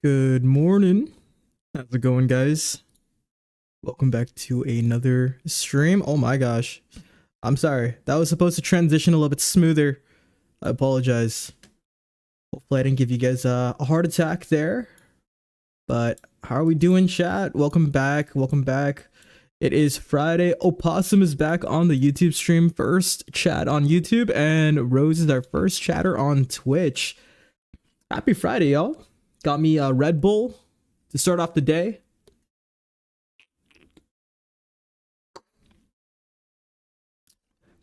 Good morning. How's it going, guys? Welcome back to another stream. Oh my gosh. I'm sorry. That was supposed to transition a little bit smoother. I apologize. Hopefully I didn't give you guys a heart attack there. But how are we doing, chat? Welcome back. Welcome back. It is Friday. Opossum is back on the YouTube stream. First chat on YouTube. And Rose is our first chatter on Twitch. Happy Friday, y'all. Got me a Red Bull to start off the day.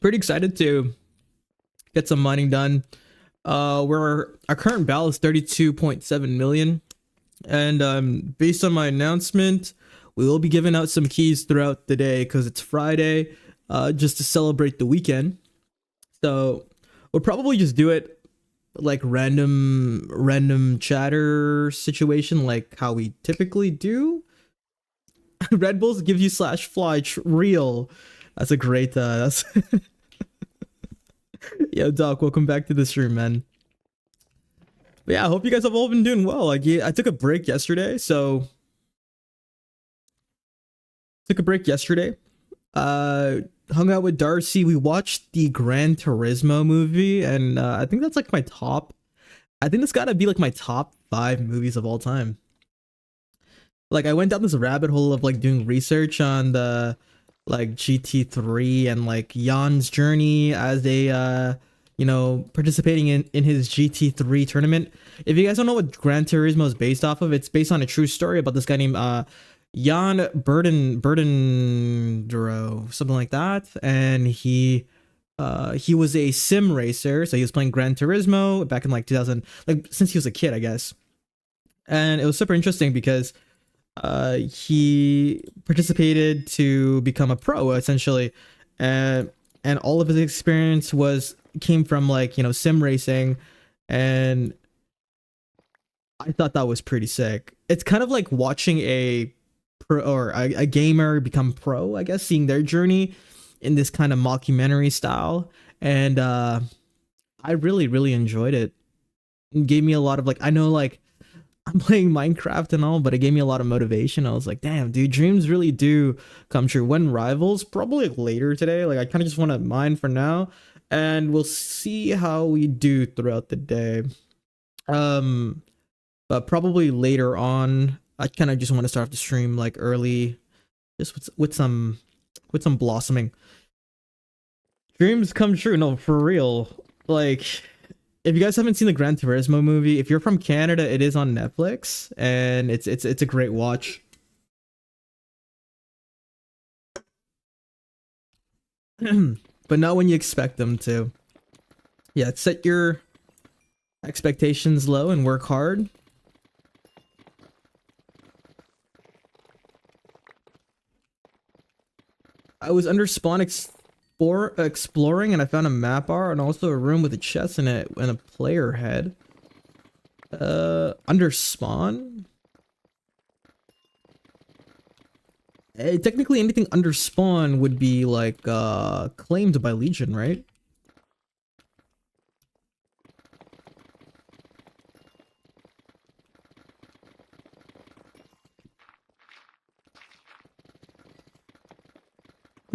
Pretty excited to get some mining done. Our current balance is 32.7 million. And based on my announcement, we will be giving out some keys throughout the day because it's Friday, just to celebrate the weekend. So we'll probably just do it like random chatter situation, like how we typically do. Red Bulls gives you /fly real. That's a great that's Yo, Doc, welcome back to the stream, man. But yeah, I hope you guys have all been doing well. Like, I took a break yesterday, so hung out with Darcy. We watched the Gran Turismo movie, and I think that's like my top. I think it's gotta be like my top 5 movies of all time. Like, I went down this rabbit hole of like doing research on the like GT3 and like Jan's journey as a participating in his GT3 tournament. If you guys don't know what Gran Turismo is based off of, it's based on a true story about this guy named Jan Burdenduro, something like that. And he was a sim racer, so he was playing Gran Turismo back in like 2000, like since he was a kid, I guess. And it was super interesting because he participated to become a pro essentially, and all of his experience came from like sim racing, and I thought that was pretty sick. It's kind of like watching a pro or a gamer become pro, I guess, seeing their journey in this kind of mockumentary style, and I really enjoyed it. It gave me a lot of like, I know like I'm playing Minecraft and all, but it gave me a lot of motivation. I was like, damn, dude, dreams really do come true. When Rivals, probably like later today. Like, I kind of just want to mine for now, and we'll see how we do throughout the day. But probably later on, I kind of just want to start off the stream like early, just with some blossoming. Dreams come true. No, for real. Like, if you guys haven't seen the Gran Turismo movie, if you're from Canada, it is on Netflix, and it's a great watch. But not when you expect them to. Yeah, set your expectations low and work hard. I was under spawn exploring, and I found a map bar and also a room with a chest in it and a player head. Under spawn? Technically anything under spawn would be like claimed by Legion, right?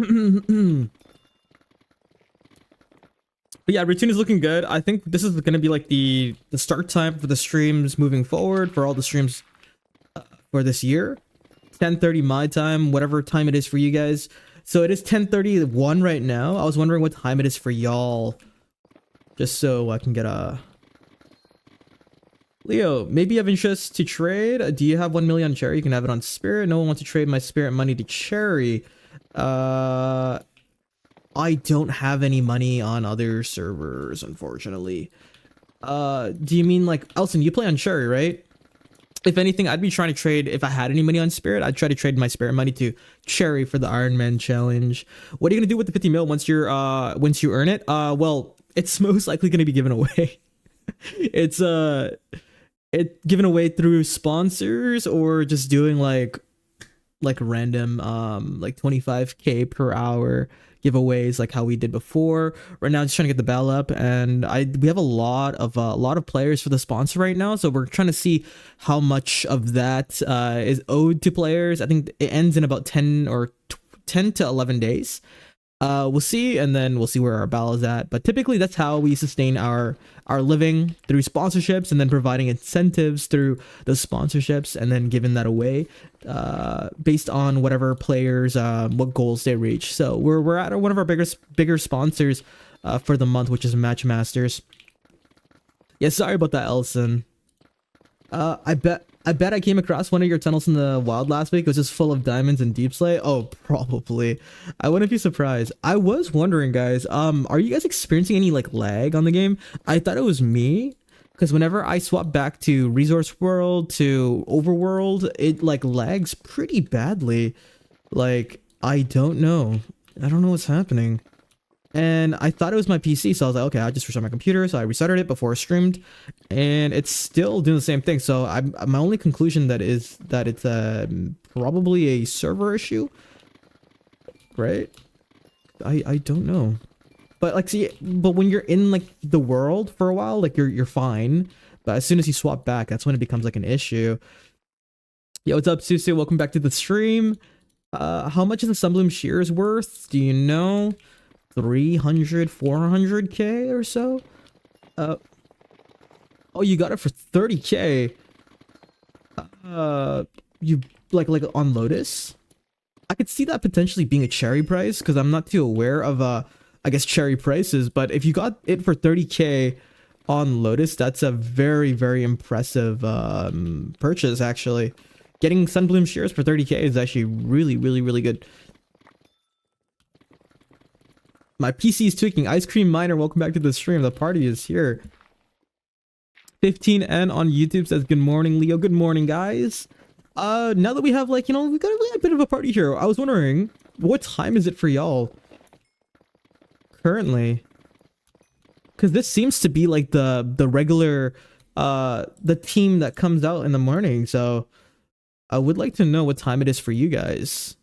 But yeah, routine is looking good. I think this is going to be like the start time for the streams moving forward, for all the streams for this year. 10:30 my time, whatever time it is for you guys. So it is 10:31 right now. I was wondering what time it is for y'all, just so I can get a... Leo, maybe you have interest to trade? Do you have 1 million on Cherry? You can have it on Spirit. No one wants to trade my Spirit money to Cherry. I don't have any money on other servers, unfortunately. Do you mean like Elson, you play on Cherry, right? If anything, I'd be trying to trade, if I had any money on Spirit, I'd try to trade my Spirit money to Cherry for the Iron Man challenge. What are you gonna do with the 50 mil once you earn it? Well, it's most likely gonna be given away. It's given away through sponsors, or just doing like random like 25k per hour giveaways like how we did before. Right now, just trying to get the bell up, and we have a lot of players for the sponsor right now, so we're trying to see how much of that is owed to players. I think it ends in about 10 to 11 days. We'll see, and then we'll see where our ball is at. But typically, that's how we sustain our living, through sponsorships, and then providing incentives through those sponsorships, and then giving that away based on whatever players what goals they reach. So we're at one of our bigger sponsors for the month, which is Matchmasters. Yeah, sorry about that, Elson. I bet I came across one of your tunnels in the wild last week. It was just full of diamonds and deep slay. Oh, probably. I wouldn't be surprised. I was wondering, guys, are you guys experiencing any like lag on the game? I thought it was me, because whenever I swap back to Resource World to Overworld, it like lags pretty badly. Like, I don't know. I don't know what's happening. And I thought it was my PC, so I was like, okay, I'll just restart my computer. So I restarted it before I streamed, and it's still doing the same thing. So my only conclusion that is that it's probably a server issue, right? I don't know, but like, see, but when you're in like the world for a while, like you're fine, but as soon as you swap back, that's when it becomes like an issue. Yo, what's up, Susu? Welcome back to the stream. How much is the Sunbloom Shears worth? Do you know? 300, 400k or so. Oh, you got it for 30k. You like on Lotus? I could see that potentially being a cherry price, because I'm not too aware of I guess cherry prices, but if you got it for 30k on Lotus, that's a very, very impressive purchase. Actually, getting Sunbloom Shears for 30k is actually really, really, really good. My PC is tweaking. Ice Cream Miner, welcome back to the stream. The party is here. 15N on YouTube says, good morning, Leo. Good morning, guys. Now that we have, like, you know, we got a bit of a party here. I was wondering, what time is it for y'all currently? Because this seems to be like the regular, the team that comes out in the morning. So I would like to know what time it is for you guys.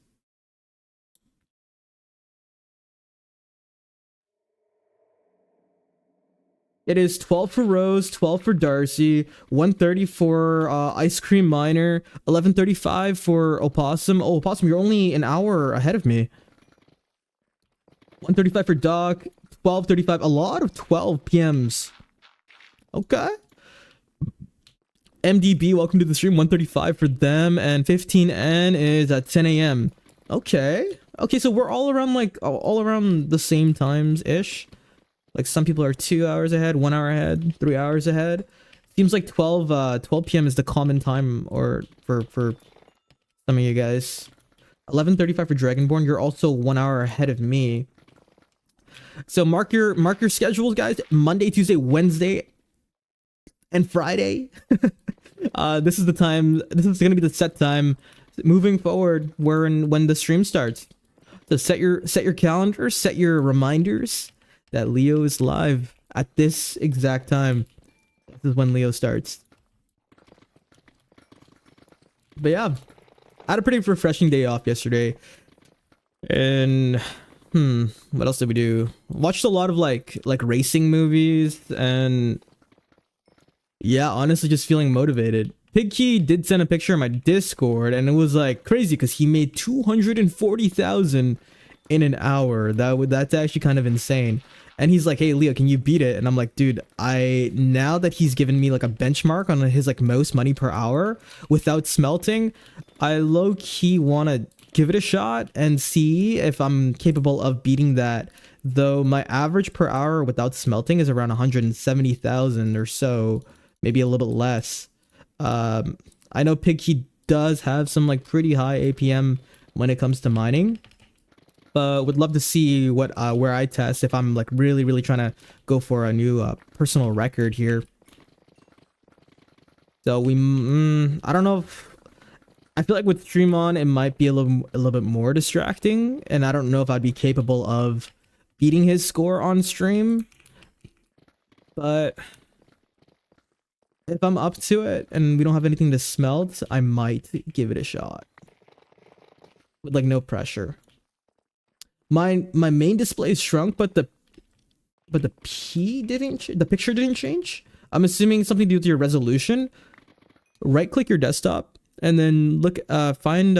It is 12 for Rose, 12 for Darcy, 1:30 for Ice Cream Miner, 11:35 for Opossum. Oh, Opossum, you're only an hour ahead of me. 1:35 for Doc, 12:35. A lot of 12 PMs. Okay. MDB, welcome to the stream. 1:35 for them, and 15N is at 10 a.m. Okay. Okay, so we're all around, like, all around the same times ish. Like, some people are 2 hours ahead, 1 hour ahead, 3 hours ahead. Seems like 12 p.m. is the common time, or for some of you guys. 11:35 for Dragonborn. You're also 1 hour ahead of me. So mark your schedules, guys. Monday, Tuesday, Wednesday, and Friday. This is the time. This is gonna be the set time moving forward. When the stream starts. So set your calendar, set your reminders that Leo is live at this exact time. This is when Leo starts. But yeah, I had a pretty refreshing day off yesterday. And what else did we do? Watched a lot of like racing movies, and yeah, honestly just feeling motivated. Pigkey did send a picture in my Discord, and it was like crazy because he made 240,000 in an hour. That's actually kind of insane. And he's like, hey Leo, can you beat it? And I'm like, dude, now that he's given me like a benchmark on his like most money per hour without smelting, I low-key want to give it a shot and see if I'm capable of beating that. Though my average per hour without smelting is around 170,000 or so, maybe a little bit less. I know Pigkey does have some like pretty high APM when it comes to mining. But would love to see where I test if I'm like really trying to go for a new personal record here. So I don't know if, I feel like with Stream On it might be a little bit more distracting, and I don't know if I'd be capable of beating his score on stream. But if I'm up to it and we don't have anything to smelt, I might give it a shot with like no pressure. My main display is shrunk, but the P didn't. The picture didn't change. I'm assuming something to do with your resolution. Right click your desktop and then look find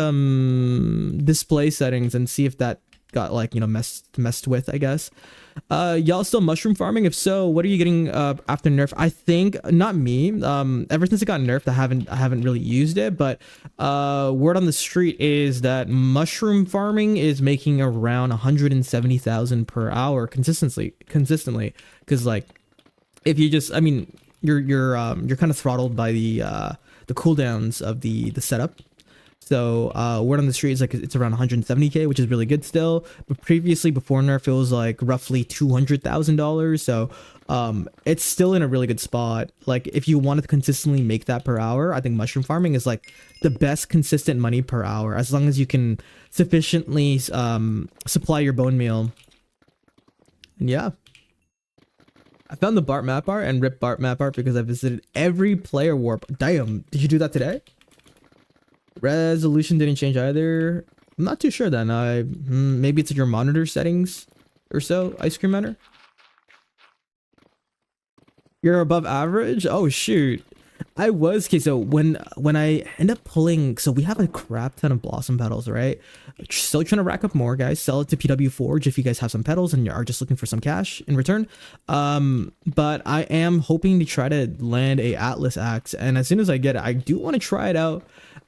display settings and see if that got like, you know, messed with, I guess. Y'all still mushroom farming? If so, what are you getting after nerf? I think not me. Ever since it got nerfed, I haven't really used it, but word on the street is that mushroom farming is making around 170,000 per hour consistently, because like if you just, I mean, you're kind of throttled by the cooldowns of the setup. So word on the street is like it's around 170k, which is really good still. But previously, before nerf, it was like roughly $200,000. So it's still in a really good spot. Like if you wanted to consistently make that per hour, I think mushroom farming is like the best consistent money per hour, as long as you can sufficiently supply your bone meal. And yeah. I found the Bart map art and ripped Bart map art because I visited every player warp. Damn, did you do that today? Resolution didn't change either. I'm not too sure then. Maybe it's your monitor settings or so. Ice cream matter. You're above average? Oh shoot. I was, okay, so when I end up pulling, so we have a crap ton of blossom petals, right? Still trying to rack up more, guys. Sell it to PW Forge if you guys have some petals and are just looking for some cash in return. But I am hoping to try to land a Atlas axe, and as soon as I get it, I do want to try it out.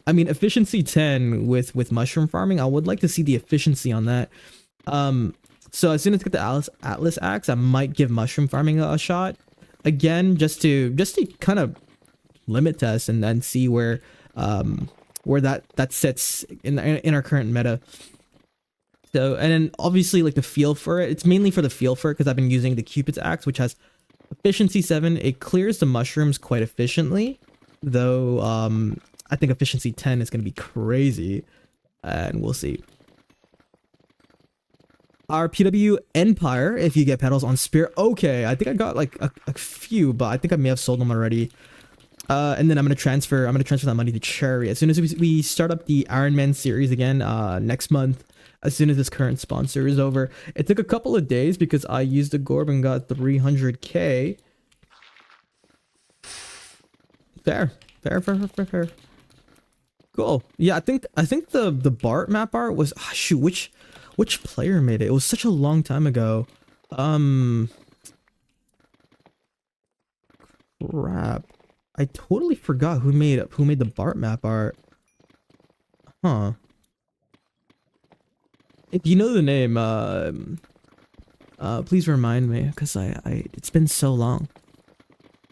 I mean, efficiency 10 with mushroom farming, I would like to see the efficiency on that. So as soon as I get the Atlas axe, I might give mushroom farming a shot again, just to kind of limit test and then see where that sits in our current meta. So, and then obviously like the feel for it, it's mainly for the feel for it because I've been using the Cupid's axe, which has efficiency 7. It clears the mushrooms quite efficiently, though I think efficiency 10 is going to be crazy, and we'll see. Our PW Empire, if you get petals on Spear. Okay, I think I got like a few, but I think I may have sold them already. And then I'm gonna transfer that money to Cherry as soon as we start up the Iron Man series again next month. As soon as this current sponsor is over. It took a couple of days because I used the Gorb and got 300k. Fair. Cool. Yeah, I think the Bart map art was shoot, which player made it? It was such a long time ago. Crap. I totally forgot who made the Bart map art. Huh. If you know the name, please remind me, because it's been so long.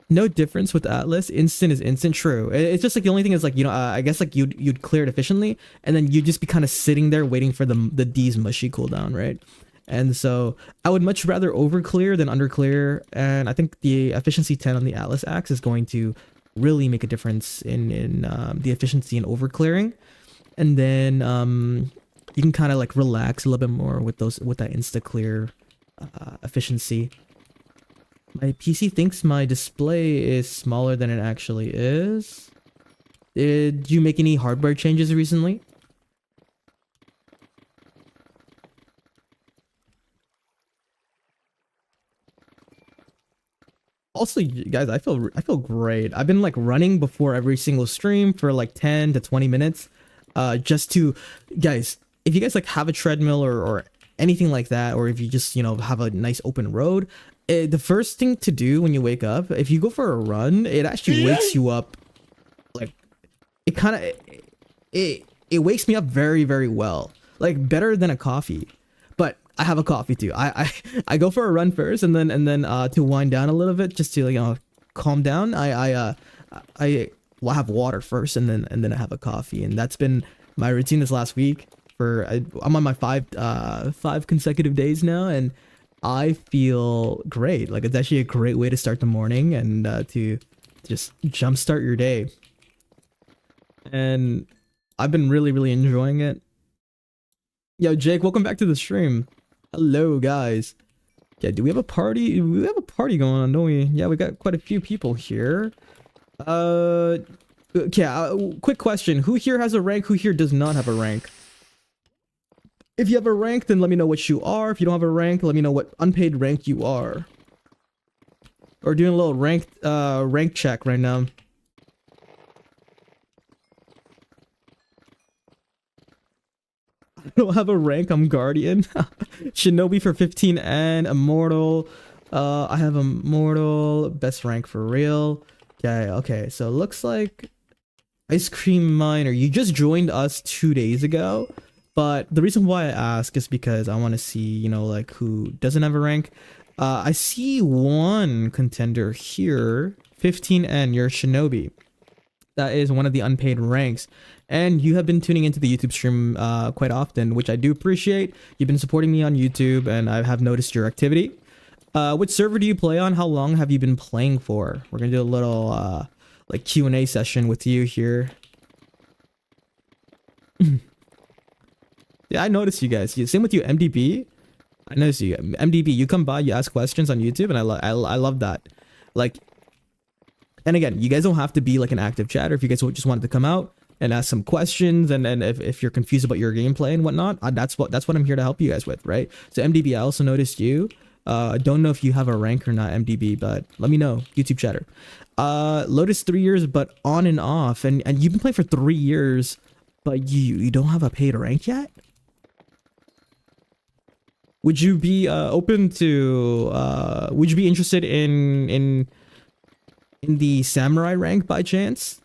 No difference with Atlas. Instant is instant. True. It's just like the only thing is like, you know, I guess like you'd clear it efficiently, and then you'd just be kind of sitting there waiting for the D's mushy cooldown, right? And so I would much rather over clear than under clear, and I think the efficiency 10 on the Atlas axe is going to really make a difference in the efficiency and over clearing, and then you can kind of like relax a little bit more with that insta clear efficiency. My PC thinks my display is smaller than it actually is. Did you make any hardware changes recently? Also, guys, I feel great. I've been like running before every single stream for like 10 to 20 minutes. Just to, guys, if you guys like have a treadmill or anything like that, or if you just, you know, have a nice open road, the first thing to do when you wake up, if you go for a run, it actually wakes you up. Like, it kind of, it wakes me up very, very well. Like, better than a coffee. But I have a coffee too. I go for a run first, and then to wind down a little bit, just to, you know, calm down. I have water first, and then I have a coffee, and that's been my routine this last week. I'm on my five consecutive days now, and I feel great. Like, it's actually a great way to start the morning and to just jumpstart your day. And I've been really, really enjoying it. Yo, Jake, welcome back to the stream. Hello, guys. Yeah, do we have a party? We have a party going on, don't we? Yeah, we got quite a few people here. Okay, quick question. Who here has a rank? Who here does not have a rank? If you have a rank, then let me know what you are. If you don't have a rank, let me know what unpaid rank you are. Or doing a little rank check right now. I don't have a rank, I'm Guardian. Shinobi for 15 and Immortal. I have Immortal, best rank for real. Okay, so it looks like Ice Cream Miner, you just joined us 2 days ago. But the reason why I ask is because I want to see, you know, like who doesn't have a rank. I see one contender here, 15N, you're Shinobi. That is one of the unpaid ranks. And you have been tuning into the YouTube stream quite often, which I do appreciate. You've been supporting me on YouTube, and I have noticed your activity. Which server do you play on? How long have you been playing for? We're gonna do a little like Q&A session with you here. Yeah, I noticed you guys. Same with you, MDB. I noticed you, MDB. You come by, you ask questions on YouTube, and I love that. Like, and again, you guys don't have to be like an active chatter. If you guys just wanted to come out and ask some questions, and if you're confused about your gameplay and whatnot, that's what I'm here to help you guys with, right? So MDB, I also noticed you. I don't know if you have a rank or not, MDB, but let me know. YouTube chatter. Lotus 3 years, but on and off, and you've been playing for 3 years, but you don't have a paid rank yet. Would you be open to? Would you be interested in the samurai rank by chance?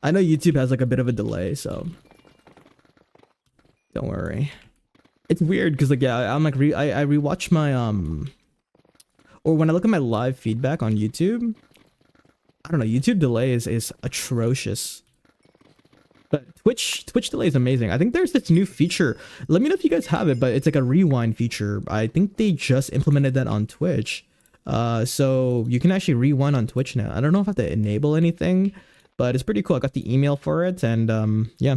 I know YouTube has like a bit of a delay, so don't worry. It's weird because like yeah, I'm like I rewatch my or when I look at my live feedback on YouTube, I don't know, YouTube delay is atrocious. But Twitch delay is amazing. I think there's this new feature. Let me know if you guys have it, but it's like a rewind feature. I think they just implemented that on Twitch. So you can actually rewind on Twitch now. I don't know if I have to enable anything, but it's pretty cool. I got the email for it, and yeah.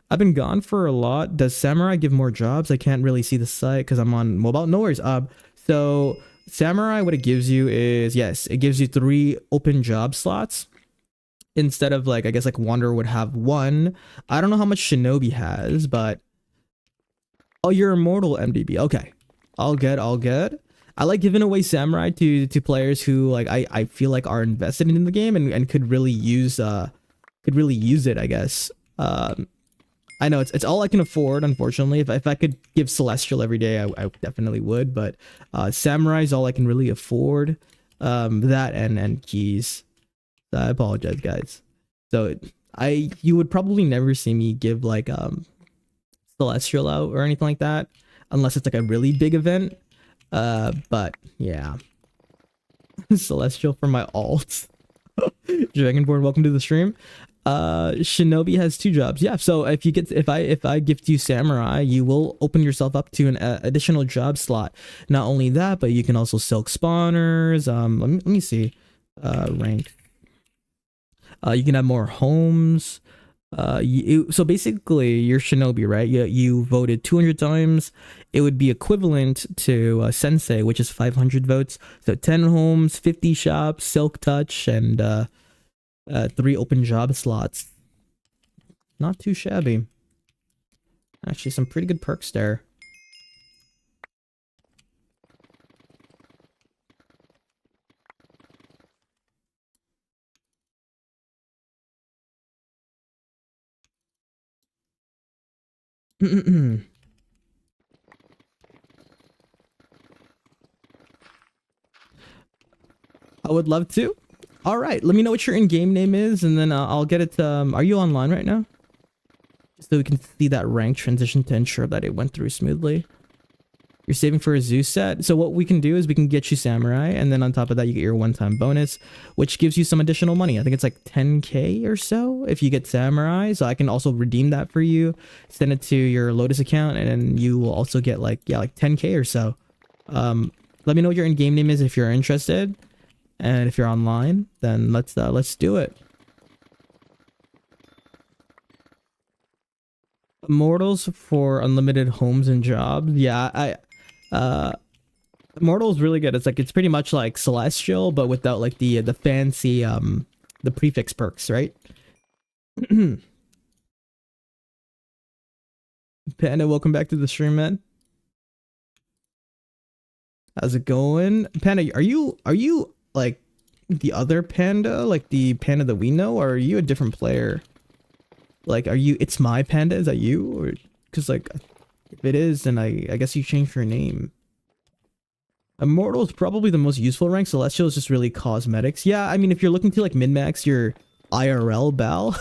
I've been gone for a lot. Does Samurai give more jobs? I can't really see the site because I'm on mobile. No worries. So Samurai, what it gives you is, yes, it gives you 3 open job slots instead of like, I guess like Wanderer would have 1. I don't know how much Shinobi has, but oh, you're Immortal, MDB. Okay, all good, all good. I like giving away Samurai to players who like I feel like are invested in the game and could really use it, I guess. I know it's all I can afford, unfortunately. If I could give Celestial every day, I definitely would, but Samurai is all I can really afford. That and keys. So I apologize, guys. So you would probably never see me give like Celestial out or anything like that unless it's like a really big event. But yeah. Celestial for my alts. Dragonborn, welcome to the stream. Shinobi has 2 jobs. Yeah, so if I gift you Samurai, you will open yourself up to an additional job slot. Not only that, but you can also silk spawners. Let me see. Rank. You can have more homes. So basically, you're Shinobi, right? You voted 200 times. It would be equivalent to Sensei, which is 500 votes. So 10 homes, 50 shops, silk touch, and 3 open job slots. Not too shabby. Actually, some pretty good perks there. I would love to. All right, let me know what your in-game name is, and then I'll get it. Are you online right now? So we can see that rank transition to ensure that it went through smoothly. You're saving for a zoo set. So what we can do is we can get you Samurai, and then on top of that, you get your one-time bonus, which gives you some additional money. I think it's like 10k or so if you get Samurai. So I can also redeem that for you, send it to your Lotus account, and then you will also get like 10k or so. Let me know what your in-game name is if you're interested, and if you're online, then let's do it. Immortals for unlimited homes and jobs. Yeah, Immortal is really good. It's pretty much like Celestial, but without like the fancy the prefix perks, right? Panda, welcome back to the stream, man. How's it going? Panda, are you like the other Panda, like the Panda that we know, or are you a different player? Like, are you? It's my Panda. Is that you? Or because like, if it is, then I guess you changed your name. Immortal is probably the most useful rank. Celestial is just really cosmetics. Yeah, I mean, if you're looking to like min-max your IRL Bal,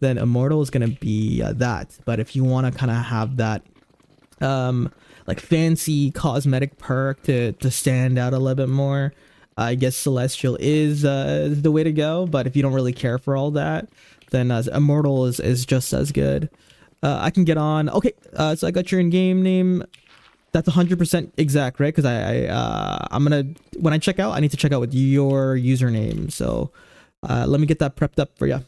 then Immortal is gonna be that. But if you want to kind of have that, like fancy cosmetic perk to stand out a little bit more, I guess Celestial is the way to go. But if you don't really care for all that, then Immortal is just as good. I can get on. Okay, so I got your in-game name. That's 100% exact, right? Because I'm gonna, when I check out, I need to check out with your username. So let me get that prepped up for you.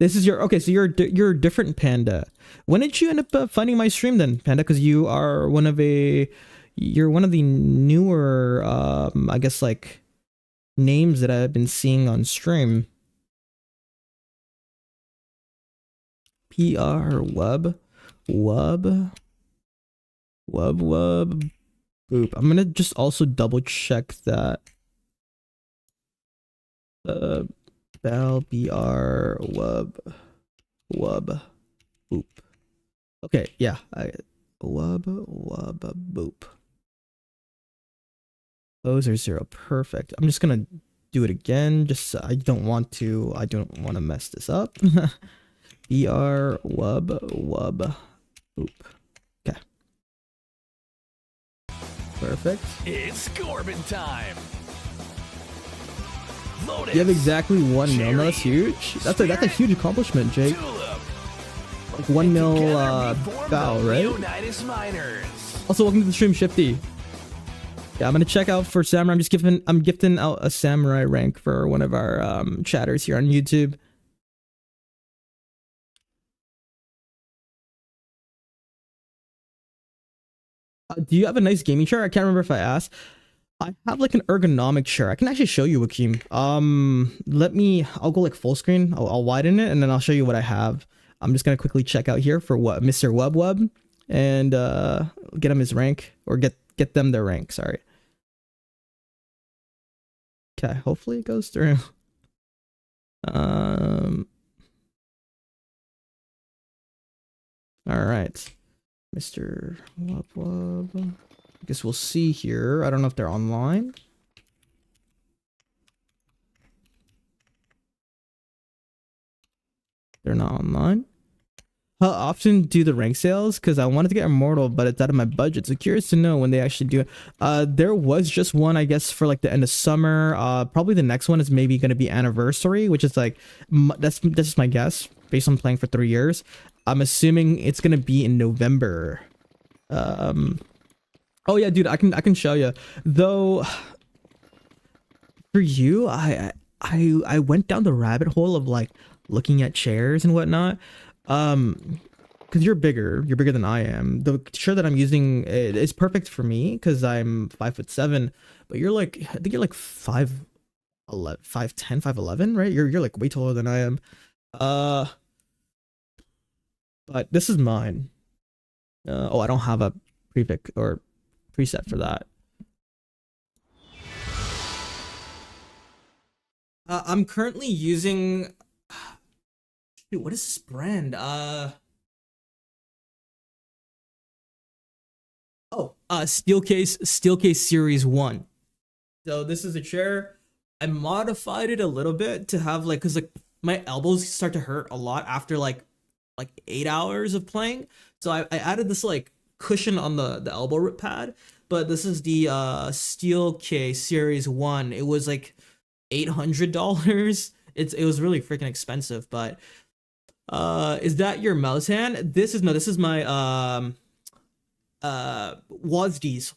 This is your, okay, so you're a different Panda. When did you end up finding my stream then, Panda? Because you are you're one of the newer, I guess like names that I've been seeing on stream. PR Wub. Boop. I'm gonna just also double check that. Bal BR Wub Boop. Okay, yeah. Wub Boop. Those are 0. Perfect. I'm just gonna do it again. Just I don't want to mess this up. BR Wub Boop. Okay. Perfect. It's Corbin time. Lotus, you have exactly 1 mil. No, that's huge. That's a huge accomplishment, Jake. Tulip, like 1 mil Bal, right? LeooKnightus miners. Also, welcome to the stream, Shifty. Yeah, I'm gonna check out for Samurai. I'm gifting out a Samurai rank for one of our chatters here on YouTube. Do you have a nice gaming chair? I can't remember if I asked. I have like an ergonomic chair. I can actually show you, Wakeem. I'll go like full screen. I'll widen it and then I'll show you what I have. I'm just gonna quickly check out here for what Mr. Wub and get him his rank, or get them their rank. Sorry. Okay, hopefully it goes through. All right. Mr. Wub. I guess we'll see here. I don't know if they're online. They're not online. How often do the rank sales? Because I wanted to get Immortal, but it's out of my budget. So curious to know when they actually do it. There was just one, I guess, for like the end of summer. Probably the next one is maybe going to be Anniversary, which is like, that's just my guess based on playing for 3 years. I'm assuming it's going to be in November. Oh yeah, dude, I can show you. Though for you, I went down the rabbit hole of like looking at chairs and whatnot. Because you're bigger than I am. The chair that I'm using is perfect for me because I'm 5'7", but you're like, I think you're like 5'10", 5'11", right? You're like way taller than I am. But this is mine. Oh, I don't have a prefix or preset for that. I'm currently using, dude, what is this brand? Steelcase Series 1. So this is a chair. I modified it a little bit to have like, cause like my elbows start to hurt a lot after like 8 hours of playing. So I added this like cushion on the elbow pad, but this is the Steelcase Series 1. It was like $800. It was really freaking expensive, but is that your mouse hand? This is my WASDs.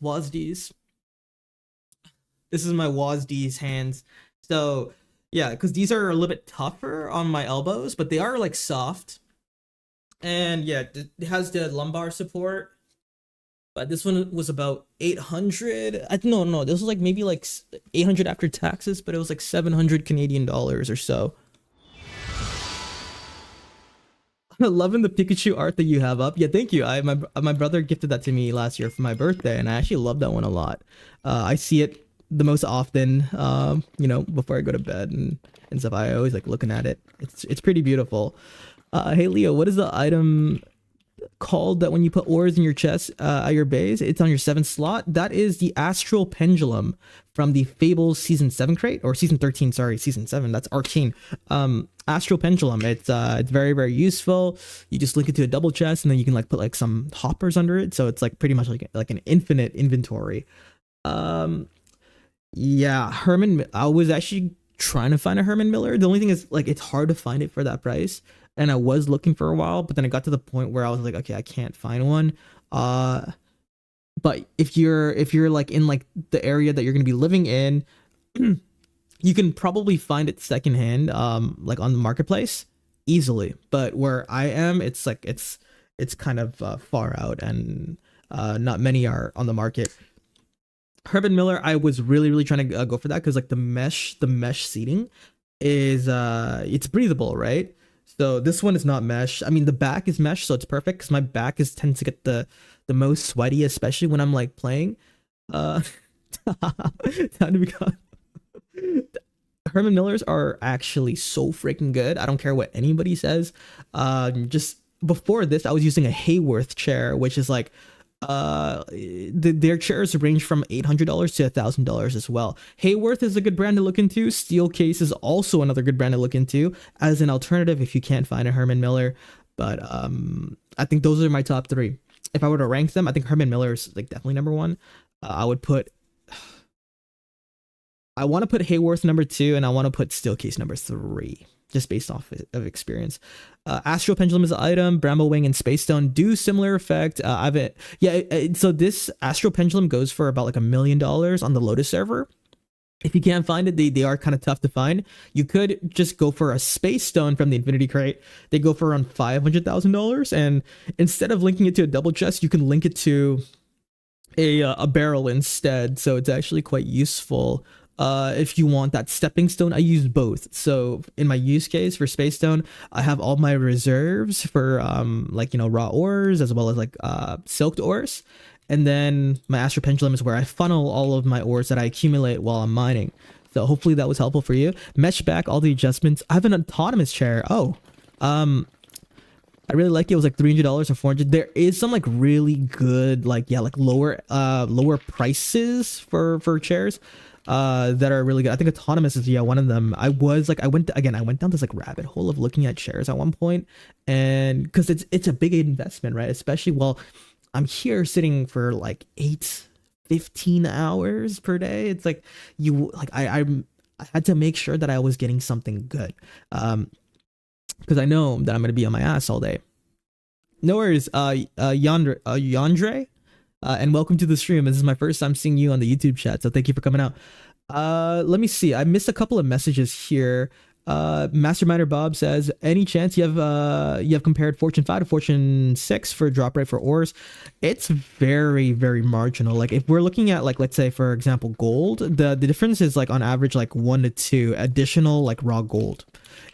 This is my WASDs hands. So yeah, because these are a little bit tougher on my elbows, but they are like soft. And yeah, it has the lumbar support. But this one was about 800. No, this was like maybe like 800 after taxes, but it was like 700 Canadian dollars or so. Loving the Pikachu art that you have up. Yeah, thank you. My brother gifted that to me last year for my birthday, and I actually love that one a lot. I see it the most often, you know, before I go to bed and stuff. I always like looking at it. It's pretty beautiful. Hey Leo, what is the item called that when you put ores in your chest at your base, it's on your 7th slot? That is the Astral Pendulum from the Fables season 7 crate, or season 13, sorry, season 7. That's Arcane. Astral Pendulum. It's very, very useful. You just link it to a double chest, and then you can like put like some hoppers under it, so it's like pretty much like an infinite inventory. Yeah, Herman. I was actually trying to find a Herman Miller. The only thing is like it's hard to find it for that price. And I was looking for a while, but then I got to the point where I was like, okay, I can't find one. But if you're like in like the area that you're gonna be living in, you can probably find it secondhand, like on the marketplace easily. But where I am, it's like it's kind of far out, and not many are on the market. Herman Miller, I was really trying to go for that because like the mesh seating is it's breathable, right? So this one is not mesh. I mean, the back is mesh, so it's perfect because my back tends to get the most sweaty, especially when I'm like playing. Time to become. Herman Millers are actually so freaking good. I don't care what anybody says. Just before this, I was using a Hayworth chair, which is like their chairs range from $800 to $1,000 as well. Hayworth is a good brand to look into. Steelcase is also another good brand to look into as an alternative if you can't find a Herman Miller. But I think those are my top 3. If I were to rank them, I think Herman Miller is like definitely number 1. I want to put Hayworth number 2, and I want to put Steelcase number 3, just based off of experience. Astral Pendulum is an item. Bramble Wing and Space Stone do similar effect. So this Astral Pendulum goes for about like $1 million on the Lotus server. If you can't find it, they are kind of tough to find. You could just go for a Space Stone from the Infinity Crate. They go for around $500,000, and instead of linking it to a double chest, you can link it to a barrel instead. So it's actually quite useful. If you want that stepping stone, I use both. So in my use case for Space Stone, I have all my reserves for like, you know, raw ores as well as like silked ores. And then my Astral Pendulum is where I funnel all of my ores that I accumulate while I'm mining. So hopefully that was helpful for you. Mesh back, all the adjustments. I have an autonomous chair. I really like it. It was like $300 or $400. There is some like really good, like, yeah, like lower prices for chairs that are really good. I think autonomous is one of them. I went down this like rabbit hole of looking at chairs at one point, and because it's a big investment, right? Especially while I'm here sitting for like 15 hours per day. It's like I had to make sure that I was getting something good, because I know that I'm gonna be on my ass all day. No worries, Yandre. And welcome to the stream. This is my first time seeing you on the YouTube chat, so thank you for coming out. Let me see. I missed a couple of messages here. Masterminder Bob says, any chance you have compared Fortune 5 to Fortune 6 for drop rate for ores? It's very, very marginal. Like if we're looking at, like, let's say for example gold, the difference is like on average like 1 to 2 additional like raw gold.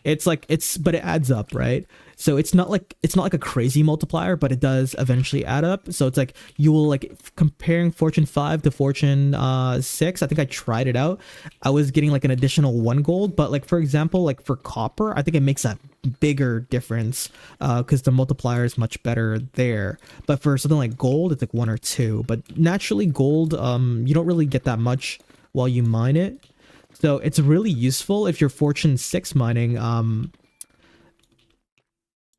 But it adds up, right? So it's not like a crazy multiplier, but it does eventually add up. So it's like you will, like, comparing Fortune 5 to Fortune 6. I think I tried it out. I was getting like an additional 1 gold, but like for example, like for copper, I think it makes a bigger difference because the multiplier is much better there. But for something like gold, it's like 1 or 2. But naturally, gold, you don't really get that much while you mine it. So it's really useful if you're Fortune 6 mining.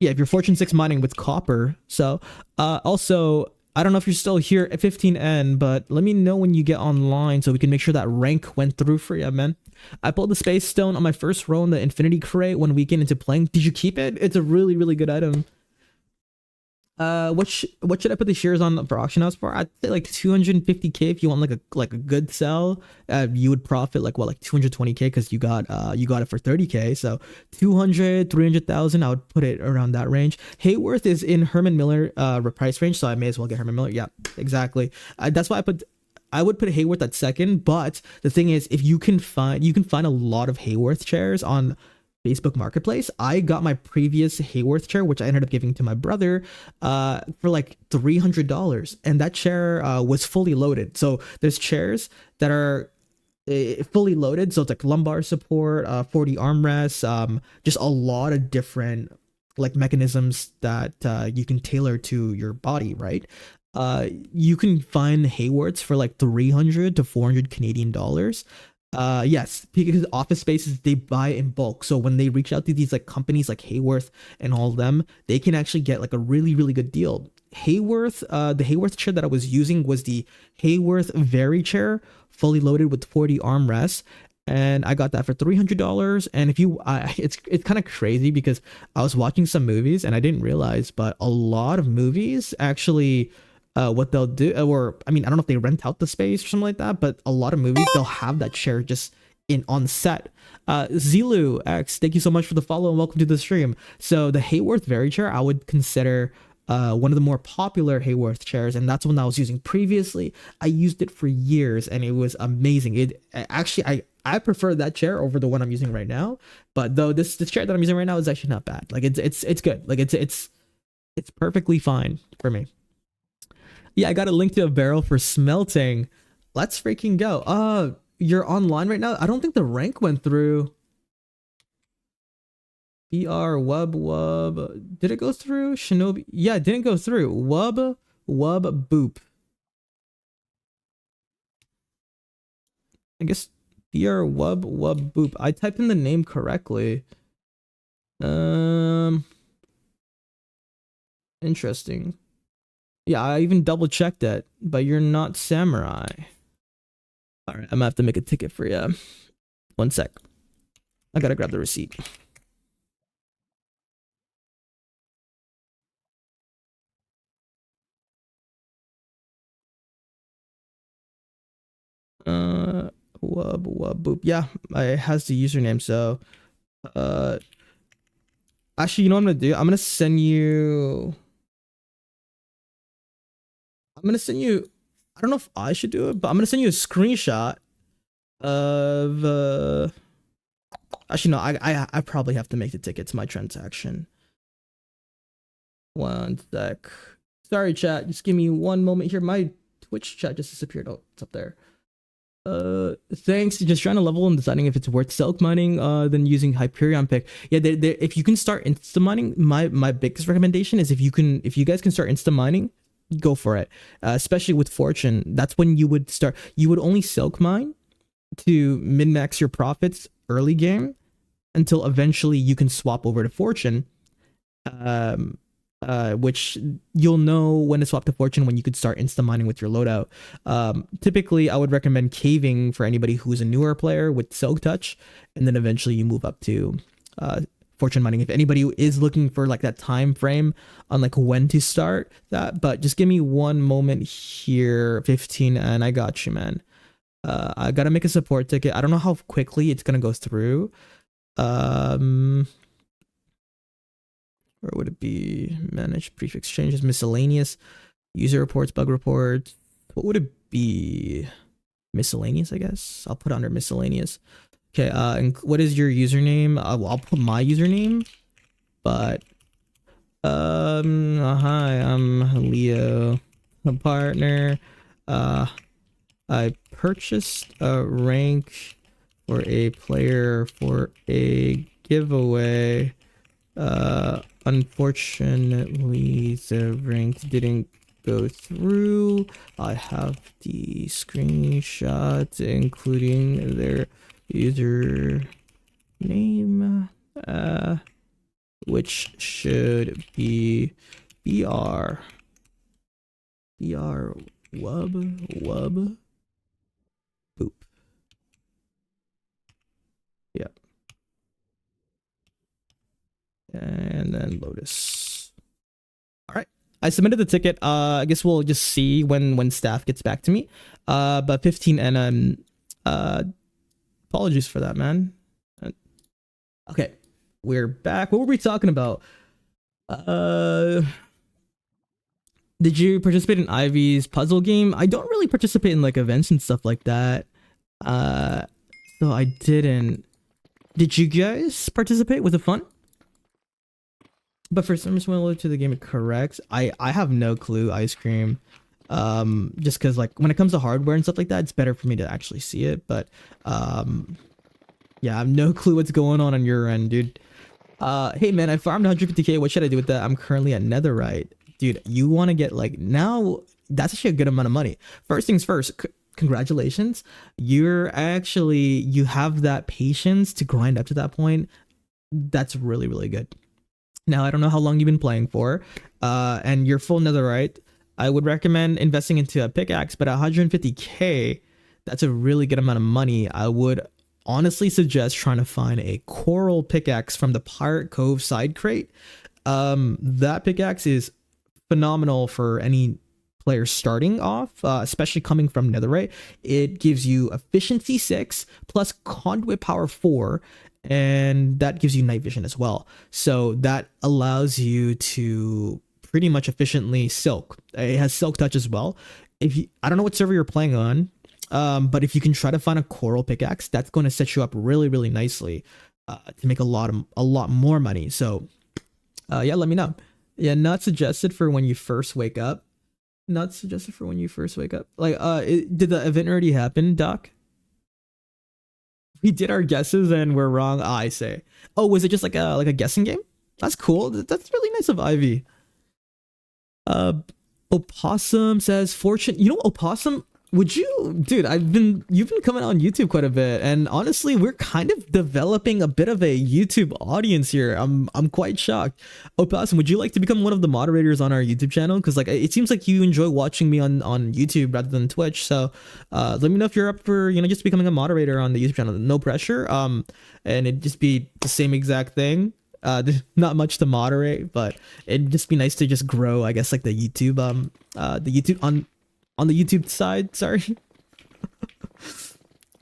Yeah, if you're Fortune 6 mining with copper. So also, I don't know if you're still here at 15N, but let me know when you get online so we can make sure that rank went through for you, man. I pulled the Space Stone on my first row in the Infinity Crate 1 weekend into playing. Did you keep it? It's a really, really good item. What should I put the shares on for auction house for? I'd say like 250K if you want like a good sell. You would profit like what, like 220K because you got it for 30K. So 200, 300,000, I would put it around that range. Hayworth is in Herman Miller price range, so I may as well get Herman Miller. Yeah, exactly. That's why I would put Hayworth at second. But the thing is, if you can find a lot of Hayworth shares on Facebook Marketplace. I got my previous Hayworth chair, which I ended up giving to my brother, for like $300, and that chair was fully loaded. So there's chairs that are fully loaded, so it's like lumbar support, 40 armrests, just a lot of different like mechanisms that you can tailor to your body, right? You can find Hayworths for like 300 to 400 Canadian dollars. Yes, because office spaces, they buy in bulk, so when they reach out to these like companies like Hayworth and all of them, they can actually get like a really really good deal. Hayworth, the Hayworth chair that I was using was the Hayworth Very chair, fully loaded with 40 armrests, and I got that for $300. And if you it's kind of crazy because I was watching some movies and I didn't realize, but a lot of movies actually, what they'll do, or I mean, I don't know if they rent out the space or something like that, but a lot of movies they'll have that chair just in on set. Zilu X, thank you so much for the follow and welcome to the stream. So the Hayworth Very chair, I would consider one of the more popular Hayworth chairs, and that's one that I was using previously. I used it for years, and it was amazing. It actually, I prefer that chair over the one I'm using right now. But though this chair that I'm using right now is actually not bad. Like it's good. Like it's perfectly fine for me. Yeah, I got a link to a barrel for smelting. Let's freaking go. You're online right now? I don't think the rank went through. Wub. Did it go through? Shinobi. Yeah, it didn't go through. Wub boop. I guess wub boop. I typed in the name correctly. Interesting. Yeah, I even double checked it, but you're not samurai. All right, I'm gonna have to make a ticket for you. One sec. I gotta grab the receipt. Wub boop. Yeah, it has the username. So, actually, you know what I'm gonna do? I'm gonna send you. I don't know if I should do it, but I'm gonna send you a screenshot of. Actually, no. I probably have to make the ticket to my transaction. One sec. Sorry, chat. Just give me one moment here. My Twitch chat just disappeared. Oh, it's up there. Thanks. Just trying to level and deciding if it's worth silk mining than using Hyperion pick. Yeah, if you can start insta mining, my biggest recommendation is if you guys can start insta mining, go for it. Especially with Fortune, that's when you would start. You would only silk mine to min max your profits early game until eventually you can swap over to Fortune. Which you'll know when to swap to Fortune when you could start insta mining with your loadout. Typically, I would recommend caving for anybody who's a newer player with Silk Touch, and then eventually you move up to Fortune mining. If anybody is looking for like that time frame on like when to start that, but just give me one moment here, 15, and I got you, man. I gotta make a support ticket. I don't know how quickly it's gonna go through. Or would it be manage brief exchanges, miscellaneous, user reports, bug reports? What would it be? Miscellaneous, I guess. I'll put under miscellaneous. Okay. And what is your username? I'll put my username. But hi, I'm Leo, a partner. I purchased a rank for a player for a giveaway. Unfortunately, the rank didn't go through. I have the screenshots, including their user name, which should be BR wub boop. Yeah. And then Lotus. All right. I submitted the ticket. I guess we'll just see when staff gets back to me. But 15 and apologies for that, man. Okay, we're back. What were we talking about? Did you participate in Ivy's puzzle game? I don't really participate in like events and stuff like that. So I didn't. Did you guys participate? Was it fun? But for some reason, to the game, it corrects. I have no clue. Ice cream. Just because like when it comes to hardware and stuff like that, it's better for me to actually see it. But yeah, I have no clue what's going on your end, dude. Hey man, I farmed 150k. What should I do with that? I'm currently at Netherite, dude. You want to get like now? That's actually a good amount of money. First things first. Congratulations. You have that patience to grind up to that point. That's really, really good. Now, I don't know how long you've been playing for, and you're full Netherite. I would recommend investing into a pickaxe, but 150k, that's a really good amount of money. I would honestly suggest trying to find a coral pickaxe from the Pirate Cove side crate. That pickaxe is phenomenal for any player starting off, especially coming from Netherite. It gives you efficiency 6 plus conduit power 4, and that gives you night vision as well. So that allows you to pretty much efficiently silk. It has silk touch as well. I don't know what server you're playing on, but if you can try to find a coral pickaxe, that's going to set you up really, really nicely to make a lot more money. So yeah, let me know. Yeah, not suggested for when you first wake up. Not suggested for when you first wake up. Like, did the event already happen, Doc? We did our guesses and we're wrong. I say. Oh, was it just like a guessing game? That's cool. That's really nice of Ivy. Opossum says fortune. You know, Opossum, would you, dude? You've been coming on YouTube quite a bit, and honestly, we're kind of developing a bit of a YouTube audience here. I'm quite shocked. Opossum, would you like to become one of the moderators on our YouTube channel? Because like it seems like you enjoy watching me on YouTube rather than Twitch. So let me know if you're up for just becoming a moderator on the YouTube channel. No pressure. And it'd just be the same exact thing. There's not much to moderate, but it'd just be nice to just grow, I guess, like the YouTube on the YouTube side. Sorry.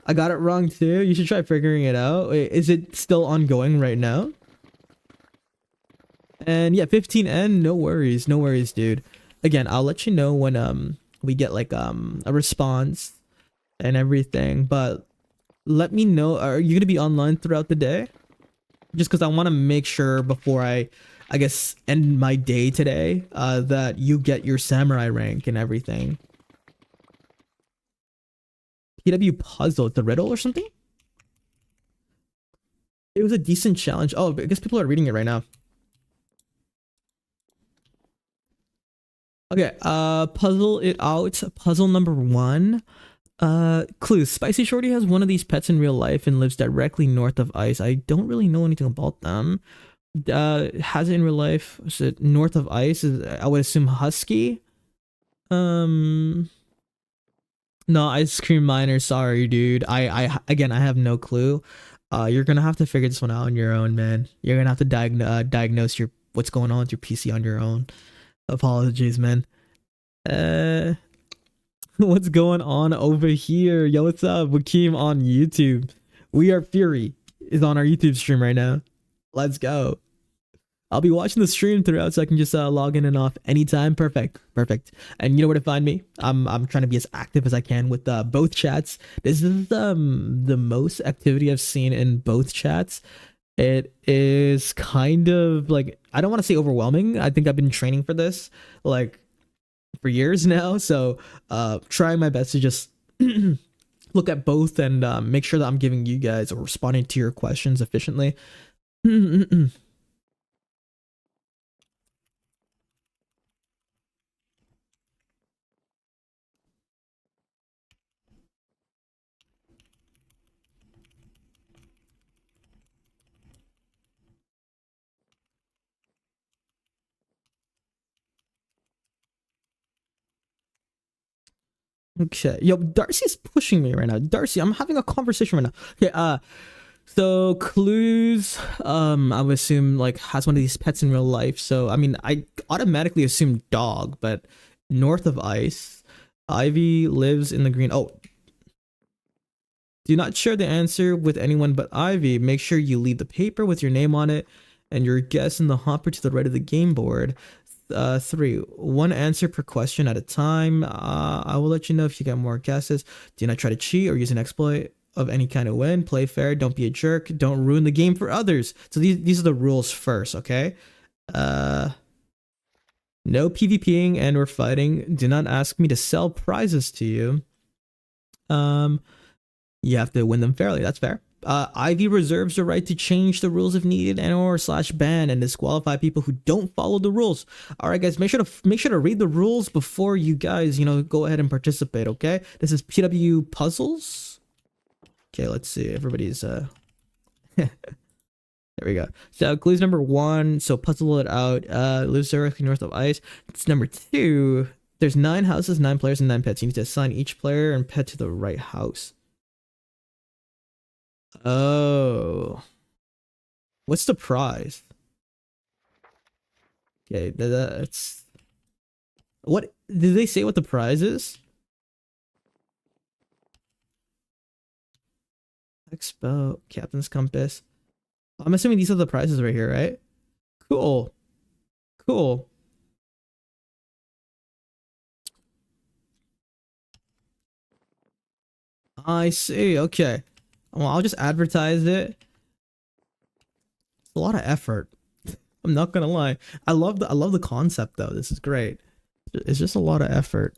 I got it wrong too. You should try figuring it out. Wait, is it still ongoing right now? And yeah, 15N, no worries, dude. Again, I'll let you know when we get like a response and everything, but let me know, are you gonna be online throughout the day? Just because I want to make sure before I guess end my day today, that you get your samurai rank and everything. PW puzzle, the riddle or something? It was a decent challenge. Oh, I guess people are reading it right now. Okay, puzzle it out. Puzzle number 1. Clue. Spicy Shorty has one of these pets in real life and lives directly north of ice. I don't really know anything about them. Has it in real life? Is it north of ice? I would assume husky. No, ice cream miner. Sorry, dude. Again, I have no clue. You're gonna have to figure this one out on your own, man. You're gonna have to diagnose what's going on with your PC on your own. Apologies, man. What's going on over here? Yo, what's up? Wakeem on YouTube. We Are Fury is on our YouTube stream right now. Let's go. I'll be watching the stream throughout, so I can just log in and off anytime. Perfect. And you know where to find me. I'm trying to be as active as I can with both chats. This is the most activity I've seen in both chats. It is kind of like, I don't want to say overwhelming. I think I've been training for this like for years now, so trying my best to just look at both and make sure that I'm giving you guys or responding to your questions efficiently. Okay, yo, Darcy's pushing me right now. Darcy, I'm having a conversation right now. Okay, So clues, I would assume like has one of these pets in real life. So I mean, I automatically assume dog, but north of ice, Ivy lives in the green. Oh, do not share the answer with anyone but Ivy. Make sure you leave the paper with your name on it and your guess in the hopper to the right of the game board. 3. One answer per question at a time. I will let you know if you get more guesses. Do not try to cheat or use an exploit of any kind of win. Play fair. Don't be a jerk. Don't ruin the game for others. So these are the rules first, okay? No PvPing and or fighting. Do not ask me to sell prizes to you. You have to win them fairly. That's fair. Ivy reserves the right to change the rules if needed and or /ban and disqualify people who don't follow the rules. All right, guys, make sure to read the rules before you guys, go ahead and participate. Okay, this is PW Puzzles. Okay, let's see. Everybody's there we go. So clues number 1. So puzzle it out. Lives directly north of ice. It's number 2. There's 9 houses, 9 players, and 9 pets. You need to assign each player and pet to the right house. Oh, what's the prize? Okay, that's what did they say? What the prize is? Expo, Captain's Compass. I'm assuming these are the prizes right here, right? Cool, cool. I see. Okay. Well, I'll just advertise it. It's a lot of effort. I'm not gonna lie. I love the concept though. This is great. It's just a lot of effort,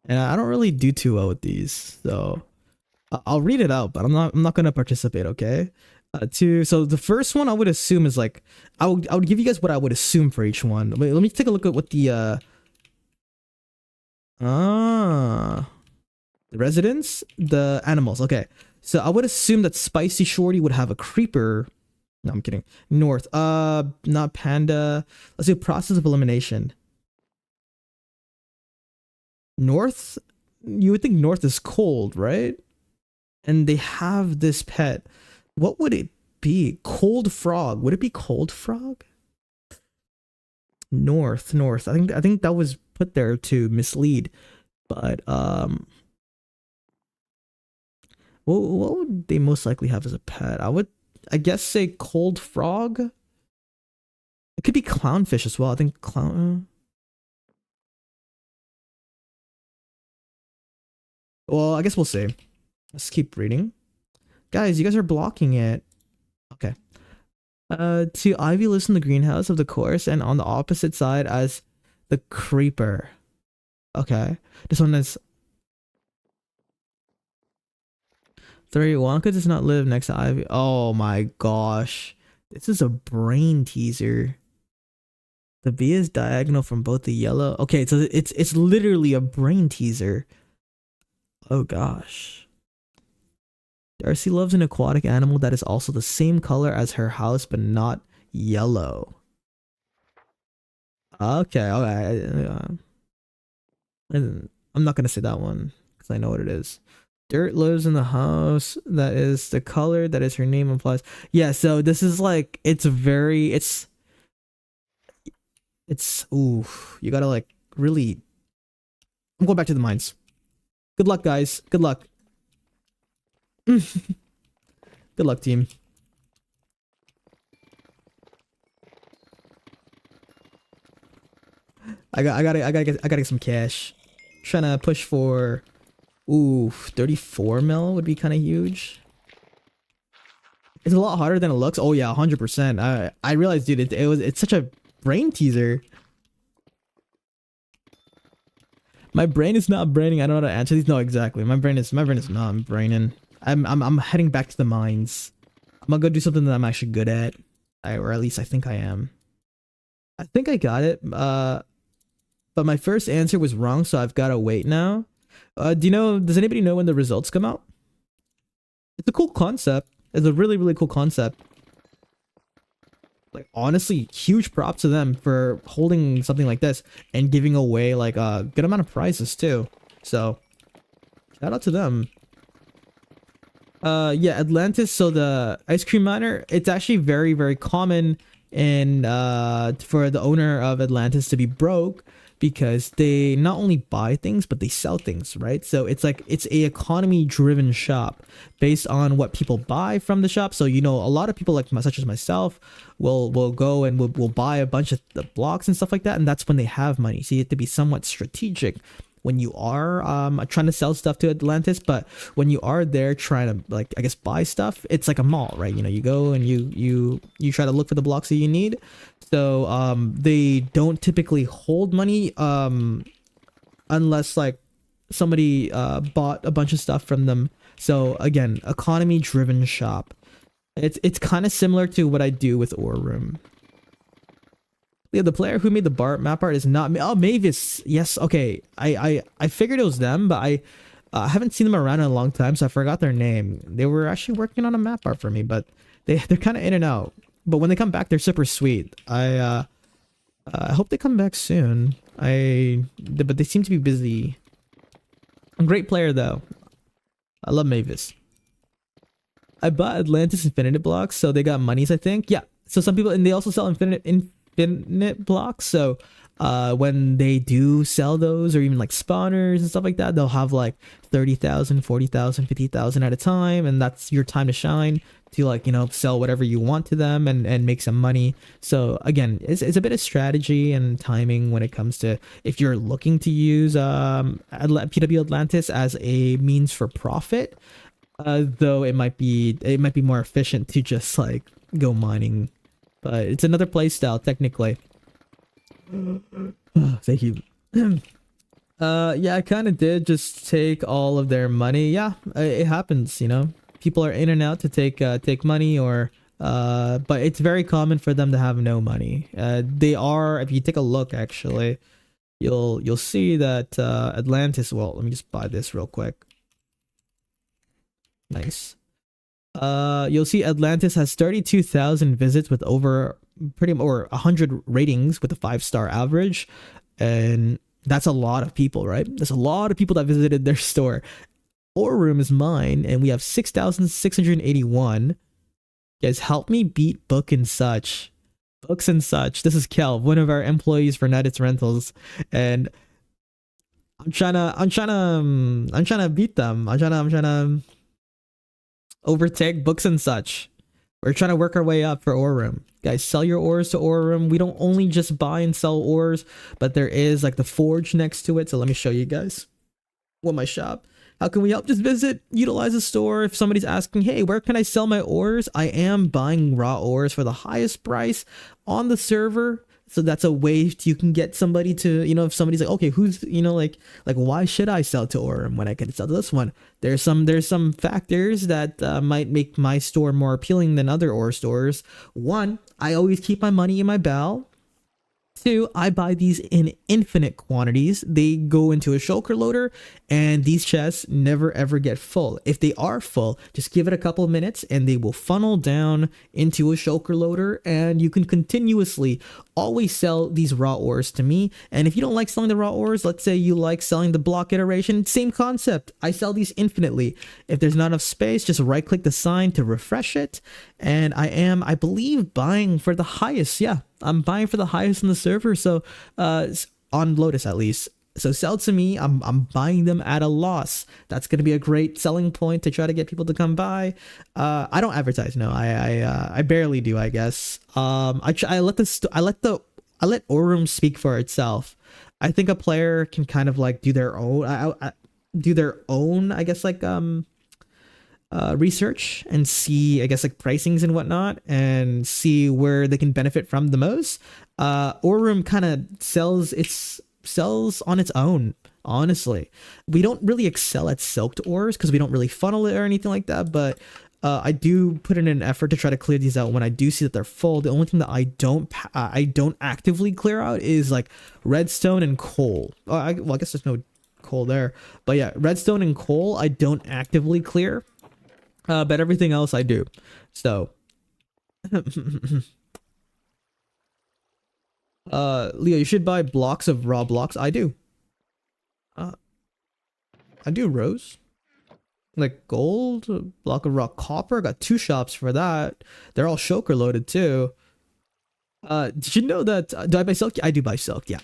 and I don't really do too well with these, so I'll read it out, but I'm not gonna participate. Okay. So the first one I would assume is like I would give you guys what I would assume for each one. Wait, let me take a look at what the residents, the animals. Okay. So I would assume that Spicy Shorty would have a creeper. No, I'm kidding. North. Not panda. Let's do process of elimination. North? You would think north is cold, right? And they have this pet. What would it be? Cold frog. Would it be cold frog? North. I think that was put there to mislead. But what would they most likely have as a pet? I guess say cold frog. It could be clownfish as well. I think clown. Well, I guess we'll see. Let's keep reading. Guys, you guys are blocking it. Okay. To Ivy lives in the greenhouse of the course and on the opposite side as the creeper. Okay. This one is 3. Wonka does not live next to Ivy. Oh my gosh. This is a brain teaser. The B is diagonal from both the yellow. Okay, so it's literally a brain teaser. Oh gosh. Darcy loves an aquatic animal that is also the same color as her house but not yellow. Okay, okay. I'm not gonna say that one because I know what it is. Dirt lives in the house that is the color that is her name implies. Yeah, so this is like it's ooh, you gotta like really. I'm going back to the mines. Good luck, guys. Good luck. Good luck, team. I gotta get some cash. Trying to push for, ooh, 34 mil would be kind of huge. It's a lot harder than it looks. Oh yeah, 100%. I realized, dude, it's such a brain teaser. My brain is not braining. I don't know how to answer these. No, exactly. My brain is not braining. I'm heading back to the mines. I'm gonna go do something that I'm actually good at, or at least I think I am. I think I got it. But my first answer was wrong, so I've gotta wait now. Does anybody know when the results come out? It's a cool concept. It's a really, really cool concept. Like, honestly, huge props to them for holding something like this and giving away like a good amount of prizes too. So shout out to them. Yeah, Atlantis. So the ice cream miner, it's actually very, very common in for the owner of Atlantis to be broke because they not only buy things but they sell things, right? So it's like it's a economy driven shop based on what people buy from the shop. So you know, a lot of people like such as myself will go and will buy a bunch of the blocks and stuff like that, and that's when they have money. So you have to be somewhat strategic when you are trying to sell stuff to Atlantis, but when you are there trying to, like, I guess buy stuff, it's like a mall, right? You know, you go and you try to look for the blocks that you need. So they don't typically hold money unless like somebody bought a bunch of stuff from them. So again, economy driven shop. It's kind of similar to what I do with Ore Room. Yeah, the player who made the map art is not me. Oh, Mavis. Yes. Okay. I figured it was them, but I haven't seen them around in a long time, so I forgot their name. They were actually working on a map art for me, but they're kind of in and out. But when they come back, they're super sweet. I hope they come back soon. But they seem to be busy. A great player though. I love Mavis. I bought Atlantis Infinity blocks, so they got monies, I think. Yeah. So some people, and they also sell infinite blocks. So when they do sell those, or even like spawners and stuff like that, they'll have like 30,000, 40,000, 50,000 at a time, and that's your time to shine to, like, you know, sell whatever you want to them and make some money. So again, it's a bit of strategy and timing when it comes to if you're looking to use PW Atlantis as a means for profit. Though it might be more efficient to just like go mining, but it's another play style technically. Thank you. Yeah, I kind of did just take all of their money. Yeah, it happens, you know. People are in and out to take money, or but it's very common for them to have no money. They are, if you take a look, actually, you'll see that Atlantis. Well, let me just buy this real quick. Nice. You'll see Atlantis has 32,000 visits with over pretty much, or 100 ratings with a 5-star average, and that's a lot of people, right? There's a lot of people that visited their store. Ore Room is mine, and we have 6,681. Guys, help me beat Book and Such. Books and Such. This is Kelv, one of our employees for LeooKnightus Rentals, and I'm trying to beat them. I'm trying to overtake Books and Such. We're trying to work our way up for Ore Room. Guys, sell your ores to Ore Room. We don't only just buy and sell ores, but there is like the forge next to it. So let me show you guys what my shop. How can we help? Just visit, utilize the store. If somebody's asking, hey, where can I sell my ores? I am buying raw ores for the highest price on the server. So that's a way you can get somebody to, you know, if somebody's like, okay, who's, you know, like why should I sell to Orem when I can sell to this one? There's some factors that might make my store more appealing than other ore stores. One, I always keep my money in my bell. Two, I buy these in infinite quantities. They go into a shulker loader, and these chests never ever get full. If they are full, just give it a couple of minutes and they will funnel down into a shulker loader, and you can continuously always sell these raw ores to me. And if you don't like selling the raw ores, let's say you like selling the block iteration, same concept. I sell these infinitely. If there's not enough space, just right click the sign to refresh it. And I believe, buying for the highest. Yeah, I'm buying for the highest in the server. So on Lotus at least. So sell to me. I'm buying them at a loss. That's gonna be a great selling point to try to get people to come by. I don't advertise. No, I barely do, I guess. I let Orum speak for itself. I think a player can kind of like do their own. I guess, like research and see, I guess, like pricings and whatnot, and see where they can benefit from the most. Orum kind of sells on its own. Honestly, we don't really excel at silked ores because we don't really funnel it or anything like that, but I do put in an effort to try to clear these out when I do see that they're full. The only thing that I don't actively clear out is like redstone and coal. Well, I guess there's no coal there, but yeah, redstone and coal I don't actively clear, but everything else I do. So Leo, you should buy blocks of raw blocks. I do. I do, Rose. like gold, a block of raw copper. Got 2 shops for that. They're all shulker loaded too. Did you know that do I buy silk? I do buy silk, yeah.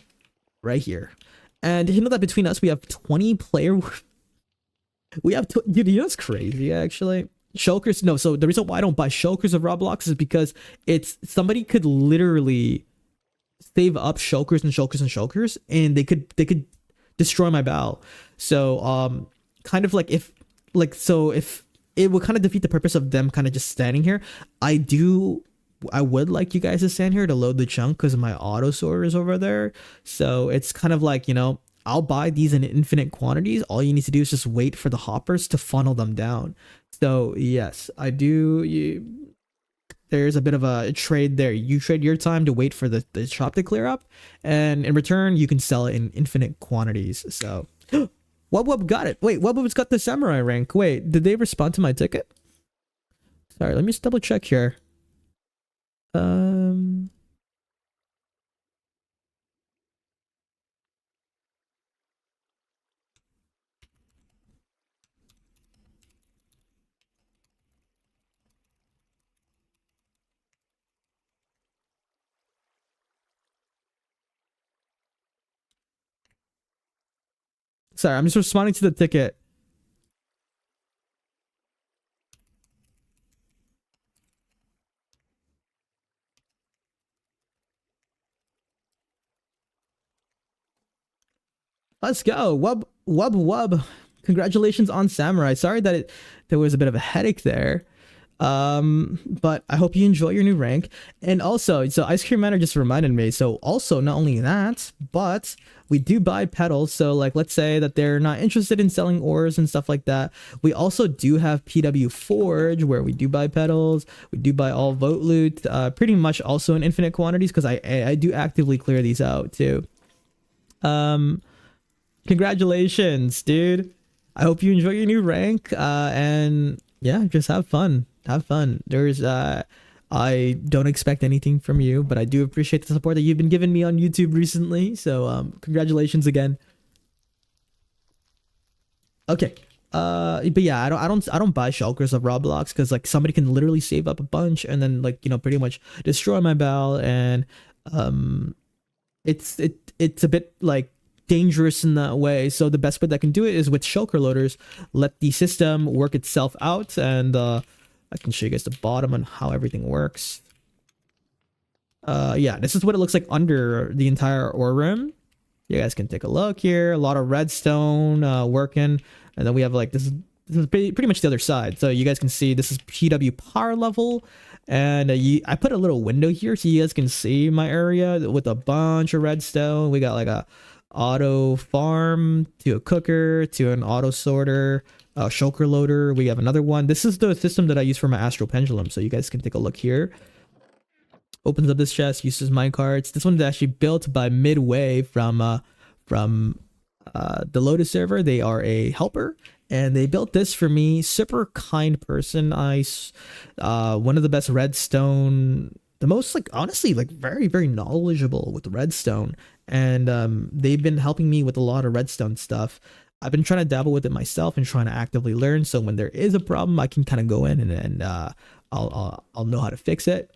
Right here. And did you know that between us we have 20 player we have dude, you know what's crazy actually? Shulkers, no, so the reason why I don't buy shulkers of raw blocks is because it's somebody could literally save up shulkers and shulkers and shulkers and they could destroy my bow. So kind of like if it would kind of defeat the purpose of them kind of just standing here. I would like you guys to stand here to load the chunk because my auto sorter is over there. So it's kind of like, you know, I'll buy these in infinite quantities. All you need to do is just wait for the hoppers to funnel them down. So yes, I do. There's a bit of a trade there. You trade your time to wait for the shop to clear up, and in return, you can sell it in infinite quantities. So, Wub got it. Wait, Wub's got the samurai rank. Wait, did they respond to my ticket? Sorry, let me just double check here. Sorry, I'm just responding to the ticket. Let's go. Wub. Congratulations on Samurai. Sorry that there was a bit of a headache there. But I hope you enjoy your new rank. And also, so Ice Cream Manor just reminded me. So also, not only that, but we do buy petals. So like, let's say that they're not interested in selling ores and stuff like that. We also do have PW Forge where we do buy petals. We do buy all vote loot, pretty much also in infinite quantities because I do actively clear these out too. Congratulations, dude. I hope you enjoy your new rank. And yeah, just have fun. Have fun. I don't expect anything from you, but I do appreciate the support that you've been giving me on YouTube recently. So congratulations again. Okay. But yeah, I don't buy shulkers of Roblox because like somebody can literally save up a bunch and then like, you know, pretty much destroy my bow. And it's a bit like dangerous in that way. So the best way that I can do it is with shulker loaders. Let the system work itself out, and I can show you guys the bottom on how everything works. Yeah, this is what it looks like under the entire ore room. You guys can take a look here. A lot of redstone working, and then we have like this is pretty much the other side. So you guys can see this is PW power level, and I put a little window here so you guys can see my area with a bunch of redstone. We got like a auto farm to a cooker to an auto sorter, shulker loader. We have another one. This is the system that I use for my astral pendulum, so you guys can take a look here. Opens up this chest, uses minecarts. This one's actually built by Midway from the Lotus server. They are a helper, and they built this for me. Super kind person. One of the best redstone, the most like honestly like very very knowledgeable with redstone, and they've been helping me with a lot of redstone stuff. I've been trying to dabble with it myself and trying to actively learn, so when there is a problem I can kind of go in and I'll know how to fix it.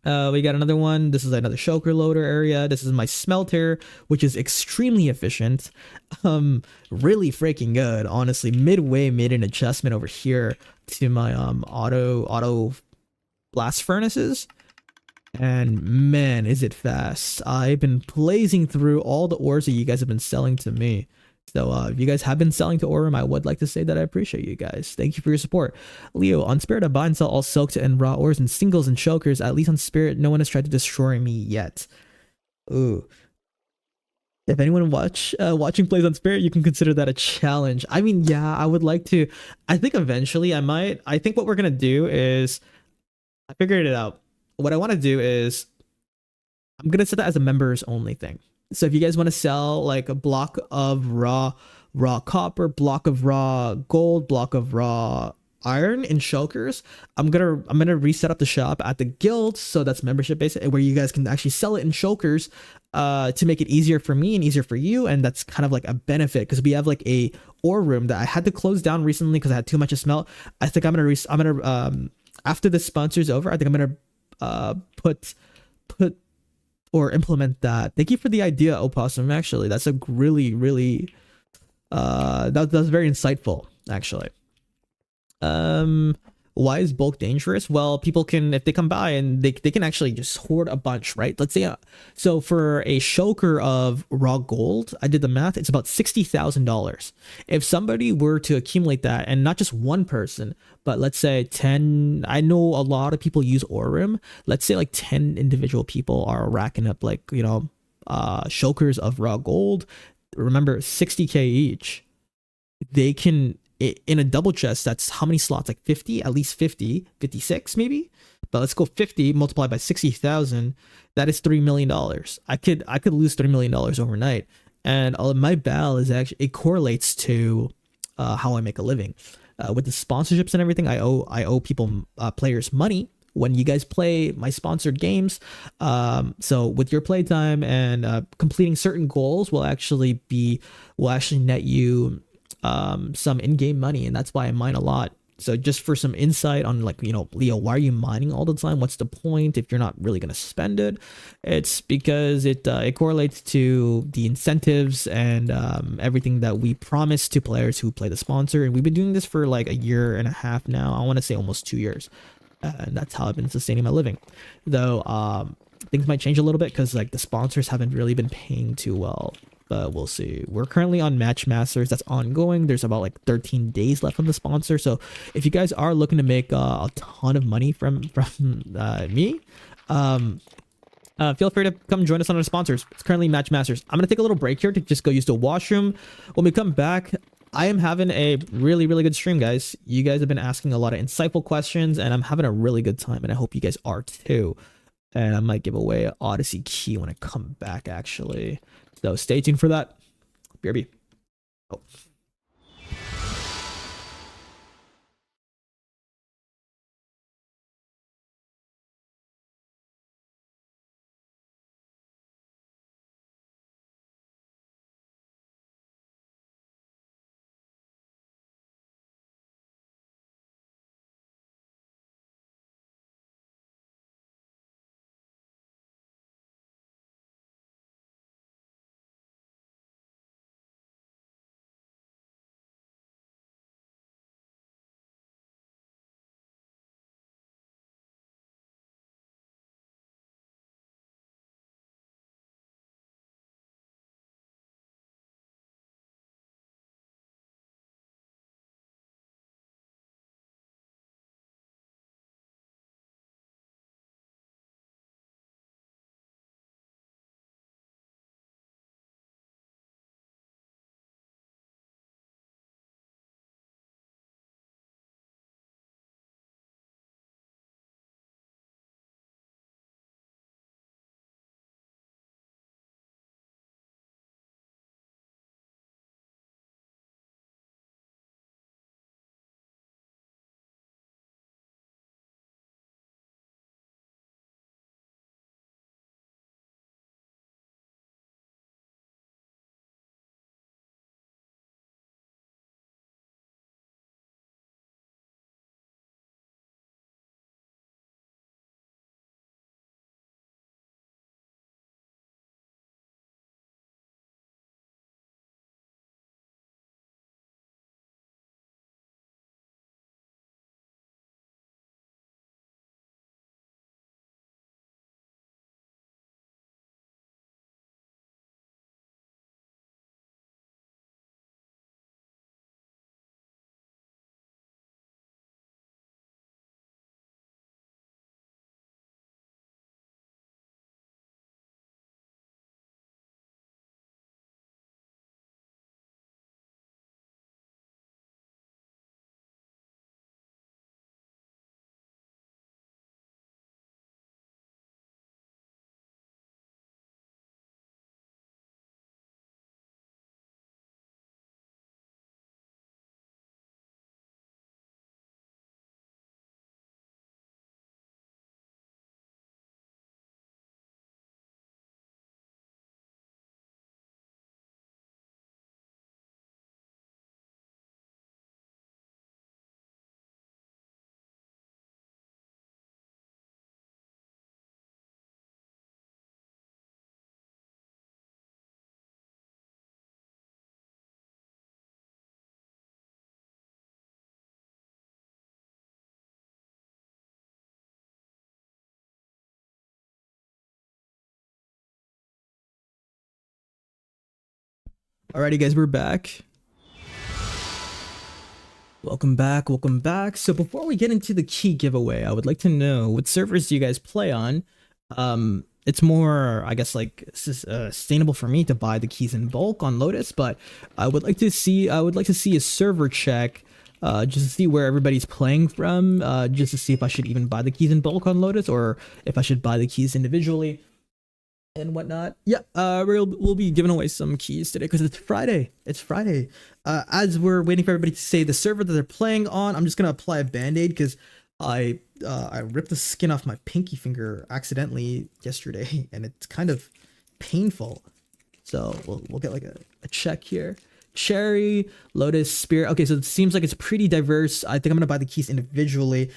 We got another one. This is another shulker loader area. This is my smelter, which is extremely efficient. Really freaking good, honestly. Midway made an adjustment over here to my auto blast furnaces, and man, is it fast. I've been blazing through all the ores that you guys have been selling to me. So if you guys have been selling to Orem, I would like to say that I appreciate you guys. Thank you for your support. Leo, on Spirit, I buy and sell all silks and raw ores and singles and shulkers. At least on Spirit, no one has tried to destroy me yet. Ooh. If anyone watching plays on Spirit, you can consider that a challenge. I mean, yeah, I would like to. I think eventually I might. I think what we're going to do is, I figured it out. What I want to do is, I'm going to set that as a members only thing. So if you guys want to sell like a block of raw copper, block of raw gold, block of raw iron in shulkers, I'm gonna reset up the shop at the guild, so that's membership based, where you guys can actually sell it in shulkers. to make it easier for me and easier for you, and that's kind of like a benefit because we have like a ore room that I had to close down recently because I had too much to smelt. I think I'm gonna after this sponsor's over, I think I'm gonna put or implement that. Thank you for the idea, Opossum. Actually, that's a really that's very insightful. Actually, um, why is bulk dangerous? Well, people can, if they come by and they can actually just hoard a bunch, right? Let's say, so for a choker of raw gold, I did the math, it's about $60,000. If somebody were to accumulate that, and not just one person, but let's say 10, I know a lot of people use Aurum. Let's say like 10 individual people are racking up like, you know, chokers of raw gold. Remember, 60K each. They can, in a double chest, that's how many slots? Like 50, at least 50, 56 maybe. But let's go 50 multiplied by 60,000. That is $3 million. I could lose $3 million overnight. And my BAL is actually, it correlates to how I make a living. With the sponsorships and everything, I owe people, players money when you guys play my sponsored games. So with your playtime and completing certain goals will actually net you some in-game money, and that's why I mine a lot. So just for some insight on, like, you know, Leo, why are you mining all the time? What's the point if you're not really gonna spend it? It's because it correlates to the incentives and everything that we promise to players who play the sponsor, and we've been doing this for like a year and a half now. I want to say almost 2 years, and that's how I've been sustaining my living. Though things might change a little bit because like the sponsors haven't really been paying too well. But we'll see. We're currently on Match Masters. That's ongoing. There's about like 13 days left on the sponsor. So if you guys are looking to make a ton of money from me, feel free to come join us on our sponsors. It's currently Match Masters. I'm gonna take a little break here to just go use the washroom. When we come back, I am having a really good stream, guys. You guys have been asking a lot of insightful questions, and I'm having a really good time, and I hope you guys are too. And I might give away an Odyssey key when I come back, actually. So stay tuned for that. BRB. Oh. Alrighty, guys, we're back. Welcome back, welcome back. So before we get into the key giveaway, I would like to know what servers do you guys play on? It's more, I guess, like sustainable for me to buy the keys in bulk on Lotus, but I would like to see a server check, just to see where everybody's playing from, just to see if I should even buy the keys in bulk on Lotus or if I should buy the keys individually and whatnot. Yeah, we'll be giving away some keys today because it's Friday. It's Friday. As we're waiting for everybody to say the server that they're playing on, I'm just gonna apply a band-aid because I ripped the skin off my pinky finger accidentally yesterday, and it's kind of painful. So we'll get like a check here. Cherry, Lotus, Spirit. Okay, so it seems like it's pretty diverse. I think I'm gonna buy the keys individually.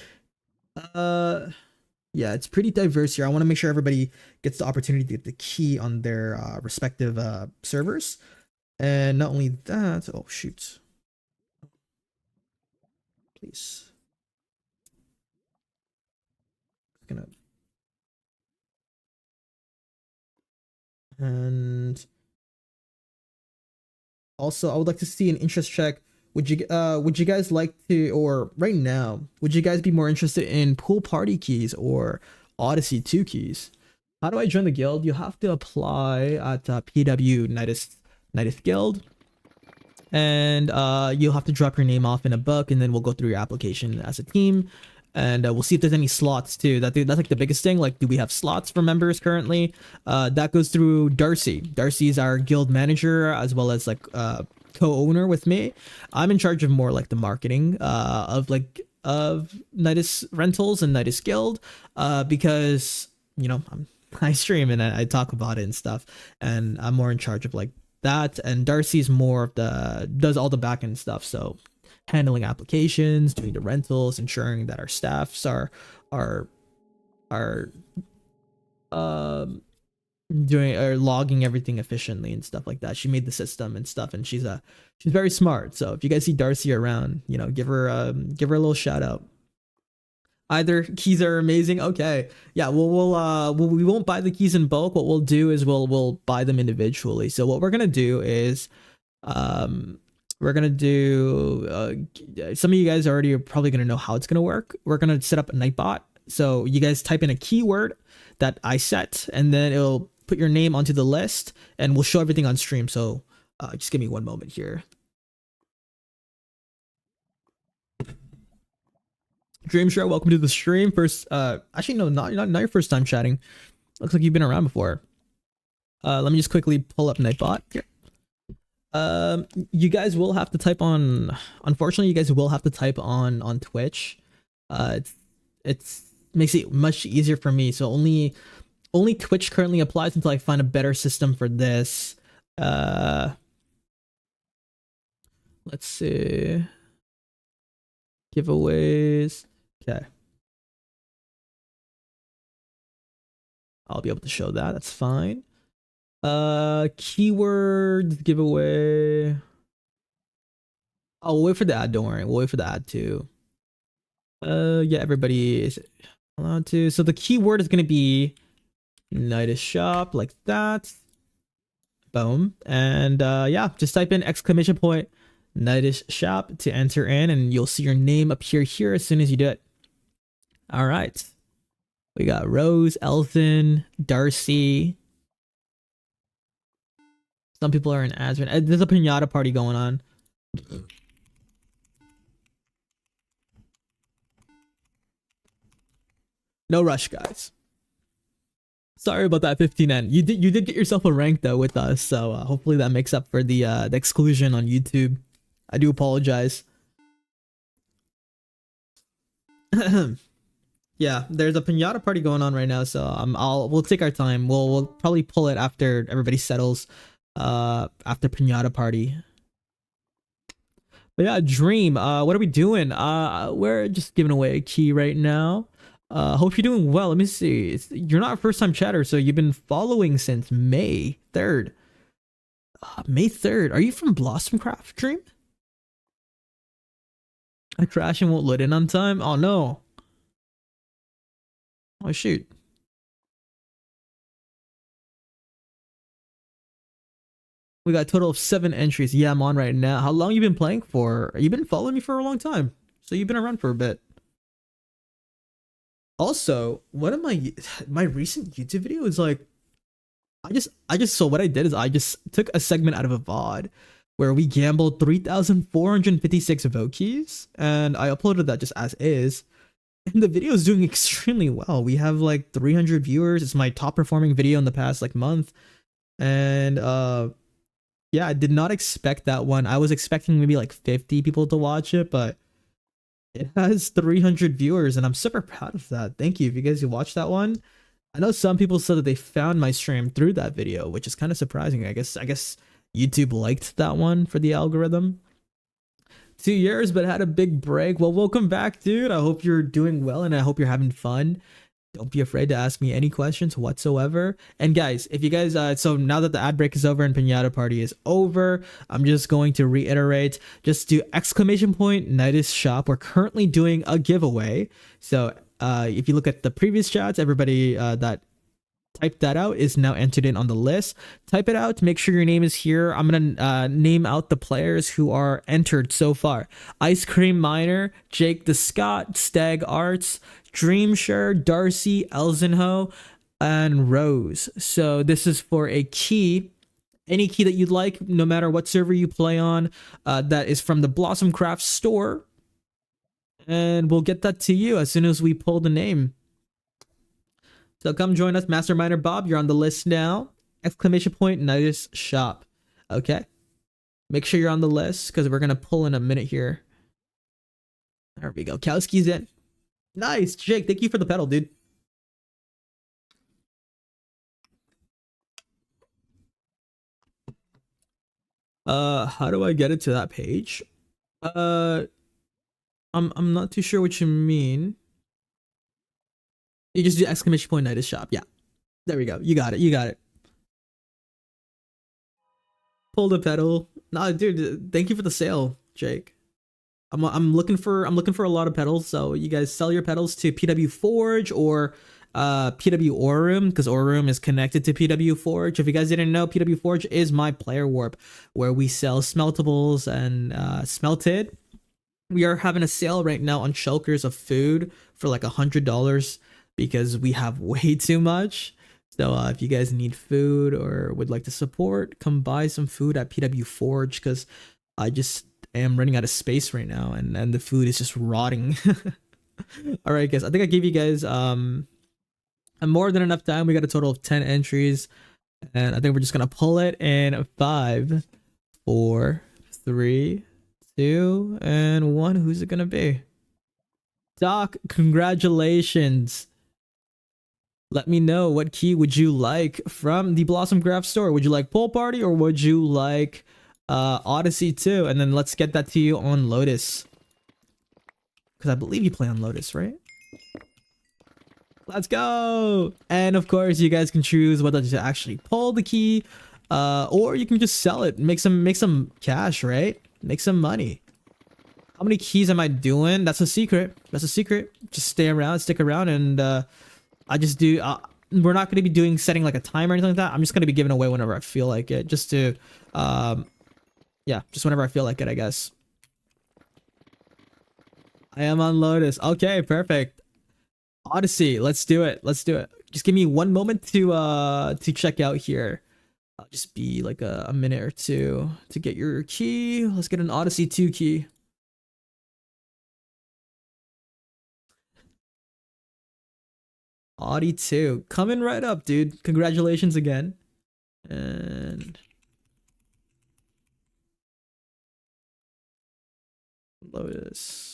Yeah, it's pretty diverse here. I want to make sure everybody gets the opportunity to get the key on their respective servers. And not only that, oh shoot. Please. Gonna and also I would like to see an interest check. Would you guys like to, or right now, would you guys be more interested in pool party keys or Odyssey 2 keys? How do I join the guild? You have to apply at LeooKnightus Guild, and you'll have to drop your name off in a book, and then we'll go through your application as a team, and we'll see if there's any slots too. That's like the biggest thing. Like, do we have slots for members currently? That goes through Darcy. Darcy's our guild manager as well as like co-owner with me. I'm in charge of more like the marketing of Nidus Rentals and Nidus Guild, because you know I stream and I talk about it and stuff, and I'm more in charge of like that. And Darcy's more of does all the back end stuff, so handling applications, doing the rentals, ensuring that our staffs are doing or logging everything efficiently and stuff like that. She made the system and stuff, and she's very smart. So if you guys see Darcy around, you know, give her a little shout out. Either keys are amazing. Okay, yeah, we won't buy the keys in bulk. What we'll do is we'll buy them individually. So what we're gonna do is we're gonna do some of you guys already are probably gonna know how it's gonna work. We're gonna set up a Nightbot. So you guys type in a keyword that I set, and then it'll put your name onto the list, and we'll show everything on stream. So just give me one moment here. Dreamshare, welcome to the stream. First, actually no, not your first time chatting. Looks like you've been around before. Let me just quickly pull up Nightbot here. You guys will have to type on. Unfortunately, you guys will have to type on Twitch. It's makes it much easier for me. So only Twitch currently applies until I find a better system for this. Let's see. Giveaways. Okay. I'll be able to show that. That's fine. Keywords giveaway. Oh, we'll wait for the ad. Don't worry. We'll wait for the ad too. Yeah, everybody is allowed to. So the keyword is gonna be Nidus Shop, like that. Boom. And yeah, just type in exclamation point Nidus Shop to enter in, and you'll see your name appear here as soon as you do it. All right. We got Rose, Elton, Darcy. Some people are in ads. There's a pinata party going on. No rush, guys. Sorry about that 15N. You did get yourself a rank though with us, so hopefully that makes up for the exclusion on YouTube. I do apologize. Yeah, there's a pinata party going on right now, so we'll take our time. We'll probably pull it after everybody settles. After pinata party. But yeah, Dream. What are we doing? We're just giving away a key right now. Hope you're doing well. Let me see. You're not a first time chatter, so you've been following since May 3rd. May 3rd. Are you from Blossomcraft, Dream? I crash and won't let in on time. Oh no. Oh shoot. We got a total of 7 entries. Yeah, I'm on right now. How long you been playing for? You've been following me for a long time. So you've been around for a bit. Also, one of my recent YouTube video is like I just so what I did is I just took a segment out of a VOD where we gambled 3,456 vote keys and I uploaded that just as is. And the video is doing extremely well. We have like 300 viewers. It's my top performing video in the past like month. And yeah, I did not expect that one. I was expecting maybe like 50 people to watch it, but it has 300 viewers and I'm super proud of that. Thank you if you guys who watched that one. I know some people said that they found my stream through that video, which is kind of surprising. I guess YouTube liked that one for the algorithm. 2 years, but had a big break. Well, welcome back, dude. I hope you're doing well and I hope you're having fun. Don't be afraid to ask me any questions whatsoever. And guys, if you guys, so now that the ad break is over and Pinata Party is over, I'm just going to reiterate, just do !Knighttus shop. We're currently doing a giveaway. So if you look at the previous chats, everybody that typed that out is now entered in on the list. Type it out, make sure your name is here. I'm gonna name out the players who are entered so far: Ice Cream Miner, Jake the Scott, Stag Arts, Dreamshare, Darcy, Elzenho, and Rose. So this is for a key, any key that you'd like, no matter what server you play on, that is from the Blossom Craft store, and we'll get that to you as soon as we pull the name. So come join us, Masterminder Bob. You're on the list now. !Knighttus shop. Okay. Make sure you're on the list because we're gonna pull in a minute here. There we go. Kowski's in. Nice, Jake. Thank you for the pedal, dude. How do I get it to that page? I'm not too sure what you mean. You just do !Knighttus shop. Yeah. There we go. You got it. You got it. Pull the pedal. Nah, dude, thank you for the sale, Jake. I'm looking for a lot of pedals, so you guys sell your pedals to PW Forge or PW Aurum, because Aurum is connected to PW Forge. If you guys didn't know, PW Forge is my player warp where we sell smeltables and smelted. We are having a sale right now on shulkers of food for like $100 because we have way too much. So if you guys need food or would like to support, come buy some food at PW Forge because I just am running out of space right now and the food is just rotting. All right, guys, I think I gave you guys more than enough time. We got a total of 10 entries and I think we're just gonna pull it in 5, 4, 3, 2, and 1. Who's it gonna be? Doc, congratulations. Let me know, what key would you like from the Blossom Craft store? Would you like Pool Party or would you like Odyssey 2? And then let's get that to you on Lotus. Because I believe you play on Lotus, right? Let's go! And of course, you guys can choose whether to actually pull the key or you can just sell it. Make some cash, right? Make some money. How many keys am I doing? That's a secret. That's a secret. Just stay around, stick around, and I just do. We're not going to be doing setting like a timer or anything like that. I'm just going to be giving away whenever I feel like it, just to, yeah, just whenever I feel like it, I guess. I am on Lotus. Okay, perfect. Odyssey, let's do it. Let's do it. Just give me one moment to check out here. I'll just be like a minute or two to get your key. Let's get an Odyssey 2 key. Audi 2 coming right up, dude. Congratulations again. And Lotus.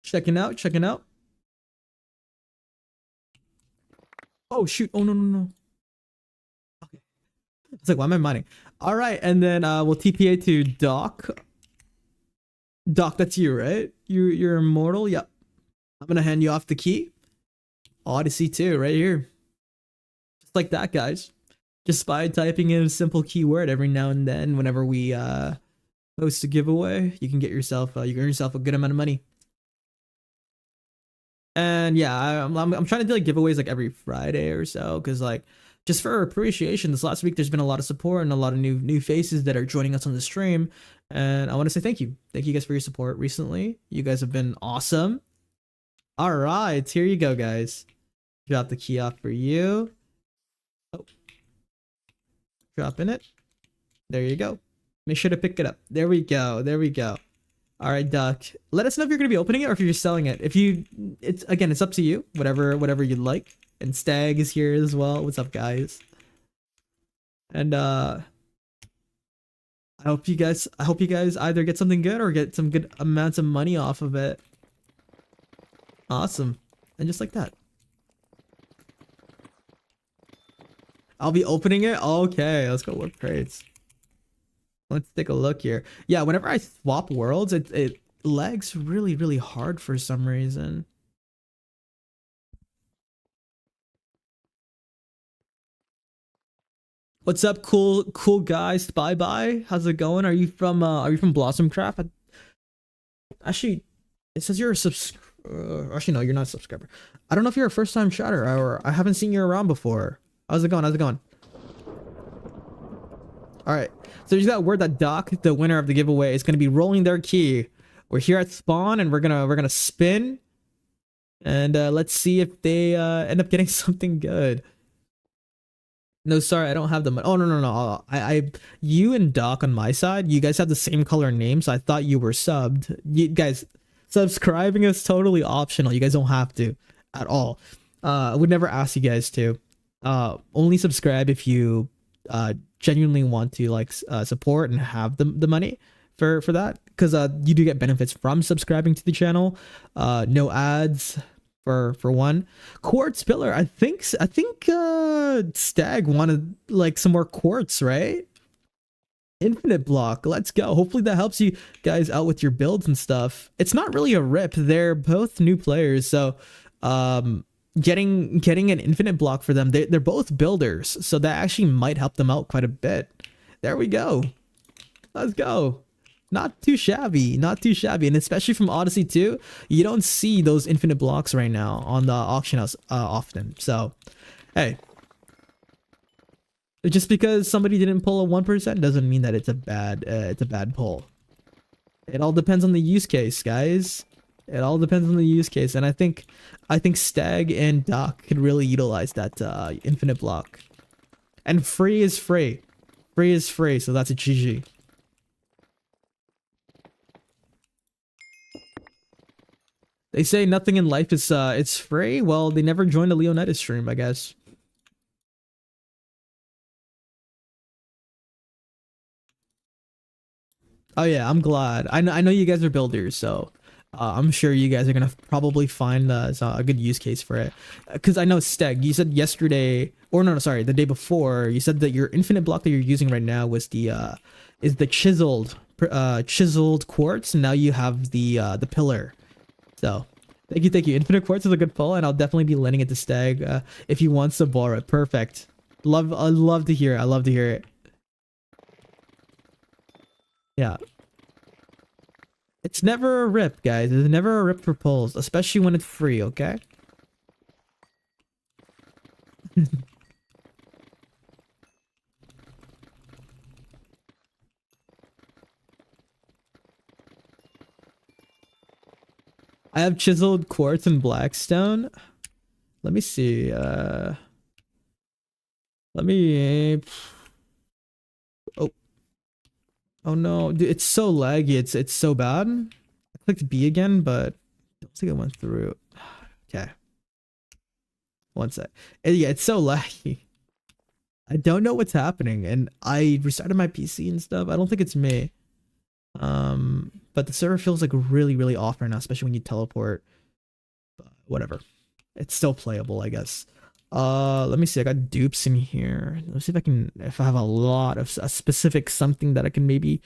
Checking out, checking out. Oh shoot. Oh no. Okay. It's like, why am I mining? All right, and then we'll TPA to Doc. Doc, that's you, right? You're immortal. Yep. I'm gonna hand you off the key. Odyssey 2 right here. Just like that, guys. Just by typing in a simple keyword every now and then whenever we host a giveaway. You can get yourself, you can earn yourself a good amount of money. And yeah, I'm trying to do like giveaways like every Friday or so, because like just for appreciation. This last week there's been a lot of support and a lot of new faces that are joining us on the stream, and I want to say thank you guys for your support recently. You guys have been awesome. All right, here you go, guys. Drop the key off for you. Oh, dropping it. There you go. Make sure to pick it up. There we go. There we go. All right, Duck. Let us know if you're gonna be opening it or if you're just selling it. If you, it's up to you. Whatever you'd like. And Stag is here as well. What's up, guys? And I hope you guys either get something good or get some good amounts of money off of it. Awesome. And just like that. I'll be opening it. Okay, let's go look crates. Let's take a look here. Yeah, whenever I swap worlds, it lags really hard for some reason. What's up, cool guys? Bye. How's it going? Are you from Blossomcraft? Actually, it says you're a actually, no, you're not a subscriber. I don't know if you're a first-time chatter or I haven't seen you around before. How's it going? All right. So you got word that Doc, the winner of the giveaway, is going to be rolling their key. We're here at spawn and we're gonna spin, and let's see if they end up getting something good. No, sorry, I don't have the money. Oh no. You and Doc on my side, you guys have the same color name, so I thought you were subbed. You guys, subscribing is totally optional. You guys don't have to at all. I would never ask you guys to. Only subscribe if you genuinely want to like support and have the money for that, because you do get benefits from subscribing to the channel. No ads for one. Quartz pillar. I think Stag wanted like some more quartz, right? Infinite block. Let's go. Hopefully that helps you guys out with your builds and stuff. It's not really a rip. They're both new players, so getting an infinite block for them, they're both builders, so that actually might help them out quite a bit. There we go. Let's go. Not too shabby, and especially from Odyssey 2, you don't see those infinite blocks right now on the auction house often. So hey, just because somebody didn't pull a 1% doesn't mean that it's a bad pull. It all depends on the use case, guys. It all depends on the use case, and I think Stag and Doc could really utilize that infinite block. And free is free. Free is free, so that's a GG. They say nothing in life is it's free. Well, they never joined a LeooKnightus stream, I guess. Oh yeah, I'm glad. I know you guys are builders, so I'm sure you guys are gonna probably find a good use case for it. Because I know Steg, you said yesterday, or no, sorry, the day before, you said that your infinite block that you're using right now was the is the chiseled quartz. And now you have the pillar. So thank you. Infinite quartz is a good pull, and I'll definitely be lending it to Stag if he wants to borrow it. Perfect. I love to hear it. I love to hear it. Yeah. It's never a rip, guys. It's never a rip for pulls, especially when it's free, okay? I have chiseled quartz and blackstone. Let me see. Let me. Oh. Oh no, dude, it's so laggy. It's so bad. I clicked B again, but I don't think it went through. Okay. One sec. Yeah, it's so laggy. I don't know what's happening, and I restarted my PC and stuff. I don't think it's me. But the server feels like really off right now, especially when you teleport. But whatever. It's still playable, I guess. Let me see. I got dupes in here. Let's see if I have a lot of a specific something that I can maybe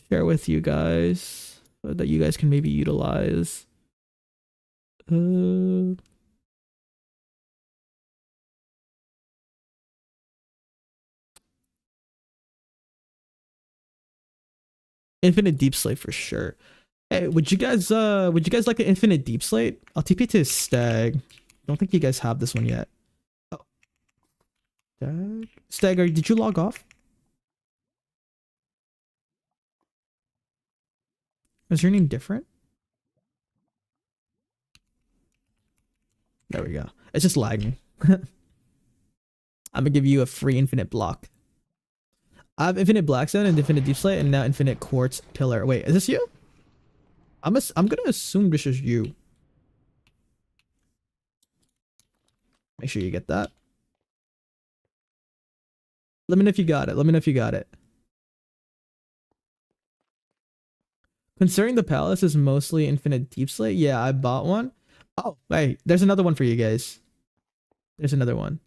share with you guys, that you guys can maybe utilize. Infinite Deep Slate for sure. Hey, would you guys like an Infinite Deep Slate? I'll TP to Stag. Don't think you guys have this one yet. Oh. Stag, did you log off? Is your name different? There we go. It's just lagging. I'm gonna give you a free infinite block. I have infinite blackstone and infinite deep slate and now infinite quartz pillar. Wait, is this you? I'm gonna assume this is you. Make sure you get that. Let me know if you got it. Let me know if you got it. Considering the palace is mostly infinite deep slate, yeah, I bought one. Oh, wait, there's another one for you guys. There's another one.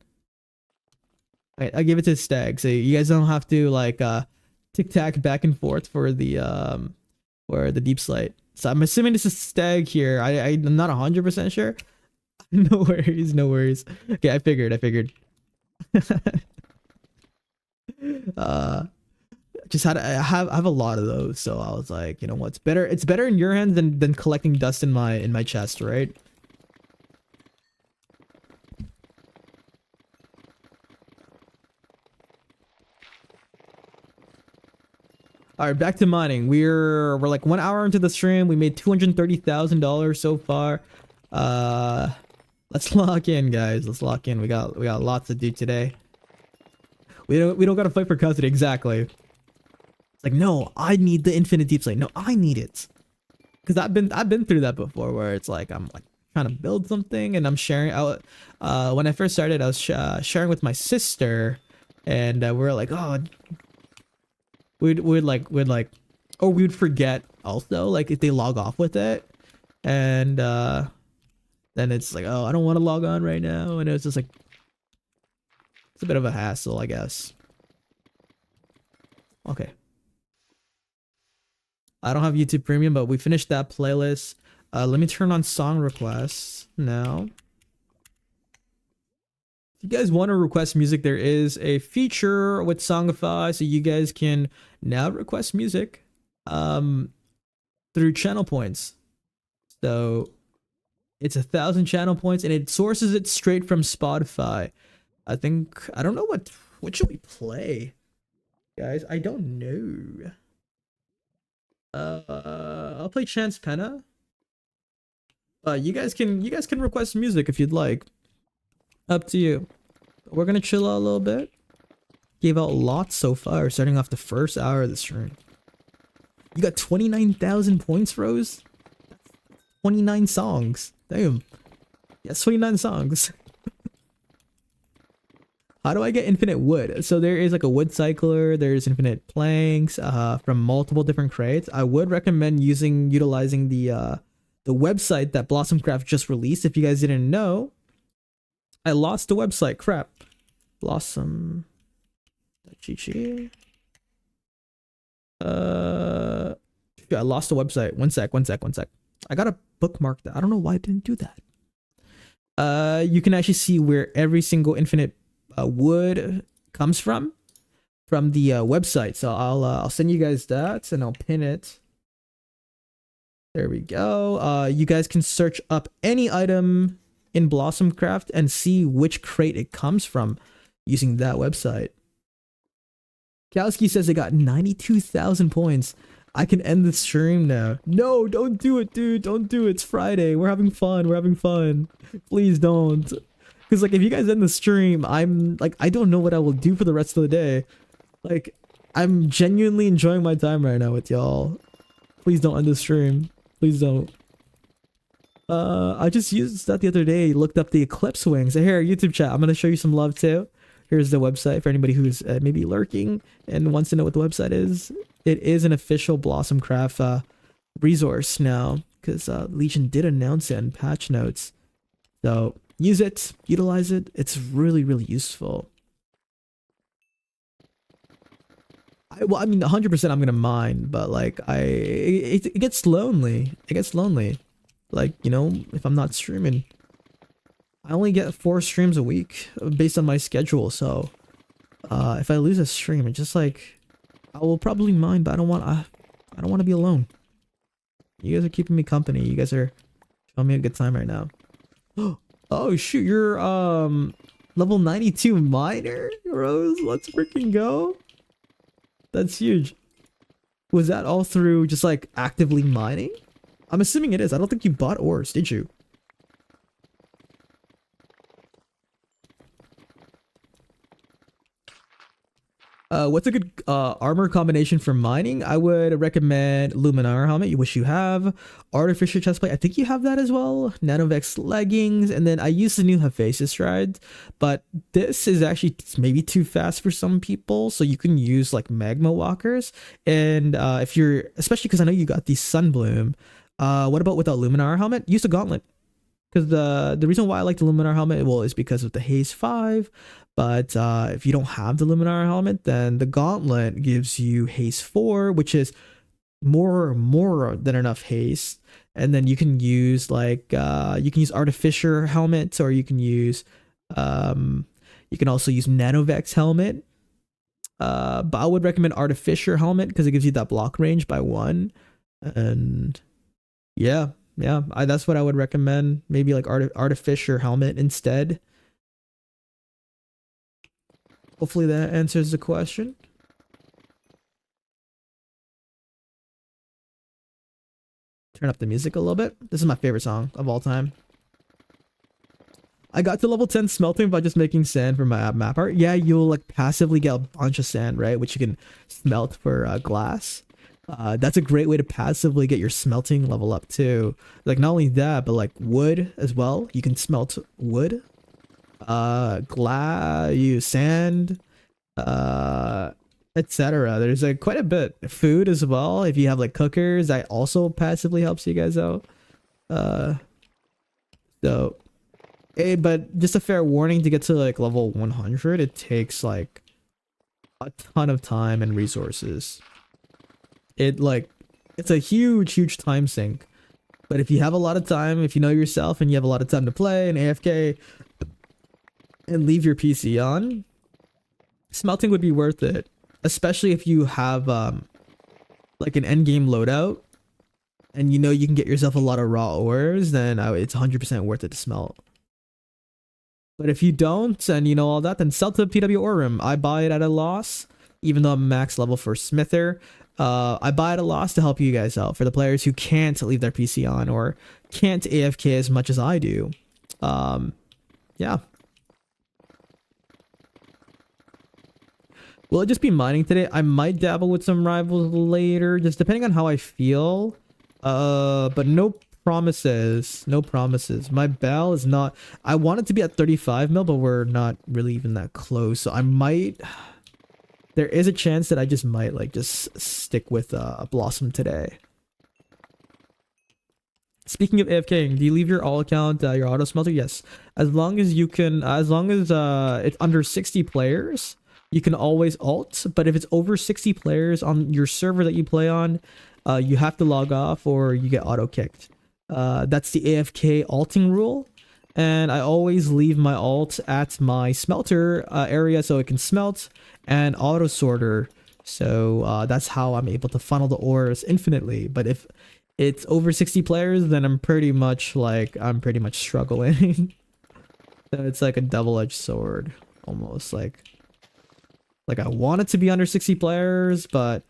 Alright, I'll give it to Stag, so you guys don't have to like tic-tac back and forth for the deep slate. So I'm assuming this is Stag here. I'm not 100% sure. No worries, no worries. Okay, I figured. Just had I have a lot of those, so I was like, you know what's better? It's better in your hands than collecting dust in my chest, right? All right, back to mining. We're like 1 hour into the stream. We made $230,000 so far. Let's lock in, guys. Let's lock in. We got lots to do today. We don't gotta fight for custody. Exactly. It's like, no, I need the infinite deep slate. No, I need it. Cause I've been through that before, where it's like I'm like trying to build something and I'm sharing out. When I first started, I was sharing with my sister, and we're like, oh. We'd forget also, like if they log off with it, and then it's like, oh, I don't want to log on right now, and it's just like it's a bit of a hassle, I guess. Okay, I don't have YouTube Premium, but we finished that playlist. Let me turn on song requests now. If you guys want to request music, there is a feature with Songify, so you guys can now request music through channel points. So it's 1,000 channel points, and it sources it straight from Spotify. I don't know what should we play, guys. I don't know. I'll play Chance Penna. You guys can request music if you'd like. Up to you. We're gonna chill out a little bit. Gave out lots so far, starting off the first hour of the stream. You got 29,000 points, Rose? 29 songs. Damn. Yes, 29 songs. How do I get infinite wood? So there is like a wood cycler, there's infinite planks from multiple different crates. I would recommend utilizing the website that Blossomcraft just released. If you guys didn't know, I lost the website. Crap. Blossom. Chi. I lost the website. One sec. I gotta bookmark that. I don't know why I didn't do that. You can actually see where every single infinite wood comes from the website. So I'll send you guys that, and I'll pin it. There we go. You guys can search up any item in Blossomcraft and see which crate it comes from using that website. Kowski says they got 92,000 points. I can end the stream now. No, don't do it, dude. Don't do it. It's Friday. We're having fun. Please don't. Because like if you guys end the stream, I'm like, I don't know what I will do for the rest of the day. Like, I'm genuinely enjoying my time right now with y'all. Please don't end the stream. Please don't. I just used that the other day, looked up the Eclipse wings. Here, YouTube chat, I'm going to show you some love too. Here's the website for anybody who's maybe lurking and wants to know what the website is. It is an official Blossomcraft resource now, because Legion did announce it in patch notes. So use it, utilize it. It's really, really useful. I mean, 100% I'm going to mine, but like it gets lonely. It gets lonely. Like, you know, if I'm not streaming, I only get 4 streams a week based on my schedule. So if I lose a stream, it's just like, I will probably mine, but I don't I don't want to be alone. You guys are keeping me company. You guys are showing me a good time right now. Oh shoot, you're level 92 miner, Rose. Let's freaking go. That's huge. Was that all through just like actively mining? I'm assuming it is. I don't think you bought ores, did you? What's a good armor combination for mining? I would recommend Luminar helmet, which you have. Artificial chestplate, I think you have that as well. Nanovex leggings, and then I use the new Hephaestus stride, but this is actually maybe too fast for some people, so you can use like magma walkers. And if you're, especially because I know you got the sunbloom, what about without Luminar helmet? Use a gauntlet. Because the reason why I like the Luminar helmet, well, is because of the Haze 5. But if you don't have the Luminar helmet, then the Gauntlet gives you Haze 4, which is more than enough haste. And then you can use like you can use Artificer helmet, or you can use you can also use Nanovex helmet. But I would recommend Artificer helmet because it gives you that block range by 1. And yeah, that's what I would recommend. Maybe like Artificer helmet instead. Hopefully that answers the question. Turn up the music a little bit. This is my favorite song of all time. I got to level 10 smelting by just making sand for my map art. Yeah, you'll like passively get a bunch of sand, right? Which you can smelt for glass. That's a great way to passively get your smelting level up too. Like not only that, but like wood as well. You can smelt wood. Glass, sand, etc. There's like quite a bit. Food as well. If you have like cookers, that also passively helps you guys out. So, but just a fair warning, to get to like level 100, it takes like a ton of time and resources. It's a huge time sink. But if you have a lot of time, if you know yourself and you have a lot of time to play and AFK and leave your PC on, smelting would be worth it. Especially if you have like an endgame loadout and you know you can get yourself a lot of raw ores, then it's 100% worth it to smelt. But if you don't and you know all that, then sell to PW Ore Room. I buy it at a loss, even though I'm max level for Smither. I buy at a loss to help you guys out for the players who can't leave their PC on or can't AFK as much as I do. Yeah. Will it just be mining today? I might dabble with some rivals later, just depending on how I feel. But no promises. No promises. My bell is not... I want it to be at 35 mil, but we're not really even that close. So I might... There is a chance that I just might like just stick with Blossom today. Speaking of AFKing, do you leave your all account, your auto smelter? Yes. As long as you can... As long as it's under 60 players... You can always alt, but if it's over 60 players on your server that you play on, you have to log off or you get auto kicked. That's the AFK alting rule. And I always leave my alt at my smelter area so it can smelt, and auto sorter. So that's how I'm able to funnel the ores infinitely. But if it's over 60 players, then I'm pretty much struggling. So it's like a double-edged sword, almost like I want it to be under 60 players, but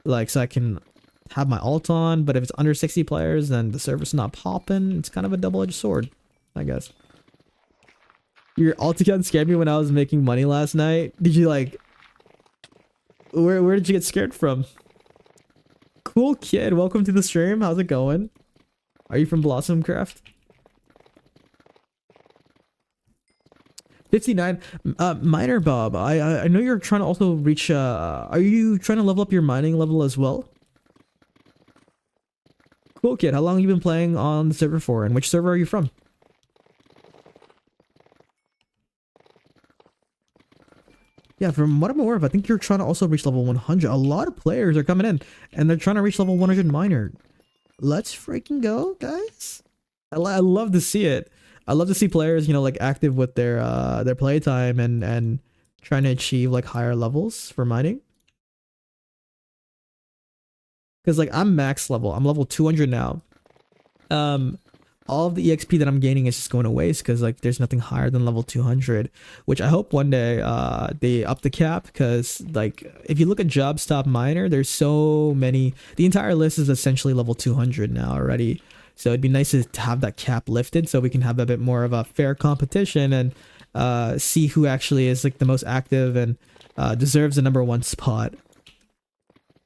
like so I can have my alt on, but if it's under 60 players, then the server's not popping. It's kind of a double-edged sword, I guess. Your alt account scared me when I was making money last night. Did you like... Where did you get scared from? Cool kid, welcome to the stream. How's it going? Are you from Blossomcraft? 59. Miner Bob, I know you're trying to also reach... are you trying to level up your mining level as well? Cool kid, how long have you been playing on the server for, and which server are you from? Yeah, from what I'm aware of, I think you're trying to also reach level 100. A lot of players are coming in, and they're trying to reach level 100 miner. Let's freaking go, guys. I love to see it. I love to see players, you know, like active with their playtime and trying to achieve like higher levels for mining. because like I'm max level. I'm level 200 now. All of the exp that I'm gaining is just going to waste because like there's nothing higher than level 200, which I hope one day they up the cap, because like if you look at job stop miner, there's so many. The entire list is essentially level 200 now already, so it'd be nice to have that cap lifted so we can have a bit more of a fair competition and see who actually is like the most active and deserves the #1 spot.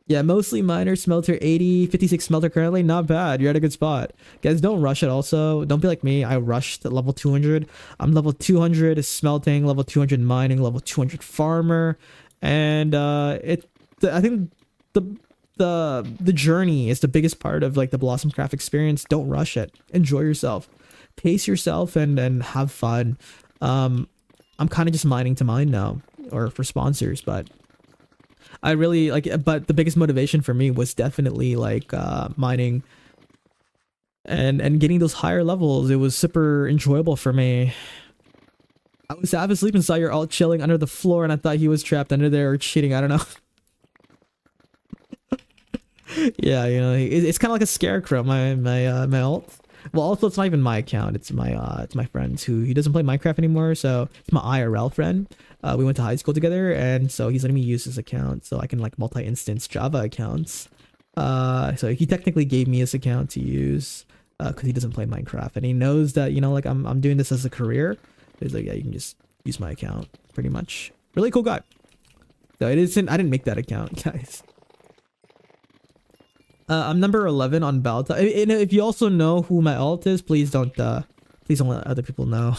Yeah, mostly miner, smelter 80, 56 smelter currently. Not bad. You're at a good spot. Guys, don't rush it also. Don't be like me. I rushed at level 200. I'm level 200 smelting, level 200 mining, level 200 farmer. And I think the journey is the biggest part of like the Blossom Craft experience. Don't rush it. Enjoy yourself. Pace yourself and have fun. I'm kind of just mining to mine now, or for sponsors, but I really like, but the biggest motivation for me was definitely like mining and getting those higher levels. It was super enjoyable for me. I was half asleep and saw your alt chilling under the floor, and I thought he was trapped under there or cheating. I don't know. Yeah, you know, it's kind of like a scarecrow. My alt. Well, also it's not even my account. It's my friend's who he doesn't play Minecraft anymore. So it's my IRL friend. We went to high school together, and so he's letting me use his account so I can like multi-instance Java accounts. So he technically gave me his account to use because he doesn't play Minecraft, and he knows that, you know, like I'm doing this as a career. He's like, yeah, you can just use my account, pretty much. Really cool guy. No, it isn't. I didn't make that account, guys. I'm number 11 on Balta. And if you also know who my alt is, please don't let other people know.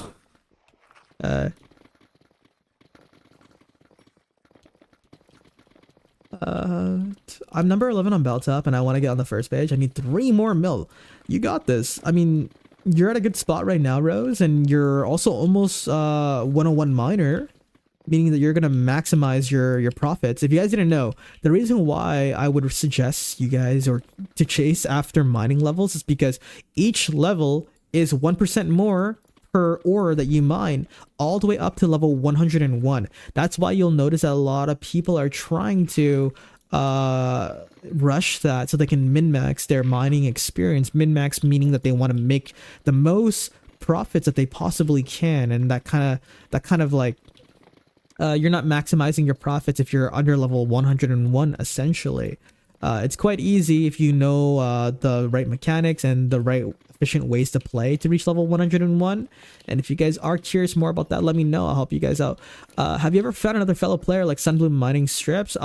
I'm number 11 on Beltop, and I want to get on the first page. I need 3 more mil. You got this. I mean, you're at a good spot right now, Rose, and you're also almost 101 miner, meaning that you're gonna maximize your profits. If you guys didn't know, the reason why I would suggest you guys or to chase after mining levels is because each level is 1% more per ore that you mine, all the way up to level 101. That's why you'll notice that a lot of people are trying to rush that so they can min-max their mining experience. Min-max meaning that they want to make the most profits that they possibly can, and that kind of like you're not maximizing your profits if you're under level 101 essentially. It's quite easy if you know the right mechanics and the right efficient ways to play to reach level 101. And if you guys are curious more about that, let me know. I'll help you guys out. Have you ever found another fellow player like Sunbloom mining strips?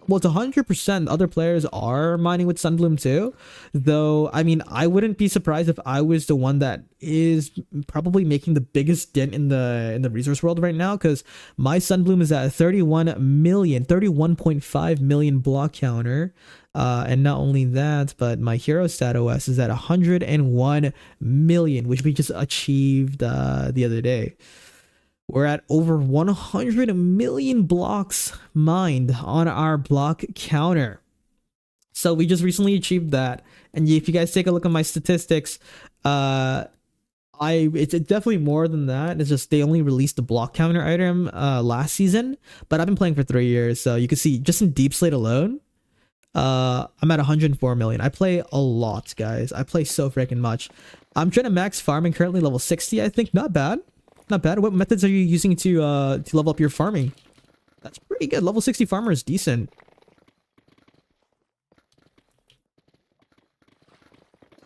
Well, it's 100% other players are mining with Sunbloom too. Though, I mean, I wouldn't be surprised if I was the one that is probably making the biggest dent in the resource world right now, because my Sunbloom is at 31.5 million block counter. And not only that, but my hero stat OS is at 101 million, which we just achieved the other day. We're at over 100 million blocks mined on our block counter. So we just recently achieved that. And if you guys take a look at my statistics, it's definitely more than that. It's just they only released the block counter item last season, but I've been playing for 3 years. So you can see just in Deep Slate alone, I'm at 104 million. I play a lot, guys. I play so freaking much. I'm trying to max farming, currently level 60, I think. Not bad. Not bad. What methods are you using to level up your farming? That's pretty good. Level 60 farmer is decent.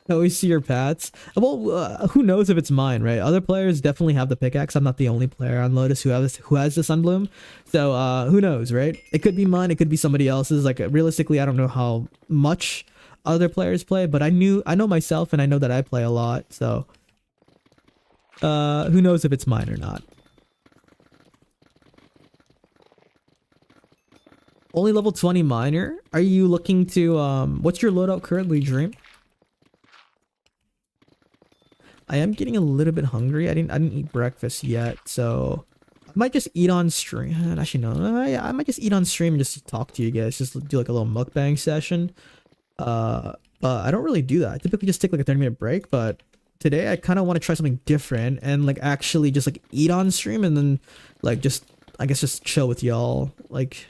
I always see your pats. Well, who knows if it's mine, right? Other players definitely have the pickaxe. I'm not the only player on Lotus who has the Sunbloom. So who knows, right? It could be mine. It could be somebody else's. Like realistically, I don't know how much other players play, but I know myself, and I know that I play a lot. So who knows if it's mine or not. Only level 20 miner. Are you looking to what's your loadout currently, Dream? I am getting a little bit hungry. I didn't eat breakfast yet, so I might just eat on stream. Actually, no. Yeah, I might just eat on stream and just talk to you guys. Just do like a little mukbang session. But I don't really do that. I typically just take like a 30-minute break, but today I kind of want to try something different and like actually just like eat on stream and then like just, I guess, just chill with y'all. Like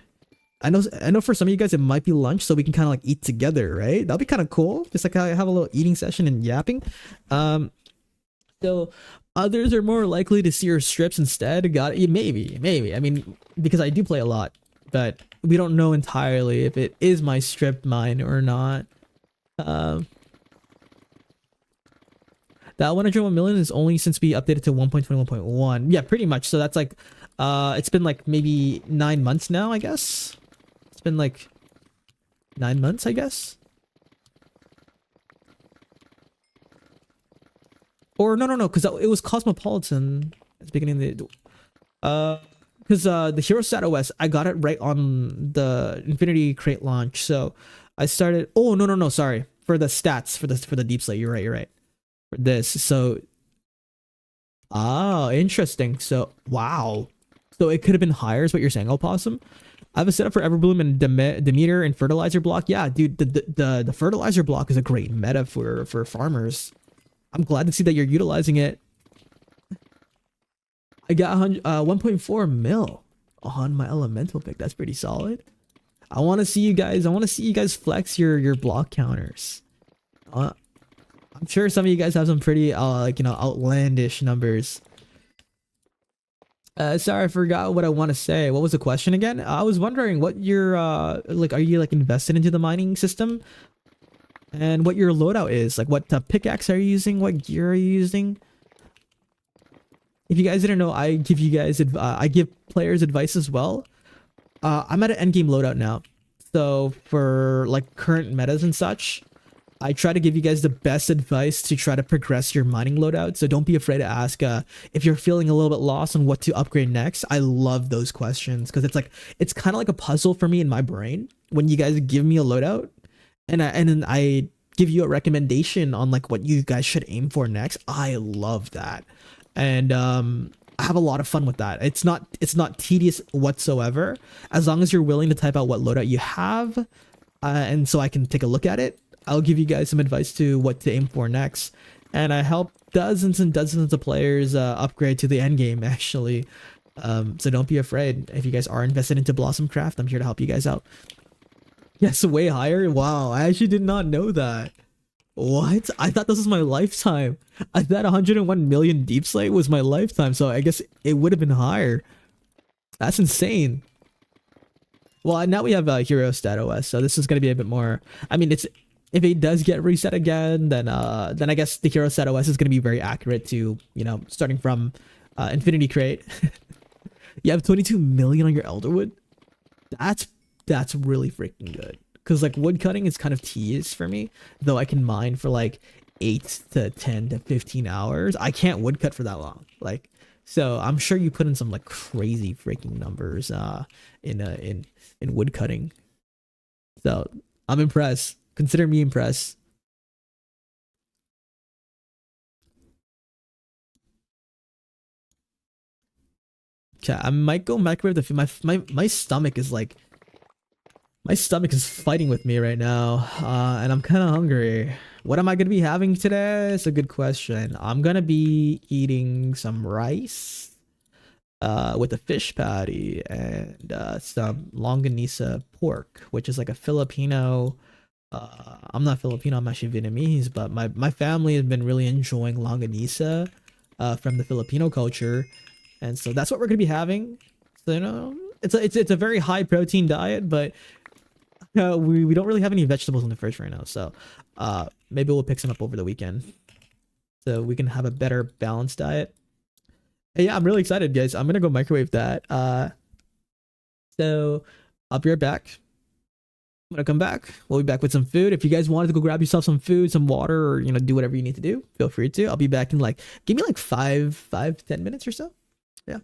I know for some of you guys it might be lunch, so we can kind of like eat together, right? That'll be kind of cool. Just like have a little eating session and yapping. Um, so others are more likely to see your strips instead. Got it? Maybe. I mean, because I do play a lot, but we don't know entirely if it is my strip mine or not. Um, that 101 million is only since we updated to 1.21.1. Yeah, pretty much. So that's like, it's been like maybe 9 months now, I guess. It's been like 9 months, I guess. Or no, because it was Cosmopolitan at the beginning of the because the Hero Stat OS, I got it right on the Infinity Crate launch. So I started. Oh no, sorry for the stats for the Deep Slate. You're right for this. So interesting. So wow, so it could have been higher is what you're saying, Opossum. I have a setup for Everbloom and Demeter and Fertilizer Block. Yeah, dude, the Fertilizer Block is a great meta for farmers. I'm glad to see that you're utilizing it. I got 1.4 mil on my elemental pick. That's pretty solid. I want to see you guys. I want to see you guys flex your block counters. I'm sure some of you guys have some pretty like outlandish numbers. Sorry, I forgot what I want to say. What was the question again? I was wondering what your like. Are you like invested into the mining system? And what your loadout is, like what pickaxe are you using, what gear are you using? If you guys didn't know, I give you guys I give players advice as well. I'm at an endgame loadout now, so for like current metas and such, I try to give you guys the best advice to try to progress your mining loadout. So don't be afraid to ask if you're feeling a little bit lost on what to upgrade next. I love those questions because it's kind of like a puzzle for me in my brain when you guys give me a loadout and then I give you a recommendation on like what you guys should aim for next. I love that. And I have a lot of fun with that. It's not tedious whatsoever as long as you're willing to type out what loadout you have, and so I can take a look at it. I'll give you guys some advice to what to aim for next, and I help dozens and dozens of players upgrade to the end game actually. So don't be afraid. If you guys are invested into Blossom Craft, I'm here to help you guys out. Yes, way higher. Wow, I actually did not know that. What? I thought this was my lifetime. I thought 101 million Deep Slate was my lifetime, so I guess it would have been higher. That's insane. Well, now we have Hero Stat OS, so this is gonna be a bit more. I mean, it's if it does get reset again, then I guess the Hero Stat OS is gonna be very accurate to starting from Infinity Crate. You have 22 million on your Elderwood. That's really freaking good. Because like wood cutting is kind of tedious for me, though I can mine for like 8 to 10 to 15 hours. I can't woodcut for that long. Like, so I'm sure you put in some like crazy freaking numbers in woodcutting. So I'm impressed. Consider me impressed. Okay, I might go microwave the food. My stomach is like my stomach is fighting with me right now, and I'm kind of hungry. What am I gonna be having today? It's a good question. I'm gonna be eating some rice, with a fish patty and some longanisa pork, which is like a Filipino. I'm not Filipino. I'm actually Vietnamese, but my family has been really enjoying longanisa, from the Filipino culture, and so that's what we're gonna be having. So it's a very high protein diet, but we don't really have any vegetables in the fridge right now, so maybe we'll pick some up over the weekend so we can have a better balanced diet. Hey, yeah, I'm really excited, guys. I'm gonna go microwave that. So I'll be right back. I'm gonna come back. We'll be back with some food. If you guys wanted to go grab yourself some food, some water, or do whatever you need to do, feel free to. I'll be back in like give me like 5 to 10 minutes or so. Yeah.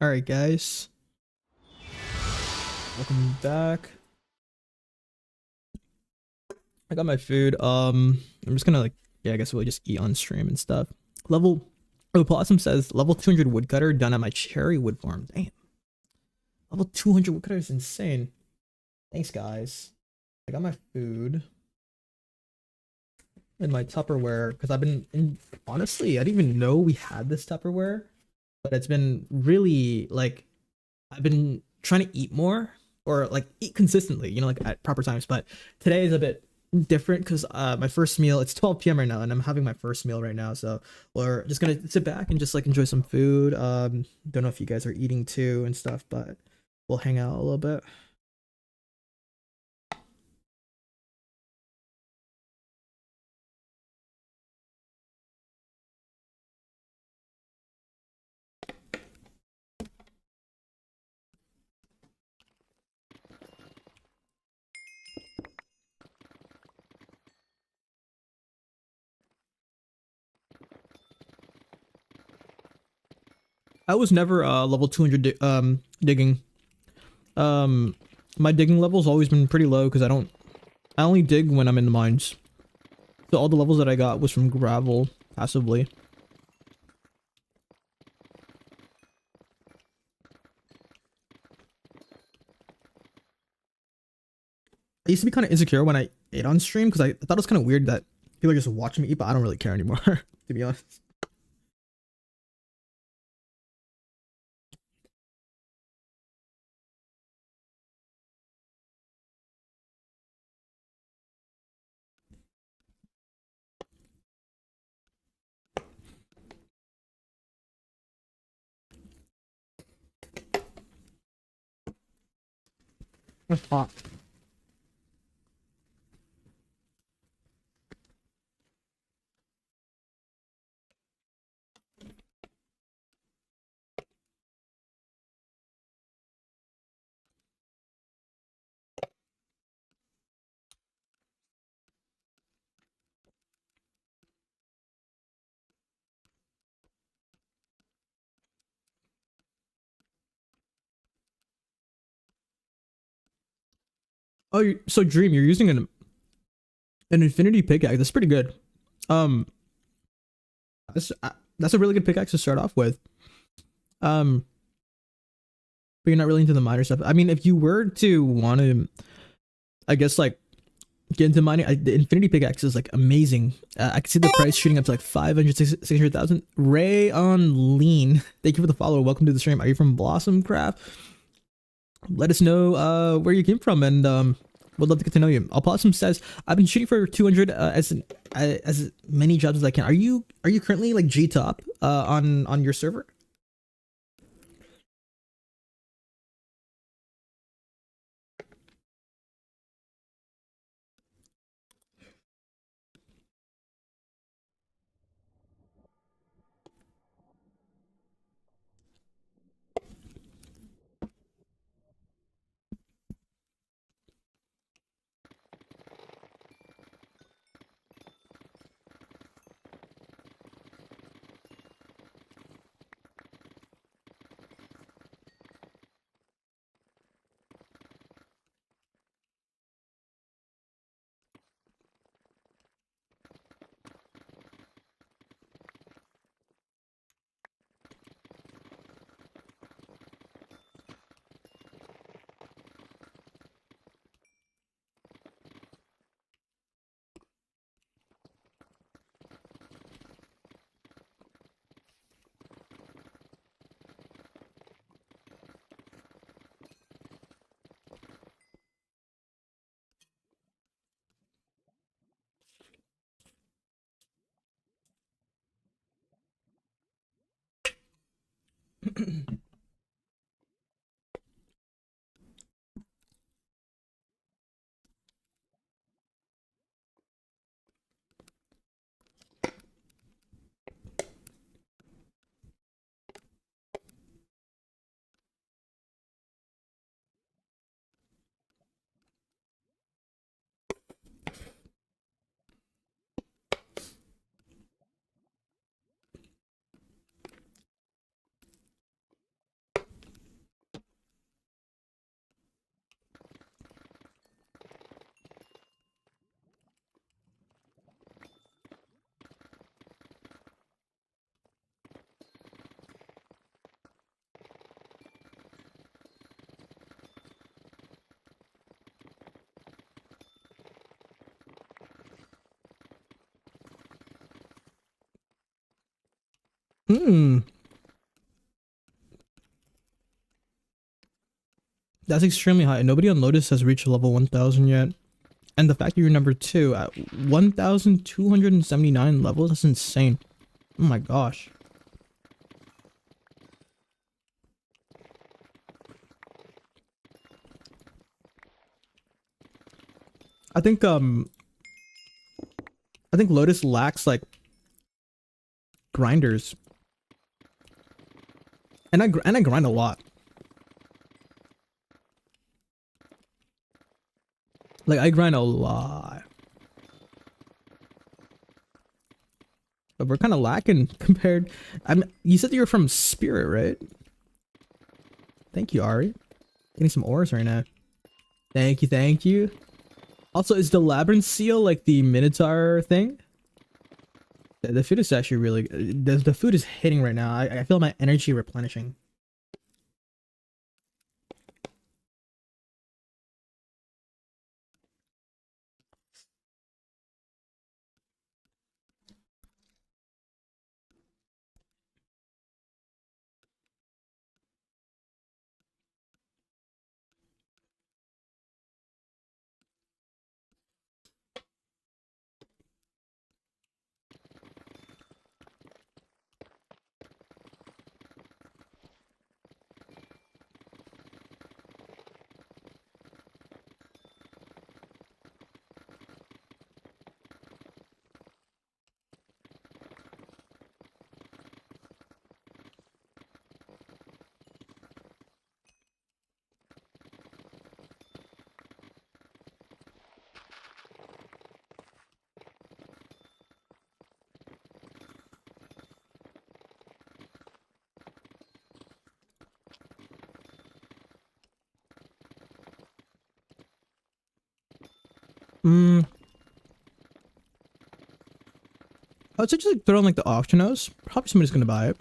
All right, guys, welcome back. I got my food. I'm just gonna like, yeah, I guess we'll just eat on stream and stuff. Level, oh, Blossom says level 200 woodcutter done at my cherry wood farm. Damn, level 200 woodcutter is insane. Thanks, guys. I got my food in my Tupperware because I've been honestly, I didn't even know we had this Tupperware, but it's been really like I've been trying to eat more or like eat consistently, you know, like at proper times. But today is a bit different because my first meal, it's 12 p.m. right now, and I'm having my first meal right now. So we're just gonna sit back and just like enjoy some food. Don't know if you guys are eating too and stuff, but we'll hang out a little bit. I was never level 200 digging. Um, my digging level's always been pretty low because I only dig when I'm in the mines. So all the levels that I got was from gravel passively. I used to be kind of insecure when I ate on stream because I thought it was kind of weird that people are just watching me eat, but I don't really care anymore, to be honest. It's hot. Oh, so Dream, you're using an infinity pickaxe. That's pretty good. Um, that's a really good pickaxe to start off with. Um, but you're not really into the miner stuff. I mean, if you were to want to, I guess like get into mining, the infinity pickaxe is like amazing. I can see the price shooting up to like 500, 600,000. Ray on lean. Thank you for the follow. Welcome to the stream. Are you from Blossom Craft? Let us know where you came from, and would love to get to know you. Blossom says I've been shooting for 200 as many jobs as I can. Are you currently like G top on your server? Hmm. That's extremely high. Nobody on Lotus has reached level 1000 yet. And the fact that you're number 2 at 1279 levels, that's insane. Oh my gosh. I think Lotus lacks like grinders. And I grind a lot. Like I grind a lot. But we're kind of lacking compared. You said that you're from Spirit, right? Thank you, Ari. Getting some ores right now. Thank you, thank you. Also, is the Labyrinth Seal like the Minotaur thing? The food is actually really good. The food is hitting right now. I feel my energy replenishing. Hmm. I would say just like throw in like the auction house. Probably somebody's gonna buy it.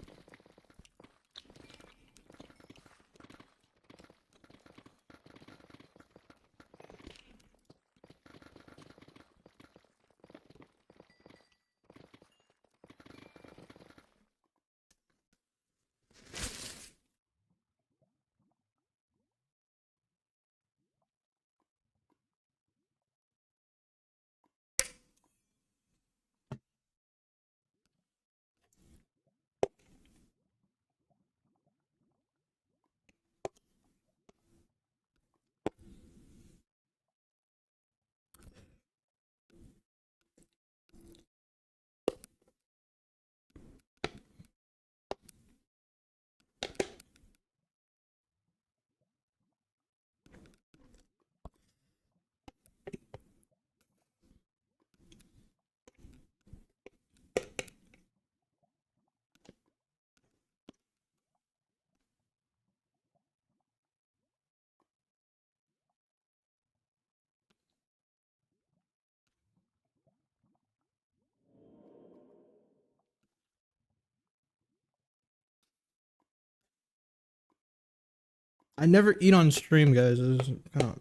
I never eat on stream, guys. This is kind of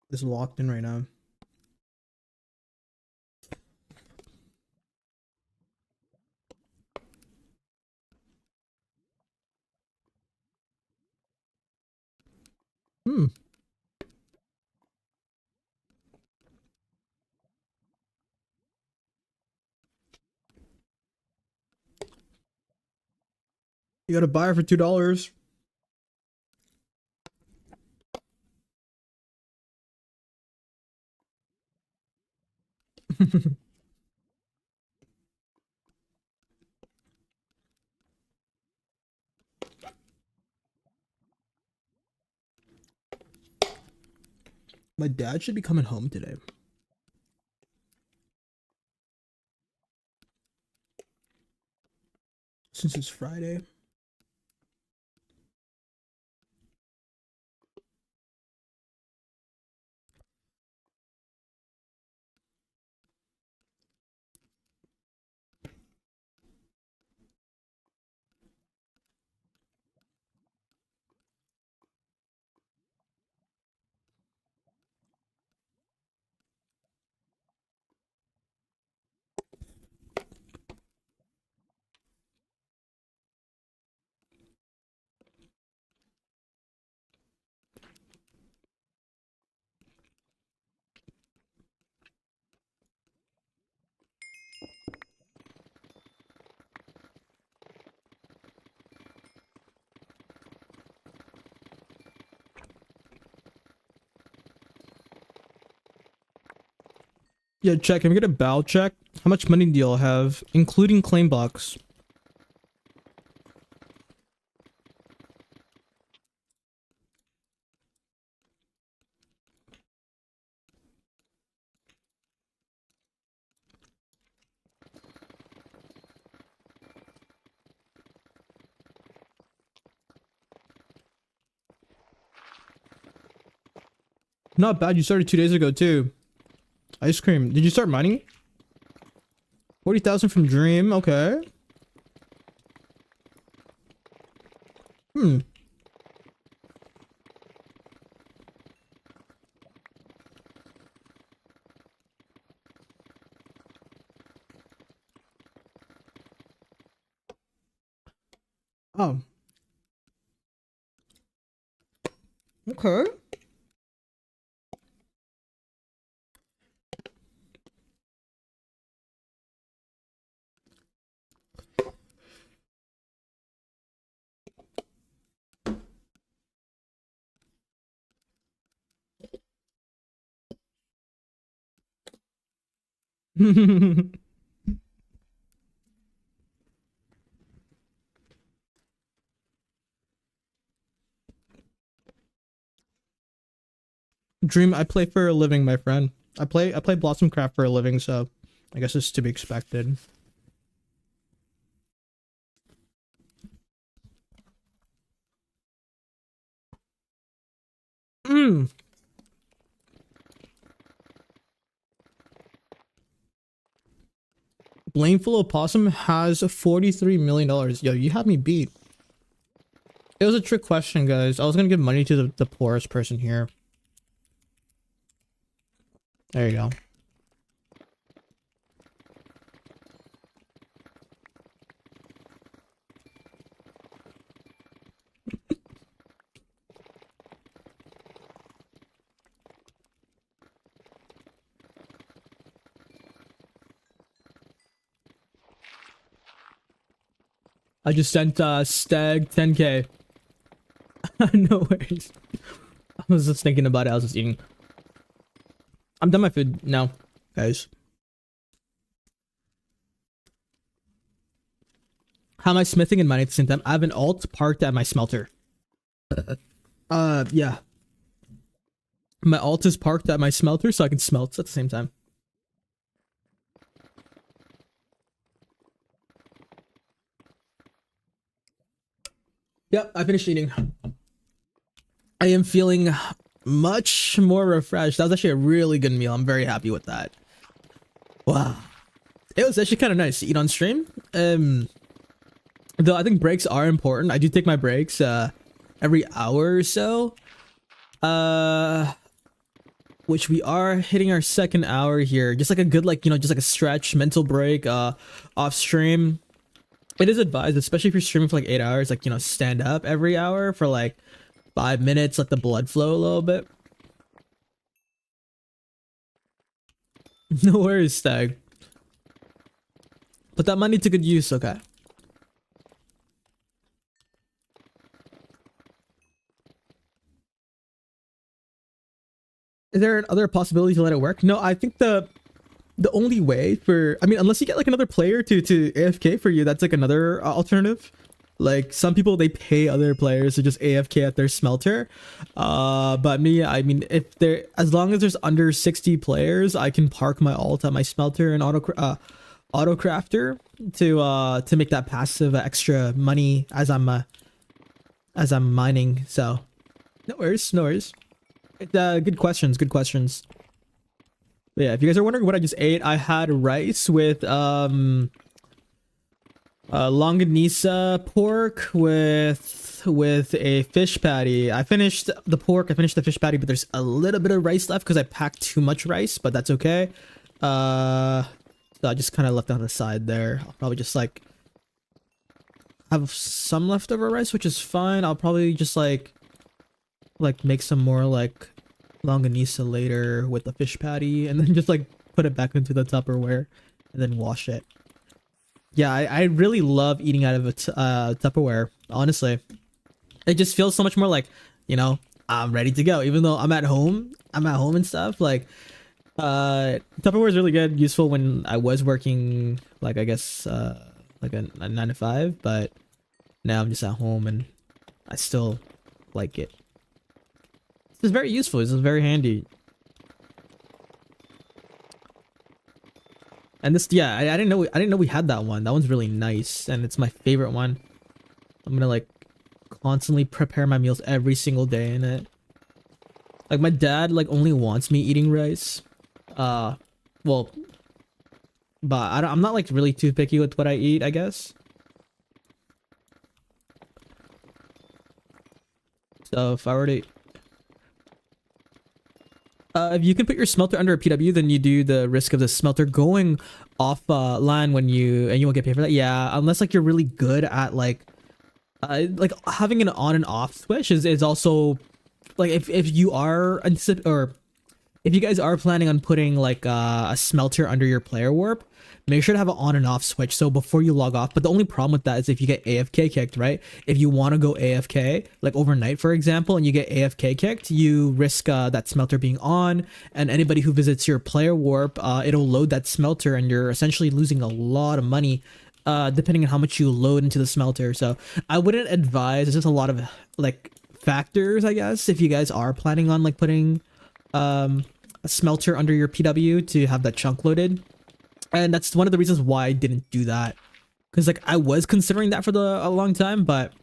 this locked in right now. Hmm. You gotta buy it for $2. My dad should be coming home today. Since it's Friday. Yeah, check. Can we get a bow check? How much money do y'all have, including claim box? Not bad. You started 2 days ago too. Ice cream. Did you start mining? 40,000 from Dream. Okay. Hmm. Oh. Okay. Dream, I play for a living, my friend. I play Blossom Craft for a living, so I guess it's to be expected. Hmm. Blameful Opossum has $43 million. Yo, you have me beat. It was a trick question, guys. I was gonna give money to the poorest person here. There you go. I just sent Stag 10k. No worries. I was just thinking about it. I was just eating. I'm done my food now, guys. How am I smithing and mining at the same time? I have an alt parked at my smelter. Yeah. My alt is parked at my smelter so I can smelt at the same time. Yep, I finished eating. I am feeling much more refreshed. That was actually a really good meal. I'm very happy with that. Wow. It was actually kind of nice to eat on stream. Though I think breaks are important. I do take my breaks every hour or so. Which we are hitting our second hour here. Just like a good, like, you know, just like a stretch mental break off stream. It is advised, especially if you're streaming for like 8 hours, like, you know, stand up every hour for like 5 minutes, let the blood flow a little bit. No worries, Stag. Put that money to good use, okay? Is there another possibility to let it work? No, I think the only way for, I mean, unless you get like another player to AFK for you, that's like another alternative. Like some people, they pay other players to just AFK at their smelter. But me, I mean, if there, as long as there's under 60 players, I can park my alt at my smelter and auto crafter to make that passive extra money as I'm mining. So no worries, no worries. Good questions, good questions. But yeah, if you guys are wondering what I just ate, I had rice with longanisa pork with a fish patty. I finished the pork, I finished the fish patty, but there's a little bit of rice left because I packed too much rice, but that's okay. So I just kind of left on the side there. I'll probably just like have some leftover rice, which is fine. I'll probably just like make some more like longanisa later with the fish patty and then just like put it back into the Tupperware and then wash it. Yeah, I really love eating out of a Tupperware, honestly. It just feels so much more like, you know, I'm ready to go. Even though I'm at home and stuff, like Tupperware is really good, useful when I was working, like I guess, like a 9 to 5, but now I'm just at home and I still like it. It's very useful. It's very handy. And this, yeah, I didn't know. I didn't know we had that one. That one's really nice, and it's my favorite one. I'm gonna like constantly prepare my meals every single day in it. Like my dad like only wants me eating rice. Uh, well, but I'm not like really too picky with what I eat, I guess. So if I were to, if you can put your smelter under a PW, then you do the risk of the smelter going off line when you won't get paid for that. Yeah, unless like you're really good at like having an on and off switch is also like if you are or if you guys are planning on putting like a smelter under your player warp, make sure to have an on and off switch so before you log off. But the only problem with that is if you get AFK kicked, right? If you want to go AFK, like overnight, for example, and you get AFK kicked, you risk that smelter being on, and anybody who visits your player warp, it'll load that smelter, and you're essentially losing a lot of money. Depending on how much you load into the smelter. So I wouldn't advise. There's just a lot of like factors, I guess, if you guys are planning on like putting a smelter under your PW to have that chunk loaded. And that's one of the reasons why I didn't do that. Because like I was considering that for a long time, but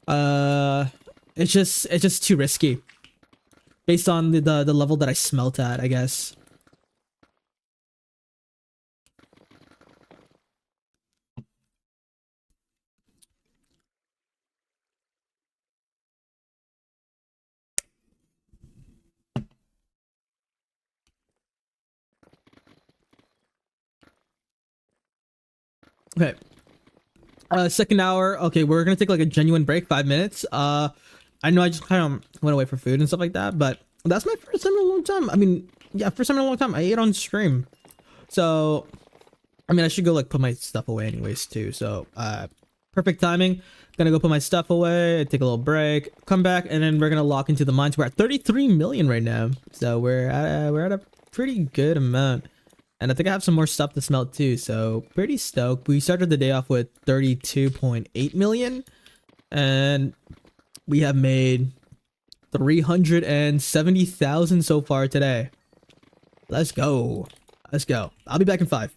uh it's just too risky. Based on the level that I smelt at, I guess. Okay. Second hour. Okay, we're gonna take like a genuine break, 5 minutes. I know I just kind of went away for food and stuff like that, but that's my first time in a long time. I mean, yeah, first time in a long time. I ate on stream. So I mean, I should go like put my stuff away anyways too. So, perfect timing. Gonna go put my stuff away, take a little break, come back, and then we're gonna lock into the mines. We're at 33 million right now, so we're at a pretty good amount. And I think I have some more stuff to smelt too, so pretty stoked. We started the day off with 32.8 million, and we have made 370,000 so far today. Let's go. Let's go. I'll be back in 5.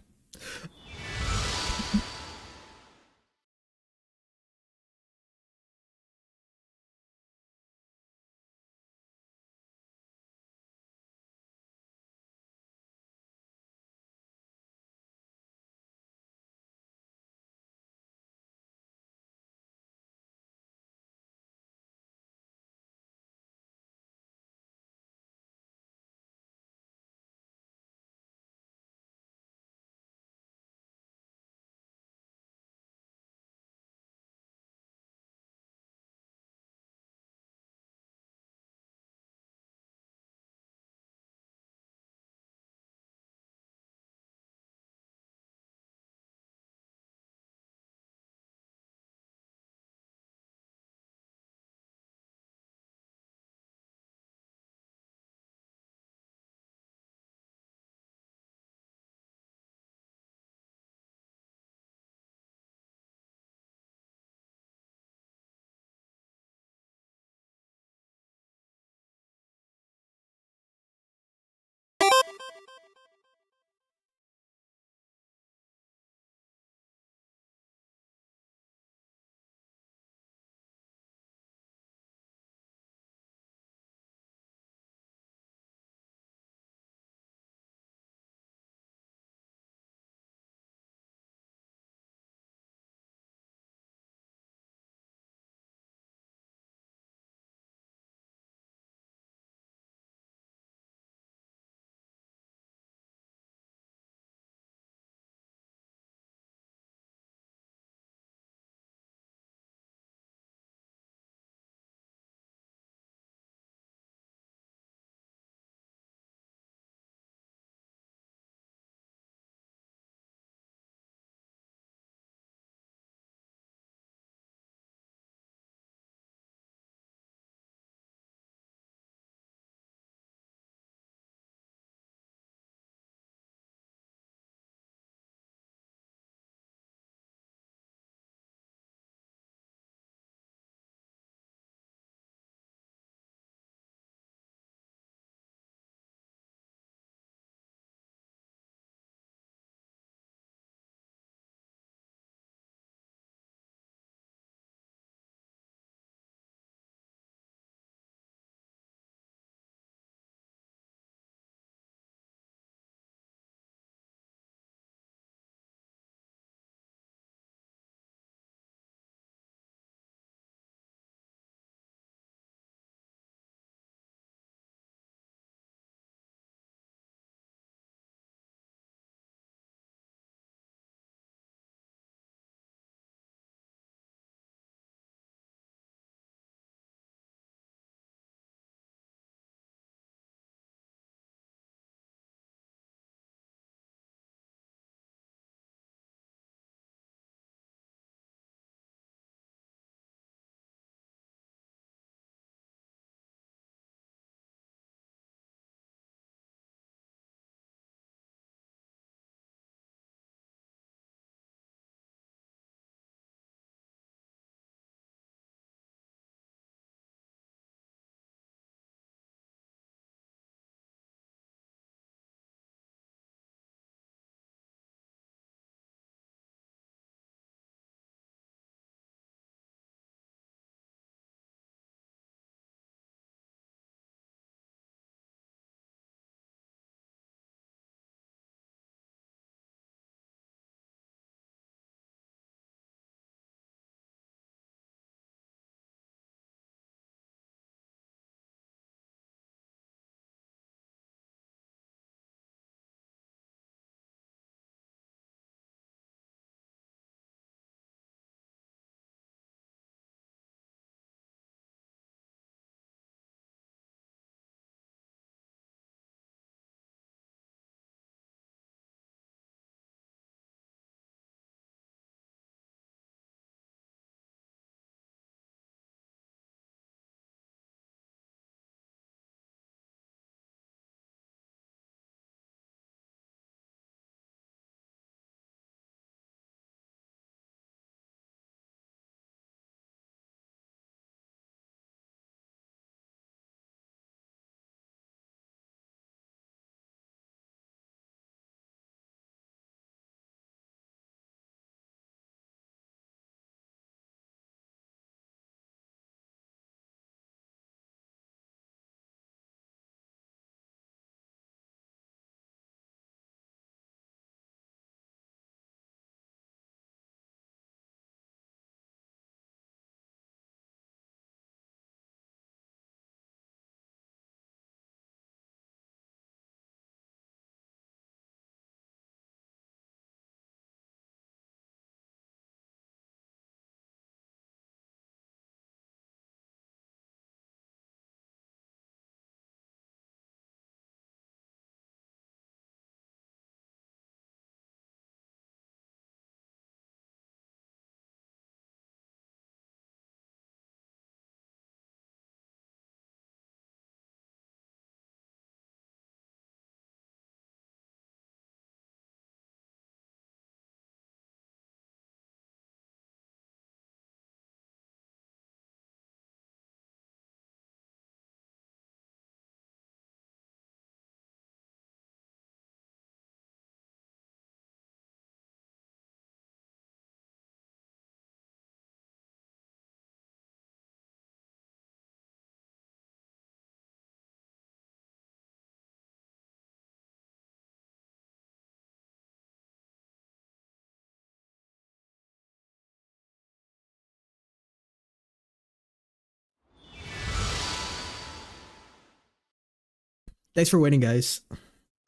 Thanks for waiting, guys.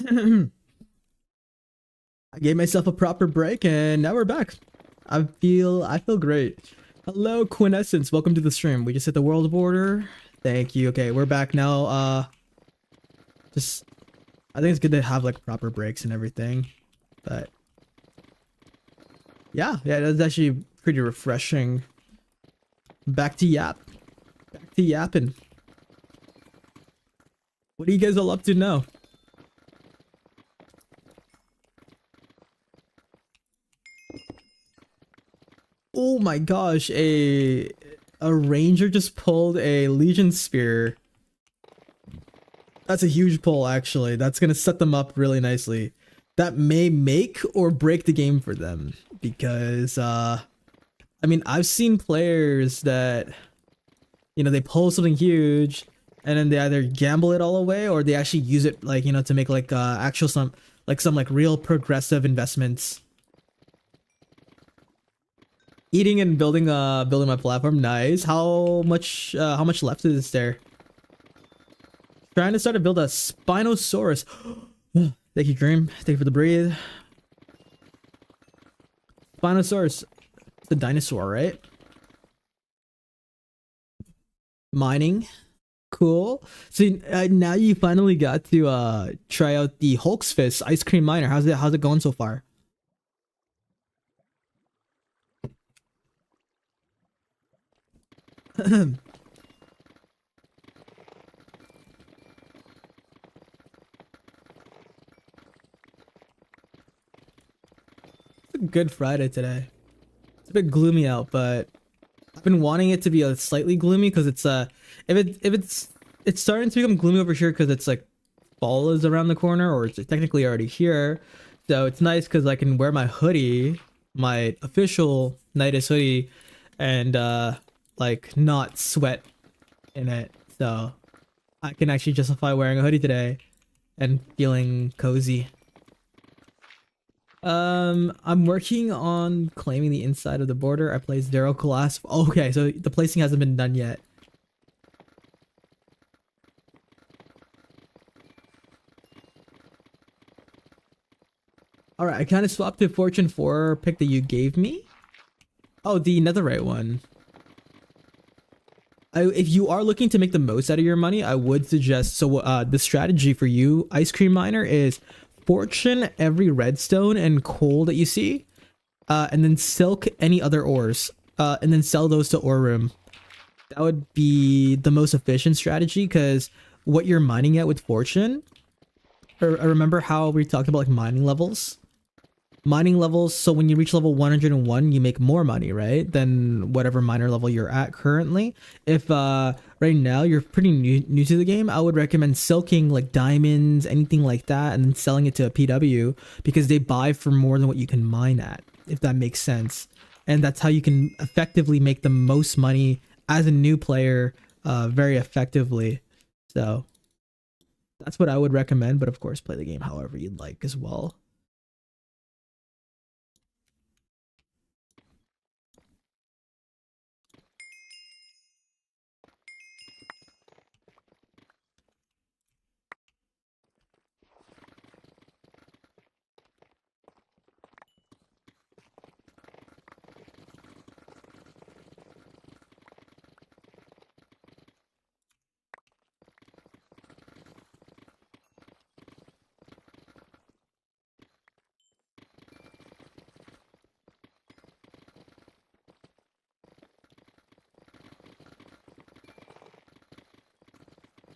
I gave myself a proper break, and now we're back. I feel great. Hello, Quintessence. Welcome to the stream. We just hit the world border. Thank you. Okay, we're back now. Just I think it's good to have like proper breaks and everything, but yeah, that's actually pretty refreshing. Back to yapping. What are you guys all up to now? Oh my gosh, a ranger just pulled a legion spear. That's a huge pull, actually. That's gonna set them up really nicely. That may make or break the game for them, because I mean, I've seen players that, you know, they pull something huge and then they either gamble it all away or they actually use it, like, you know, to make like actual some like real progressive investments. Eating and building my platform. Nice. How much left is there? Trying to start to build a Spinosaurus. Thank you, Dream. Thank you for the breathe. Spinosaurus. It's a dinosaur, right? Mining. Cool. So now you finally got to try out the Hulk's Fist ice cream miner. How's it going so far? It's a good Friday today. It's a bit gloomy out, but I've been wanting it to be a slightly gloomy because it's if it's starting to become gloomy over here because it's like fall is around the corner, or it's technically already here. So it's nice because I can wear my hoodie, my official LeooKnightus hoodie, and like not sweat in it. So I can actually justify wearing a hoodie today and feeling cozy. I'm working on claiming the inside of the border. I placed Daryl class. Okay, so the placing hasn't been done yet. All right, I kind of swapped to Fortune 4 pick that you gave me. Oh, the netherite one. If you are looking to make the most out of your money, I would suggest, so the strategy for you, Ice Cream Miner, is Fortune every redstone and coal that you see, and then silk any other ores, and then sell those to Ore Room. That would be the most efficient strategy, because what you're mining at with Fortune, or remember how we talked about like mining levels? Mining levels, so when you reach level 101 you make more money, right, than whatever miner level you're at currently. If right now you're pretty new to the game, I would recommend silking like diamonds, anything like that, and then selling it to a PW, because they buy for more than what you can mine at, if that makes sense. And that's how you can effectively make the most money as a new player, very effectively. So that's what I would recommend, but of course play the game however you'd like as well.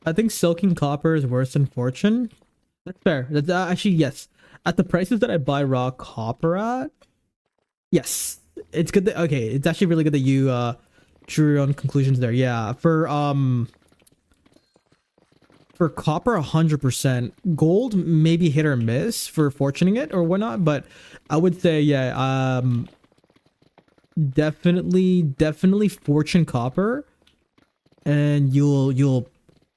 I think silking copper is worse than fortune. That's fair. That's actually, yes. At the prices that I buy raw copper at, yes, it's good that, okay, it's actually really good that you drew your own conclusions there. Yeah, for copper, 100%. Gold maybe hit or miss for fortuning it or whatnot, but I would say, yeah, definitely fortune copper, and you'll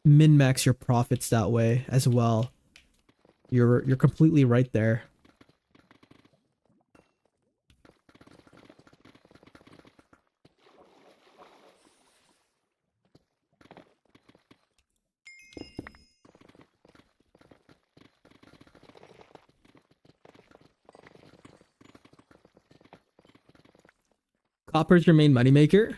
min max your profits that way as well. You're completely right there. Copper's your main moneymaker.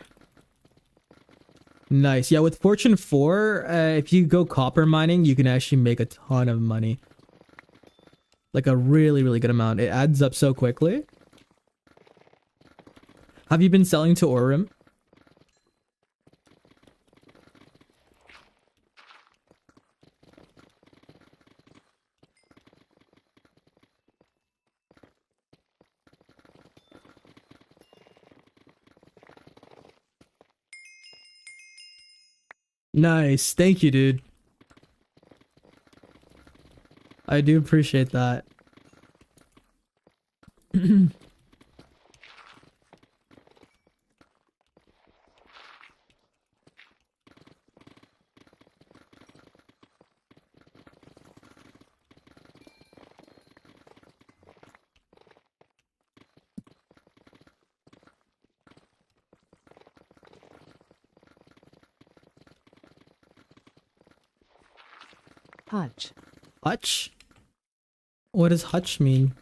Nice. Yeah, with Fortune 4, if you go copper mining, you can actually make a ton of money. Like a really, really good amount. It adds up so quickly. Have you been selling to Aurum? Nice. Thank you, dude. I do appreciate that. Hutch. Hutch? What does Hutch mean?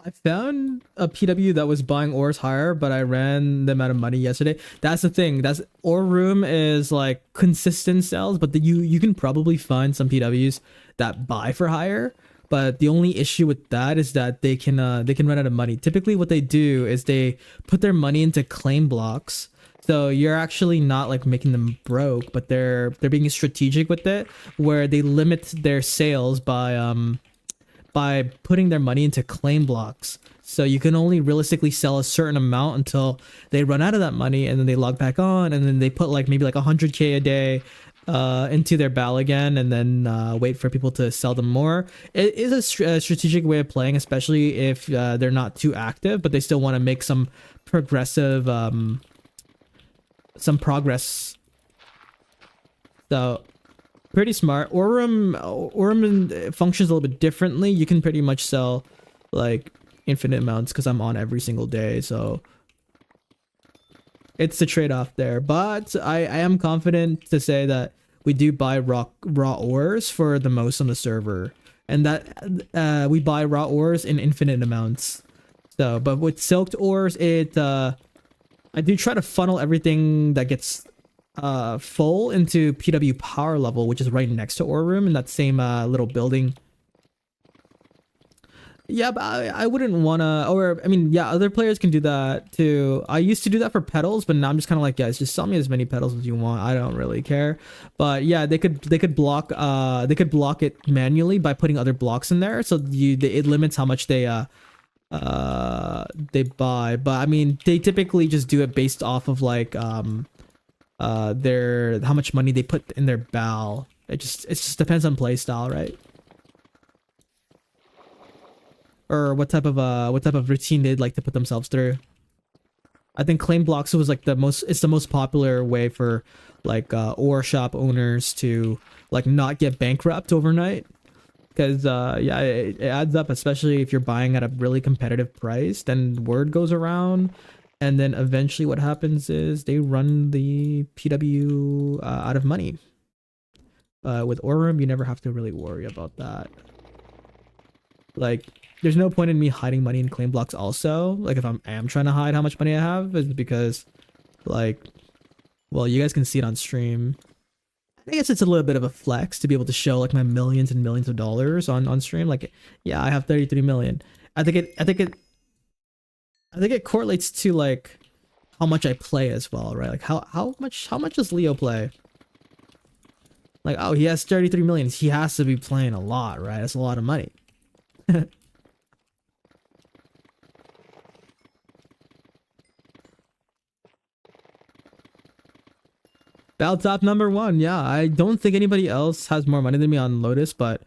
I found a PW that was buying ores higher, but I ran them out of money yesterday. That's the thing. That's ore room is like consistent sales, but you can probably find some PWs that buy for higher. But the only issue with that is that they can run out of money. Typically, what they do is they put their money into claim blocks. So you're actually not like making them broke, but they're being strategic with it, where they limit their sales by putting their money into claim blocks. So you can only realistically sell a certain amount until they run out of that money, and then they log back on, and then they put like maybe like 100K a day into their BAL again, and then wait for people to sell them more. It is a strategic way of playing, especially if they're not too active, but they still want to make some progressive some progress. So pretty smart. Aurum functions a little bit differently. You can pretty much sell like infinite amounts because I'm on every single day, so it's the trade-off there. But I am confident to say that we do buy raw ores for the most on the server, and that we buy raw ores in infinite amounts. So, but with silked ores, I do try to funnel everything that gets full into PW power level, which is right next to ore room in that same little building. Yeah, but I wouldn't wanna, or I mean, yeah, other players can do that too. I used to do that for petals, but now I'm just kind of like, guys, just sell me as many petals as you want. I don't really care. But yeah, they could block it manually by putting other blocks in there, so it limits how much they buy. But I mean, they typically just do it based off of like their how much money they put in their BAL. It just depends on play style, right? Or what type of routine they'd like to put themselves through. I think claim blocks was like the most popular way for like ore shop owners to like not get bankrupt overnight. Because yeah, it adds up, especially if you're buying at a really competitive price. Then word goes around, and then eventually what happens is they run the PW out of money. With Aurum, you never have to really worry about that. Like, there's no point in me hiding money in claim blocks also. Like, if I am trying to hide how much money I have, is because, like, well, you guys can see it on stream. I guess it's a little bit of a flex to be able to show like my millions and millions of dollars on stream. Like, yeah, I have 33 million. I think it correlates to like how much I play as well, right? Like how much does Leo play? Like, oh, he has 33 million. He has to be playing a lot, right? That's a lot of money. BAL top number 1. Yeah, I don't think anybody else has more money than me on Lotus, but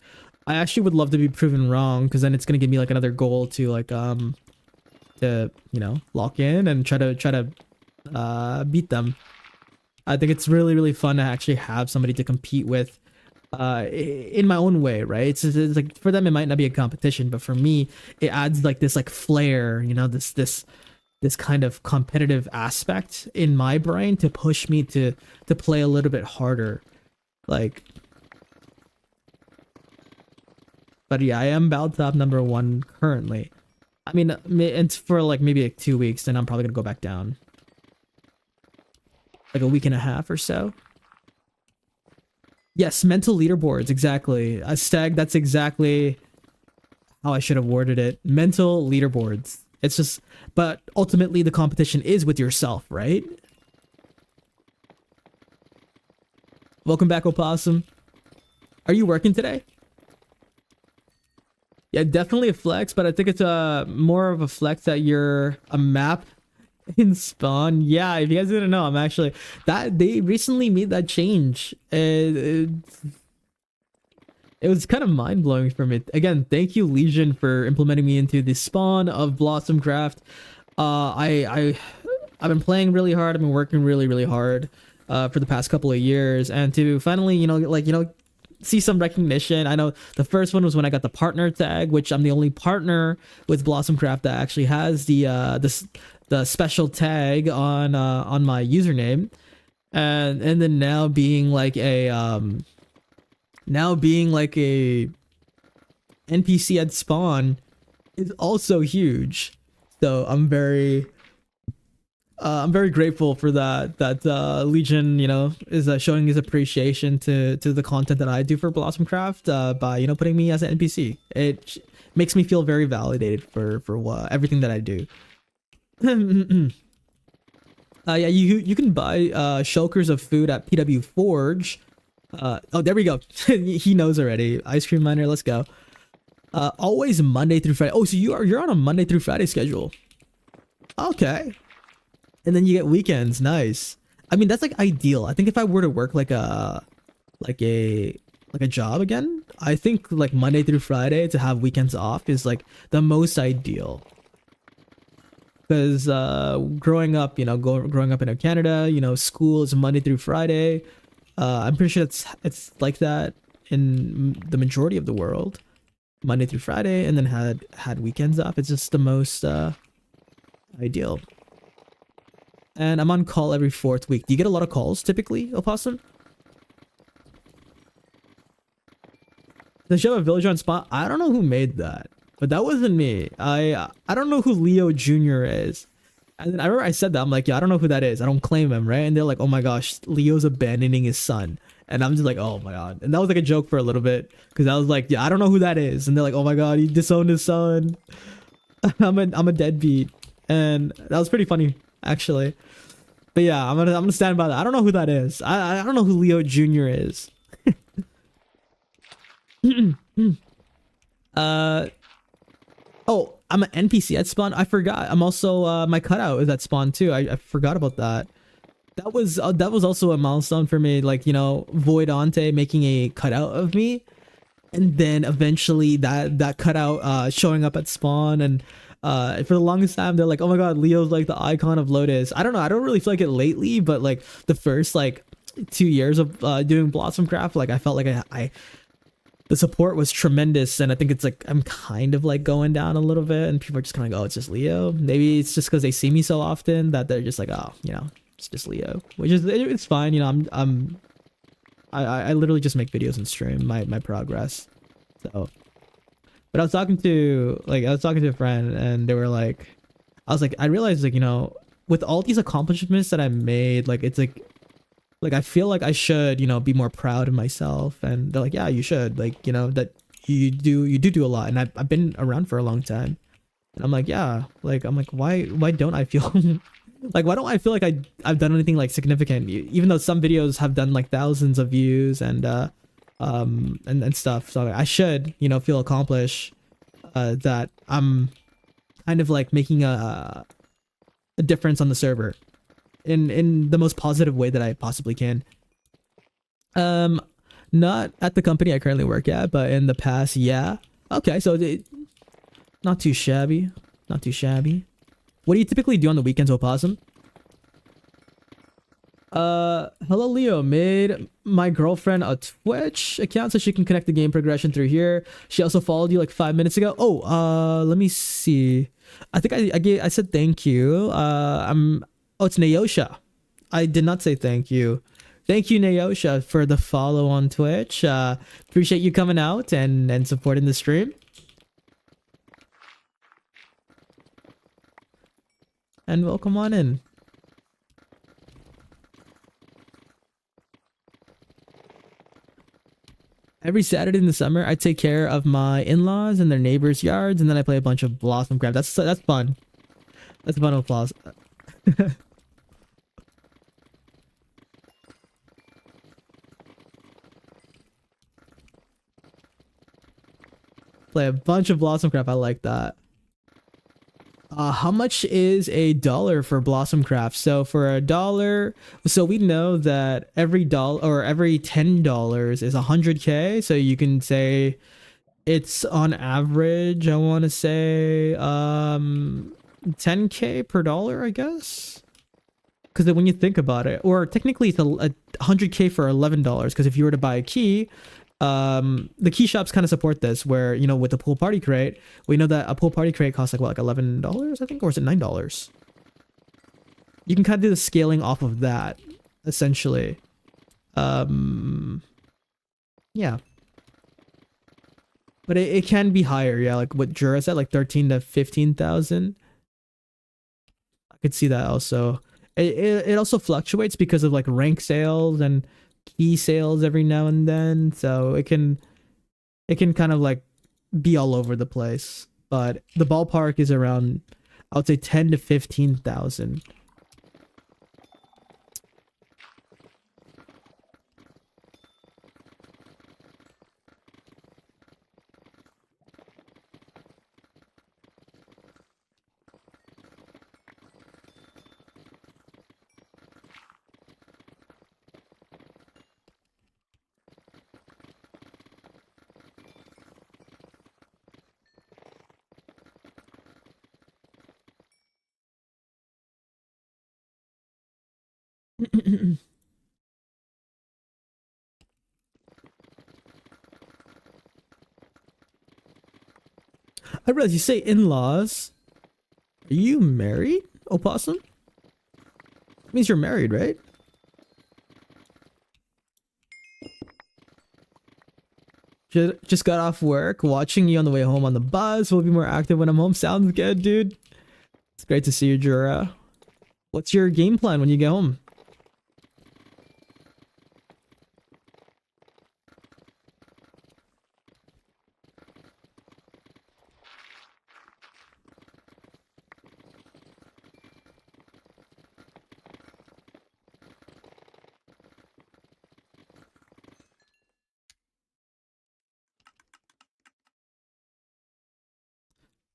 I actually would love to be proven wrong, because then it's gonna give me like another goal to like to, you know, lock in and try to beat them. I think it's really fun to actually have somebody to compete with in my own way, right? It's like, for them it might not be a competition, but for me it adds like this like flair, you know, this kind of competitive aspect in my brain to push me to play a little bit harder. Like, but yeah, I am BAL top number 1 currently. I mean, it's for like maybe like 2 weeks, then I'm probably gonna go back down. Like a week and a half or so. Yes, mental leaderboards, exactly. A stag, that's exactly how I should have worded it. Mental leaderboards. It's just, but ultimately the competition is with yourself, right? Welcome back, Opossum. Are you working today? Yeah, definitely a flex, but I think it's more of a flex that you're a map in Spawn. Yeah, if you guys didn't know, I'm actually that they recently made that change. It was kind of mind blowing for me. Again, thank you Legion for implementing me into the Spawn of Blossomcraft. I've been playing really hard. I've been working really hard for the past couple of years, and to finally, see some recognition. I know the first one was when I got the partner tag, which I'm the only partner with Blossomcraft that actually has the special tag on my username, and then now being like a NPC at Spawn is also huge. So I'm very grateful for that Legion, is showing his appreciation to the content that I do for Blossomcraft by putting me as an NPC. It makes me feel very validated for everything that I do. Yeah, you can buy shulkers of food at PW Forge. Oh, there we go. He knows already. Ice cream miner, let's go. Always Monday through Friday. Oh, so you're on a Monday through Friday schedule. Okay. And then you get weekends. Nice. I mean, that's like ideal. I think if I were to work like a job again, I think like Monday through Friday to have weekends off is like the most ideal. Because growing up, growing up in Canada, school is Monday through Friday. I'm pretty sure it's like that in the majority of the world, Monday through Friday, and then had weekends off. It's just the most ideal. And I'm on call every 4th week. Do you get a lot of calls typically, Opossum? Does you have a villager on spot? I don't know who made that, but that wasn't me. I don't know who Leo Jr. is. And then I remember I said that. I'm like, yeah, I don't know who that is. I don't claim him, right? And they're like, oh my gosh, Leo's abandoning his son. And I'm just like, oh my god. And that was like a joke for a little bit, because I was like, yeah, I don't know who that is. And they're like, oh my god, he disowned his son. I'm a deadbeat. And that was pretty funny, actually. But yeah, I'm gonna stand by that. I don't know who that is. I don't know who Leo Jr. is. Oh, I'm an NPC at Spawn. I forgot. I'm also my cutout is at Spawn too. I forgot about that. That was also a milestone for me. Like, Void Ante making a cutout of me, and then eventually that cutout showing up at Spawn. And for the longest time they're like, oh my god, Leo's like the icon of Lotus. I don't know. I don't really feel like it lately, but like the first like 2 years of doing Blossomcraft, like I felt like the support was tremendous, and I think it's like I'm kind of like going down a little bit, and people are just kind of like, oh, it's just Leo. Maybe it's just because they see me so often that they're just like, oh, it's just Leo, which is it's fine. I literally just make videos and stream my progress. So, but I was talking to a friend, and they were like, I realized like with all these accomplishments that I made, like it's like I feel like I should, be more proud of myself. And they're like, yeah, you should, like, that you do a lot. And I've been around for a long time. And I'm like, yeah, like, I'm like, why don't I feel like, why don't I feel like I've done anything like significant, even though some videos have done like thousands of views and stuff. So I should, feel accomplished, that I'm kind of like making a difference on the server in the most positive way that I possibly can. Not at the company I currently work at, but in the past, yeah. Okay, so not too shabby. Not too shabby. What do you typically do on the weekends, Opossum? Hello Leo, made my girlfriend a Twitch account so she can connect the game progression through here. She also followed you like 5 minutes ago. Oh, let me see. I think I said thank you. Oh, it's Neosha. I did not say thank you. Thank you, Neosha, for the follow on Twitch. Appreciate you coming out and supporting the stream. and welcome on in. Every Saturday in the summer, I take care of my in-laws and their neighbors' yards, and then I play a bunch of Blossom Craft. That's fun. That's fun with Blossom. Play a bunch of Blossom Craft. I like that. How much is $1 for Blossom Craft? So for $1, so we know that every dollar or every $10 is 100K. So you can say it's on average, I want to say 10K per dollar, I guess. Because when you think about it, or technically it's a 100K for $11. Because if you were to buy a key, the key shops kind of support this, where, you know, with the pool party crate, we know that a pool party crate costs like what, like $11, I think, or is it $9? You can kind of do the scaling off of that, essentially. Yeah, but it can be higher. Yeah, like what Jura said, like 13 to 15,000. I could see that also. It also fluctuates because of like rank sales and key sales every now and then, so it can kind of like be all over the place, but the ballpark is around, I would say, 10 to 15,000. I realize you say in-laws. Are you married, Opossum? That means you're married, right? Just got off work, watching you on the way home on the bus. We'll be more active when I'm home. Sounds good, dude. It's great to see you, Jura. What's your game plan when you get home?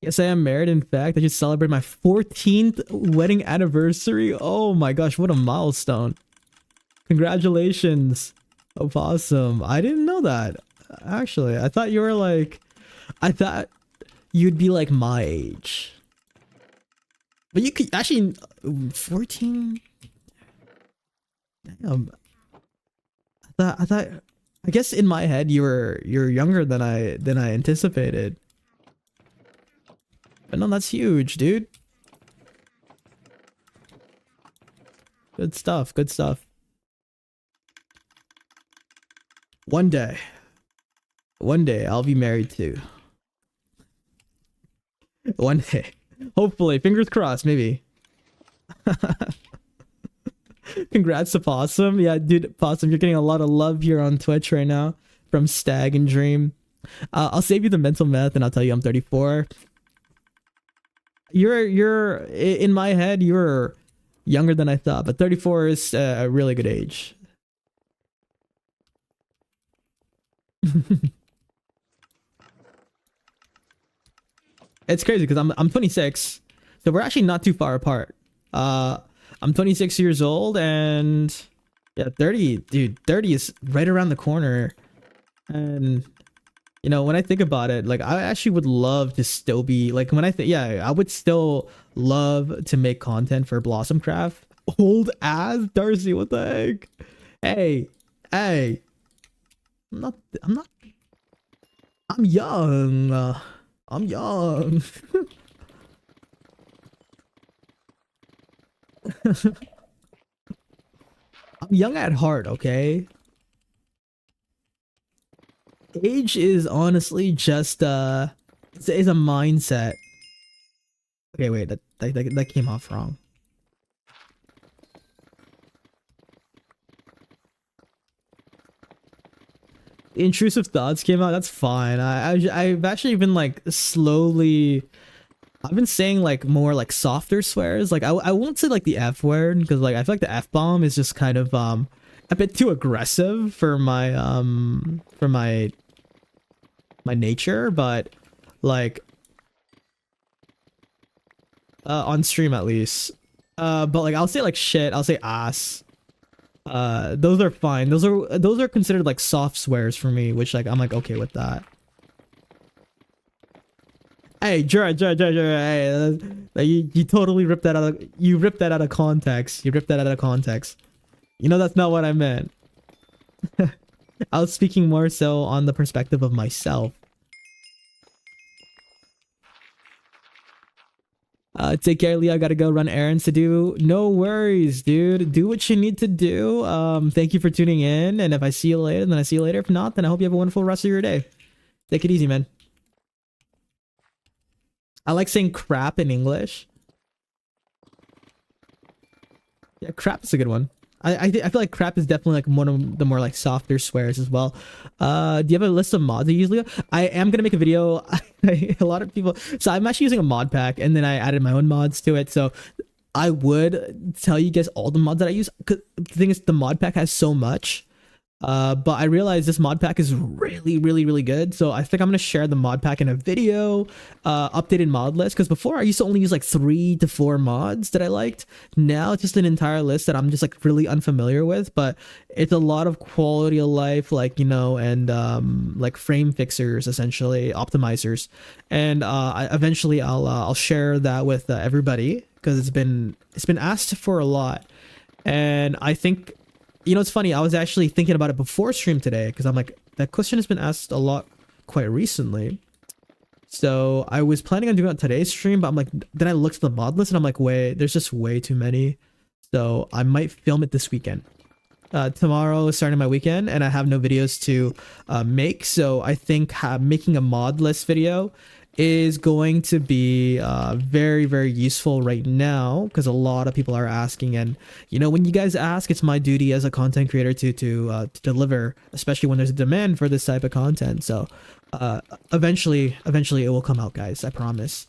Yes, I am married. In fact, I just celebrated my 14th wedding anniversary. Oh my gosh, what a milestone. Congratulations. Opossum. I didn't know that. Actually, I thought you were like, I thought you'd be like my age. But you could actually 14. Damn. I thought I guess in my head you're younger than I anticipated. But no, that's huge, dude. Good stuff, good stuff. One day I'll be married too. One day. Hopefully, fingers crossed, maybe. Congrats to Possum. Yeah, dude, Possum, you're getting a lot of love here on Twitch right now from Stag and Dream. I'll save you the mental math and I'll tell you I'm 34. You're in my head, you're younger than I thought, but 34 is a really good age. It's crazy because I'm 26, so we're actually not too far apart. I'm 26 years old, and yeah, 30, dude, 30 is right around the corner. And you know, when I think about it, like, I actually would love to still be like, when I think, yeah, I would still love to make content for Blossom Craft. Old ass Darcy, what the heck? Hey, I'm young. I'm young. I'm young at heart, okay? Age is honestly just it's a mindset. Okay, wait, That came off wrong. Intrusive thoughts came out. That's fine. I've actually been like slowly. I've been saying like more like softer swears. Like I won't say like the F word because like I feel like the F bomb is just kind of a bit too aggressive for my nature, but like on stream at least. But like I'll say like shit. I'll say ass. Those are fine. Those are considered like soft swears for me, which like I'm like okay with that. Hey, Jura, hey, you totally ripped that out of, you ripped that out of context. You ripped that out of context. You know that's not what I meant. I was speaking more so on the perspective of myself. Take care, Leo. I gotta go run errands to do. No worries, dude. Do what you need to do. Thank you for tuning in, and if I see you later, then I see you later. If not, then I hope you have a wonderful rest of your day. Take it easy, man. I like saying crap in English. Yeah, crap is a good one. I feel like crap is definitely like one of the more like softer swears as well. Do you have a list of mods you use, Leo? I am gonna make a video. A lot of people. So I'm actually using a mod pack, and then I added my own mods to it. So I would tell you guys all the mods that I use. 'Cause the thing is, the mod pack has so much. But I realized this mod pack is really good, so I think I'm gonna share the mod pack in a video, updated mod list, because before I used to only use like 3 to 4 mods that I liked. Now it's just an entire list that I'm just like really unfamiliar with, but it's a lot of quality of life, like, you know, and like frame fixers, essentially optimizers, and eventually I'll share that with everybody, because it's been asked for a lot, and I think, you know, it's funny, I was actually thinking about it before stream today, because I'm like, that question has been asked a lot quite recently. So I was planning on doing it on today's stream, but I'm like, then I looked at the mod list and I'm like, wait, there's just way too many. So I might film it this weekend. Tomorrow is starting my weekend and I have no videos to make. So I think making a mod list video is going to be very useful right now, because a lot of people are asking, and you know, when you guys ask, it's my duty as a content creator to deliver, especially when there's a demand for this type of content. So eventually it will come out, guys, I promise.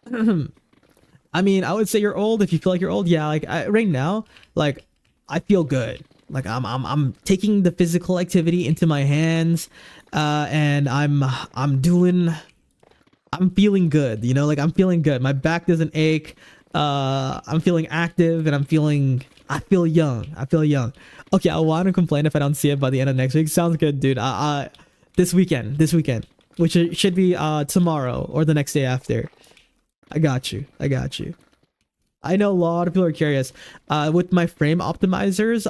I mean, I would say you're old if you feel like you're old. Yeah, like right now, like I feel good. Like I'm taking the physical activity into my hands, and I'm feeling good, you know, like I'm feeling good. My back doesn't ache. I'm feeling active, and I feel young. Okay, I want to complain if I don't see it by the end of next week. Sounds good, dude. This weekend, which it should be tomorrow or the next day after. I got you. I know a lot of people are curious. With my frame optimizers,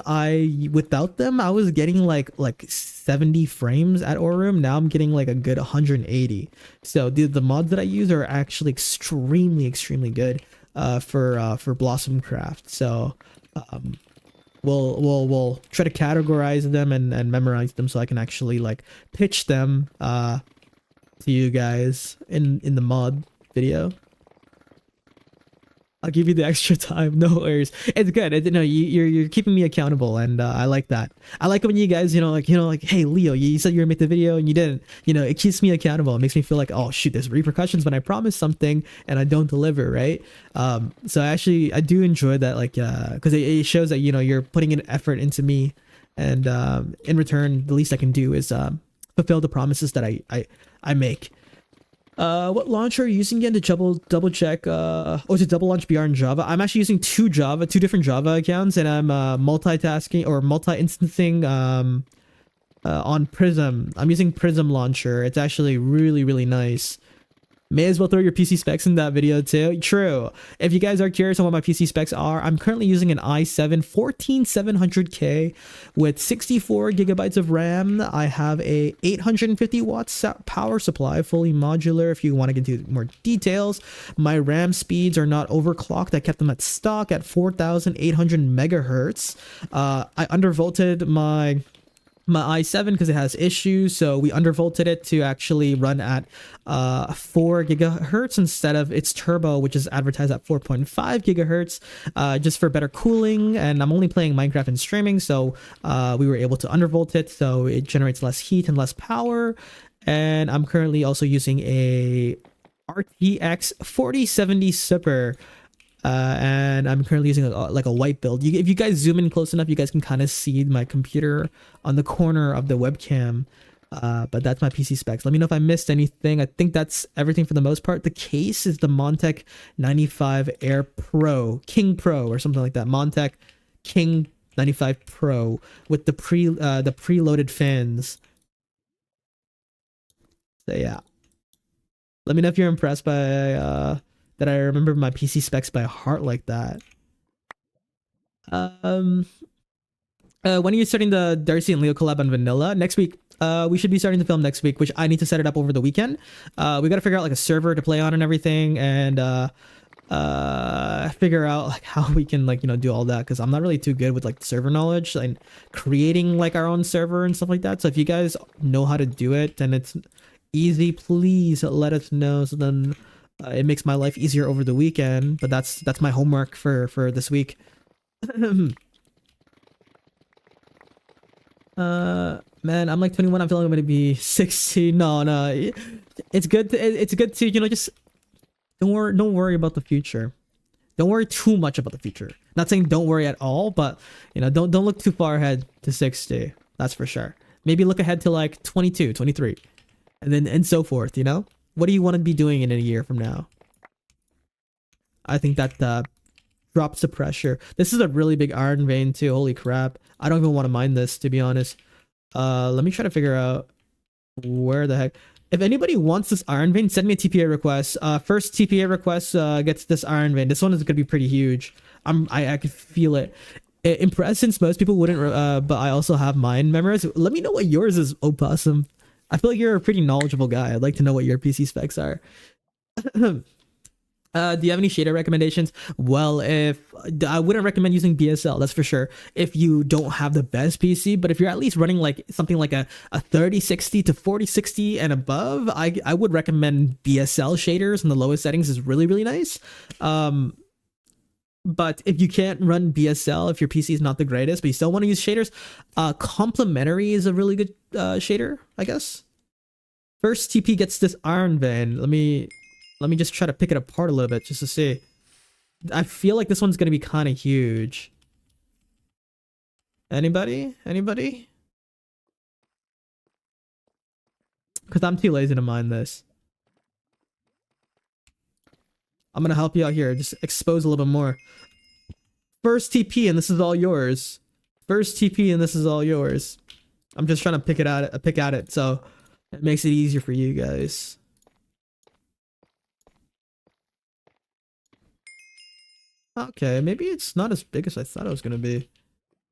without them, I was getting like 70 frames at Aurum. Now I'm getting like a good 180. So the mods that I use are actually extremely good for Blossom Craft. So we'll try to categorize them and memorize them so I can actually like pitch them to you guys in the mod video. I'll give you the extra time. No worries. It's good. You're keeping me accountable, and I like that. I like it when you guys, like, hey, Leo, you said you were gonna make the video and you didn't. It keeps me accountable. It makes me feel like, oh shoot, there's repercussions when I promise something and I don't deliver, right? So I do enjoy that, like, because it shows that you're putting an effort into me, and in return, the least I can do is fulfill the promises that I make. What launcher are you using again to double check to double launch BR in Java? I'm actually using two different Java accounts, and I'm multitasking or multi-instancing on Prism. I'm using Prism launcher. It's actually really nice. May as well throw your PC specs in that video too. True. If you guys are curious on what my PC specs are, I'm currently using an i7 14700K with 64 gigabytes of RAM. I have a 850 watts power supply, fully modular. If you want to get into more details, my RAM speeds are not overclocked. I kept them at stock at 4,800 megahertz. I undervolted my my i7 because it has issues, so we undervolted it to actually run at 4 gigahertz instead of its turbo, which is advertised at 4.5 gigahertz, just for better cooling. And I'm only playing Minecraft and streaming, so we were able to undervolt it so it generates less heat and less power. And I'm currently also using a RTX 4070 Super, and I'm currently using like a white build. If you guys zoom in close enough, you guys can kind of see my computer on the corner of the webcam. But that's my PC specs. Let me know if I missed anything. I think that's everything for the most part. The case is the Montech 95 Air Pro, King Pro, or something like that. Montech King 95 Pro with the preloaded fins. So yeah. Let me know if you're impressed by that I remember my PC specs by heart like that. When are you starting the Darcy and Leo collab on Vanilla? Next week. We should be starting the film next week, which I need to set it up over the weekend. We got to figure out like a server to play on and everything, and figure out like how we can like, you know, do all that, because I'm not really too good with like server knowledge and creating like our own server and stuff like that. So if you guys know how to do it and it's easy, please let us know, so then it makes my life easier over the weekend. But that's my homework for this week. Man, I'm like 21. I feel like I'm gonna be 60. No, it's good to you know, just don't worry about the future. Don't worry too much about the future. Not saying don't worry at all, but you know, don't look too far ahead to 60. That's for sure. Maybe look ahead to like 22, 23. And so forth, you know? What do you want to be doing in a year from now? I think that drops the pressure. This is a really big iron vein too. Holy crap. I don't even want to mine this, to be honest. Let me try to figure out where the heck. If anybody wants this iron vein, send me a TPA request. First TPA request gets this iron vein. This one is going to be pretty huge. I can feel it. Impressed since most people wouldn't, but I also have mine memorized. Let me know what yours is, Opossum. I feel like you're a pretty knowledgeable guy. I'd like to know what your PC specs are. Do you have any shader recommendations? Well, I wouldn't recommend using BSL, that's for sure, if you don't have the best PC. But if you're at least running like something like a 3060 to 4060 and above, I would recommend BSL shaders in the lowest settings is really, really nice. But if you can't run BSL, if your PC is not the greatest, but you still want to use shaders, complementary is a really good shader, I guess. First TP gets this iron vein. Let me just try to pick it apart a little bit just to see. I feel like this one's gonna be kind of huge. Anybody? Because I'm too lazy to mine this. I'm gonna help you out here. Just expose a little bit more. First TP and this is all yours. First TP and this is all yours. I'm just trying to pick at it, so it makes it easier for you guys. Okay, maybe it's not as big as I thought it was gonna be.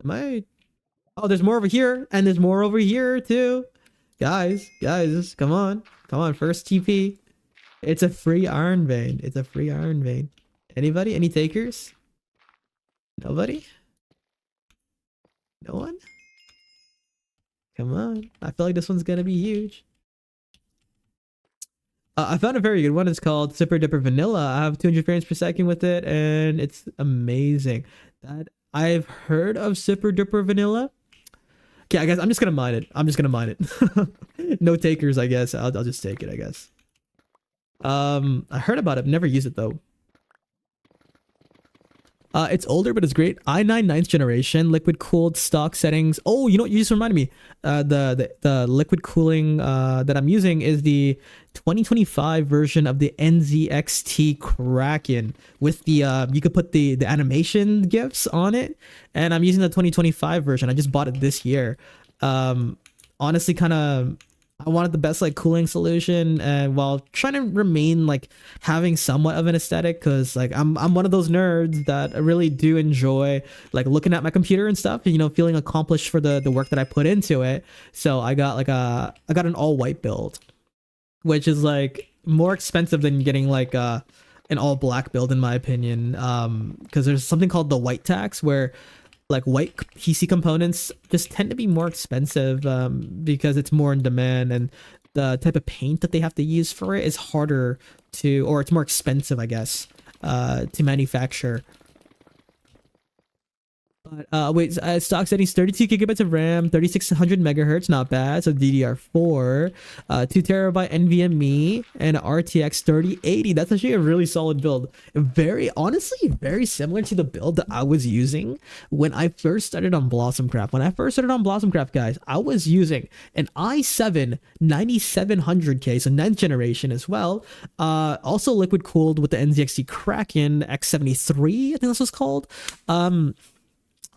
Am I? Oh, there's more over here, and there's more over here too. Guys, come on. First TP. It's a free iron vein. Anybody? Any takers? Nobody? No one? Come on. I feel like this one's gonna be huge. I found a very good one. It's called Super Duper Vanilla. I have 200 frames per second with it, and it's amazing. That I've heard of Super Duper Vanilla. Okay, I guess I'm just gonna mine it. No takers, I guess. I'll just take it, I guess. I heard about it, never used it though. It's older, but it's great. i9 9th generation, liquid cooled stock settings. Oh, you know what? You just reminded me. The liquid cooling that I'm using is the 2025 version of the NZXT Kraken with the you could put the animation GIFs on it, and I'm using the 2025 version. I just bought it this year. Honestly, kind of. I wanted the best like cooling solution, and while trying to remain like having somewhat of an aesthetic, because like I'm one of those nerds that I really do enjoy like looking at my computer and stuff, and, you know, feeling accomplished for the work that I put into it. So I got an all white build, which is like more expensive than getting like an all black build in my opinion, because there's something called the white tax where like white PC components just tend to be more expensive because it's more in demand, and the type of paint that they have to use for it is harder to, or it's more expensive, I guess, to manufacture. But wait, stock settings: 32 gigabytes of RAM, 3600 megahertz, not bad. So DDR4, 2 terabyte NVMe, and RTX 3080. That's actually a really solid build. Very, honestly, very similar to the build that I was using when I first started on Blossomcraft. When I first started on Blossomcraft, guys, I was using an i7 9700K, so 9th generation as well. Also liquid cooled with the NZXT Kraken X73, I think that's what's called.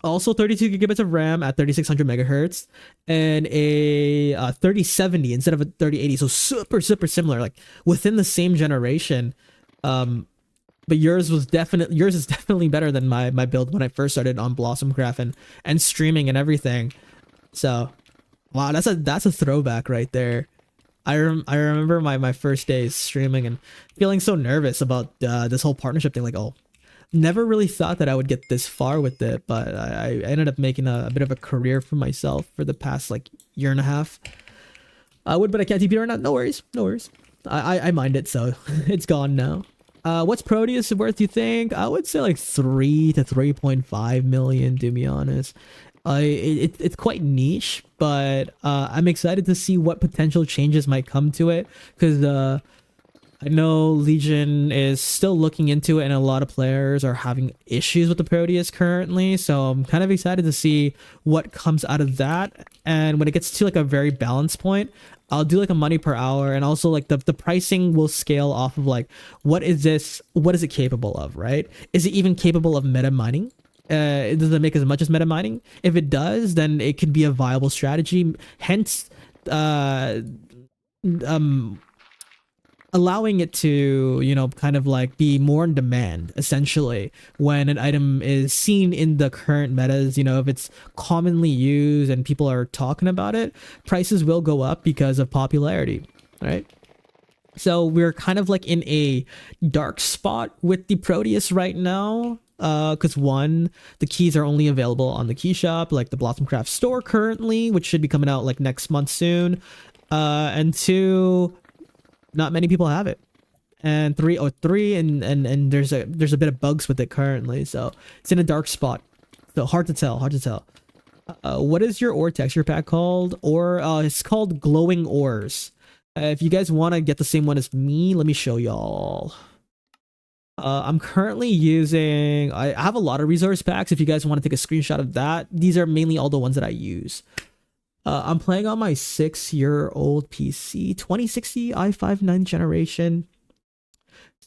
Also 32 gigabytes of RAM at 3600 megahertz, and a 3070 instead of a 3080. So super similar, like within the same generation. But yours is definitely better than my build when I first started on Blossomcraft and streaming and everything. So wow, that's a throwback right there. I remember my first days streaming and feeling so nervous about this whole partnership thing. Like, oh, never really thought that I would get this far with it, but I ended up making a bit of a career for myself for the past like year and a half. I would, but I can't TP right now. No worries. I mind it, so it's gone now. What's Proteus worth, you think? I would say like 3 to 3.5 million, to be honest. It's quite niche, but I'm excited to see what potential changes might come to it, because I know Legion is still looking into it, and a lot of players are having issues with the Proteus currently. So I'm kind of excited to see what comes out of that. And when it gets to like a very balanced point, I'll do like a money per hour, and also like the pricing will scale off of like, what is it capable of, right? Is it even capable of meta mining? Does it make as much as meta mining? If it does, then it could be a viable strategy. Hence, allowing it to, you know, kind of like be more in demand essentially when an item is seen in the current metas. You know, if it's commonly used and people are talking about it, prices will go up because of popularity, right? So we're kind of like in a dark spot with the Proteus right now, because one, the keys are only available on the key shop, like the Blossomcraft store currently, which should be coming out like next month soon, and two, not many people have it, and three, and there's a bit of bugs with it currently, so it's in a dark spot. So hard to tell. What is your ore texture pack called? Or it's called Glowing Ores. If you guys want to get the same one as me, let me show y'all. I'm currently using, I have a lot of resource packs. If you guys want to take a screenshot of that, these are mainly all the ones that I use. I'm playing on my 6-year-old PC, 2060 i5 9th generation,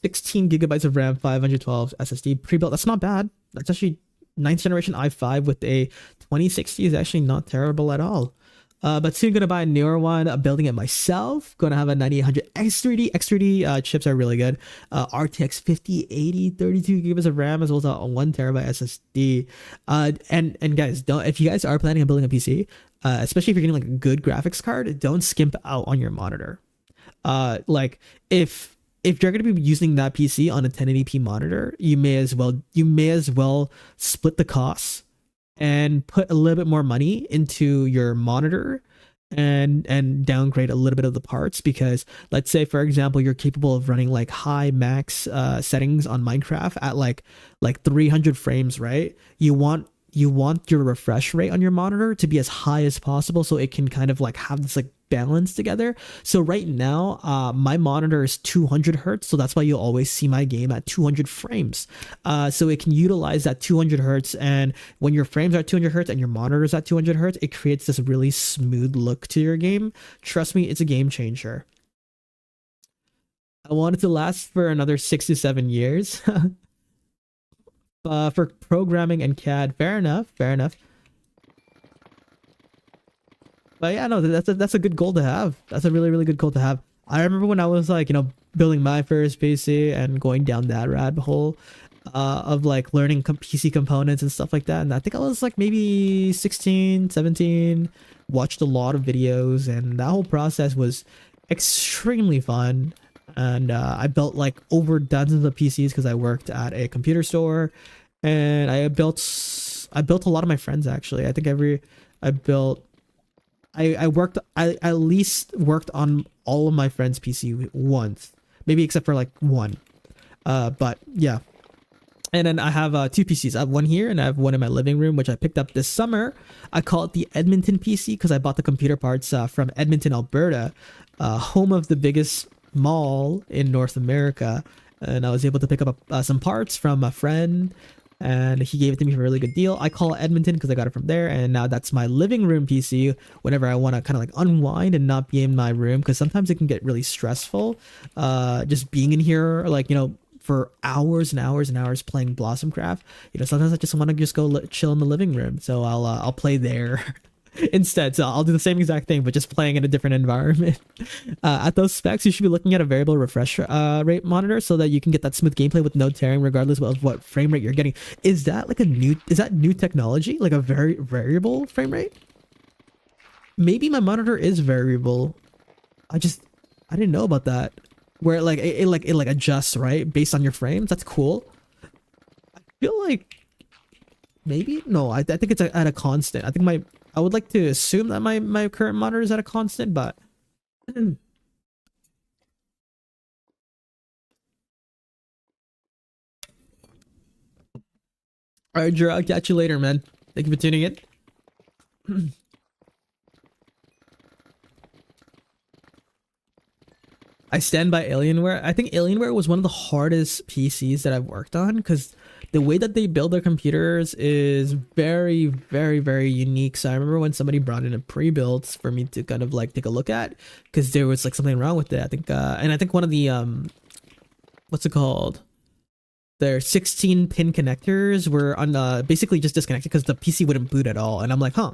16 gigabytes of RAM, 512 SSD pre-built. That's not bad. That's actually 9th generation i5 with a 2060 is actually not terrible at all. But soon gonna buy a newer one. I'm building it myself. Gonna have a 9800 X3D chips are really good. RTX 5080, 32 gigabytes of RAM, as well as a 1 terabyte SSD. And guys, don't, if you guys are planning on building a PC, especially if you're getting like a good graphics card, don't skimp out on your monitor. Like if you're going to be using that PC on a 1080p monitor, you may as well split the costs and put a little bit more money into your monitor and downgrade a little bit of the parts. Because let's say, for example, you're capable of running like high max settings on Minecraft at like 300 frames, right? You want your refresh rate on your monitor to be as high as possible, so it can kind of like have this like balance together. So right now, my monitor is 200 hertz, so that's why you'll always see my game at 200 frames. So it can utilize that 200 hertz, and when your frames are at 200 hertz and your monitor is at 200 hertz, it creates this really smooth look to your game. Trust me, it's a game changer. I want it to last for another 6 to 7 years. For programming and CAD, fair enough. But yeah, no, that's a good goal to have. That's a really good goal to have. I remember when I was like, you know, building my first PC and going down that rabbit hole of like learning PC components and stuff like that. And I think I was like maybe 16, 17, watched a lot of videos, and that whole process was extremely fun. And I built like over dozens of PCs because I worked at a computer store, and I built I built a lot of my friends actually. I think I built I at least worked on all of my friends' PC once, maybe except for like one. But yeah. And then I have two PCs. I have one here and I have one in my living room, which I picked up this summer. I call it the Edmonton PC because I bought the computer parts from Edmonton, Alberta, home of the biggest mall in North America. And I was able to pick up some parts from a friend, and he gave it to me for a really good deal. I call it Edmonton because I got it from there, and now that's my living room PC whenever I want to kind of like unwind and not be in my room, because sometimes it can get really stressful just being in here, like, you know, for hours and hours and hours playing Blossom Craft. You know, sometimes I just want to just go chill in the living room, so I'll play there instead. So I'll do the same exact thing, but just playing in a different environment. At those specs, you should be looking at a variable refresh rate monitor so that you can get that smooth gameplay with no tearing, regardless of what frame rate you're getting. Is that like new technology, like a very variable frame rate? Maybe my monitor is variable. I didn't know about that. Where it adjusts, right, based on your frames. That's cool. I feel like maybe no. I think it's at a constant. I would like to assume that my current monitor is at a constant, but all right, Drew. I'll catch you later, man. Thank you for tuning in. I stand by Alienware. I think Alienware was one of the hardest PCs that I've worked on, because the way that they build their computers is very, very, very unique. So I remember when somebody brought in a pre-built for me to kind of like take a look at, because there was like something wrong with it. I think, and I think one of the what's it called? Their 16-pin connectors were on basically just disconnected because the PC wouldn't boot at all. And I'm like, huh.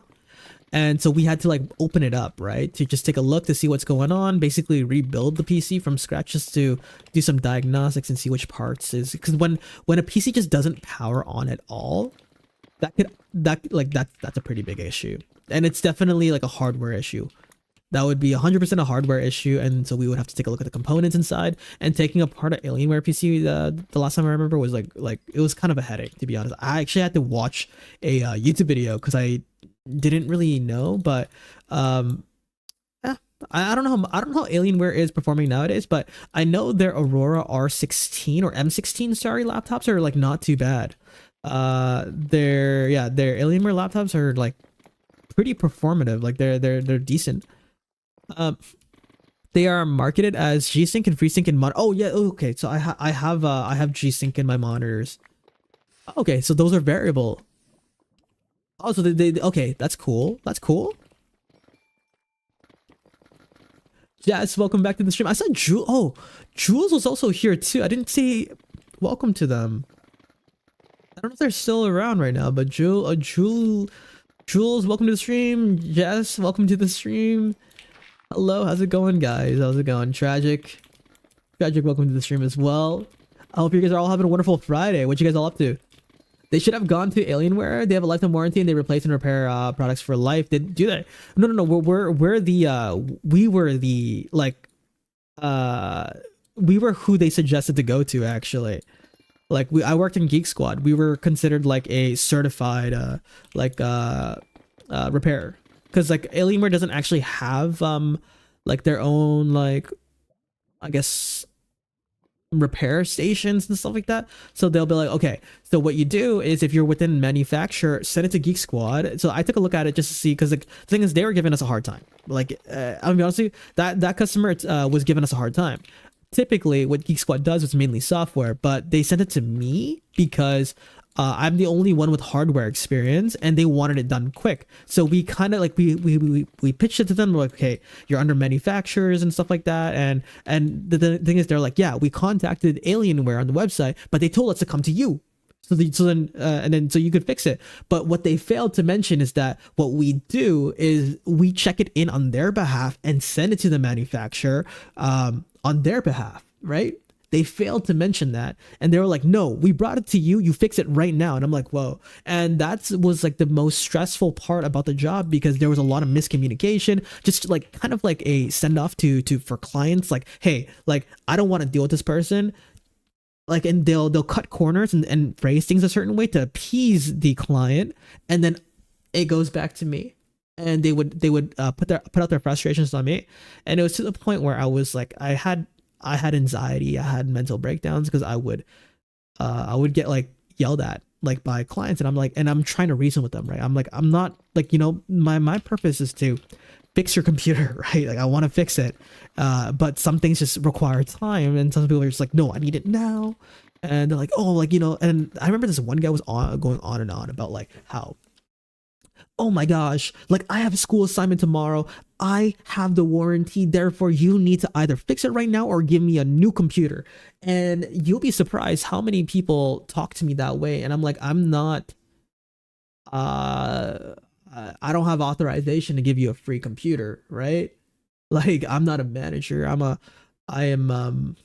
And so we had to like open it up, right, to just take a look to see what's going on, basically rebuild the PC from scratch just to do some diagnostics and see which parts is, because when a PC just doesn't power on at all, that's a pretty big issue. And it's definitely like a hardware issue. That would be 100% a hardware issue, and so we would have to take a look at the components inside. And taking apart an Alienware PC, the last time I remember was like it was kind of a headache, to be honest. I actually had to watch a YouTube video because I didn't really know, but I don't know how Alienware is performing nowadays, but I know their Aurora R16 or M16 sorry laptops are like not too bad. Their Alienware laptops are like pretty performative, like they're decent. They are marketed as G-Sync and FreeSync in oh yeah, okay, so I have G-Sync in my monitors. Okay, so those are variable. Oh, so they okay, that's cool. That's cool. Yes, welcome back to the stream. I saw Jules. Oh, Jules was also here too. I didn't say welcome to them. I don't know if they're still around right now, but Jules, welcome to the stream. Jess, welcome to the stream. Hello, how's it going, guys? How's it going? Tragic, welcome to the stream as well. I hope you guys are all having a wonderful Friday. What you guys all up to? They should have gone to Alienware. They have a lifetime warranty and they replace and repair products for life. Did do that? No. We were who they suggested to go to, actually. Like I worked in Geek Squad. We were considered like a certified repair, because like Alienware doesn't actually have like their own, like, I guess, repair stations and stuff like that. So they'll be like, okay, so what you do is if you're within manufacturer, send it to Geek Squad. So I took a look at it just to see, because the thing is, they were giving us a hard time. Like I'll be honest with you, that customer was giving us a hard time. Typically what Geek Squad does is mainly software, but they sent it to me because I'm the only one with hardware experience, and they wanted it done quick. So we kind of like we pitched it to them. We're like, okay, you're under manufacturers and stuff like that, and the thing is, they're like, yeah, we contacted Alienware on the website, but they told us to come to you. So then you could fix it. But what they failed to mention is that what we do is we check it in on their behalf and send it to the manufacturer on their behalf, right? They failed to mention that, and they were like, no, we brought it to you, you fix it right now. And I'm like, whoa. And that was like the most stressful part about the job, because there was a lot of miscommunication, just like kind of like a send off to for clients, like, hey, like, I don't want to deal with this person, like, and they'll cut corners and phrase things a certain way to appease the client, and then it goes back to me, and they would put out their frustrations on me, and it was to the point where I was like, I had anxiety, I had mental breakdowns because I would get like yelled at like by clients, and I'm like, and I'm trying to reason with them, right? I'm like, I'm not like, my purpose is to fix your computer, right? Like, I want to fix it, but some things just require time, and some people are just like, no, I need it now, and they're like, oh, like, and I remember this one guy was going on and on about like how, oh my gosh, like, I have a school assignment tomorrow, I have the warranty, therefore you need to either fix it right now or give me a new computer. And you'll be surprised how many people talk to me that way, and I'm like, I'm not uh I don't have authorization to give you a free computer, right? Like, I'm not a manager. I am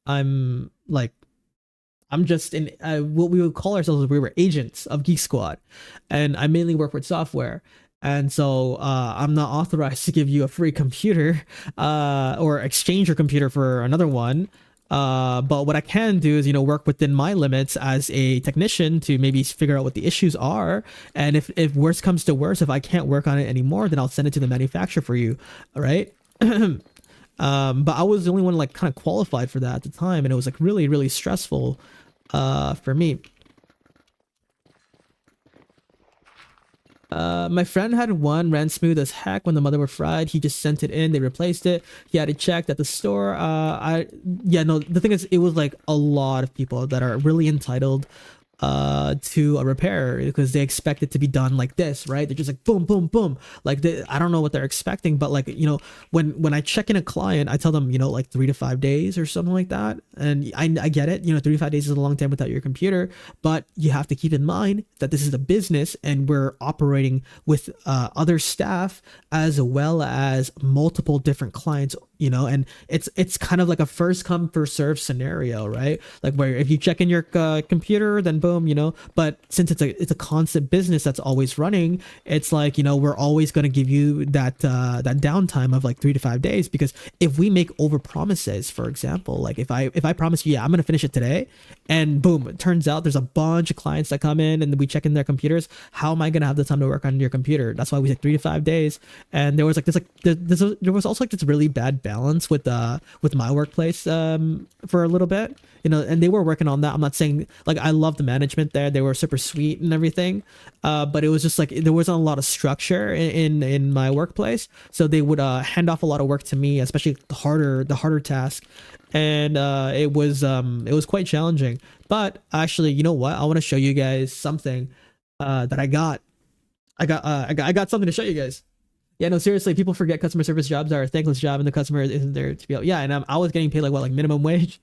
I'm like, I'm just in what we would call ourselves, we were agents of Geek Squad, and I mainly work with software. And so I'm not authorized to give you a free computer or exchange your computer for another one. But what I can do is, work within my limits as a technician to maybe figure out what the issues are. And if worst comes to worst, if I can't work on it anymore, then I'll send it to the manufacturer for you. All right. But I was the only one like kind of qualified for that at the time, and it was like really, really stressful for me. My friend had one, ran smooth as heck when the mother were fried. He just sent it in, they replaced it. He had it checked at the store. Yeah, no, the thing is, it was like a lot of people that are really entitled to a repair because they expect it to be done like this, right? They're just like boom, boom, boom. Like, I don't know what they're expecting, but like, when I check in a client, I tell them, like 3 to 5 days or something like that. And I get it, 3 to 5 days is a long time without your computer, but you have to keep in mind that this is a business and we're operating with other staff as well as multiple different clients, and it's kind of like a first come first serve scenario, right? Like, where if you check in your computer, then boom, but since it's a constant business that's always running, it's like, we're always going to give you that downtime of like 3 to 5 days, because if we make over promises, for example, like if I promise you, yeah, I'm going to finish it today, and boom, it turns out there's a bunch of clients that come in and we check in their computers, how am I going to have the time to work on your computer? That's why we said 3 to 5 days. And there was like there was also like this really bad balance with my workplace for a little bit, and they were working on that. I'm not saying, like, I love the management there, they were super sweet and everything, but it was just like there wasn't a lot of structure in my workplace, so they would hand off a lot of work to me, especially the harder task, and it was quite challenging. But actually, you know what, I want to show you guys something that I got something to show you guys. Yeah, no, seriously, people forget customer service jobs are a thankless job, and the customer isn't there to be able. Yeah, and I was getting paid like what, like minimum wage.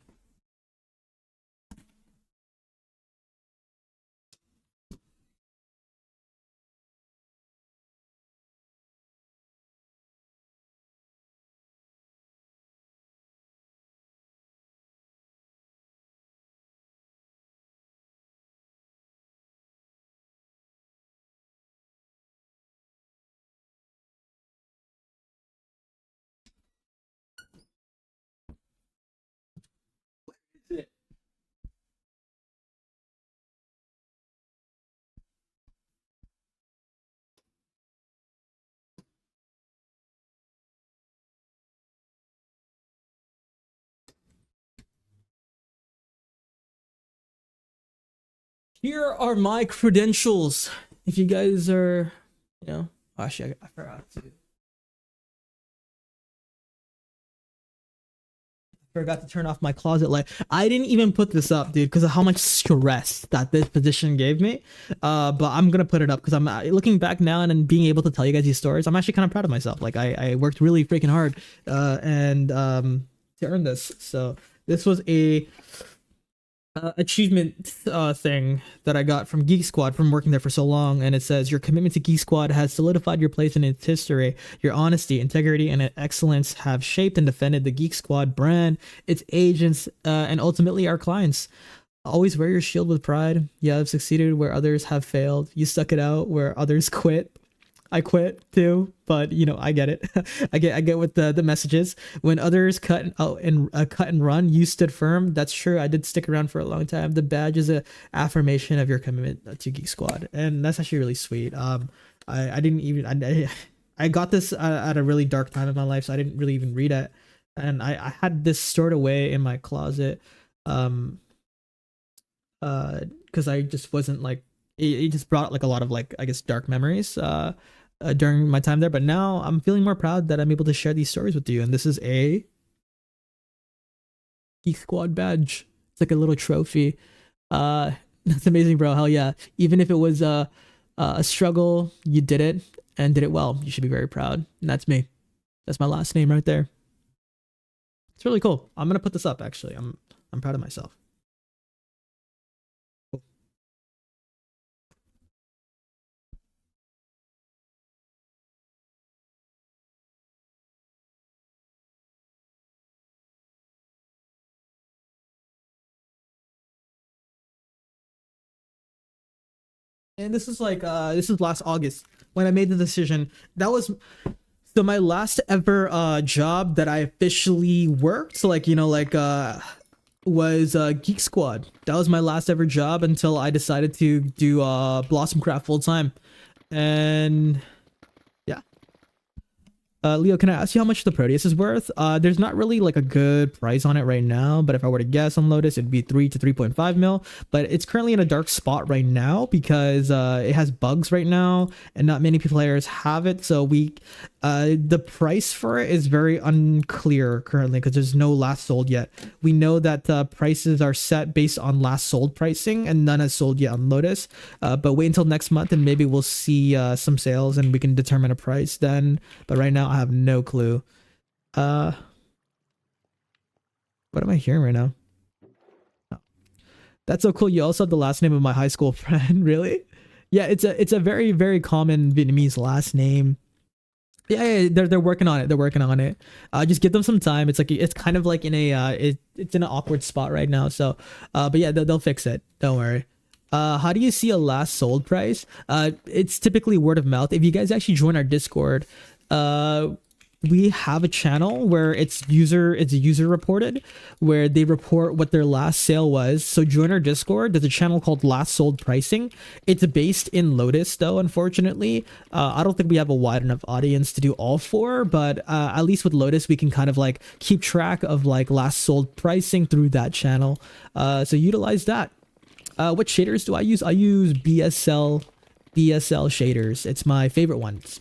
Here are my credentials. If you guys are, actually, I forgot to turn off my closet light. I didn't even put this up, dude, because of how much stress that this position gave me. But I'm gonna put it up because I'm looking back now and being able to tell you guys these stories. I'm actually kind of proud of myself. Like, I worked really freaking hard, and to earn this. So this was a achievement thing that I got from Geek Squad from working there for so long, and it says, your commitment to Geek Squad has solidified your place in its history. Your honesty, integrity, and excellence have shaped and defended the Geek Squad brand, its agents, and ultimately our clients. Always wear your shield with pride. You have succeeded where others have failed. You stuck it out where others quit. I quit too, but you know, I get it. I get what the messages. When others cut out and cut and run, you stood firm. That's true. I did stick around for a long time. The badge is a affirmation of your commitment to Geek Squad, and that's actually really sweet. I didn't even I got this at a really dark time in my life, so I didn't really even read it, and I had this stored away in my closet, because I just wasn't like it just brought like a lot of like I guess dark memories during my time there. But now I'm feeling more proud that I'm able to share these stories with you, and this is a Geek Squad badge. It's like a little trophy. That's amazing, bro. Hell yeah. Even if it was a struggle, you did it and did it well. You should be very proud. And that's me. That's my last name right there. It's really cool. I'm gonna put this up actually. I'm proud of myself. And this is like this is last August when I made the decision. That was so my last ever job that I officially worked. So like, you know, like was Geek Squad. That was my last ever job until I decided to do Blossom Craft full time. And yeah. Leo, can I ask you how much the Proteus is worth? There's not really like a good price on it right now, but if I were to guess on Lotus, it'd be 3 to 3.5 mil. But it's currently in a dark spot right now because it has bugs right now, and not many players have it. So the price for it is very unclear currently because there's no last sold yet. We know that prices are set based on last sold pricing, and none has sold yet on Lotus. But wait until next month, and maybe we'll see some sales, and we can determine a price then. But right now, I have no clue. What am I hearing right now? Oh. That's so cool. You also have the last name of my high school friend. Really? Yeah, it's a very, very common Vietnamese last name. Yeah, they're working on it. They're working on it. Just give them some time. It's like it's kind of like in a it's in an awkward spot right now. So, but yeah, they'll fix it. Don't worry. How do you see a last sold price? It's typically word of mouth. If you guys actually join our Discord, we have a channel where it's user reported, where they report what their last sale was. So join our Discord. There's a channel called Last Sold Pricing. It's based in Lotus though, unfortunately. I don't think we have a wide enough audience to do all four, but at least with Lotus we can kind of like keep track of like last sold pricing through that channel. So utilize that. What shaders do I use? I use BSL shaders. It's my favorite ones.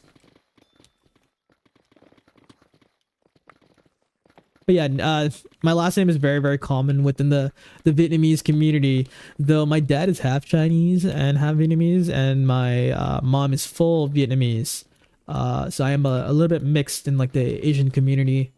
But yeah, my last name is very, very common within the Vietnamese community, though my dad is half Chinese and half Vietnamese, and my mom is full Vietnamese. So I am a little bit mixed in like the Asian community.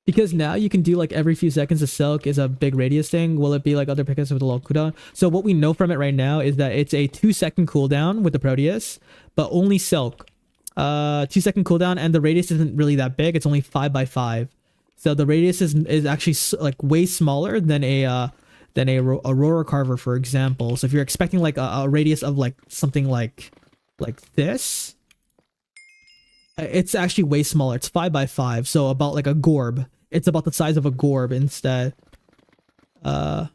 Because now you can do like every few seconds of silk is a big radius thing. Will it be like other pickups with a low cooldown? So what we know from it right now is that it's a 2-second cooldown with the Proteus, but only silk. 2-second cooldown, and the radius isn't really that big. It's only 5x5, so the radius is actually like way smaller than a Aurora Carver, for example. So if you're expecting like a radius of like something like this, it's actually way smaller. It's 5x5, so about like a Gorb. It's about the size of a Gorb instead. So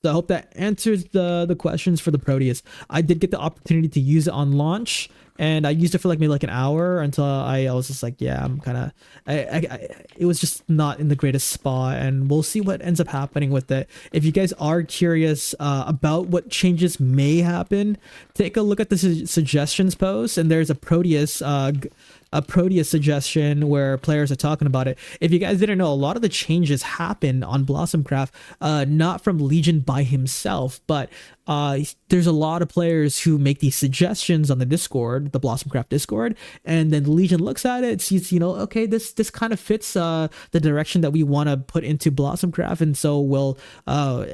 I hope that answers the questions for the Proteus. I did get the opportunity to use it on launch, and I used it for like maybe like an hour until I was just like, yeah, I'm kind of, it was just not in the greatest spot, and we'll see what ends up happening with it. If you guys are curious about what changes may happen, take a look at the suggestions post, and there's a Proteus suggestion where players are talking about it. If you guys didn't know, a lot of the changes happen on Blossomcraft, not from Legion by himself, but there's a lot of players who make these suggestions on the Discord, the Blossomcraft Discord, and then the Legion looks at it, sees, you know, okay, this kind of fits the direction that we want to put into Blossomcraft, and so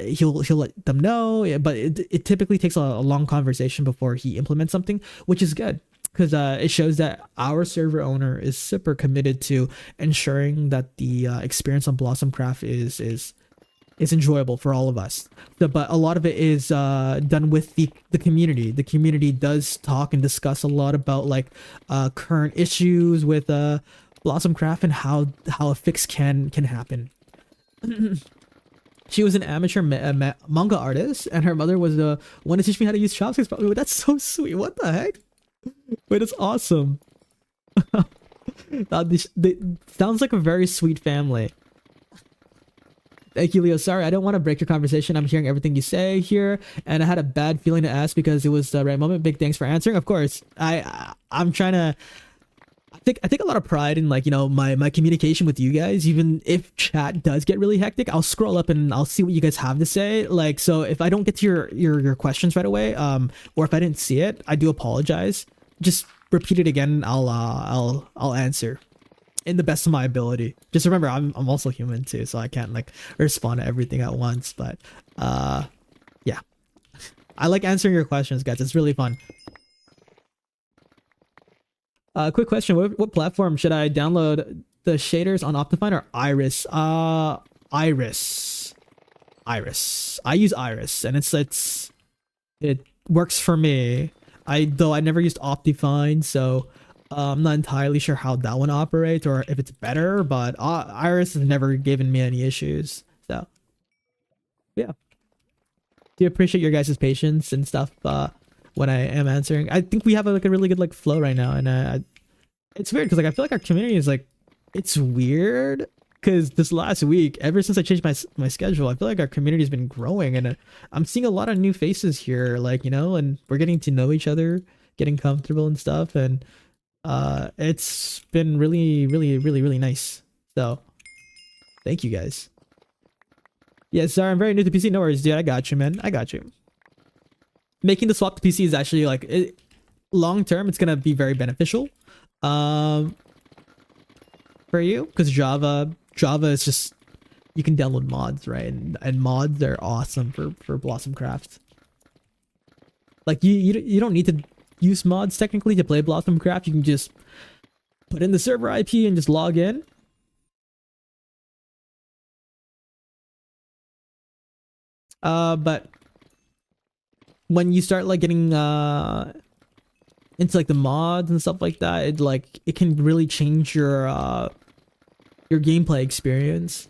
he'll let them know. But it typically takes a long conversation before he implements something, which is good, because it shows that our server owner is super committed to ensuring that the experience on Blossomcraft is is enjoyable for all of us. But a lot of it is done with the community. The community does talk and discuss a lot about like current issues with Blossomcraft and how a fix can happen. She was an amateur manga artist, and her mother was the one to teach me how to use chopsticks. But that's so sweet. What the heck? Wait, that's awesome. Sounds like a very sweet family. Thank you, Leo. Sorry, I don't want to break your conversation. I'm hearing everything you say here, and I had a bad feeling to ask because it was the right moment. Big thanks for answering. Of course, I'm trying to. I take a lot of pride in like, you know, my communication with you guys. Even if chat does get really hectic, I'll scroll up and I'll see what you guys have to say. Like, so if I don't get to your questions right away, or if I didn't see it, I do apologize. Just repeat it again. I'll answer in the best of my ability. Just remember, I'm also human too, so I can't like respond to everything at once. But yeah, I like answering your questions, guys. It's really fun. Quick question: what platform should I download the shaders on? Optifine or Iris? Iris. I use Iris, and it works for me. Though I never used Optifine, so I'm not entirely sure how that one operates or if it's better. But Iris has never given me any issues. So yeah, do appreciate your guys' patience and stuff. When I am answering, I think we have like a really good like flow right now, and it's weird because like I feel like our community is like, it's weird because this last week, ever since I changed my schedule, I feel like our community has been growing, and I'm seeing a lot of new faces here, like, you know, and we're getting to know each other, getting comfortable and stuff, and it's been really, really, really, really nice. So thank you guys. Yeah, sorry, I'm very new to PC. No worries, dude. I got you, man. I got you. Making the swap to PC is actually like long term. It's gonna be very beneficial, for you, because Java is just, you can download mods, right? And mods are awesome for Blossomcraft. Like you don't need to use mods technically to play Blossomcraft. You can just put in the server IP and just log in. But when you start like getting into like the mods and stuff like that, it can really change your gameplay experience.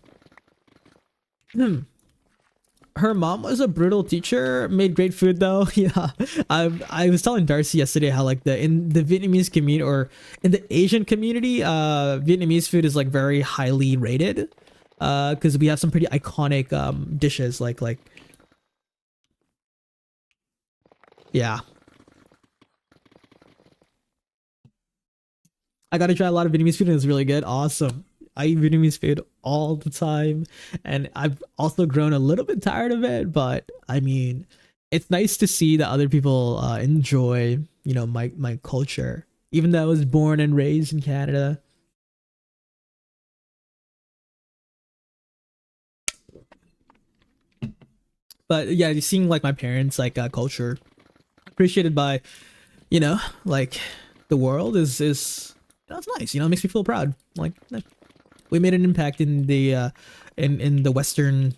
Her mom was a brutal teacher, made great food though. Yeah, I was telling Darcy yesterday how like in the Vietnamese community or in the Asian community, Vietnamese food is like very highly rated, because we have some pretty iconic dishes like yeah. I gotta try a lot of Vietnamese food and it's really good. Awesome. I eat Vietnamese food all the time, and I've also grown a little bit tired of it, but I mean, it's nice to see that other people enjoy, you know, my culture, even though I was born and raised in Canada. But yeah, seeing like my parents like culture appreciated by, you know, like the world is you know, it's nice. You know, it makes me feel proud. Like we made an impact in the in the Western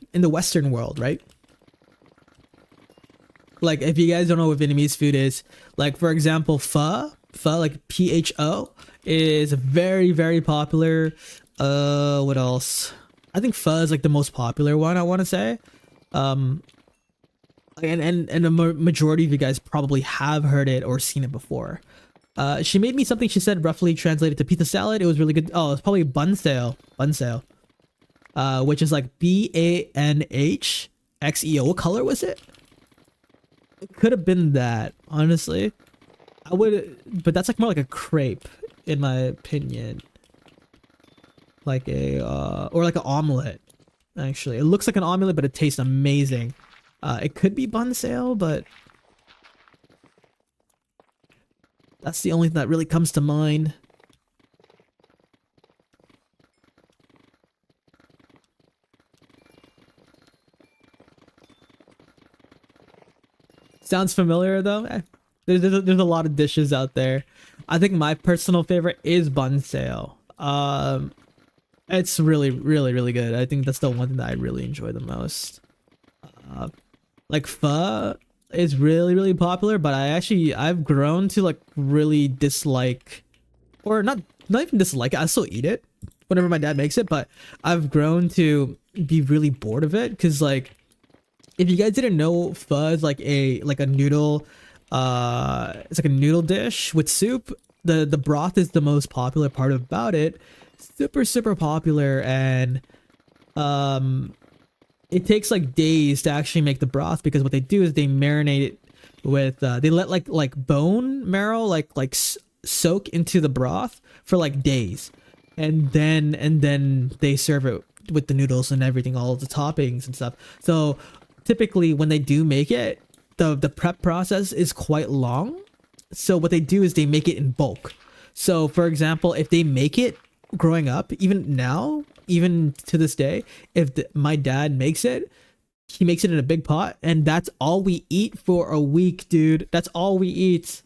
world, right? Like if you guys don't know what Vietnamese food is, like for example, pho like PHO is very, very popular. What else? I think pho is like the most popular one, I want to say. And a majority of you guys probably have heard it or seen it before. She made me something she said roughly translated to pizza salad. It was really good. Oh, it's probably bun sale, which is like BANHXEO. What color was it? It could have been that, honestly. But that's like more like a crepe, in my opinion. Like or like an omelet. Actually, it looks like an omelet, but it tastes amazing. It could be bun sale, but that's the only thing that really comes to mind. Sounds familiar though. There's a lot of dishes out there. I think my personal favorite is bun sale. It's really, really, really good. I think that's the one thing that I really enjoy the most. Uh, like pho is really, really popular, but I've grown to like really dislike, or not even dislike it. I still eat it whenever my dad makes it, but I've grown to be really bored of it because like if you guys didn't know, pho is like a noodle, it's like a noodle dish with soup. The broth is the most popular part about it. Super, super popular, and it takes like days to actually make the broth because what they do is they marinate it with they let like bone marrow soak into the broth for like days, and then they serve it with the noodles and everything, all the toppings and stuff. So typically when they do make it, the prep process is quite long. So what they do is they make it in bulk. So for example, if they make it growing up, even now, even to this day, if my dad makes it, he makes it in a big pot, and that's all we eat for a week, dude. That's all we eat.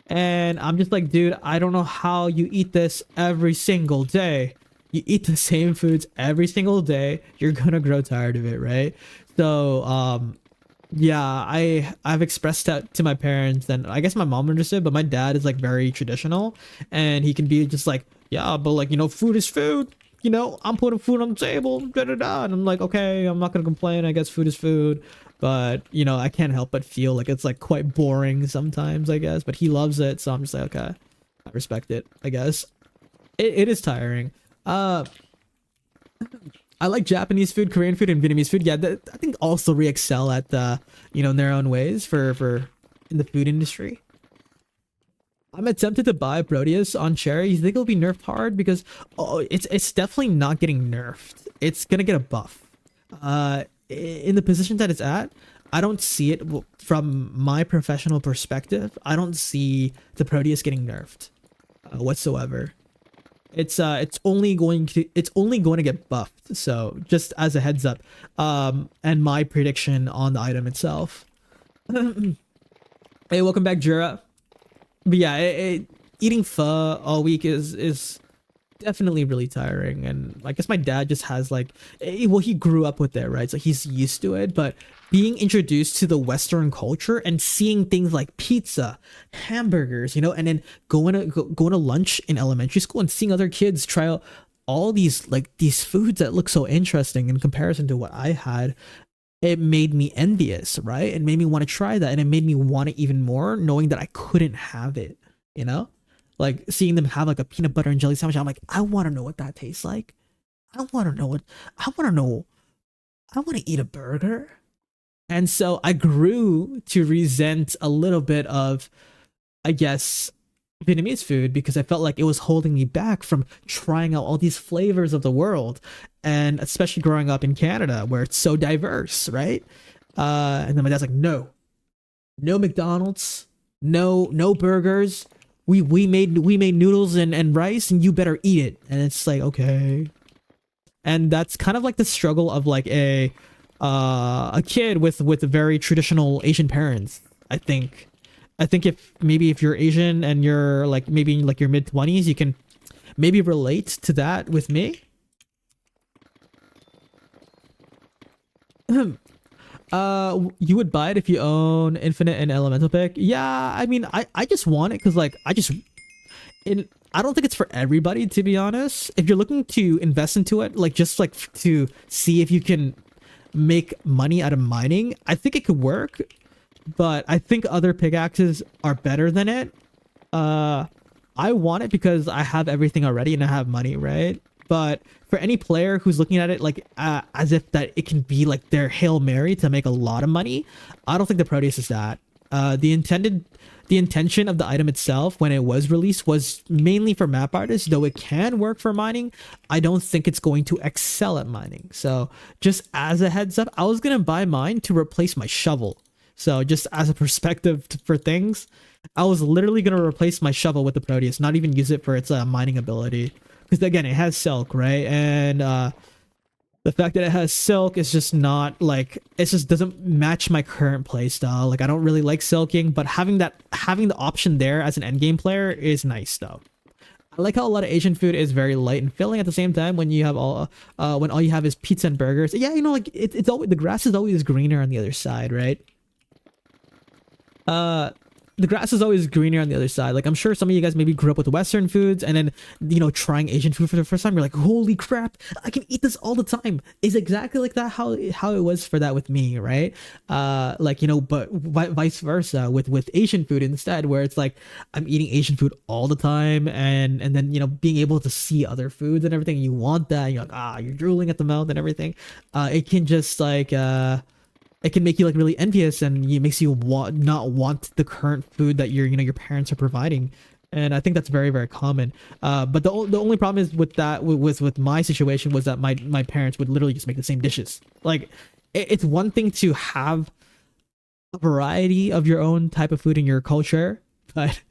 And I'm just like, dude, I don't know how you eat this every single day. You eat the same foods every single day, you're gonna grow tired of it, right? So yeah, I've expressed that to my parents, and I guess my mom understood, but my dad is like very traditional, and he can be just like, yeah, but like, food is food. I'm putting food on the table, da da da. And I'm like, okay, I'm not gonna complain. I guess food is food, but I can't help but feel like it's like quite boring sometimes, I guess. But he loves it, so I'm just like, okay, I respect it. I guess it is tiring. I like Japanese food, Korean food, and Vietnamese food. Yeah, I think all three excel at in their own ways for in the food industry. I'm tempted to buy Proteus on Cherry. You think it'll be nerfed hard? Because it's definitely not getting nerfed. It's gonna get a buff. In the position that it's at, I don't see it from my professional perspective. I don't see the Proteus getting nerfed whatsoever. It's only going to get buffed. So just as a heads up, and my prediction on the item itself. Hey, welcome back, Jura. But yeah, eating pho all week is definitely really tiring, and I guess my dad just has like, well, he grew up with it, right? So he's used to it. But being introduced to the Western culture and seeing things like pizza, hamburgers, and then going to lunch in elementary school and seeing other kids try out all these foods that look so interesting in comparison to what I had, it made me envious, right? It made me want to try that, and it made me want it even more, knowing that I couldn't have it, like seeing them have like a peanut butter and jelly sandwich. I'm like, I want to know what that tastes like. I want to eat a burger. And so I grew to resent a little bit of, I guess, Vietnamese food, because I felt like it was holding me back from trying out all these flavors of the world, and especially growing up in Canada where it's so diverse, right? And then my dad's like, no McDonald's, no burgers. We made noodles and rice, and you better eat it. And it's like, okay. And that's kind of like the struggle of like a kid with very traditional Asian parents. I think if you're Asian and you're like maybe in like your mid-20s, you can maybe relate to that with me. You would buy it if you own Infinite and Elemental Pick. Yeah, I mean, I just want it because like I don't think it's for everybody, to be honest. If you're looking to invest into it, like just like to see if you can make money out of mining, I think it could work. But I think other pickaxes are better than it. I want it because I have everything already and I have money, right? But for any player who's looking at it like as if that it can be like their Hail Mary to make a lot of money, I don't think the Proteus is that. The intention of the item itself when it was released was mainly for map artists, though it can work for mining. I don't think it's going to excel at mining. So just as a heads up, I was going to buy mine to replace my shovel. So just as a perspective for things, I was literally going to replace my shovel with the Proteus, not even use it for its mining ability. Because again, it has silk, right? And the fact that it has silk is just not like, it just doesn't match my current playstyle. Like I don't really like silking, but having the option there as an endgame player is nice though. I like how a lot of Asian food is very light and filling at the same time when you have all when all you have is pizza and burgers. Yeah, you know, like it's always, the grass is always greener on the other side, right? Uh the grass is always greener on the other side. Like, I'm sure some of you guys maybe grew up with Western foods, and then, you know, trying Asian food for the first time, you're like, holy crap, I can eat this all the time. Is exactly like that how it was for that with me, right? Like, you know, but vice versa with Asian food instead, where it's like I'm eating Asian food all the time, and then, you know, being able to see other foods and everything, you want that, and you're like, you're drooling at the mouth and everything. It can just like it can make you like really envious, and it makes you not want the current food that your parents are providing. And I think that's very, very common. But the only problem is with that, with my situation, was that my parents would literally just make the same dishes. Like, it's one thing to have a variety of your own type of food in your culture, but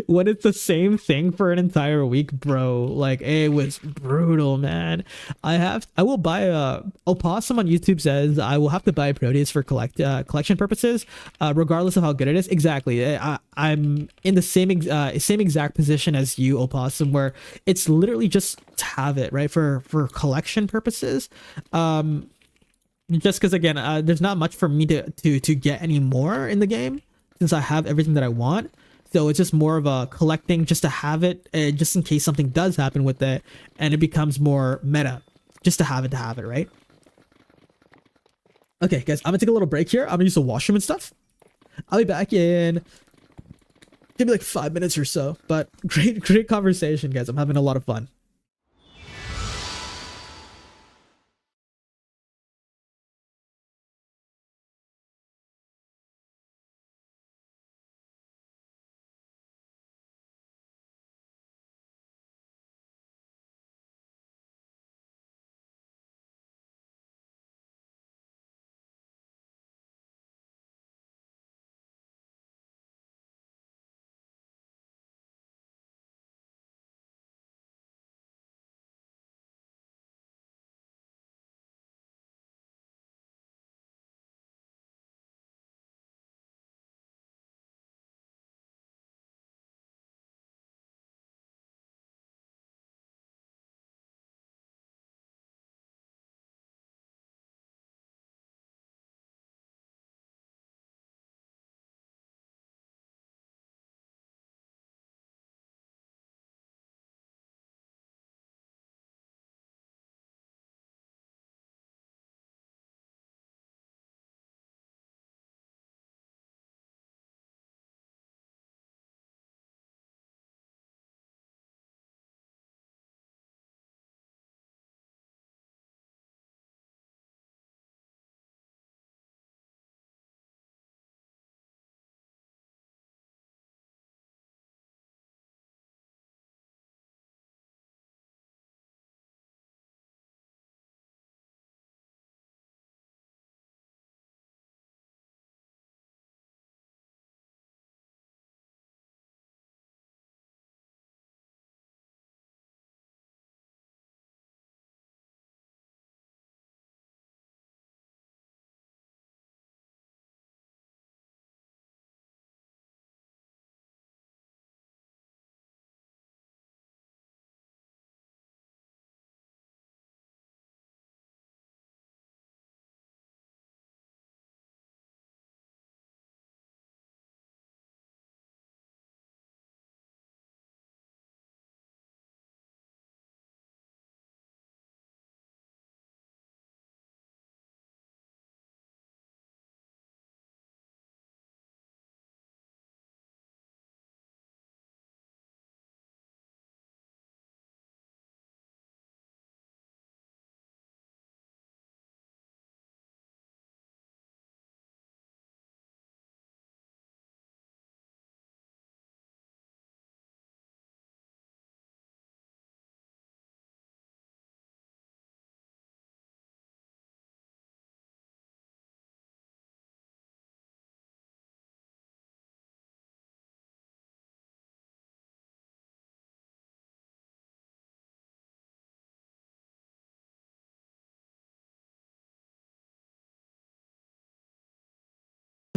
when it's the same thing for an entire week, bro, like, it was brutal, man. I will buy a Opossum on YouTube says I will have to buy Proteus for collection purposes, regardless of how good it is. Exactly. I'm in the same exact position as you, Opossum, where it's literally just to have it, right, for collection purposes. Just because, again, there's not much for me to get anymore in the game, since I have everything that I want. So it's just more of a collecting just to have it, just in case something does happen with it, and it becomes more meta, just to have it, right? Okay, guys, I'm gonna take a little break here. I'm gonna use the washroom and stuff. I'll be back in maybe like 5 minutes or so. But great conversation, guys. I'm having a lot of fun.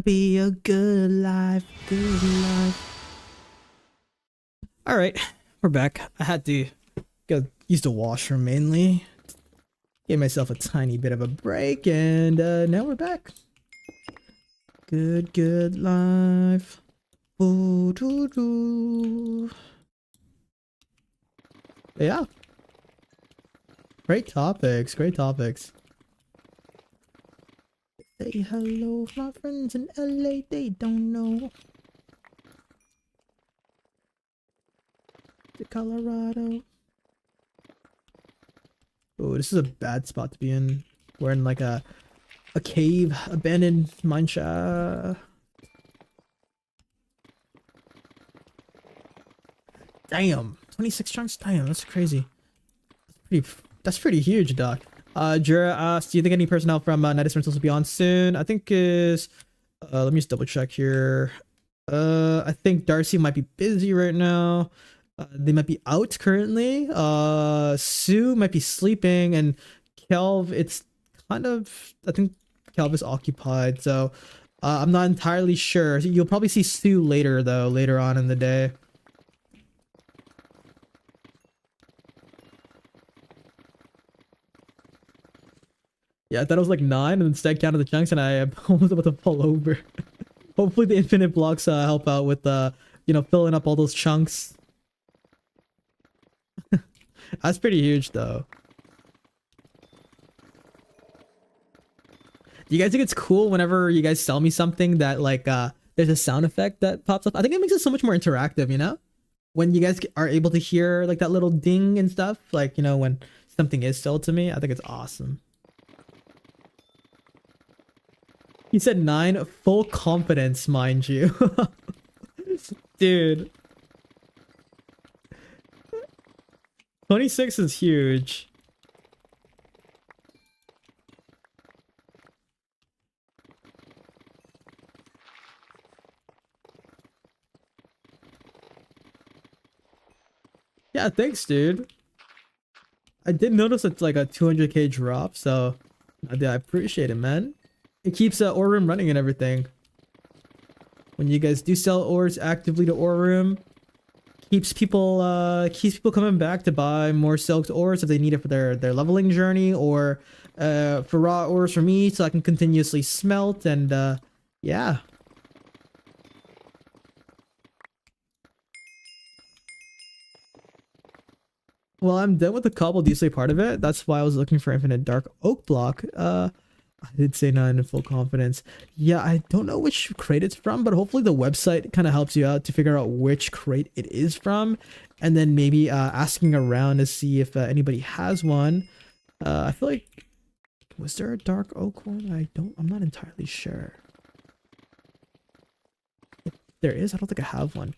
Be a good life, good life. All right, We're back. I had to go use the washroom mainly. Gave myself a tiny bit of a break, and now we're back. Good life. Ooh, doo, doo. Yeah. Great topics. Great topics. Say hello, my friends in LA. They don't know. To Colorado. Oh, this is a bad spot to be in. We're in like a cave, abandoned mine shaft. Damn, 26 chunks. Damn, that's crazy. That's pretty huge, doc. Jura asked, do you think any personnel from LeooKnightus Rentals will be on soon? I think is let me just double check here. I think Darcy might be busy right now. They might be out currently. Sue might be sleeping, and Kelv, it's kind of, I think Kelv is occupied, so I'm not entirely sure. You'll probably see Sue later though, later on in the day. Yeah, I thought it was like 9 and instead counted the chunks and I am almost about to fall over. Hopefully the infinite blocks help out with you know, filling up all those chunks. That's pretty huge though. Do you guys think it's cool whenever you guys tell me something that like there's a sound effect that pops up? I think it makes it so much more interactive, you know? When you guys are able to hear like that little ding and stuff, like, you know, when something is told to me, I think it's awesome. He said 9, full confidence, mind you. Dude. 26 is huge. Yeah, thanks, dude. I did notice it's like a 200k drop, so I appreciate it, man. It keeps the ore room running and everything. When you guys do sell ores actively to ore room, keeps people coming back to buy more silk ores if they need it for their leveling journey, or for raw ores for me so I can continuously smelt, and yeah. Well, I'm done with the cobble diesel part of it. That's why I was looking for infinite dark oak block. I did say 9 in full confidence. Yeah, I don't know which crate it's from, but hopefully the website kind of helps you out to figure out which crate it is from, and then maybe asking around to see if anybody has one. I feel like, was there a dark oak one? I'm not entirely sure. If there is, I don't think I have one.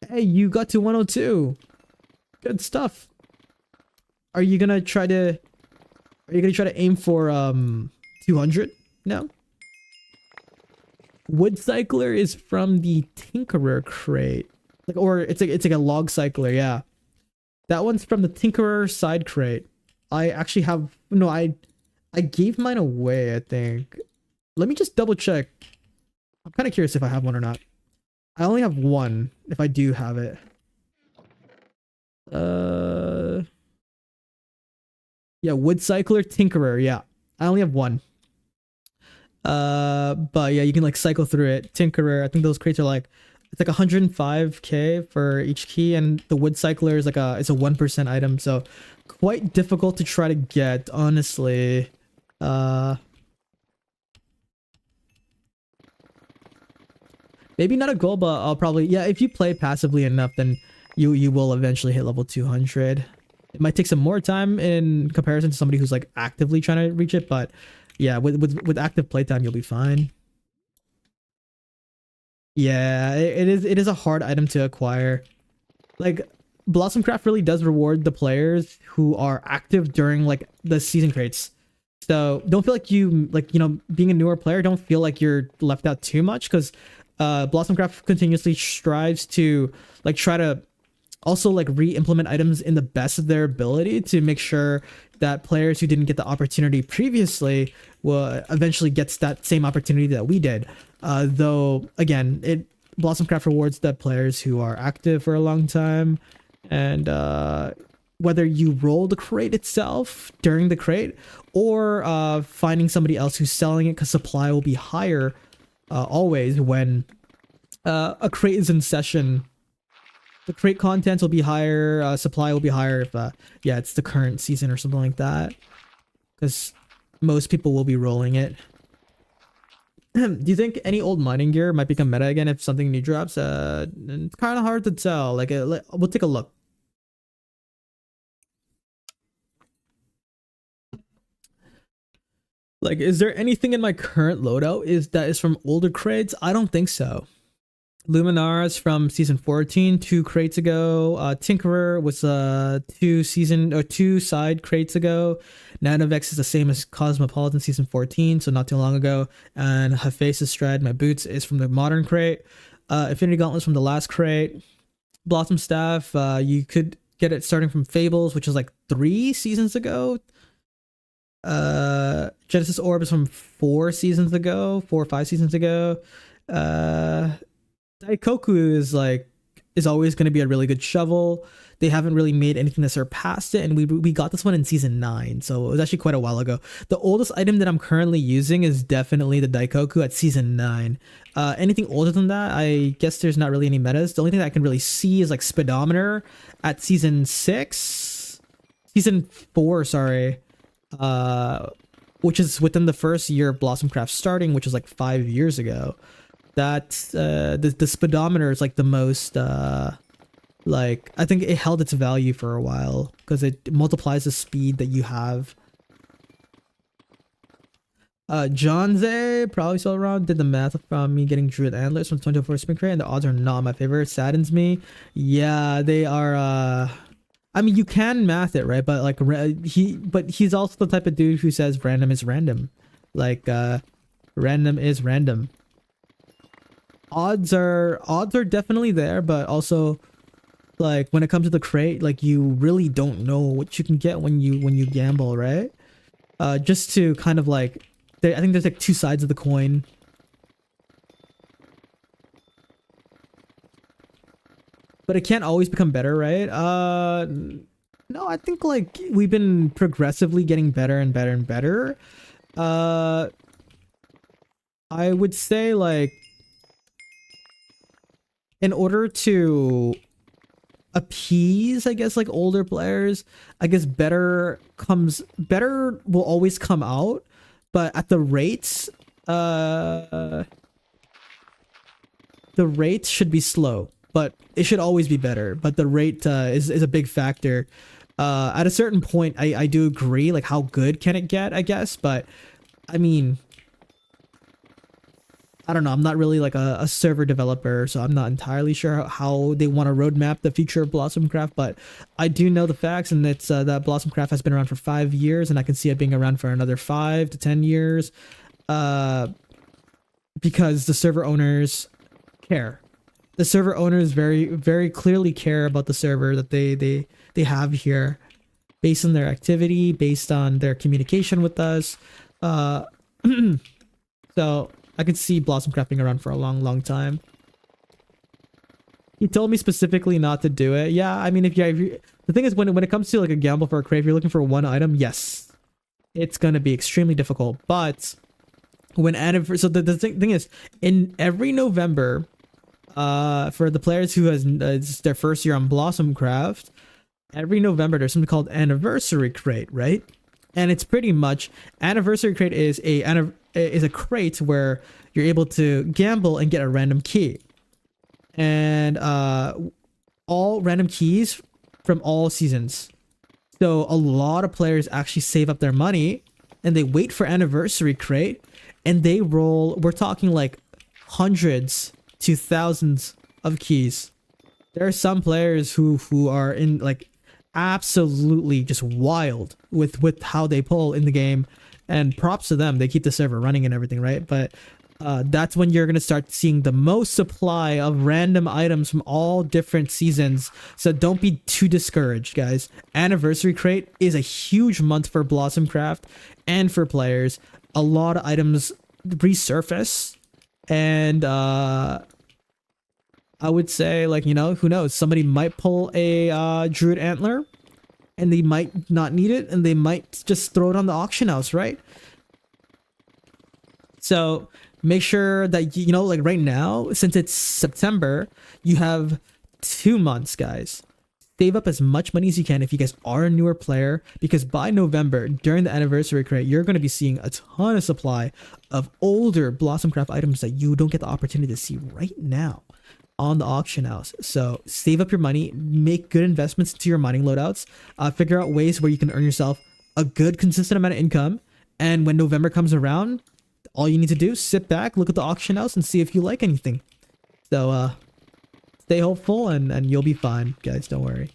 Hey, you got to 102. Good stuff. Are you gonna try to aim for 200? No. Wood cycler is from the Tinkerer crate. Like, or it's like a log cycler, yeah. That one's from the Tinkerer side crate. I actually have, no, I gave mine away, I think. Let me just double check. I'm kind of curious if I have one or not. I only have one, if I do have it. Yeah, wood cycler, Tinkerer, yeah. I only have one. But yeah, you can like cycle through it. Tinkerer, I think those crates are like, it's like 105k for each key, and the wood cycler is like it's a 1% item, so quite difficult to try to get, honestly. Maybe not a goal, but I'll probably, yeah, if you play passively enough, then you will eventually hit level 200. It might take some more time in comparison to somebody who's like actively trying to reach it, but yeah, with active playtime, you'll be fine. Yeah, it is a hard item to acquire. Like, Blossomcraft really does reward the players who are active during like the season crates. So don't feel like you know, being a newer player, don't feel like you're left out too much, because Blossomcraft continuously strives to like try to also like re-implement items in the best of their ability to make sure that players who didn't get the opportunity previously will eventually gets that same opportunity that we did. Though again, Blossomcraft rewards the players who are active for a long time, and whether you roll the crate itself during the crate, or finding somebody else who's selling it, because supply will be higher always when a crate is in session. The crate contents will be higher, supply will be higher if yeah, it's the current season or something like that, because most people will be rolling it. Do you think any old mining gear might become meta again if something new drops? It's kind of hard to tell. Like, we'll take a look. Like, is there anything in my current loadout that is from older crates? I don't think so. Luminaris from season 14, 2 crates ago. Tinkerer was 2 side crates ago. Nanovex is the same as Cosmopolitan season 14, so not too long ago. And Hephaestus Stride, my boots, is from the modern crate. Infinity Gauntlets from the last crate. Blossom Staff, you could get it starting from Fables, which is like 3 seasons ago. Genesis Orb is from 4 seasons ago, 4 or 5 seasons ago. Daikoku is always going to be a really good shovel. They haven't really made anything that surpassed it, and we got this one in season 9, so it was actually quite a while ago. The oldest item that I'm currently using is definitely the Daikoku at season 9. Anything older than that, I guess there's not really any metas. The only thing that I can really see is like Speedometer at season 4, sorry, which is within the first year of Blossomcraft starting, which is like 5 years ago. That's the speedometer is like the most like, I think it held its value for a while because it multiplies the speed that you have. Jonze probably still around. Did the math from me getting Druid Antlers from 24 Spring Crate, and the odds are not my favor. It saddens me. Yeah, they are. I mean, you can math it, right? But like he's also the type of dude who says random is random. Like random is random. Odds are definitely there, but also like when it comes to the crate, like you really don't know what you can get when you gamble, right? Just to kind of like, I think there's like 2 sides of the coin. But it can't always become better, right? No, I think like we've been progressively getting better and better and better. I would say like, in order to appease, I guess, like older players, I guess better will always come out, but at the rates should be slow, but it should always be better. But the rate is a big factor. At a certain point, I do agree, like how good can it get, I guess, but I mean, I don't know. I'm not really like a server developer, so I'm not entirely sure how they want to roadmap the future of Blossomcraft, but I do know the facts, and it's that Blossomcraft has been around for 5 years, and I can see it being around for another 5 to 10 years, because the server owners care. The server owners very, very clearly care about the server that they have here, based on their activity, based on their communication with us. So I could see Blossomcraft being around for a long, long time. He told me specifically not to do it. Yeah, I mean, if you the thing is, when it comes to like a gamble for a crate, if you're looking for one item, yes, it's gonna be extremely difficult. But when so the thing is, in every November, for the players who it's their first year on Blossomcraft, every November there's something called Anniversary Crate, right? And it's pretty much, Anniversary Crate is a crate where you're able to gamble and get a random key, and all random keys from all seasons. So a lot of players actually save up their money and they wait for Anniversary Crate, and they roll, we're talking like hundreds to thousands of keys. There are some players who are in like absolutely just wild with how they pull in the game, and props to them, they keep the server running and everything, right? But that's when you're gonna start seeing the most supply of random items from all different seasons. So don't be too discouraged, guys. Anniversary Crate is a huge month for Blossomcraft and for players. A lot of items resurface, and I I would say, like, who knows? Somebody might pull a druid antler, and they might not need it, and they might just throw it on the auction house, right? So make sure that like right now, since it's September, you have 2 months, guys. Save up as much money as you can if you guys are a newer player, because by November, during the anniversary crate, you're going to be seeing a ton of supply of older Blossomcraft items that you don't get the opportunity to see right now on the auction house. So save up your money, make good investments into your mining loadouts, figure out ways where you can earn yourself a good consistent amount of income, and when November comes around, all you need to do is sit back, look at the auction house, and see if you like anything. So stay hopeful, and you'll be fine, guys. Don't worry.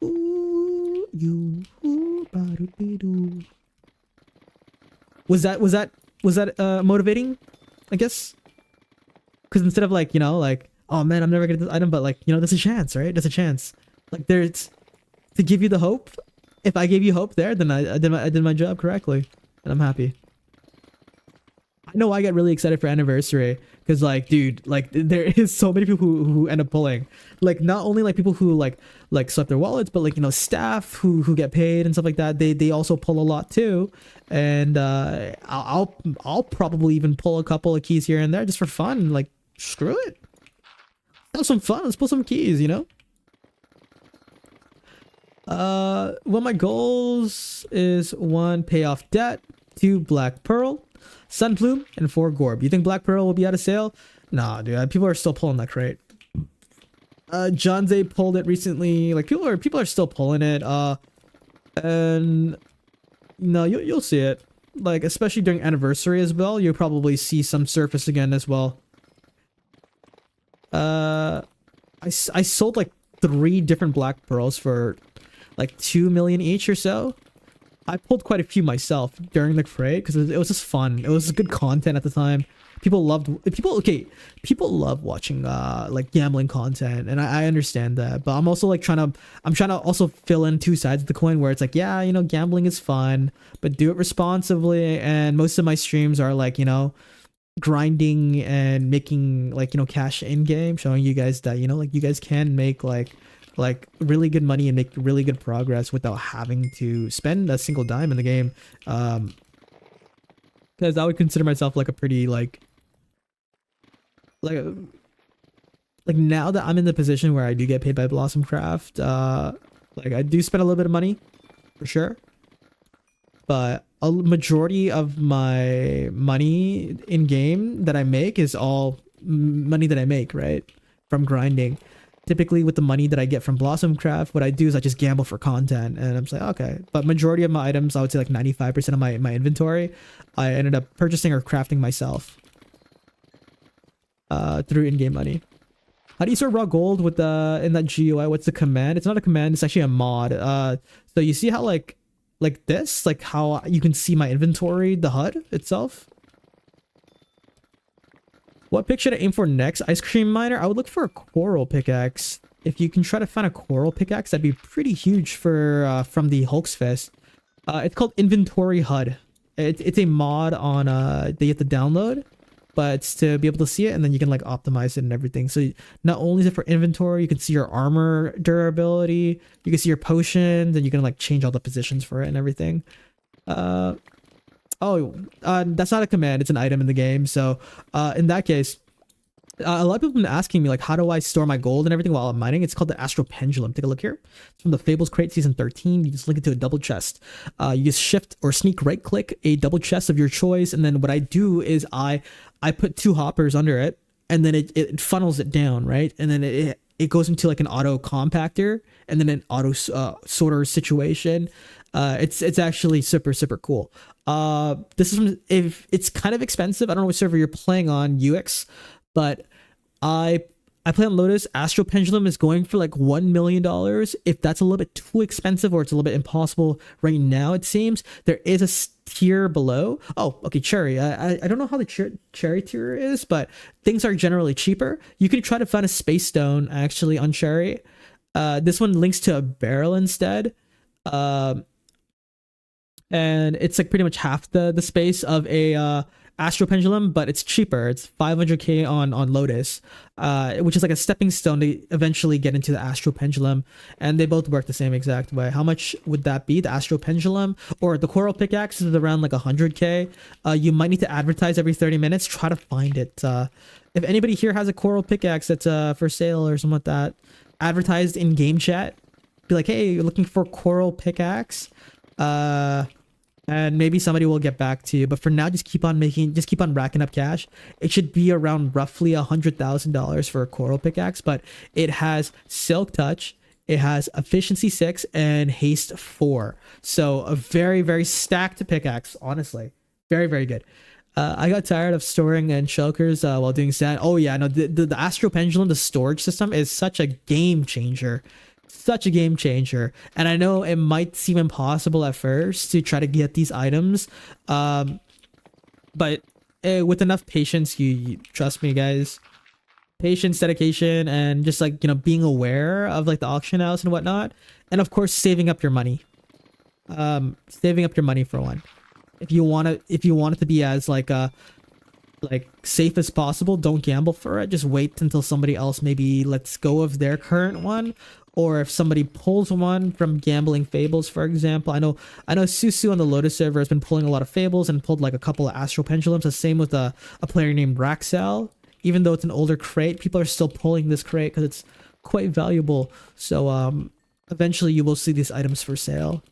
Ooh, you, ooh, ba-do-be-doo. Was that motivating? I guess. Because instead of like, like, oh man, I'm never gonna get this item, but like, there's a chance, right? There's a chance. Like, there's to give you the hope. If I gave you hope there, then I did my job correctly. And I'm happy. I know I get really excited for anniversary because, like, dude, like there is so many people who end up pulling, like, not only like people who like swipe their wallets, but like, staff who get paid and stuff like that. They also pull a lot too, and I'll probably even pull a couple of keys here and there just for fun. Like, screw it, have some fun. Let's pull some keys, Well, my goals is 1, pay off debt, 2, Black Pearl, Sun Plume, and 4, Gorb. You think Black Pearl will be out of sale? Nah, dude. People are still pulling that crate. John Zay pulled it recently. Like, people are still pulling it. And no, you'll see it. Like, especially during anniversary as well. You'll probably see some surface again as well. I sold like 3 different Black Pearls for like 2 million each or so. I pulled quite a few myself during the crate because it was just fun. It was good content at the time. People love watching like gambling content, and I understand that. But I'm also like trying to also fill in 2 sides of the coin where it's like, yeah, gambling is fun, but do it responsibly. And most of my streams are like, grinding and making like, cash in game, showing you guys that, like, you guys can make like really good money and make really good progress without having to spend a single dime in the game. Because I would consider myself like a pretty like now that I'm in the position where I do get paid by Blossomcraft, like I do spend a little bit of money for sure, but a majority of my money in game that I make is all money that I make, right, from grinding. Typically with the money that I get from Blossomcraft, what I do is I just gamble for content, and I'm just like, okay. But majority of my items, I would say like 95% of my inventory, I ended up purchasing or crafting myself through in-game money. How do you store raw gold with in that GUI? What's the command? It's not a command, it's actually a mod. So you see how like this, like how you can see my inventory, the HUD itself. What pick should I aim for next? Ice cream miner? I would look for a coral pickaxe. If you can try to find a coral pickaxe, that'd be pretty huge for from the Hulk's Fist. It's called Inventory HUD. It's a mod on that you have to download, but it's to be able to see it, and then you can like optimize it and everything. So not only is it for inventory, you can see your armor durability, you can see your potions, and you can like change all the positions for it and everything. That's not a command, it's an item in the game. So in that case, a lot of people have been asking me like, how do I store my gold and everything while I'm mining? It's called the Astral Pendulum. Take a look here. It's from the Fables crate season 13. You just link it to a double chest. You just shift or sneak right click a double chest of your choice, and then what I do is I put 2 hoppers under it, and then it funnels it down, right? And then it goes into like an auto compactor and then an auto sorter situation. It's actually super cool. This is if it's kind of expensive. I don't know what server you're playing on, UX, but I play on Lotus. Astral Pendulum is going for like $1 million. If that's a little bit too expensive or it's a little bit impossible right now, it seems there is a tier below. Oh, okay, Cherry. I don't know how the Cherry tier is, but things are generally cheaper. You can try to find a Space Stone actually on Cherry. This one links to a barrel instead. and it's like pretty much half the space of a Astro Pendulum, but it's cheaper. It's 500k on Lotus, which is like a stepping stone to eventually get into the Astro Pendulum, and they both work the same exact way. How much would that be? The Astro Pendulum or the Coral Pickaxe is around like 100k. You might need to advertise every 30 minutes. Try to find it. If anybody here has a Coral Pickaxe that's for sale or something like that, advertised in game chat. Be like, hey, you're looking for Coral Pickaxe. And maybe somebody will get back to you. But for now, just keep on racking up cash. It should be around roughly $100,000 for a Coral Pickaxe, but it has Silk Touch, it has Efficiency 6, and Haste 4. So a very, very stacked pickaxe, honestly. Very, very good. I got tired of storing and shulkers while doing sand. Oh yeah, no, the Astro Pendulum, the storage system is such a game changer. Such a game changer, and I know it might seem impossible at first to try to get these items, but with enough patience, you trust me, guys. Patience, dedication, and just like, you know, being aware of like the auction house and whatnot, and of course saving up your money. Saving up your money for one. If you want it to be as like safe as possible, don't gamble for it. Just wait until somebody else maybe lets go of their current one. Or if somebody pulls one from Gambling Fables, for example. I know Susu on the Lotus server has been pulling a lot of Fables and pulled like a couple of Astral Pendulums. The same with a player named Raxel. Even though it's an older crate, people are still pulling this crate because it's quite valuable. So eventually you will see these items for sale.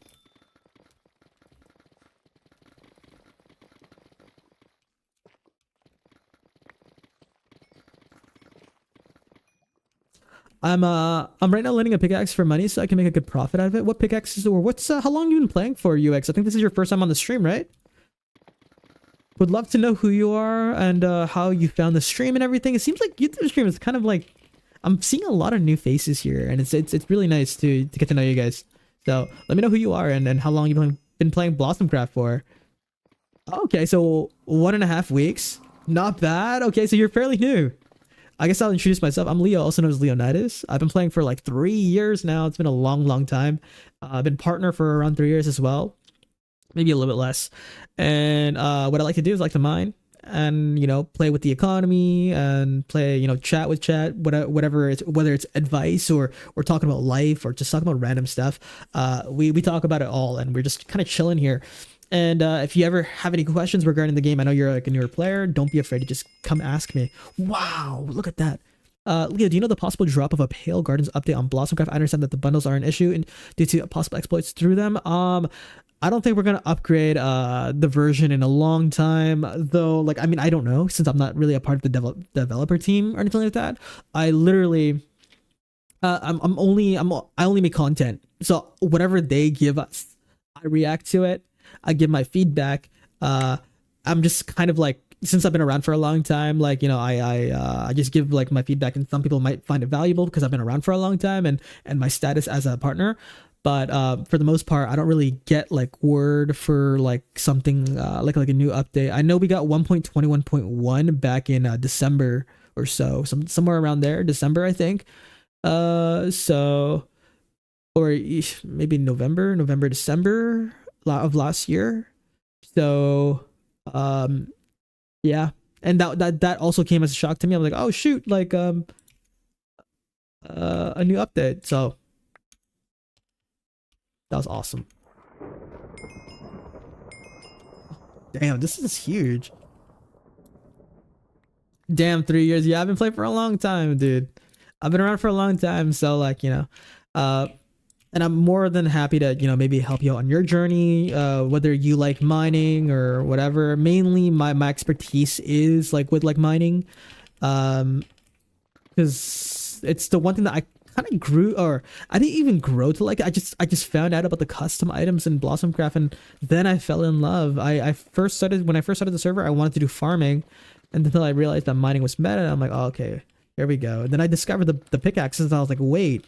I'm right now lending a pickaxe for money so I can make a good profit out of it. What pickaxes or what's how long you been playing for, UX? I think this is your first time on the stream, right? Would love to know who you are and how you found the stream and everything. It seems like YouTube stream is kind of like, I'm seeing a lot of new faces here, and it's really nice to get to know you guys. So let me know who you are and how long you've been playing Blossomcraft for. Okay, so 1.5 weeks. Not bad. Okay, so you're fairly new. I guess I'll introduce myself. I'm Leo, also known as LeooKnightus. I've been playing for like 3 years now. It's been a long time. I've been partner for around 3 years as well. Maybe a little bit less. And what I like to do is like to mine and, you know, play with the economy and play, you know, chat with chat, whatever it's, whether it's advice or we're talking about life or just talking about random stuff. We talk about it all, and we're just kind of chilling here. And if you ever have any questions regarding the game, I know you're like a newer player, don't be afraid to just come ask me. Wow, look at that. Leo, do you know the possible drop of a Pale Gardens update on Blossomcraft? I understand that the bundles are an issue and due to possible exploits through them. I don't think we're gonna upgrade the version in a long time, though. Like, I mean, I don't know, since I'm not really a part of the developer team or anything like that. I literally, I only make content, so whatever they give us, I react to it. I give my feedback. I'm just kind of like, since I've been around for a long time, like, you know, I just give like my feedback, and some people might find it valuable because I've been around for a long time and my status as a partner. But for the most part, I don't really get like word for like something like a new update. I know we got 1.21.1 back in December or so, somewhere around there, December, I think. So, or maybe November, December of last year. So yeah, and that also came as a shock to me. I'm like, oh shoot, like a new update. So that was awesome. Damn, this is huge. Damn, 3 years. Yeah, I've been playing for a long time, dude. I've been around for a long time, so like, you know, and I'm more than happy to, you know, maybe help you out on your journey, whether you like mining or whatever. Mainly my expertise is like with like mining, because it's the one thing that I kind of grew, or I didn't even grow to like. I just found out about the custom items in Blossomcraft, and then I fell in love. When I first started the server, I wanted to do farming, and until I realized that mining was meta, and I'm like, oh, okay, here we go. And then I discovered the pickaxes, and I was like, wait,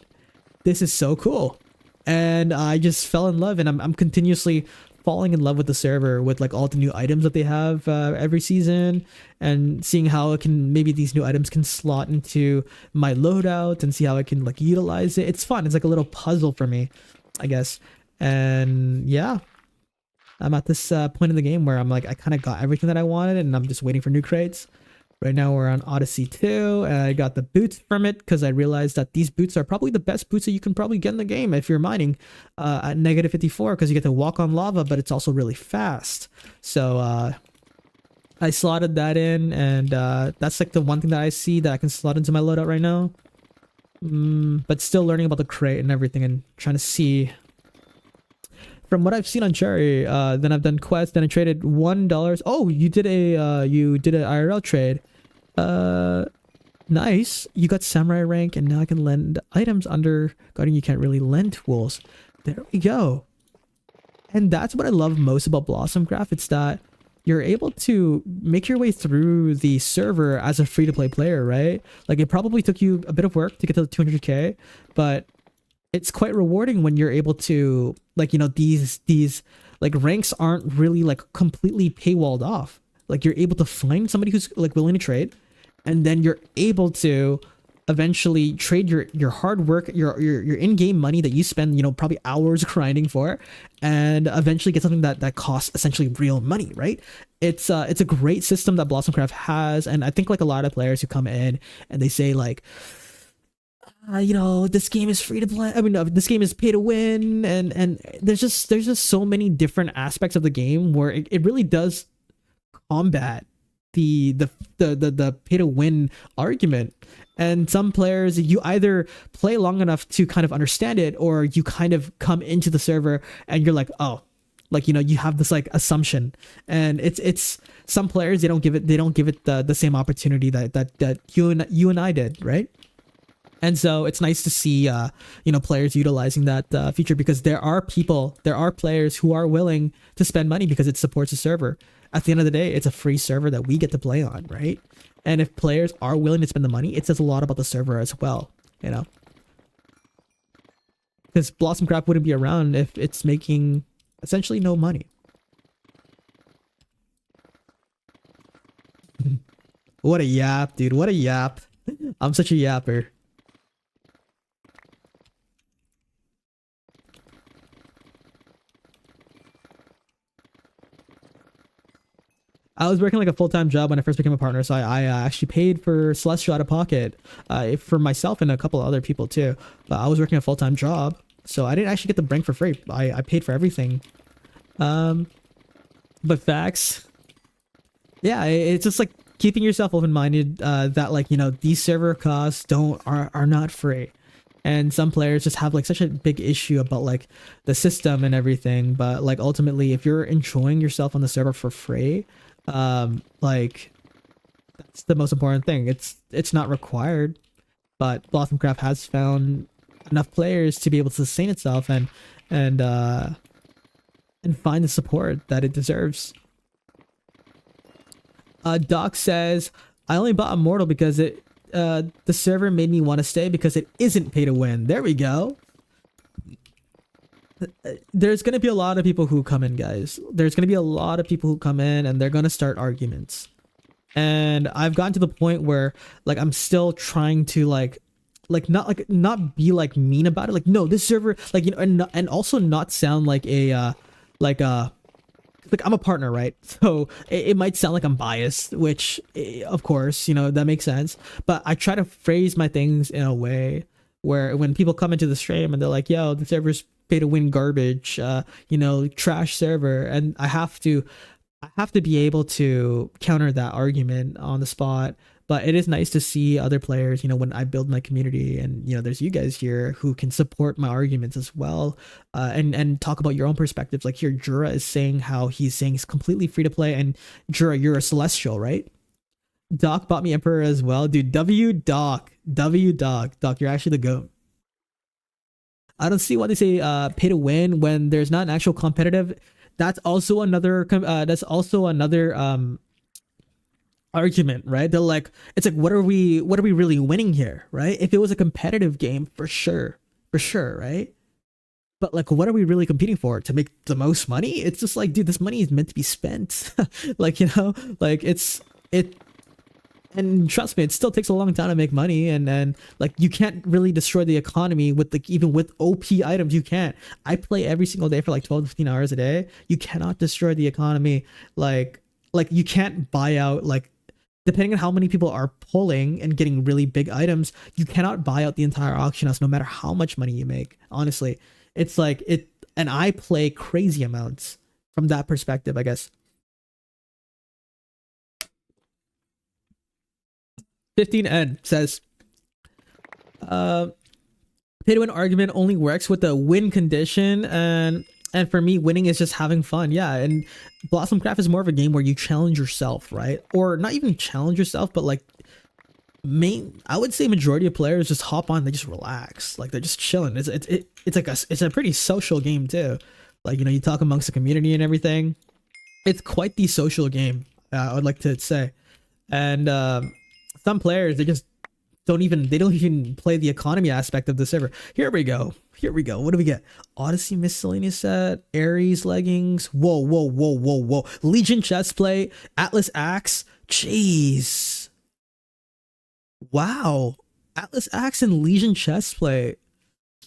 this is so cool. And I just fell in love, and I'm continuously falling in love with the server, with like all the new items that they have every season, and seeing how maybe these new items can slot into my loadout and see how I can like utilize it. It's fun. It's like a little puzzle for me, I guess. And yeah, I'm at this point in the game where I'm like, I kind of got everything that I wanted, and I'm just waiting for new crates. Right now we're on Odyssey 2, and I got the boots from it because I realized that these boots are probably the best boots that you can probably get in the game if you're mining at negative 54, because you get to walk on lava, but it's also really fast. So I slotted that in, and that's like the one thing that I see that I can slot into my loadout right now. But still learning about the crate and everything and trying to see. From what I've seen on Cherry, then I've done quests, then I traded $1. Oh, you did an IRL trade. Nice. You got samurai rank, and now I can lend items under guarding. You can't really lend tools. There we go. And that's what I love most about Blossom Craft. It's that you're able to make your way through the server as a free-to-play player, right? Like, it probably took you a bit of work to get to the 200k, but it's quite rewarding when you're able to, like, you know, these like ranks aren't really like completely paywalled off. Like, you're able to find somebody who's like willing to trade, and then you're able to eventually trade your hard work, your in-game money that you spend, you know, probably hours grinding for, and eventually get something that costs essentially real money, right? It's a great system that Blossomcraft has, and I think like a lot of players who come in and they say like, you know, this game is free to play. I mean, this game is pay to win, and there's just so many different aspects of the game where it really does combat the pay to win argument. And some players, you either play long enough to kind of understand it, or you kind of come into the server and you're like, oh, like, you know, you have this like assumption, and it's some players, they don't give it the same opportunity that you and I did, right? And so it's nice to see, you know, players utilizing that feature, because there are players who are willing to spend money because it supports the server. At the end of the day, it's a free server that we get to play on, right? And if players are willing to spend the money, it says a lot about the server as well, you know? Because Blossomcraft wouldn't be around if it's making essentially no money. What a yap, dude. What a yap. I'm such a yapper. I was working like a full-time job when I first became a partner, so I actually paid for Celestial out of pocket, for myself and a couple of other people too. But I was working a full-time job, so I didn't actually get the brink for free. I paid for everything. But facts, yeah, it's just like keeping yourself open-minded, that, like, you know, these server costs are not free. And some players just have like such a big issue about like the system and everything, but like ultimately, if you're enjoying yourself on the server for free, like, that's the most important thing. It's not required, but Blossomcraft has found enough players to be able to sustain itself and find the support that it deserves. Doc says, I only bought Immortal because the server made me want to stay because it isn't pay to win. There we go. There's going to be a lot of people who come in, guys. There's going to be a lot of people who come in, and they're going to start arguments. And I've gotten to the point where, like, I'm still trying to not be like mean about it. Like, no, this server, like, you know, and also not sound like like I'm a partner, right? So it might sound like I'm biased, which, of course, you know, that makes sense. But I try to phrase my things in a way where when people come into the stream and they're like, yo, the server's pay to win garbage, you know, trash server, and I have to be able to counter that argument on the spot. But it is nice to see other players, you know, when I build my community, and, you know, there's you guys here who can support my arguments as well, and talk about your own perspectives. Like here, Jura is saying how he's saying it's completely free to play, and Jura, you're a Celestial, right? Doc bought me Emperor as well, dude. Doc, you're actually the GOAT. I don't see why they say pay to win when there's not an actual competitive. That's also another argument, right? They're like, it's like, what are we really winning here, right? If it was a competitive game, for sure, right? But like, what are we really competing for? To make the most money? It's just like, dude, this money is meant to be spent. Like, you know, like and trust me, it still takes a long time to make money, and like you can't really destroy the economy with like even with OP items. You can't. I play every single day for like 12 to 15 hours a day. You cannot destroy the economy. Like you can't buy out, like depending on how many people are pulling and getting really big items, you cannot buy out the entire auction house no matter how much money you make. Honestly, it's like it, and I play crazy amounts from that perspective, I guess. 15N says, pay to win argument only works with the win condition, and for me, winning is just having fun. Yeah, and Blossomcraft is more of a game where you challenge yourself, right? Or not even challenge yourself, but like I would say majority of players just hop on, they just relax, like they're just chilling. It's like it's a pretty social game too. Like, you know, you talk amongst the community and everything. It's quite the social game, I would like to say. And some players, they don't even play the economy aspect of the server. Here we go. What do we get? Odyssey miscellaneous set, Ares leggings. Whoa. Legion chestplate, Atlas axe. Jeez. Wow. Atlas axe and Legion chestplate.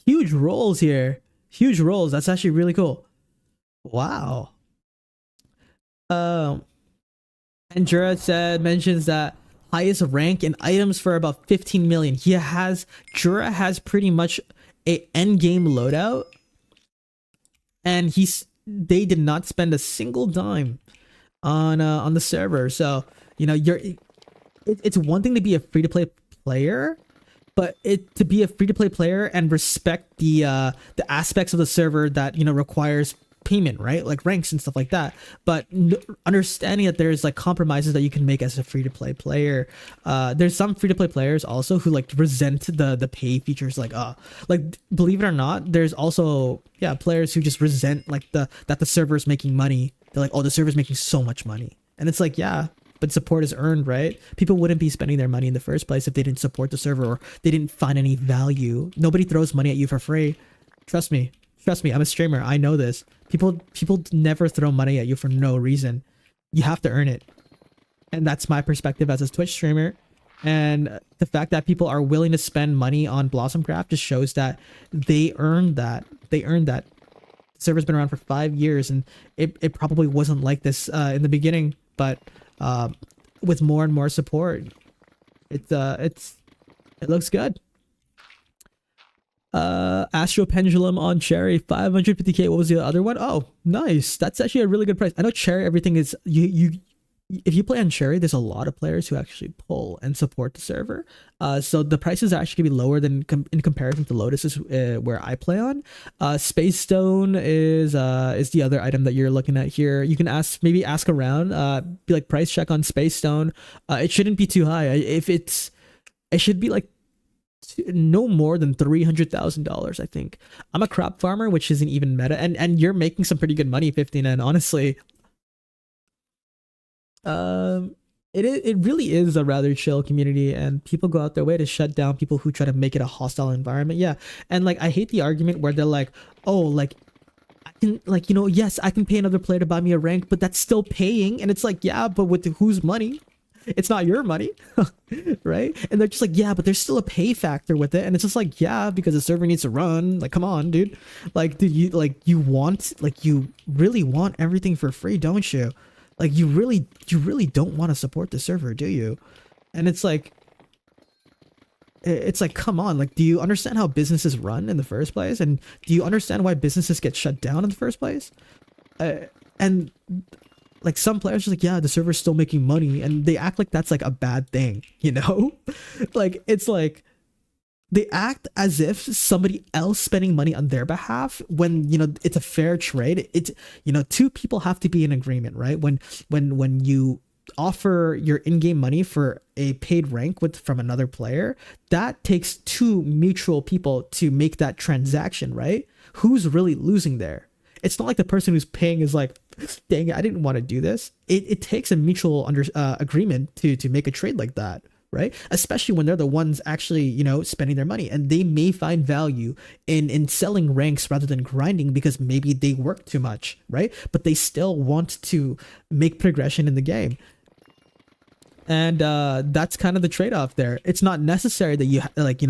Huge rolls here. Huge rolls. That's actually really cool. Wow. And Jura mentions that highest rank in items for about 15 million. Jura has pretty much a end game loadout, and they did not spend a single dime on the server. So, you know, it's one thing to be a free to play player, but to be a free to play player and respect the aspects of the server that, you know, requires payment, right? Like ranks and stuff like that. But understanding that there's like compromises that you can make as a free to play player. There's some free to play players also who like resent the pay features. Like believe it or not, there's also players who just resent like that the server's making money. They're like, oh, the server's making so much money, and it's like, yeah, but support is earned, right? People wouldn't be spending their money in the first place if they didn't support the server or they didn't find any value. Nobody throws money at you for free. Trust me, I'm a streamer. I know this. People never throw money at you for no reason. You have to earn it. And that's my perspective as a Twitch streamer. And the fact that people are willing to spend money on Blossomcraft just shows that they earned that. The server's been around for 5 years, and it probably wasn't like this in the beginning, but with more and more support, it looks good. Astro Pendulum on Cherry, 550k. What was the other one? Oh, nice. That's actually a really good price. I know Cherry, everything is if you play on Cherry, there's a lot of players who actually pull and support the server. So the prices are actually gonna be lower than in comparison to Lotus is where I play on. Space Stone is the other item that you're looking at here. You can maybe ask around, be like price check on Space Stone. It shouldn't be too high. It should be like no more than $300,000, I think. I'm a crop farmer, which isn't even meta, and you're making some pretty good money, 15, and honestly, it really is a rather chill community, and people go out their way to shut down people who try to make it a hostile environment. Yeah, and like I hate the argument where they're like, oh, like I can, like, you know, yes, I can pay another player to buy me a rank, but that's still paying, and it's like, yeah, but with whose money? It's not your money, right? And they're just like, yeah, but there's still a pay factor with it. And it's just like, yeah, because the server needs to run. Like, come on, dude. Like, dude, you really want everything for free, don't you? Like, you really don't want to support the server, do you? And it's like, come on. Like, do you understand how businesses run in the first place? And do you understand why businesses get shut down in the first place? And like some players are like, yeah, the server's still making money, and they act like that's like a bad thing, you know? Like, it's like they act as if somebody else spending money on their behalf when, you know, it's a fair trade. It's, you know, two people have to be in agreement, right? When you offer your in-game money for a paid rank from another player, that takes two mutual people to make that transaction, right? Who's really losing there? It's not like the person who's paying is like, dang it, I didn't want to do this. It takes a mutual agreement to make a trade like that, right? Especially when they're the ones actually, you know, spending their money, and they may find value in selling ranks rather than grinding because maybe they work too much, right? But they still want to make progression in the game. And that's kind of the trade-off there. It's not necessary that you like,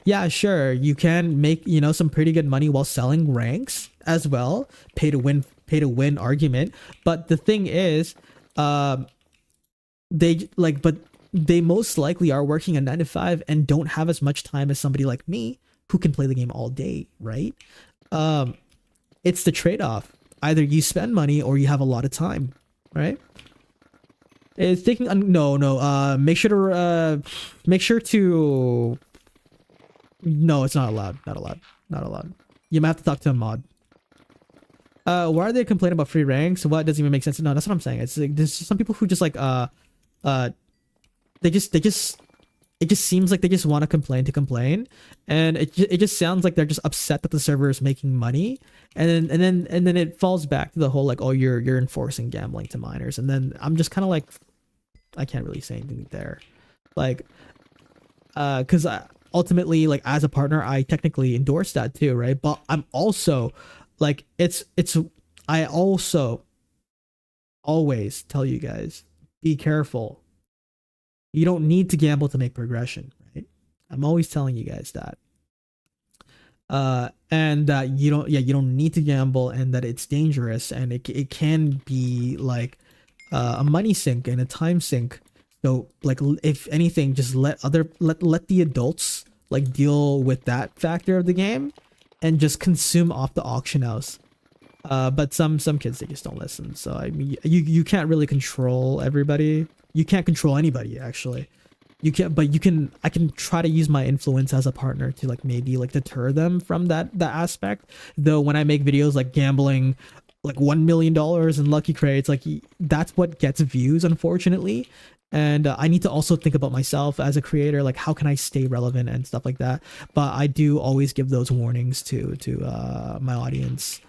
yeah, sure, you can make, some pretty good money while selling ranks as well, pay to win argument. But the thing is, but they most likely are working a 9 to 5 and don't have as much time as somebody like me who can play the game all day, right? It's the trade-off. Either you spend money or you have a lot of time, right? It's taking no. Make sure to. No, it's not allowed. Not allowed. Not allowed. You might have to talk to a mod. Why are they complaining about free ranks? What doesn't even make sense? No, that's what I'm saying. It's like there's some people who just like they just it just seems like they just want to complain, and it just sounds like they're just upset that the server is making money, and then it falls back to the whole like, oh, you're enforcing gambling to minors, and then I'm just kind of like, I can't really say anything there, like, because ultimately, like, as a partner, I technically endorse that too, right? But I'm also like, I also always tell you guys, be careful. You don't need to gamble to make progression, right? I'm always telling you guys that. And that you don't need to gamble, and that it's dangerous, and it can be like a money sink and a time sink. So like, if anything, just let the adults like deal with that factor of the game, and just consume off the auction house. But some kids, they just don't listen. So I mean, you can't really control everybody. You can't control anybody, actually. You can't, but you can. I can try to use my influence as a partner to like maybe like deter them from that aspect. Though when I make videos like gambling, like $1 million in lucky crates, like that's what gets views, unfortunately. And I need to also think about myself as a creator, like how can I stay relevant and stuff like that. But I do always give those warnings to my audience.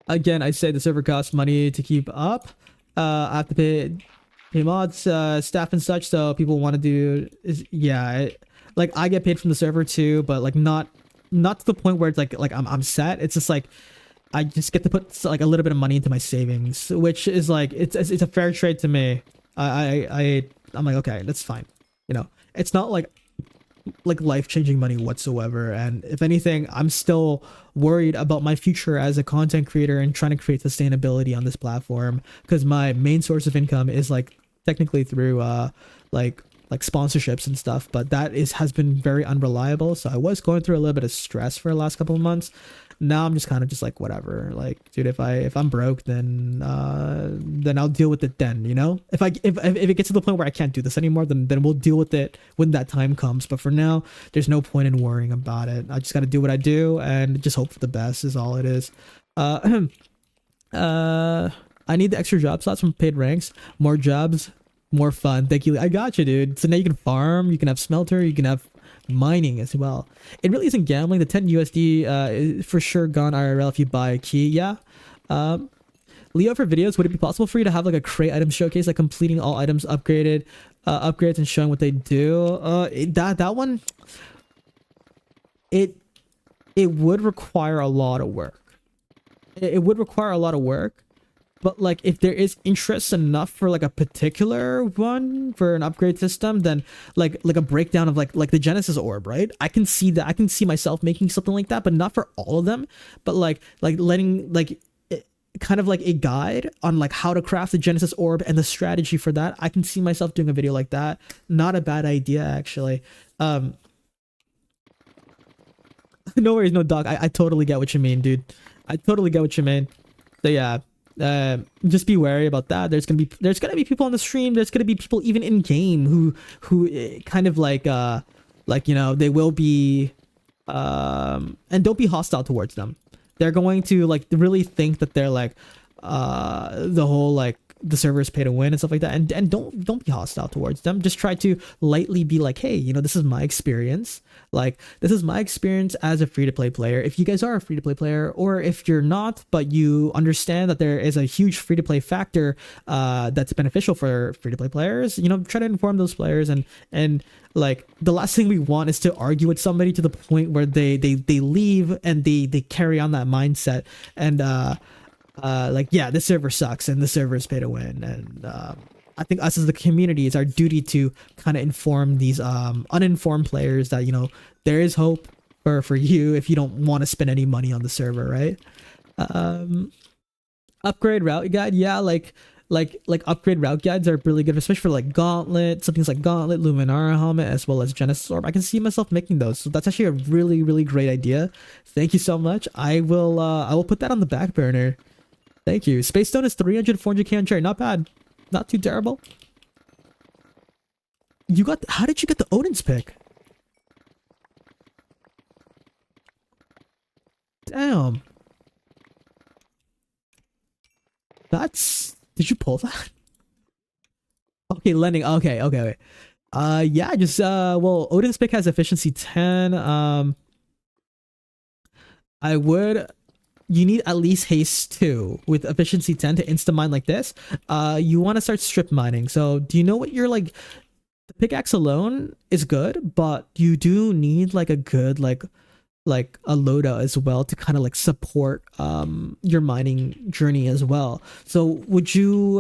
Again, I say the server costs money to keep up. I have to pay mods, staff and such, so people want to do like I get paid from the server too, but like not to the point where it's like I'm set. It's just like I just get to put like a little bit of money into my savings, which is like it's a fair trade to me. I'm like, okay, that's fine. It's not like life-changing money whatsoever, and if anything, I'm still worried about my future as a content creator and trying to create sustainability on this platform, because my main source of income is like technically through like sponsorships and stuff, but that has been very unreliable. So I was going through a little bit of stress for the last couple of months. Now I'm just kind of just like, whatever, like, dude, if I'm broke, then I'll deal with it then, if it gets to the point where I can't do this anymore, then we'll deal with it when that time comes. But for now, there's no point in worrying about it. I just got to do what I do and just hope for the best is all it is. I need the extra job slots from paid ranks. More jobs, more fun. Thank you. I got you, dude. So now you can farm, you can have smelter, you can have mining as well. It really isn't gambling. The 10 USD is for sure gone IRL if you buy a key. Yeah. Leo, for videos, would it be possible for you to have like a crate item showcase, like completing all items upgraded, upgrades and showing what they do? That one, it would require a lot of work. It would require a lot of work. But like, if there is interest enough for like a particular one for an upgrade system, then like a breakdown of like the Genesis orb, right? I can see that. I can see myself making something like that, but not for all of them. But like letting like kind of like a guide on like how to craft the Genesis orb and the strategy for that. I can see myself doing a video like that. Not a bad idea, actually. No worries, no dog. I totally get what you mean, dude. I totally get what you mean. So yeah. Just be wary about that. There's gonna be people on the stream. There's gonna be people even in game who kind of like they will be and don't be hostile towards them. They're going to like really think that they're like the whole like the servers pay to win and stuff like that, and don't be hostile towards them. Just try to lightly be like, hey, this is my experience. Like, this is my experience as a free-to-play player. If you guys are a free-to-play player, or if you're not, but you understand that there is a huge free-to-play factor that's beneficial for free-to-play players, try to inform those players. And like, the last thing we want is to argue with somebody to the point where they leave and they carry on that mindset. And like, yeah, this server sucks and the server is pay to win. And I think us as the community, it's our duty to kind of inform these uninformed players that, you know, there is hope for you if you don't want to spend any money on the server, right? Upgrade route guide, yeah, like upgrade route guides are really good, especially for like Gauntlet, something like Gauntlet, Luminara helmet, as well as Genesis Orb. I can see myself making those, so that's actually a really great idea. Thank you so much. I will put that on the back burner. Thank you. Space Stone is 300, 400k on cherry. Not bad, not too terrible. You got, how did you get the Odin's pick? Damn. That's, did you pull that? Okay, lending. Okay. Yeah, just well, Odin's pick has efficiency 10. I would, you need at least haste 2 with efficiency 10 to insta mine like this. You want to start strip mining. So do you know what you're like? The pickaxe alone is good, but you do need like a good like a loadout as well to kind of like support your mining journey as well. So would you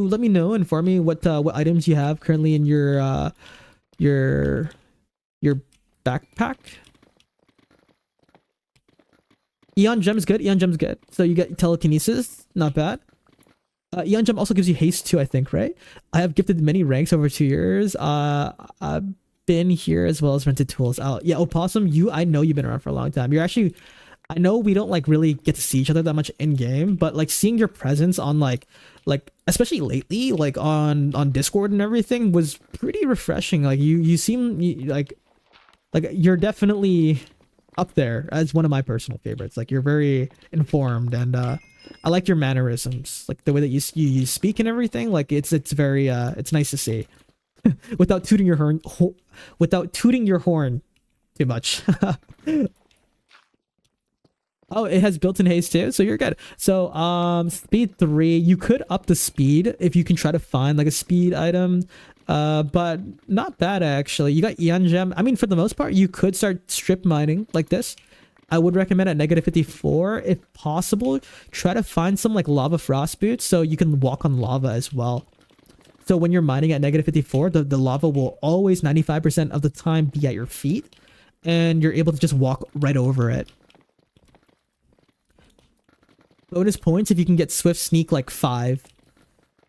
let me know, inform me what items you have currently in your backpack? Eon Gem is good. Eon Gem is good. So you get telekinesis, not bad. Eon Gem also gives you haste too, I think, right? I have gifted many ranks over 2 years. I've been here as well as rented tools out. Yeah, Opossum, I know you've been around for a long time. You're actually, I know we don't like really get to see each other that much in game, but like seeing your presence on like especially lately, like on Discord and everything was pretty refreshing. Like you seem like you're definitely up there as one of my personal favorites. Like you're very informed, and I like your mannerisms, like the way that you speak and everything. Like it's very it's nice to see. Without tooting your horn, too much. Oh, it has built-in haste too, so you're good. So speed 3, you could up the speed if you can try to find like a speed item, but not bad actually. You got Eon Gem. I mean, for the most part, you could start strip mining like this. I would recommend at -54 if possible. Try to find some like lava frost boots so you can walk on lava as well. So when you're mining at -54, the lava will always 95% of the time be at your feet, and you're able to just walk right over it. Bonus points if you can get Swift Sneak like 5.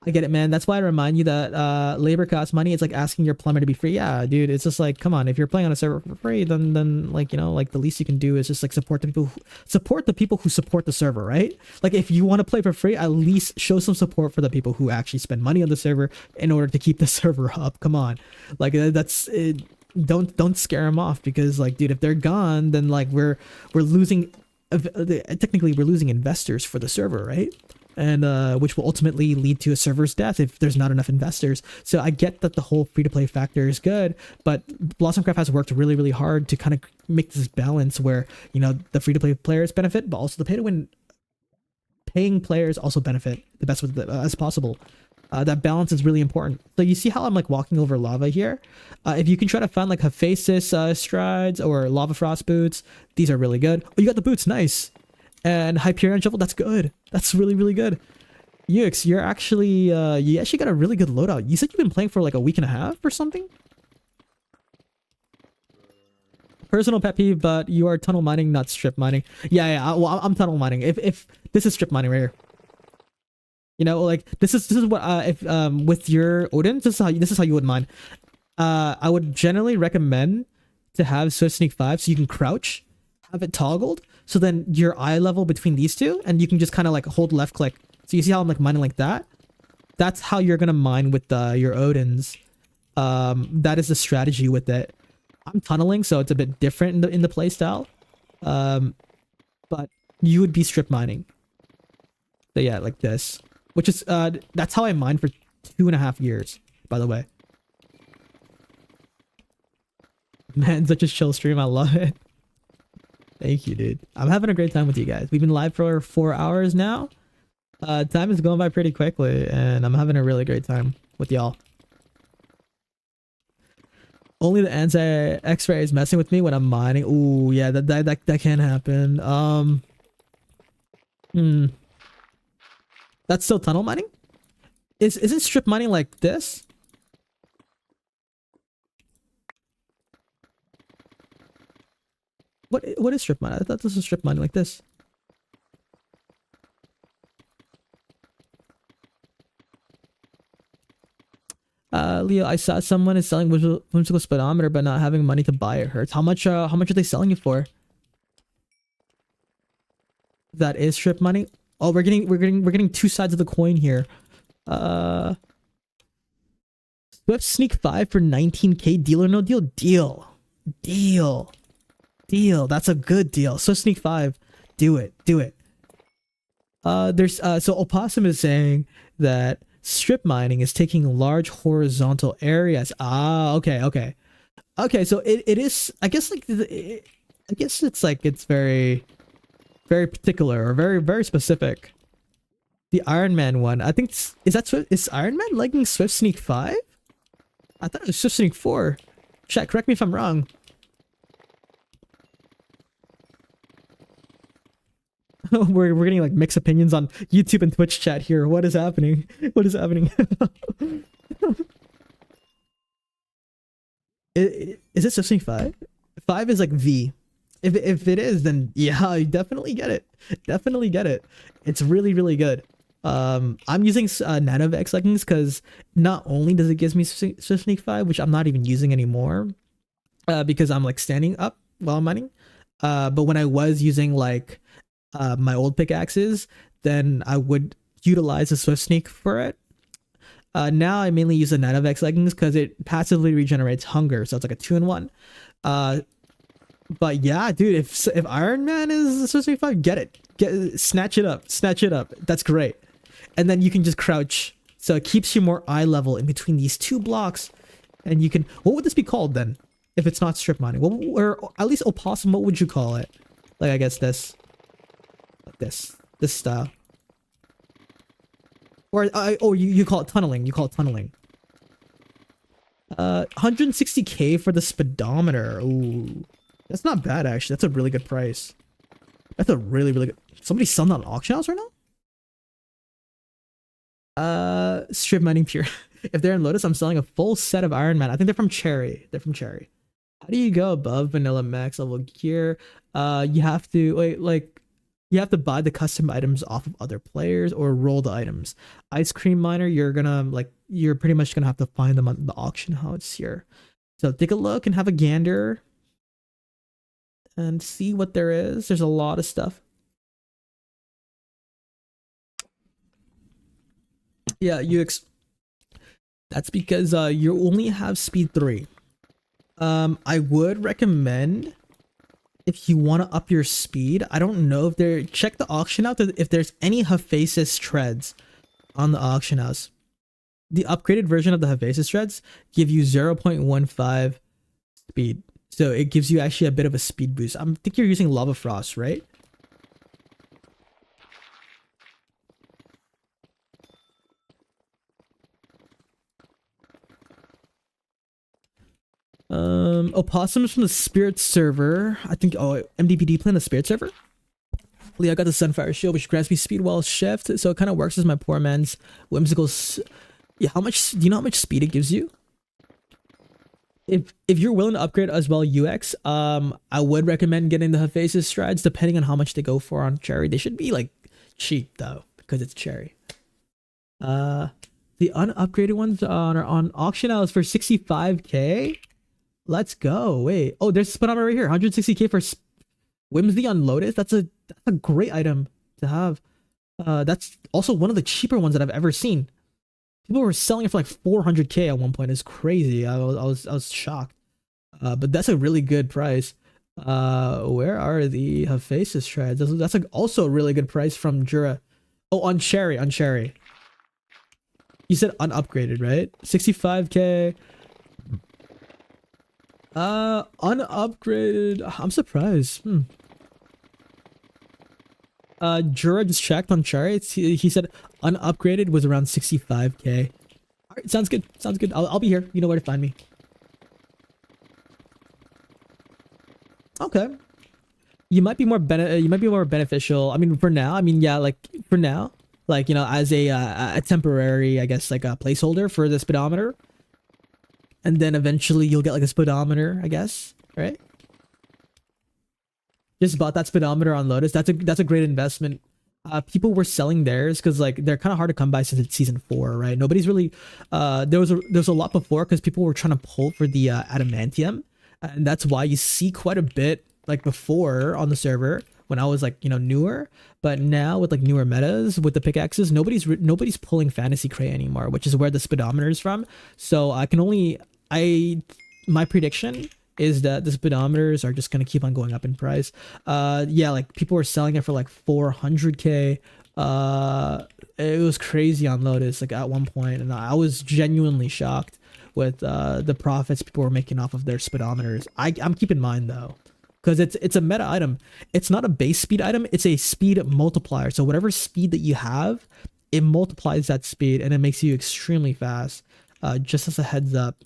I get it, man. That's why I remind you that labor costs money. It's like asking your plumber to be free. Yeah, dude. It's just like, come on. If you're playing on a server for free, then like, you know, like the least you can do is just like support the people who support the server, right? Like if you want to play for free, at least show some support for the people who actually spend money on the server in order to keep the server up. Come on, like that's it. Don't scare them off, because like, dude, if they're gone, then like we're losing. Technically, we're losing investors for the server, right? And which will ultimately lead to a server's death if there's not enough investors. So I get that the whole free-to-play factor is good, but Blossomcraft has worked really hard to kind of make this balance where, you know, the free-to-play players benefit, but also the pay-to-win paying players also benefit the best as possible. That balance is really important. So you see how I'm like walking over lava here? If you can try to find like Hephaestus strides or lava frost boots, these are really good. Oh, you got the boots, nice. And Hyperion shovel, that's good. That's really good. Yux, you're actually you actually got a really good loadout. You said you've been playing for like a week and a half or something? Personal pet peeve, but you are tunnel mining, not strip mining. Yeah. Well, I'm tunnel mining. If this is strip mining right here. You know, like this is what if with your Odin, this is how you would mine. I would generally recommend to have Swift Sneak 5 so you can crouch, have it toggled, so then your eye level between these two, and you can just kind of like hold left click. So you see how I'm like mining like that? That's how you're gonna mine with your Odins. That is the strategy with it. I'm tunneling, so it's a bit different in the play style. But you would be strip mining. So yeah, like this. Which is that's how I mined for 2.5 years, by the way. Man, such a chill stream. I love it. Thank you, dude. I'm having a great time with you guys. We've been live for 4 hours now. Time is going by pretty quickly, and I'm having a really great time with y'all. Only the anti-X-ray is messing with me when I'm mining. Ooh, yeah, that can happen. That's still tunnel mining? Isn't strip mining like this? What is strip mining? I thought this was strip mining like this. Leo, I saw someone is selling whimsical speedometer but not having money to buy it hurts. How much are they selling it for? That is strip mining. Oh, we're getting two sides of the coin here. Swift Sneak 5 for 19k. Deal or no deal? Deal. That's a good deal. Swift Sneak 5. Do it. There's so Opossum is saying that strip mining is taking large horizontal areas. Okay. So it is, I guess, like I guess it's like it's very particular or very specific. The Iron Man one, I think is Iron Man liking Swift Sneak 5? I thought it was Swift Sneak 4. Chat, correct me if I'm wrong. we're getting like mixed opinions on YouTube and Twitch chat here. What is happening? Is it Swift Sneak 5? 5 is like V. If it is, then yeah, you definitely get it. It's really good. I'm using Nanovex leggings because not only does it give me Swift Sneak 5, which I'm not even using anymore, because I'm like standing up while mining. But when I was using like my old pickaxes, then I would utilize the Swift Sneak for it. Now I mainly use the Nanovex leggings because it passively regenerates hunger, so it's like a 2-in-1. But yeah, dude, if Iron Man is Swift Sneak 5, get it. Snatch it up. That's great. And then you can just crouch, so it keeps you more eye level in between these two blocks. And you can, what would this be called then if it's not strip mining? Or at least Opossum, what would you call it? Like, I guess this, like this style. Or you call it tunneling. 160k for the speedometer. Ooh, that's not bad actually. That's a really good price. That's a really good. Somebody's selling that on auction house right now. Strip mining pure. If they're in Lotus, I'm selling a full set of Iron Man. I think they're from Cherry. How do you go above vanilla max level gear? You have to you have to buy the custom items off of other players or roll the items. Ice cream miner, you're pretty much gonna have to find them on the auction house here. So take a look and have a gander and see what there is. There's a lot of stuff. Yeah, that's because you only have speed 3. I would recommend, if you want to up your speed, I don't know if check the auction out if there's any Hephaestus treads on the auction house. The upgraded version of the Hephaestus treads give you 0.15 speed. So it gives you actually a bit of a speed boost. I think you're using Lava Frost, right? Opossums from the Spirit server. I think, MDPD playing the Spirit server. Leo, I got the Sunfire Shield, which grants me speed while shift, so it kind of works as my poor man's whimsical. Yeah, do you know how much speed it gives you? If you're willing to upgrade as well UX, I would recommend getting the Hephaestus strides, depending on how much they go for on Cherry. They should be like cheap though, because it's Cherry. The unupgraded ones are on auction house for 65k. Let's go. Wait. Oh, there's a speedometer right here. 160k for Whimsy on Lotus. That's a great item to have. That's also one of the cheaper ones that I've ever seen. People were selling it for like 400k at one point. It's crazy. I was shocked. But that's a really good price. Where are the Hephaestus shreds? That's like also a really good price from Jura. Oh, on Cherry. You said unupgraded, right? 65k. Unupgraded. I'm surprised. Jura just checked on Cherry. He said unupgraded was around 65k. All right, sounds good. I'll be here. You know where to find me. Okay. You might be more beneficial. I mean, for now. I mean, yeah, like for now. like, you know, as a temporary, I guess, like a placeholder for the speedometer, and then eventually you'll get like a speedometer, I guess, right? Just bought that speedometer on Lotus. That's a great investment. People were selling theirs because like they're kind of hard to come by since it's season 4, right? Nobody's really there was a lot before because people were trying to pull for the adamantium, and that's why you see quite a bit like before on the server when I was like, you know, newer. But now with like newer metas with the pickaxes, nobody's pulling fantasy crate anymore, which is where the speedometer is from. So my prediction is that the speedometers are just gonna keep on going up in price. Yeah, like people were selling it for like 400k. It was crazy on Lotus like at one point, and I was genuinely shocked with the profits people were making off of their speedometers. I'm keeping in mind though, because it's a meta item. It's not a base speed item, it's a speed multiplier. So whatever speed that you have, it multiplies that speed and it makes you extremely fast. Just as a heads up.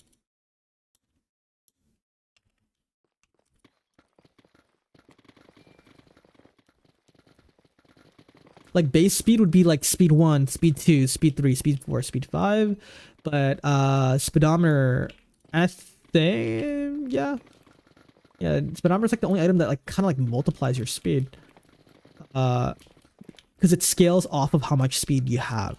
Like base speed would be like speed 1, speed 2, speed 3, speed 4, speed 5. But speedometer, I think, yeah. Yeah, speedometer is like the only item that like kind of like multiplies your speed. Because it scales off of how much speed you have.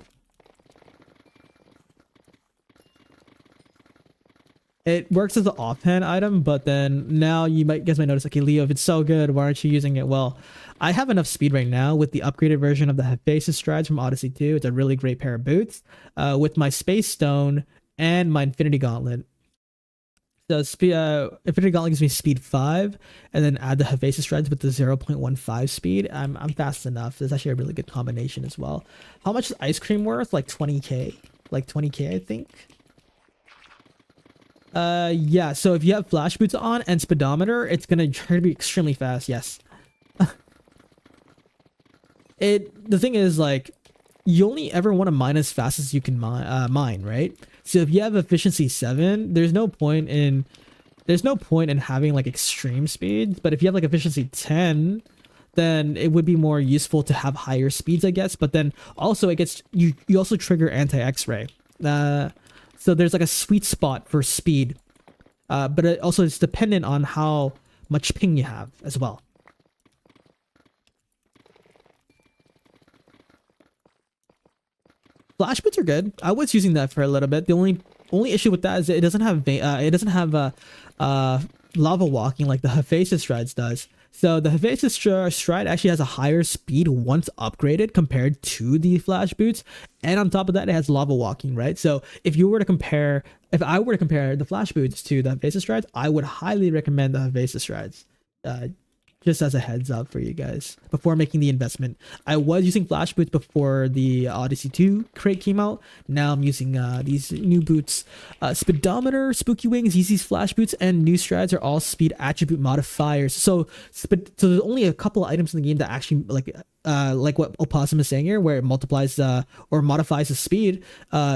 It works as an offhand item, but then now you guys might notice, okay, Leo, if it's so good, why aren't you using it? Well, I have enough speed right now with the upgraded version of the Hephaestus Strides from Odyssey 2. It's a really great pair of boots. With my Space Stone and my Infinity Gauntlet. So Infinity Gauntlet gives me speed 5, and then add the Hephaestus Strides with the 0.15 speed. I'm fast enough. It's actually a really good combination as well. How much is ice cream worth? Like 20k? Like 20k, I think. Yeah, so if you have flash boots on and speedometer, it's gonna try to be extremely fast. Yes. The thing is, like, you only ever want to mine as fast as you can mine, right? So if you have efficiency 7, there's no point in having like extreme speeds. But if you have like efficiency 10, then it would be more useful to have higher speeds, I guess. But then also it gets you also trigger anti-X-ray. So there's like a sweet spot for speed, but it also is dependent on how much ping you have as well. Flash boots are good. I was using that for a little bit. The only issue with that is it doesn't have lava walking like the Hephaestus Strides does. So the Hephaestus Stride actually has a higher speed once upgraded compared to the flash boots, and on top of that, it has lava walking, right? So if I were to compare the flash boots to the Hephaestus Strides, I would highly recommend the Hephaestus Strides. Just as a heads up for you guys before making the investment. I was using flash boots before the Odyssey 2 crate came out. Now I'm using these new boots. Speedometer, Spooky Wings, Yeezy's flash boots, and new strides are all speed attribute modifiers. So there's only a couple of items in the game that actually like what Opossum is saying here, where it multiplies or modifies the speed.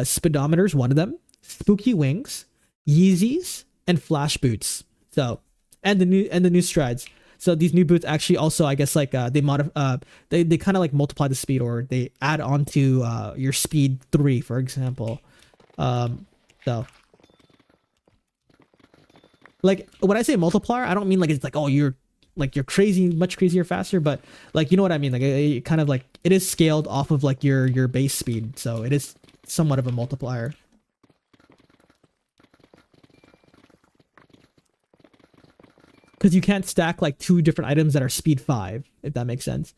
Speedometer is one of them. Spooky Wings, Yeezys, and flash boots. So and the new strides. So these new boots actually also, I guess, like they kind of like multiply the speed, or they add on to your speed 3, for example. So like when I say multiplier, I don't mean like it's like, oh, you're crazy, much crazier, faster, but like, you know what I mean? Like it kind of like it is scaled off of like your base speed, so it is somewhat of a multiplier. Because you can't stack like 2 different items that are speed 5, if that makes sense.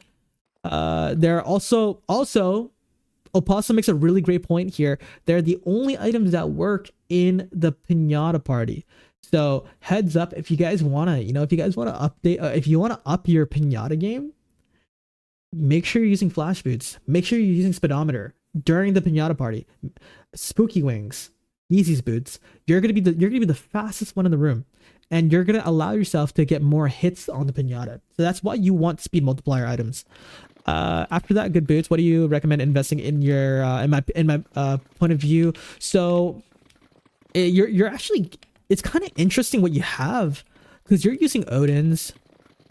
There are also Opossum makes a really great point here. They're the only items that work in the Pinata party. So heads up, if you guys wanna, update, if you wanna up your Pinata game, make sure you're using flash boots. Make sure you're using speedometer during the Pinata party. Spooky Wings, Yeezy's boots. You're gonna be the fastest one in the room. And you're gonna allow yourself to get more hits on the pinata. So that's why you want speed multiplier items. After that, good boots. What do you recommend investing in your in my point of view? So you're actually, it's kind of interesting what you have, because you're using Odin's,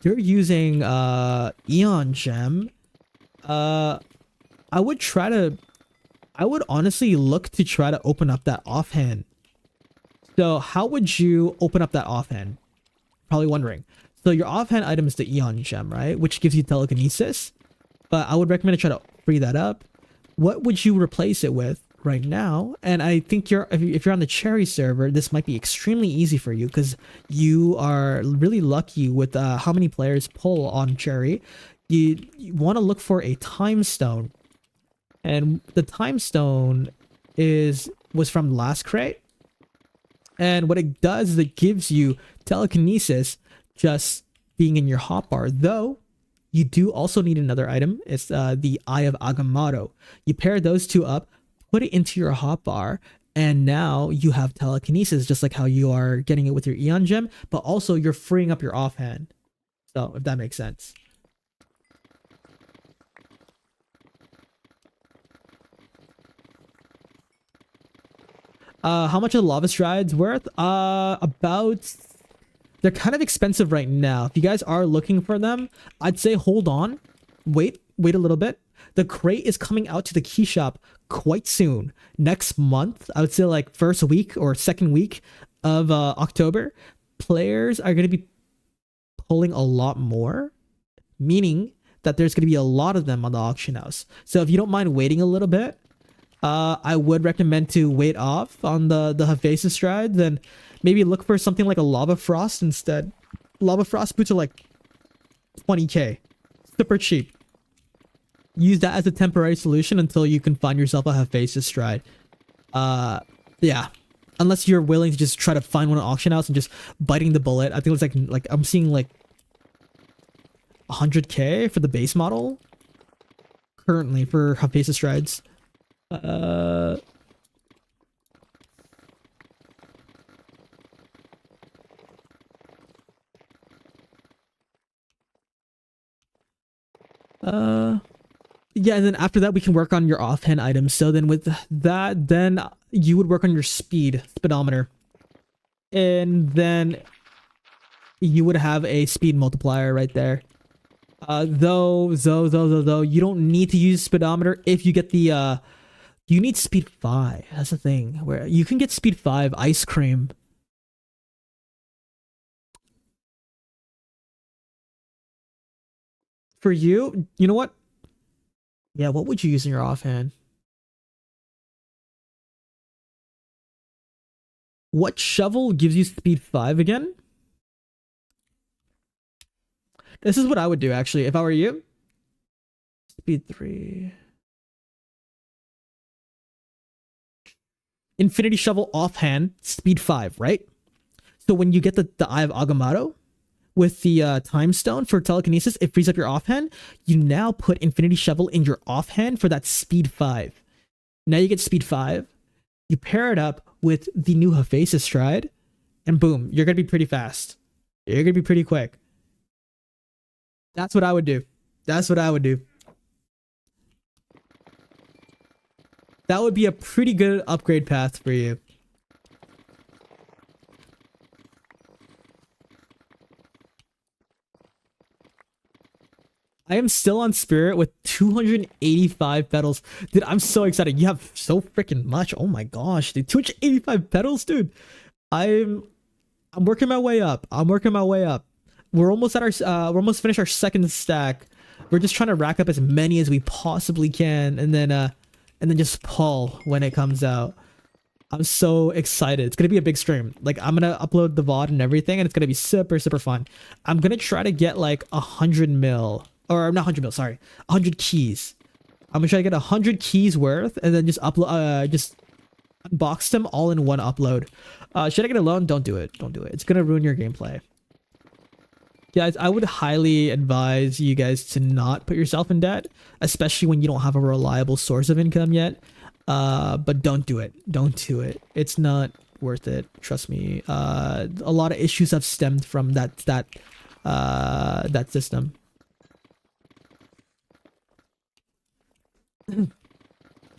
you're using Eon Gem. I I would try to, I would honestly look to try to open up that offhand. So how would you open up that offhand? Probably wondering. So your offhand item is the Eon Gem, right? Which gives you telekinesis. But I would recommend to try to free that up. What would you replace it with right now? And I think if you're on the Cherry server, this might be extremely easy for you because you are really lucky with how many players pull on Cherry. You want to look for a time stone. And the time stone was from last crate. And what it does is it gives you telekinesis just being in your hotbar. Though, you do also need another item. It's the Eye of Agamotto. You pair those two up, put it into your hotbar, and now you have telekinesis, just like how you are getting it with your Eon Gem, but also you're freeing up your offhand. So, if that makes sense. How much are the lava strides worth? About... They're kind of expensive right now. If you guys are looking for them, I'd say hold on. Wait a little bit. The crate is coming out to the key shop quite soon. Next month, I would say like first week or second week of October. Players are going to be pulling a lot more, meaning that there's going to be a lot of them on the auction house. So if you don't mind waiting a little bit, I would recommend to wait off on the Hephaestus stride, then maybe look for something like a Lava Frost instead. Lava Frost boots are like 20k. Super cheap. Use that as a temporary solution until you can find yourself a Hephaestus stride. Yeah. Unless you're willing to just try to find one at auction house and just biting the bullet. I think it's like I'm seeing like 100k for the base model currently for Hephaestus strides. Yeah, and then after that we can work on your offhand items. So then with that, then you would work on your speedometer, and then you would have a speed multiplier right there. Though you don't need to use speedometer if you get the you need speed 5. That's the thing, where you can get speed 5 ice cream. For you, you know what? Yeah, what would you use in your offhand? What shovel gives you speed 5 again? This is what I would do, actually, if I were you. Speed 3. Infinity shovel offhand, speed 5, right? So when you get the Eye of Agamotto with the time stone for telekinesis, it frees up your offhand. You now put infinity shovel in your offhand for that speed 5. Now you get speed 5. You pair it up with the new Hephaestus stride, and boom, you're gonna be pretty fast. You're gonna be pretty quick. That's what I would do. That's what I would do. That would be a pretty good upgrade path for you. I am still on Spirit with 285 petals. Dude, I'm so excited. You have so freaking much. Oh my gosh, dude. 285 petals, dude. I'm working my way up. I'm working my way up. We're almost at our we're almost finished our second stack. We're just trying to rack up as many as we possibly can, and then just pull when it comes out. I'm so excited. It's gonna be a big stream. Like, I'm gonna upload the VOD and everything, and it's gonna be super fun. I'm gonna try to get like 100 mil. Or not 100 mil, sorry. 100 keys. I'm gonna try to get 100 keys worth and then just upload, just unbox them all in one upload. Should I get a loan? Don't do it. Don't do it. It's gonna ruin your gameplay. Guys, I would highly advise you guys to not put yourself in debt, especially when you don't have a reliable source of income yet. But don't do it. Don't do it. It's not worth it. Trust me. A lot of issues have stemmed from that system.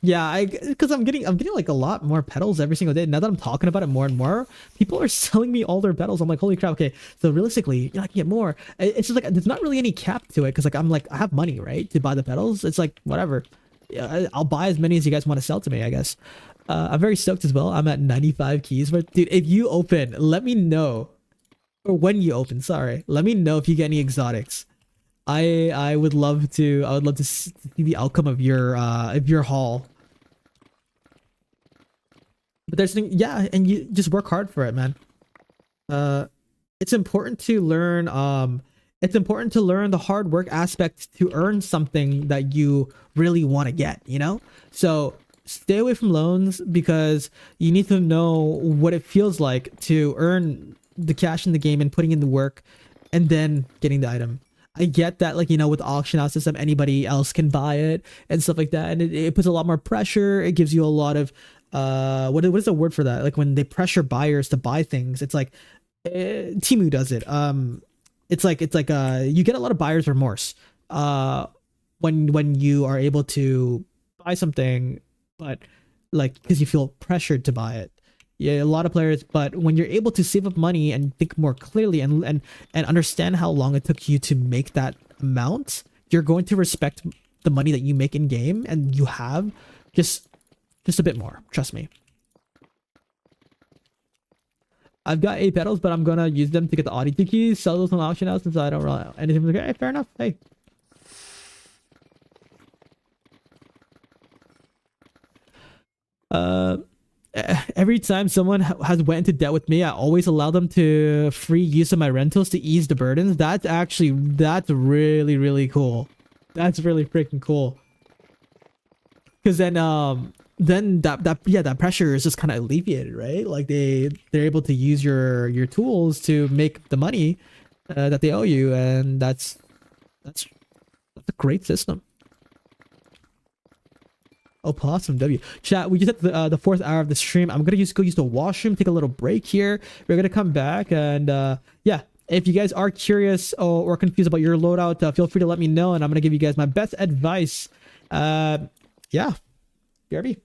Yeah, because I'm getting like a lot more petals every single day. Now that I'm talking about it more and more, people are selling me all their petals. I'm like, holy crap. Okay, so realistically, I can get more. It's just like there's not really any cap to it because like I have money, right, to buy the petals. It's like whatever. I'll buy as many as you guys want to sell to me, I guess. I'm very stoked as well. I'm at 95 keys, but dude, if you open, let me know, or when you open, sorry, let me know if you get any exotics. I would love to. I would love to see the outcome of your haul. But there's yeah, and you just work hard for it, man. Uh, it's important to learn. It's important to learn the hard work aspect to earn something that you really want to get. You know, so stay away from loans because you need to know what it feels like to earn the cash in the game and putting in the work, and then getting the item. I get that, like, you know, with the auction house system, anybody else can buy it and stuff like that, and it puts a lot more pressure. It gives you a lot of what is the word for that? Like when they pressure buyers to buy things, it's like Timu does it. It's like you get a lot of buyer's remorse when you are able to buy something, but like because you feel pressured to buy it. Yeah, a lot of players, but when you're able to save up money and think more clearly and understand how long it took you to make that amount, you're going to respect the money that you make in game and you have just just a bit more. Trust me. I've got 8 petals, but I'm gonna use them to get the Audity keys, sell those on auction house since I don't really anything. Like, hey, fair enough. Hey. Uh every time someone has went into debt with me, I always allow them to free use of my rentals to ease the burdens. That's really cool. That's really freaking cool. Because then that pressure is just kind of alleviated, right? Like they're able to use your tools to make the money that they owe you, and that's that's a great system. Oh, possum W. Chat, we just hit the 4th hour of the stream. I'm gonna go use the washroom, take a little break here. We're gonna come back and yeah. If you guys are curious or confused about your loadout, feel free to let me know, and I'm gonna give you guys my best advice. Yeah, BRB.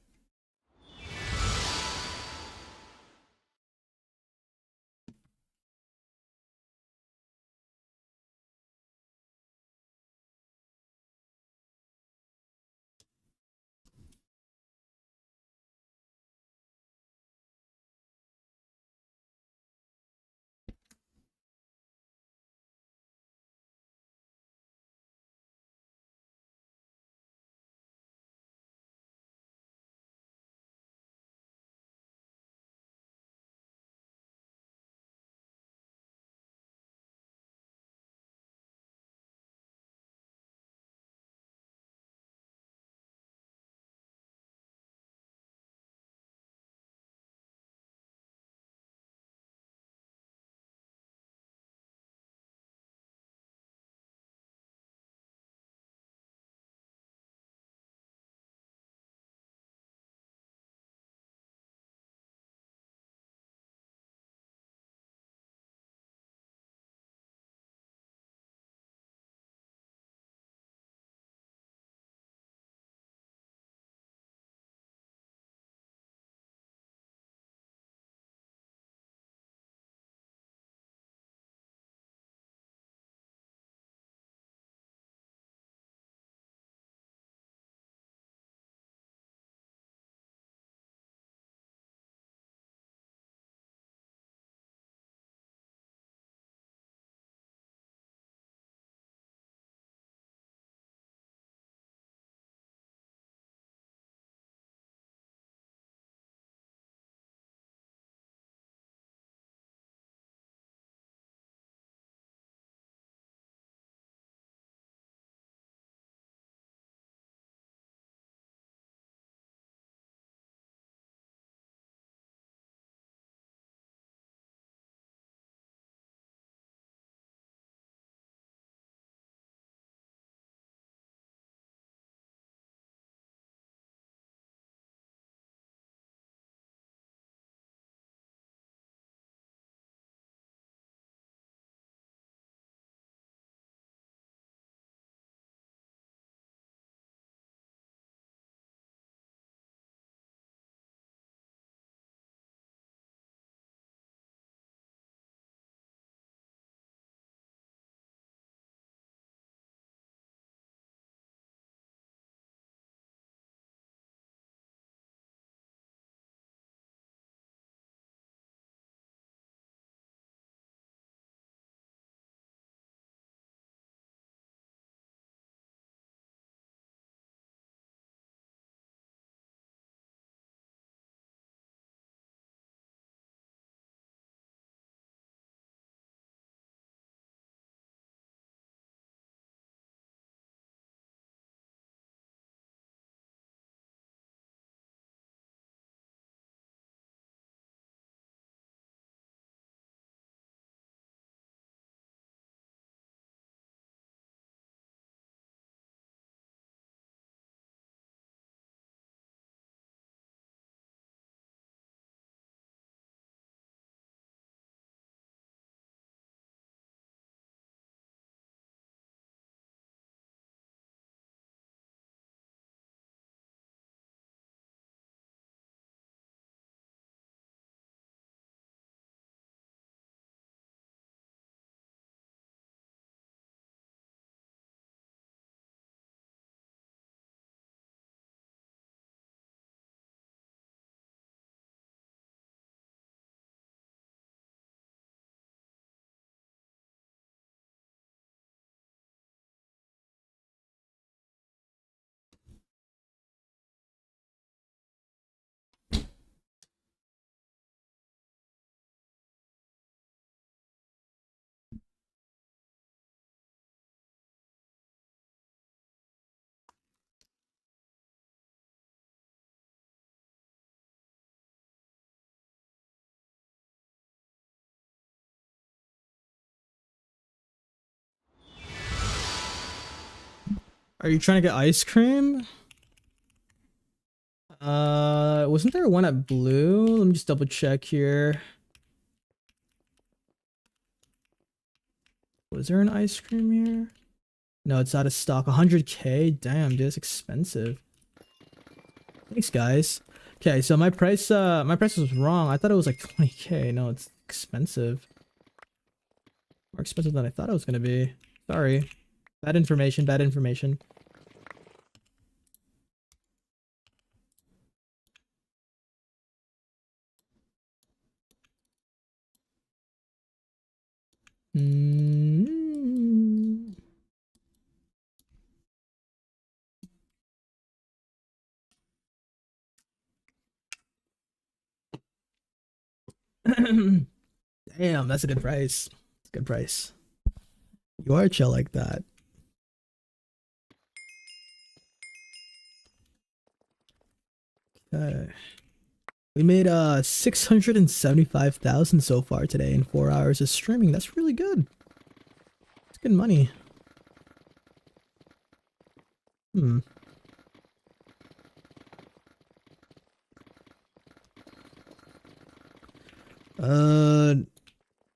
Are you trying to get ice cream? Wasn't there one at Blue? Let me just double check here. Was there an ice cream here? No, it's out of stock. 100K? Damn, dude, it's expensive. Thanks, guys. Okay, so my price was wrong. I thought it was like 20K. No, it's expensive. More expensive than I thought it was gonna be. Sorry. Bad information, bad information. Mm. Damn, that's a good price. It's a good price. You are chill like that. Okay. We made 675,000 so far today in 4 hours of streaming. That's really good. It's good money. Hmm.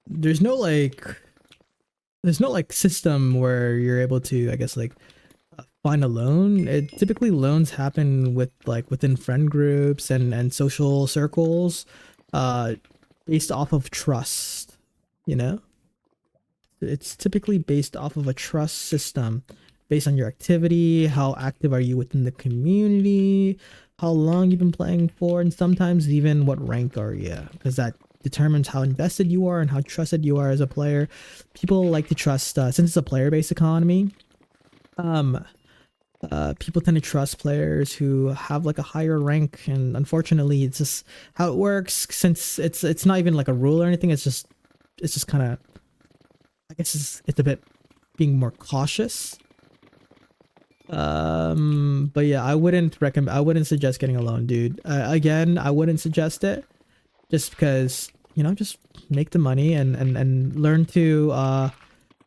There's no like system where you're able to, I guess, like find a loan. Typically loans happen with like within friend groups and social circles, based off of trust, you know? It's typically based off of a trust system based on your activity, how active are you within the community, how long you've been playing for, and sometimes even what rank are you, because that determines how invested you are and how trusted you are as a player. People like to trust, since it's a player-based economy, people tend to trust players who have like a higher rank, and unfortunately it's just how it works. Since it's not even like a rule or anything, it's just kind of, I guess it's a bit being more cautious. But yeah, I wouldn't suggest getting a loan, dude. Again, I wouldn't suggest it, just because, you know, just make the money and learn to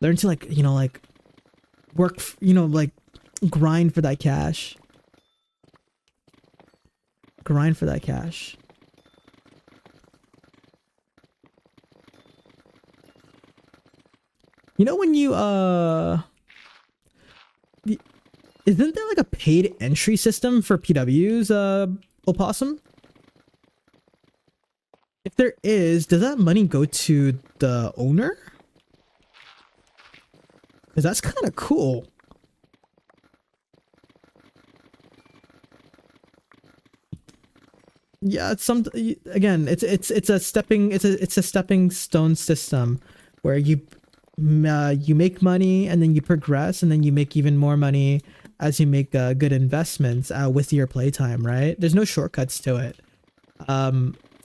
like, you know, like work, you know, like grind for that cash. Grind for that cash. You know, when you isn't there like a paid entry system for PWs, Opossum? If there is, does that money go to the owner? Because that's kind of cool. Yeah, it's again, it's a stepping stone system where you make money and then you progress and then you make even more money as you make good investments with your playtime, right? There's no shortcuts to it.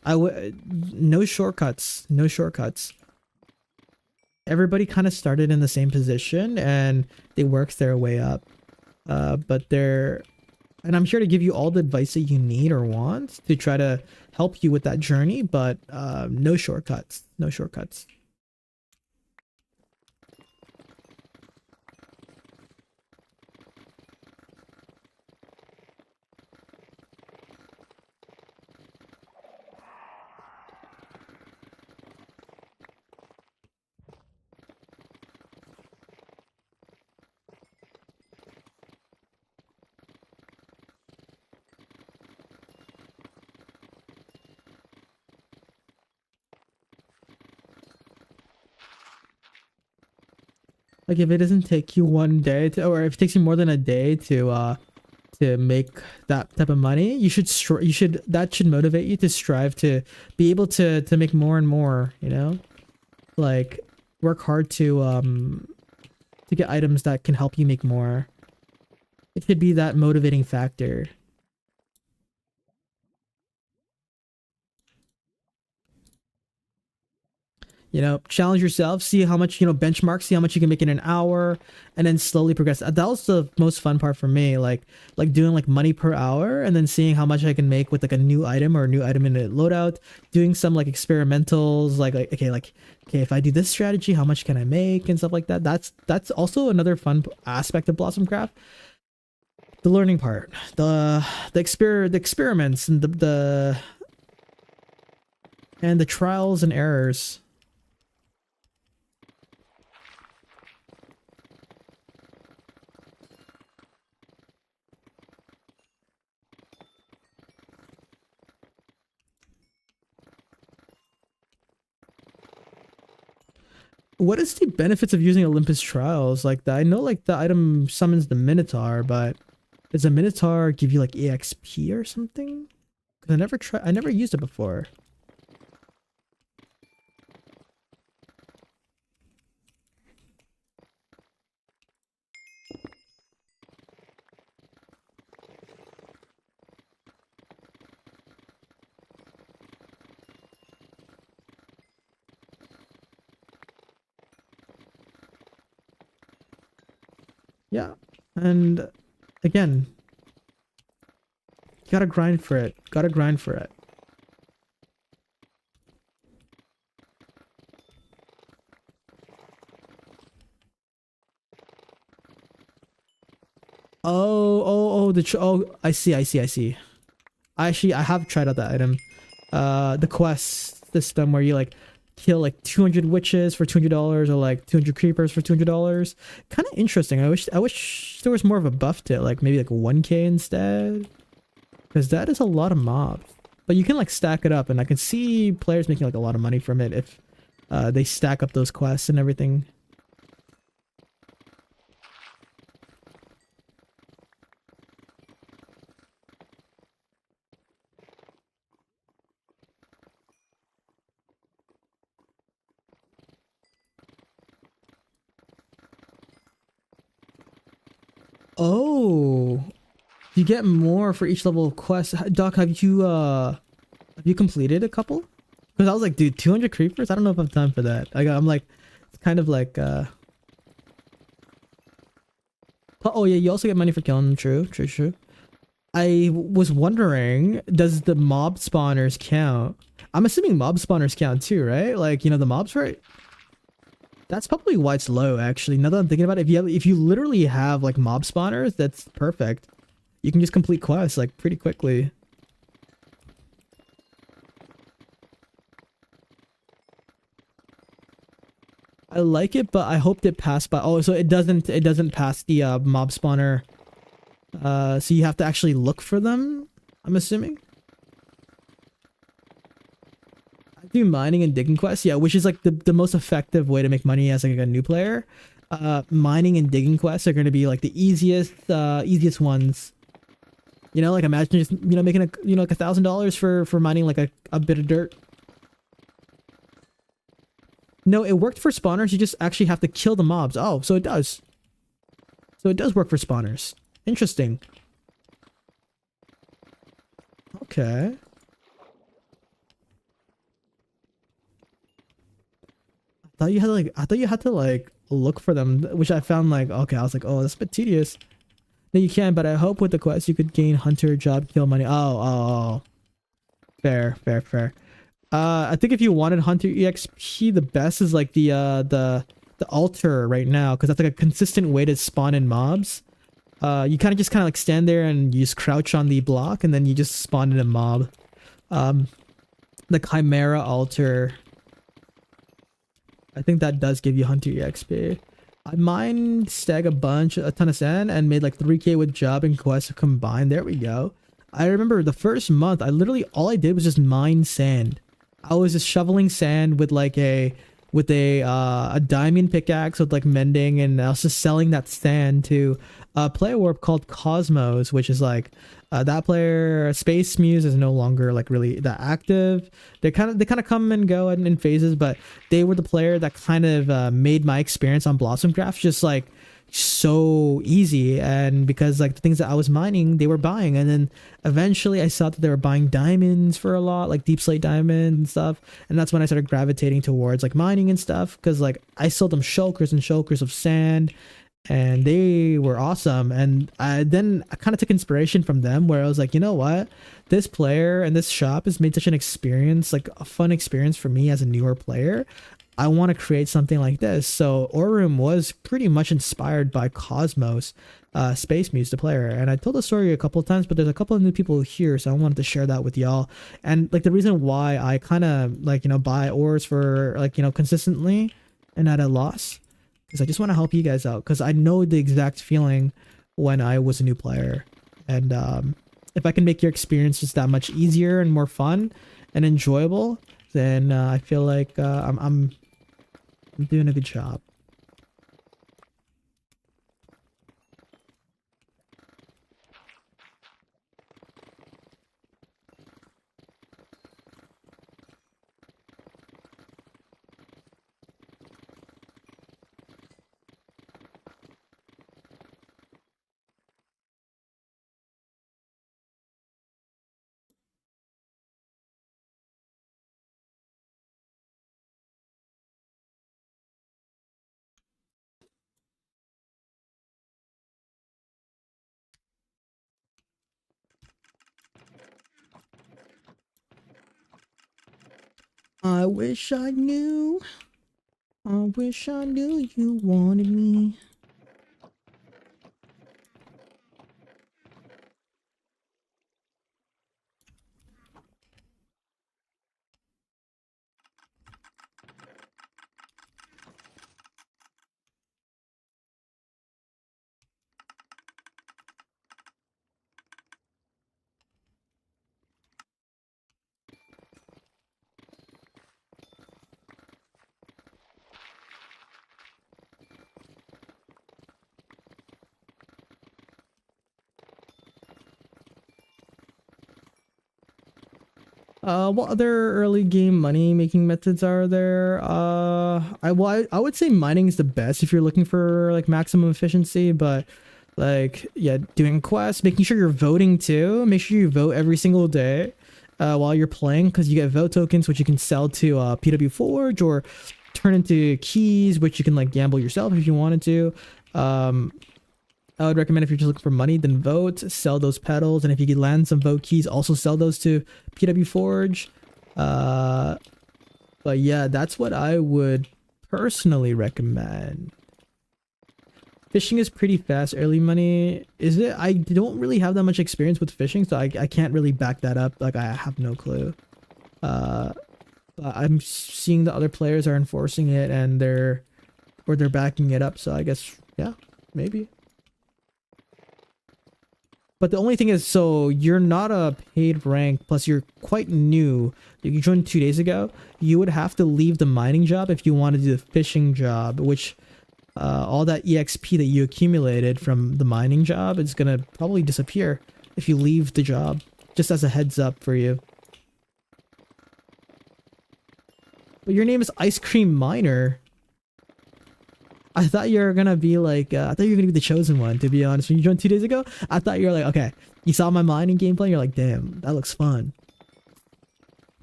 No shortcuts, no shortcuts. Everybody kind of started in the same position and they worked their way up. And I'm here to give you all the advice that you need or want to try to help you with that journey, but no shortcuts, no shortcuts. Like if it doesn't take you one day to, or if it takes you more than a day to make that type of money, that should motivate you to strive to be able to make more and more, you know? Like work hard to get items that can help you make more. It should be that motivating factor. You know, challenge yourself, see how much, you know, benchmark, see how much you can make in an hour, and then slowly progress. That was the most fun part for me, like doing like money per hour and then seeing how much I can make with like a new item or a new item in a loadout, doing some like experimentals, like okay, if I do this strategy, how much can I make and stuff like that. That's also another fun aspect of Blossom Craft. the learning part, the experiments, and the trials and errors. What is the benefits of using Olympus Trials like that? I know like the item summons the Minotaur, but does a Minotaur give you like EXP or something? Because I never used it before. Yeah, and again, you gotta grind for it. Gotta grind for it. I see. I have tried out that item. The quest system where you like kill like 200 witches for $200 or like 200 creepers for $200. Kind of interesting. I wish there was more of a buff to it, like maybe like 1k instead, because that is a lot of mobs. But you can like stack it up, and I can see players making like a lot of money from it if they stack up those quests and everything. Oh, you get more for each level of quest. Doc, have you completed a couple? Because I was like, dude, 200 creepers? I don't know if I have time for that. I'm like, it's kind of like, oh yeah, you also get money for killing them. True. I was wondering, does the mob spawners count? I'm assuming mob spawners count too, right? Like, you know, the mobs, right? That's probably why it's low, actually. Now that I'm thinking about it, if you literally have like mob spawners, that's perfect. You can just complete quests like pretty quickly. I like it, but I hoped it passed by. Oh, so it doesn't pass the mob spawner. So you have to actually look for them, I'm assuming. Do mining and digging quests, yeah, which is like the most effective way to make money as like a new player. Mining and digging quests are going to be like the easiest ones. You know, like imagine just, you know, making like $1,000 for mining like a bit of dirt. No, it worked for spawners. You just actually have to kill the mobs. Oh, so it does. So it does work for spawners. Interesting. Okay. I thought you had to like look for them, which I found like, okay, I was like, oh, that's a bit tedious. No, you can, but I hope with the quest you could gain hunter, job, kill money. Oh. Fair. I think if you wanted hunter EXP, the best is like the altar right now, because that's like a consistent way to spawn in mobs. You kind of like stand there and you just crouch on the block, and then you just spawn in a mob. The Chimera altar, I think that does give you hunter EXP. I mined stag a ton of sand, and made like 3k with job and quest combined. There we go. I remember the first month, all I did was just mine sand. I was just shoveling sand with like a diamond pickaxe with like mending, and I was just selling that sand to a player warp called Cosmos, which is like that player. Space Muse is no longer like really that active. They kind of come and go in phases, but they were the player that kind of made my experience on Blossomcraft just like so easy. And because like the things that I was mining, they were buying, and then eventually I saw that they were buying diamonds for a lot, like deep slate diamond and stuff, and that's when I started gravitating towards like mining and stuff, because like I sold them shulkers and shulkers of sand, and they were awesome. And I kind of took inspiration from them, where I was like, you know what, this player and this shop has made such an experience, like a fun experience for me as a newer player. I want to create something like this. So Aurum was pretty much inspired by Cosmos, Space Muse, the player. And I told the story a couple of times, but there's a couple of new people here, so I wanted to share that with y'all. And like the reason why I kind of like, you know, buy ores for like, you know, consistently and at a loss, because I just want to help you guys out, because I know the exact feeling when I was a new player. And if I can make your experience just that much easier and more fun and enjoyable, then I feel like I'm doing a good job. I wish I knew. I wish I knew you wanted me. What other early game money making methods are there? I would say mining is the best if you're looking for like maximum efficiency, but like yeah, doing quests, making sure you're voting too. Make sure you vote every single day while you're playing, because you get vote tokens which you can sell to PW Forge or turn into keys which you can like gamble yourself if you wanted to. I would recommend if you're just looking for money, then vote, sell those petals, and if you can land some vote keys, also sell those to PW Forge. But yeah, that's what I would personally recommend. Fishing is pretty fast early money. Is it? I don't really have that much experience with fishing, so I can't really back that up. Like, I have no clue. But I'm seeing the other players are enforcing it and they're backing it up, so I guess, yeah, maybe. But the only thing is, so you're not a paid rank, plus you're quite new. You joined 2 days ago. You would have to leave the mining job if you want to do the fishing job, which all that EXP that you accumulated from the mining job is going to probably disappear if you leave the job. Just as a heads up for you. But your name is Ice Cream Miner. I thought you were gonna be like, I thought you were gonna be the chosen one, to be honest. When you joined 2 days ago, I thought you were like, okay, you saw my mining gameplay, you're like, damn, that looks fun.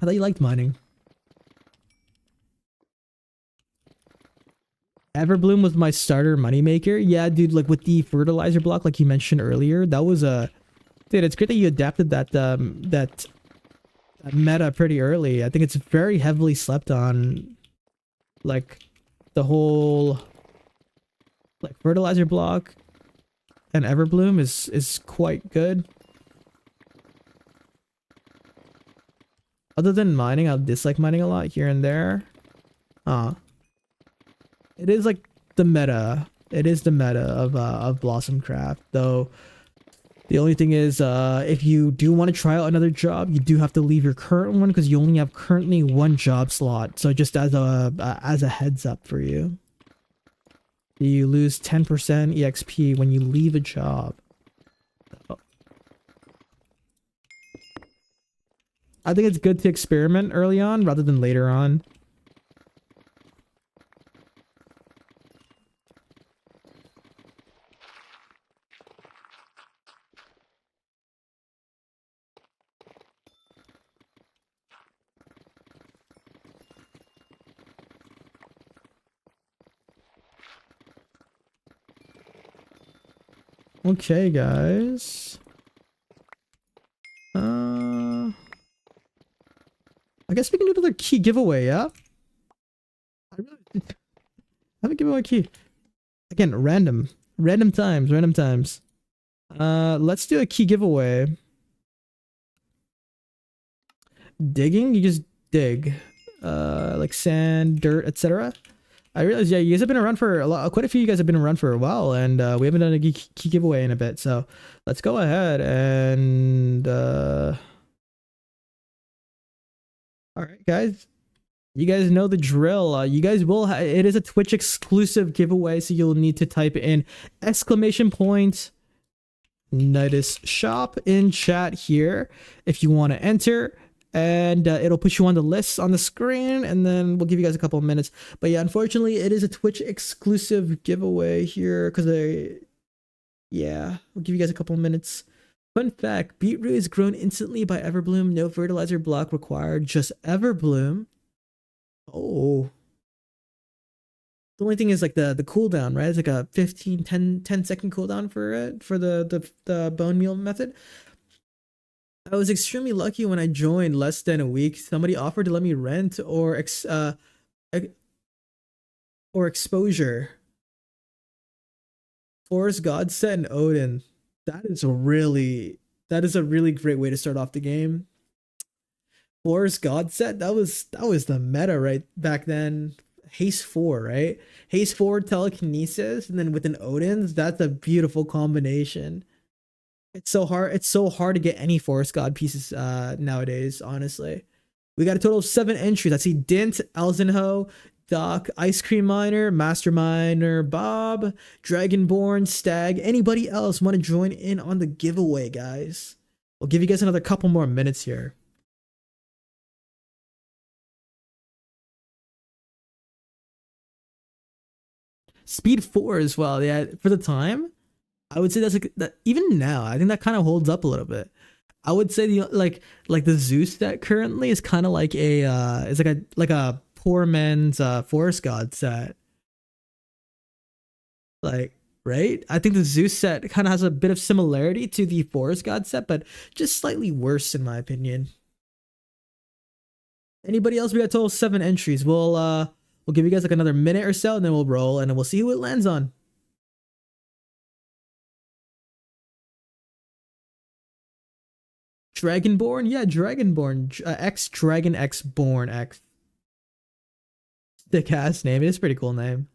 I thought you liked mining. Everbloom was my starter moneymaker. Yeah, dude, like with the fertilizer block, like you mentioned earlier, that was a... Dude, it's great that you adapted that meta pretty early. I think it's very heavily slept on. Like, the whole... like fertilizer block and Everbloom is quite good. Other than mining, I dislike mining a lot here and there. It is like the meta. It is the meta of Blossom Craft, though. The only thing is, if you do want to try out another job, you do have to leave your current one because you only have currently 1 job slot. So just as a heads up for you. You lose 10% EXP when you leave a job. I think it's good to experiment early on rather than later on. Okay, guys. I guess we can do another key giveaway, yeah? I really Haven't given away a key. Again, random. Random times. Let's do a key giveaway. Digging? You just dig. Like sand, dirt, etc. I realize, yeah, you guys have been around for a lot. Quite a few of you guys have been around for a while, and we haven't done a key giveaway in a bit. So let's go ahead and all right, guys. You guys know the drill. You guys will. It is a Twitch exclusive giveaway, so you'll need to type in !LeooKnightus shop in chat here if you want to enter. And it'll put you on the list on the screen, and then we'll give you guys a couple of minutes. But yeah, unfortunately, it is a Twitch exclusive giveaway here because yeah, we'll give you guys a couple of minutes. Fun fact: beetroot is grown instantly by Everbloom. No fertilizer block required. Just Everbloom. Oh. The only thing is like the cooldown, right? It's like a 10 second cooldown for it for the bone meal method. I was extremely lucky when I joined less than a week. Somebody offered to let me rent or exposure. Forest God set and Odin. That is a really great way to start off the game. Forest God set, that was the meta right back then. Haste 4, right? Haste 4 telekinesis, and then with an Odin's, that's a beautiful combination. It's so hard to get any Forest God pieces nowadays, honestly. We got a total of 7 entries. I see Dint, Elzenho, Doc, Ice Cream Miner, Master Miner, Bob, Dragonborn, Stag. Anybody else want to join in on the giveaway, guys? We'll give you guys another couple more minutes here. Speed 4 as well. Yeah, for the time, I would say that's like that. Even now, I think that kind of holds up a little bit. I would say the like the Zeus set currently is kind of like a it's like a poor man's Forest God set. Like, right? I think the Zeus set kind of has a bit of similarity to the Forest God set, but just slightly worse in my opinion. Anybody else? We got total 7 entries. We'll give you guys like another minute or so, and then we'll roll, and then we'll see who it lands on. Dragonborn? Yeah, Dragonborn. X Dragon X Born X. Sick ass name. It is a pretty cool name.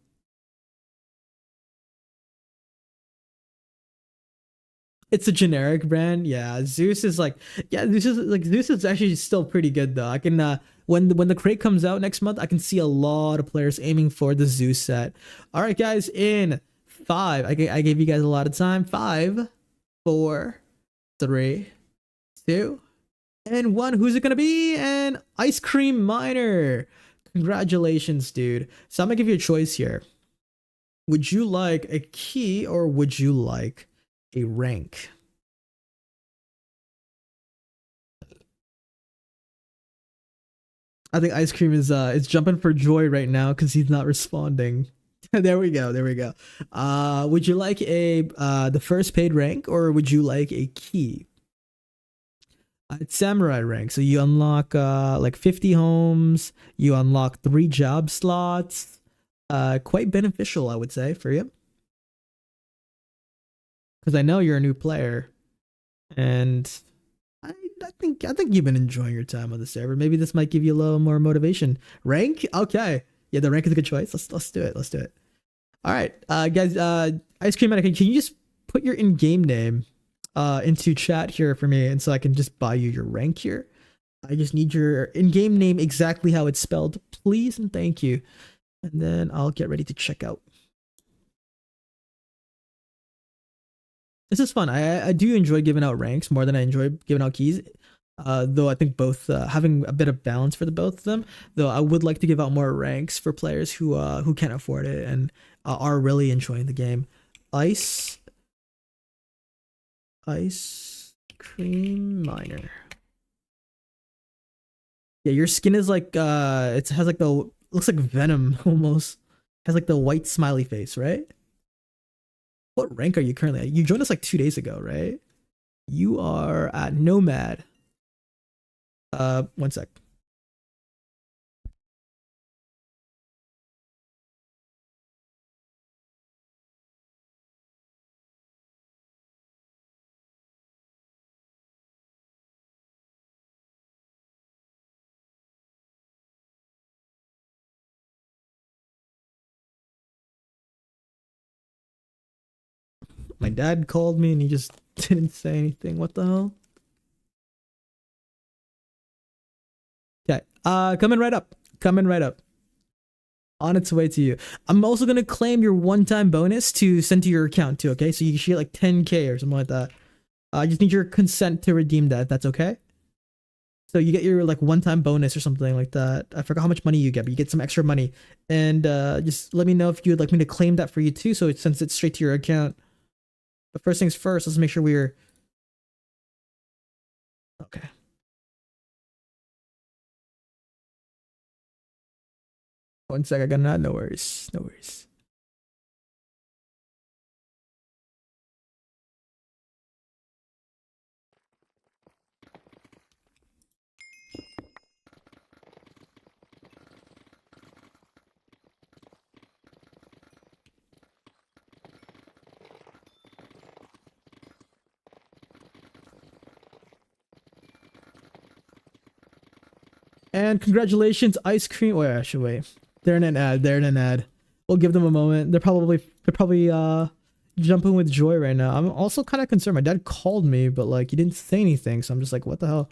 It's a generic brand. Yeah, Zeus is like, yeah, Zeus is actually still pretty good though. I can when the crate comes out next month, I can see a lot of players aiming for the Zeus set. All right, guys, in 5, I gave you guys a lot of time. 5, 4, 3, 2, and 1. Who's it gonna be? An Ice Cream Miner. Congratulations, dude. So I'm gonna give you a choice here. Would you like a key or would you like a rank? I think Ice Cream is jumping for joy right now because he's not responding. There we go. Would you like a the first paid rank or would you like a key? It's samurai rank, so you unlock like 50 homes, you unlock 3 job slots. Quite beneficial, I would say, for you. Because I know you're a new player, and I think you've been enjoying your time on the server. Maybe this might give you a little more motivation. Rank, okay, yeah, the rank is a good choice. Let's do it. Let's do it. All right, guys. Ice Cream Mannequin, can you just put your in-game name into chat here for me, and so I can just buy you your rank here. I just need your in-game name exactly how it's spelled, please, and thank you. And then I'll get ready to check out. This is fun. I do enjoy giving out ranks more than I enjoy giving out keys. Though I think both having a bit of balance for the both of them. Though I would like to give out more ranks for players who can't afford it and are really enjoying the game. Ice Cream Miner. Yeah, your skin is like it has like the looks like venom almost. Has like the white smiley face, right? What rank are you currently at? You joined us like 2 days ago, right? You are at Nomad. 1 sec. My dad called me and he just didn't say anything. What the hell? Okay. Coming right up. Coming right up. On its way to you. I'm also gonna claim your one-time bonus to send to your account too, okay? So you should get like 10k or something like that. I just need your consent to redeem that, if that's okay. So you get your like one-time bonus or something like that. I forgot how much money you get, but you get some extra money. And just let me know if you would like me to claim that for you too, so it sends it straight to your account. But first things first, let's make sure we're okay. One sec, I got that. No worries. No worries. And congratulations, ice cream. Wait, actually, wait. They're in an ad. They're in an ad. We'll give them a moment. They're probably jumping with joy right now. I'm also kind of concerned. My dad called me, but like he didn't say anything, so I'm just like, what the hell?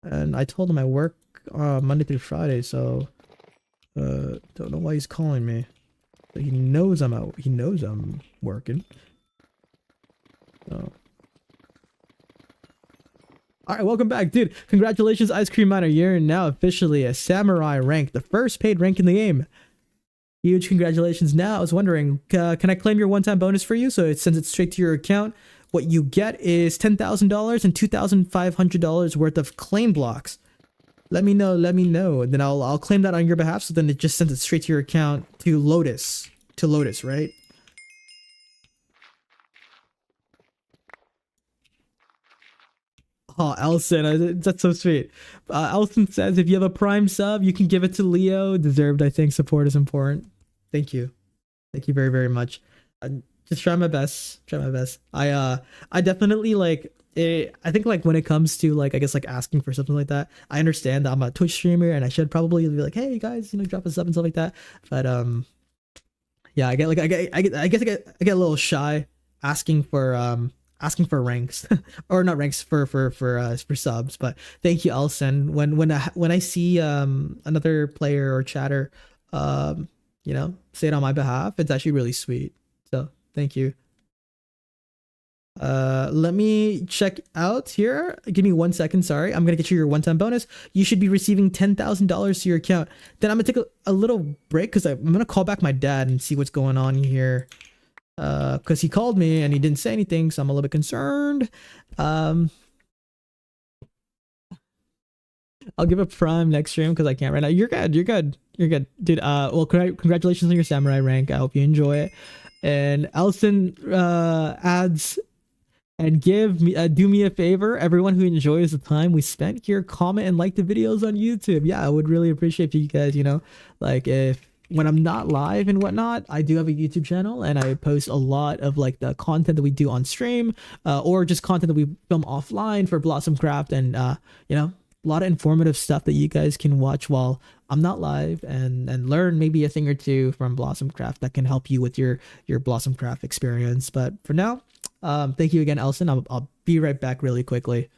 And I told him I work Monday through Friday, so don't know why he's calling me. But he knows I'm out. He knows I'm working. So. All right, welcome back, dude. Congratulations, Ice Cream Miner. You're now officially a Samurai rank, the first paid rank in the game. Huge congratulations. Now, I was wondering, can I claim your one-time bonus for you? So it sends it straight to your account. What you get is $10,000 and $2,500 worth of claim blocks. Let me know. Let me know. And then I'll claim that on your behalf. So then it just sends it straight to your account to Lotus. To Lotus, right? Oh, Elson, that's so sweet. Elson says if you have a Prime sub, you can give it to Leo. Deserved, I think. Support is important. Thank you. Thank you very, very much. I just try my best. Try my best. I definitely like it. I think like when it comes to like I guess like asking for something like that, I understand that I'm a Twitch streamer and I should probably be like, hey guys, drop a sub and stuff like that. But yeah, I guess I get a little shy asking for ranks or not ranks for subs. But thank you, Elson. When I see another player or chatter say it on my behalf, it's actually really sweet. So thank you. Let me check out here. Give me 1 second. Sorry, I'm gonna get you your one-time bonus. You should be receiving $10,000 to your account. Then I'm gonna take a little break because I'm gonna call back my dad and see what's going on here. Because he called me and he didn't say anything, so I'm a little bit concerned. I'll give a prime next stream because I can't right now. You're good. You're good. You're good, dude. Well, congratulations on your samurai rank. I hope you enjoy it. And Elson adds. And do me a favor, everyone who enjoys the time we spent here, comment and like the videos on YouTube. Yeah, I would really appreciate if you guys, like if when I'm not live and whatnot, I do have a YouTube channel and I post a lot of like the content that we do on stream, or just content that we film offline for Blossom Craft, and a lot of informative stuff that you guys can watch while I'm not live and learn maybe a thing or two from Blossom Craft that can help you with your Blossom Craft experience. But for now, thank you again, Elson. I'll be right back really quickly.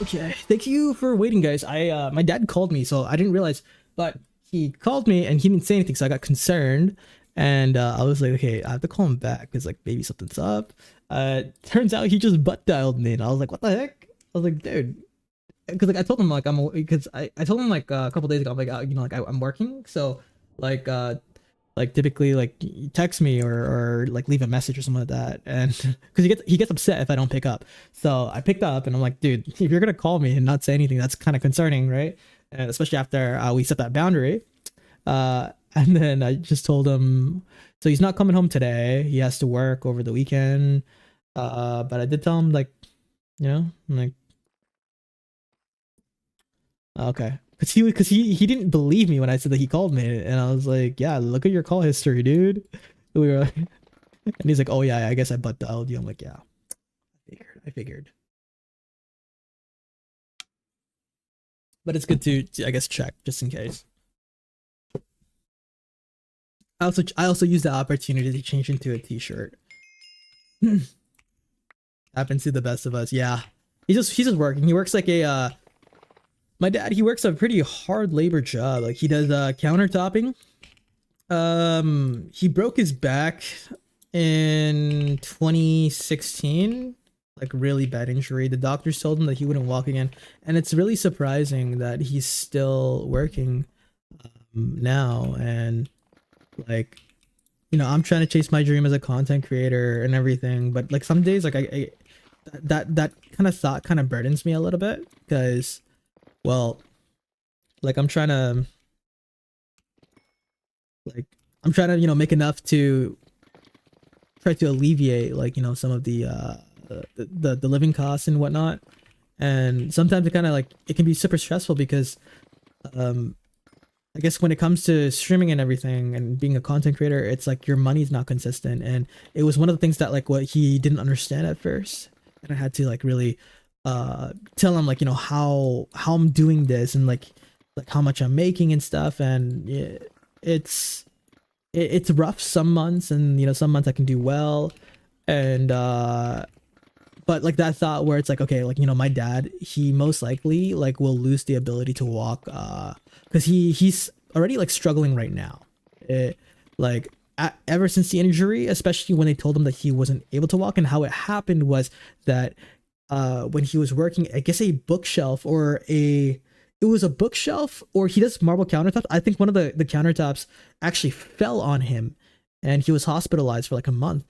Okay, thank you for waiting, guys. My dad called me, so I didn't realize, but he called me and he didn't say anything, so I got concerned, and I was like, okay, I have to call him back because like maybe something's up. Turns out he just butt dialed me, and I was like, what the heck? I was like, dude, because like I told him like because I told him like a couple days ago, I'm like, you know, like I'm working, so like like typically like text me or like leave a message or something like that, and because he gets upset if I don't pick up. So I picked up and I'm like, dude, if you're gonna call me and not say anything, that's kind of concerning, right? And especially after we set that boundary. And then I just told him, so he's not coming home today, he has to work over the weekend. But I did tell him, like, you know, I'm like, okay, because he didn't believe me when I said that he called me, and I was like, yeah, look at your call history, dude. We were like, and he's like, oh yeah, I guess I butt dialed you. I'm like, yeah, I figured. But it's good to I guess check just in case. I also use the opportunity to change into a t-shirt. Happens to the best of us. Yeah, he's just working. He works like a my dad, he works a pretty hard labor job. Like he does countertopping. He broke his back in 2016, like really bad injury. The doctors told him that he wouldn't walk again, and it's really surprising that he's still working now. And like, you know, I'm trying to chase my dream as a content creator and everything, but like some days like I that kind of thought kind of burdens me a little bit because, well, like I'm trying to, you know, make enough to try to alleviate, like, you know, some of the living costs and whatnot. And sometimes it kind of like it can be super stressful because I guess when it comes to streaming and everything and being a content creator, it's like your money's not consistent. And it was one of the things that like what he didn't understand at first, and I had to like really tell him, like, you know, how I'm doing this and like how much I'm making and stuff. And it's rough some months, and you know, some months I can do well. And but like that thought where it's like, okay, like, you know, my dad, he most likely like will lose the ability to walk because he's already like struggling right now. Like ever since the injury, especially when they told him that he wasn't able to walk. And how it happened was that when he was working, I guess a bookshelf or it was a bookshelf, or he does marble countertops. I think one of the countertops actually fell on him, and he was hospitalized for like a month.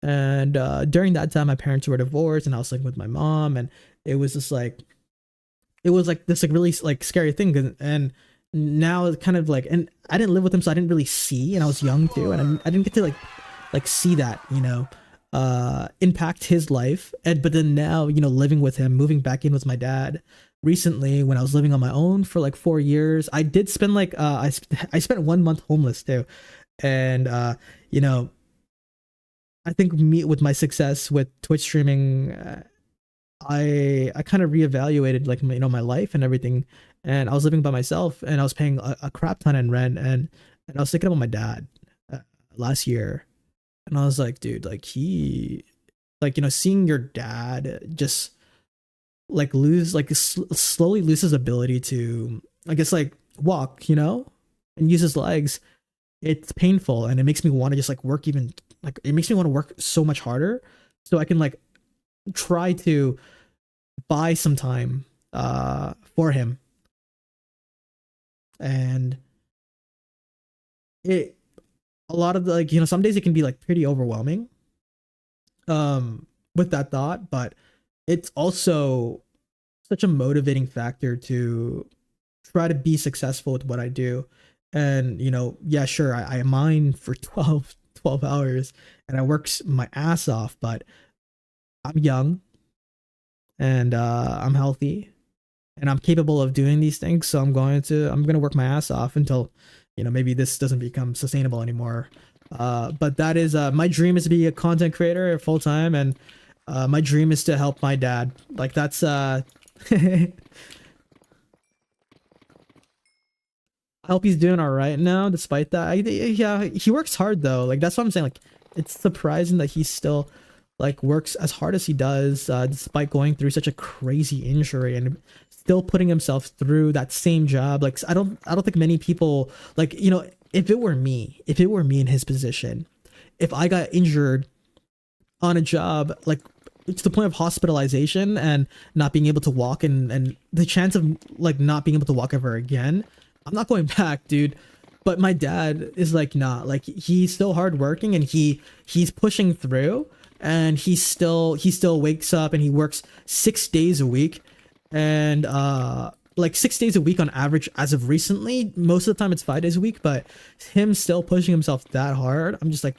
And during that time, my parents were divorced, and I was living with my mom, and it was just like, it was like this like really like scary thing. And now it's kind of like, and I didn't live with him, so I didn't really see, and I was young too, and I didn't get to like see that, you know, impact his life. And but then now, you know, living with him, moving back in with my dad recently, when I was living on my own for like 4 years, I did spend like I spent 1 month homeless too. And you know, I think me with my success with Twitch streaming, I kind of reevaluated like you know, my life and everything. And I was living by myself, and I was paying a crap ton in rent, and I was thinking about my dad last year, and I was like, dude, like he, like, you know, seeing your dad just like lose, like slowly lose his ability to, I guess, like walk, you know, and use his legs. It's painful, and it makes me want to just like work even, like it makes me want to work so much harder so I can like try to buy some time for him. And it, a lot of the, like, you know, some days it can be like pretty overwhelming with that thought, but it's also such a motivating factor to try to be successful with what I do. And you know, yeah, sure, I mine for 12 hours, and I work my ass off, but I'm young, and I'm healthy, and I'm capable of doing these things. So I'm gonna work my ass off until, you know, maybe this doesn't become sustainable anymore. But that is my dream, is to be a content creator full time, and my dream is to help my dad. Like that's I hope he's doing all right now, despite that. Yeah, he works hard though. Like that's what I'm saying. Like it's surprising that he's still like works as hard as he does, despite going through such a crazy injury and still putting himself through that same job. Like I don't think many people, like, you know, if it were me, in his position, if I got injured on a job, like to the point of hospitalization and not being able to walk, and the chance of like not being able to walk ever again, I'm not going back, dude. But my dad is like, nah, like he's still hardworking and he's pushing through, and he still wakes up and he works 6 days a week, and like 6 days a week on average as of recently. Most of the time it's 5 days a week, but him still pushing himself that hard, I'm just like,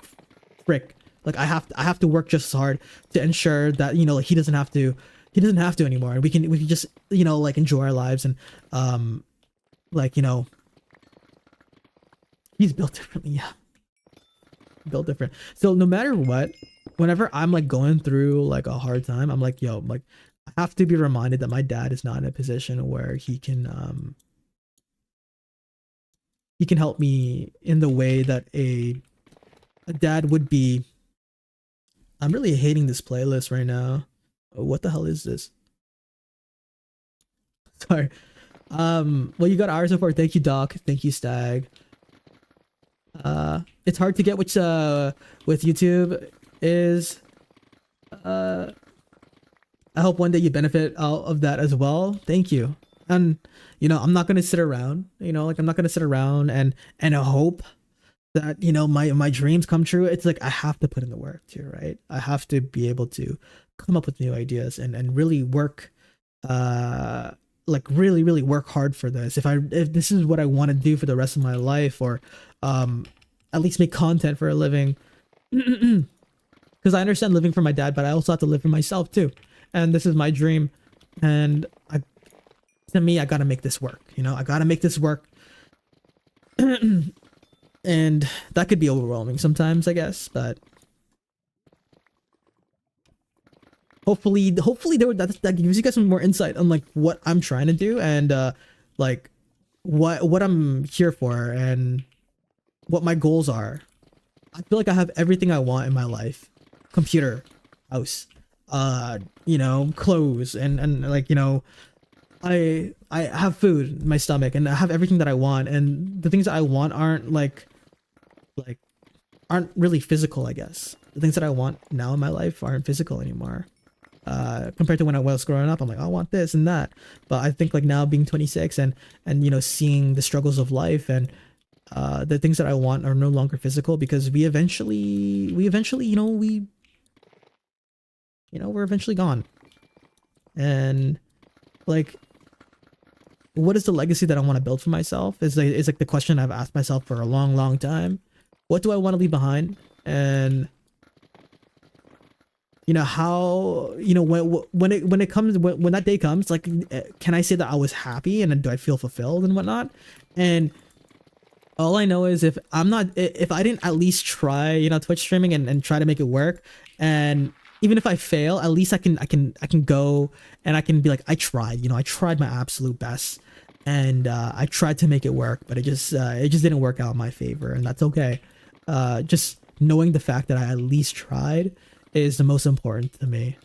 frick. Like I have to work just as hard to ensure that, you know, like he doesn't have to anymore, and we can just, you know, like enjoy our lives. And like, you know, he's built differently. Yeah, built different. So no matter what, whenever I'm like going through like a hard time, I'm like, yo, like I have to be reminded that my dad is not in a position where he can help me in the way that a dad would be. I'm really hating this playlist right now. What the hell is this? Sorry. Well, you got hours so far. Thank you, Doc. Thank you, Stag. It's hard to get which with YouTube is I hope one day you benefit out of that as well. Thank you. And you know, I'm not gonna sit around, you know, like I'm not gonna sit around and hope that, you know, my dreams come true. It's like I have to put in the work too, right? I have to be able to come up with new ideas and really work like really work hard for this. If this is what I want to do for the rest of my life, or at least make content for a living. Because I understand living for my dad, but I also have to live for myself too. And this is my dream, and to me, I gotta make this work. You know, I gotta make this work. And that could be overwhelming sometimes, I guess, but hopefully that gives you guys some more insight on like what I'm trying to do, and like what I'm here for and what my goals are. I feel like I have everything I want in my life. Computer, house, you know, clothes, and like, you know, I have food in my stomach, and I have everything that I want, and the things that I want aren't really physical, I guess. The things that I want now in my life aren't physical anymore. Compared to when I was growing up, I'm like, I want this and that. But I think like now being 26 and you know, seeing the struggles of life, and the things that I want are no longer physical, because we eventually, you know, we're eventually gone. And like, what is the legacy that I want to build for myself is like the question I've asked myself for a long time. What do I want to leave behind? And you know, how, you know, when it comes, when that day comes, like, can I say that I was happy and do I feel fulfilled and whatnot? And all I know is if I didn't at least try, you know, Twitch streaming and try to make it work, and even if I fail, at least I can go and I can be like, I tried, you know, I tried my absolute best, and I tried to make it work, but it just didn't work out in my favor, and that's okay. Just knowing the fact that I at least tried is the most important to me.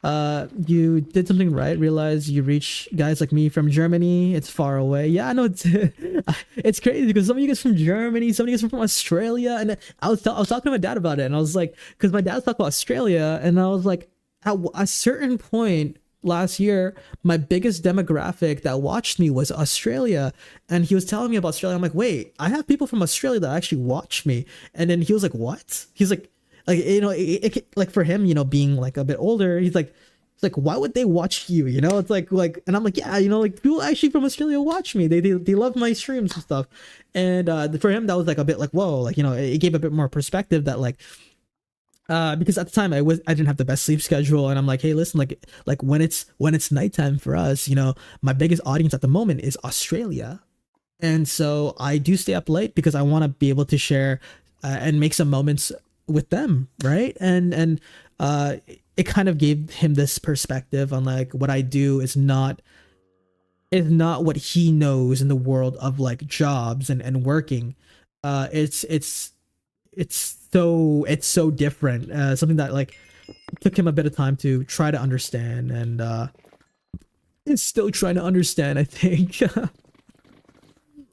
You did something right. Realize you reach guys like me from Germany. It's far away. Yeah, I know. It's crazy because some of you guys from Germany, some of you guys from Australia, and I was talking to my dad about it, and I was like, because my dad's talking about Australia, and I was like, at a certain point last year, my biggest demographic that watched me was Australia, and he was telling me about Australia. I'm like, wait, I have people from Australia that actually watch me, and then he was like, what? He's like, you know, like for him, you know, being like a bit older, he's like, why would they watch you? You know, it's like, and I'm like, yeah, you know, like people actually from Australia watch me. They love my streams and stuff, and for him that was like a bit like, whoa, like, you know, it gave a bit more perspective that like. Because at the time I didn't have the best sleep schedule, and I'm like, hey, listen, like when it's nighttime for us, you know, my biggest audience at the moment is Australia, and so I do stay up late because I want to be able to share and make some moments with them, right? And it kind of gave him this perspective on like what I do is not what he knows in the world of like jobs and working. It's it's so different. Something that like took him a bit of time to try to understand, and is still trying to understand, I think.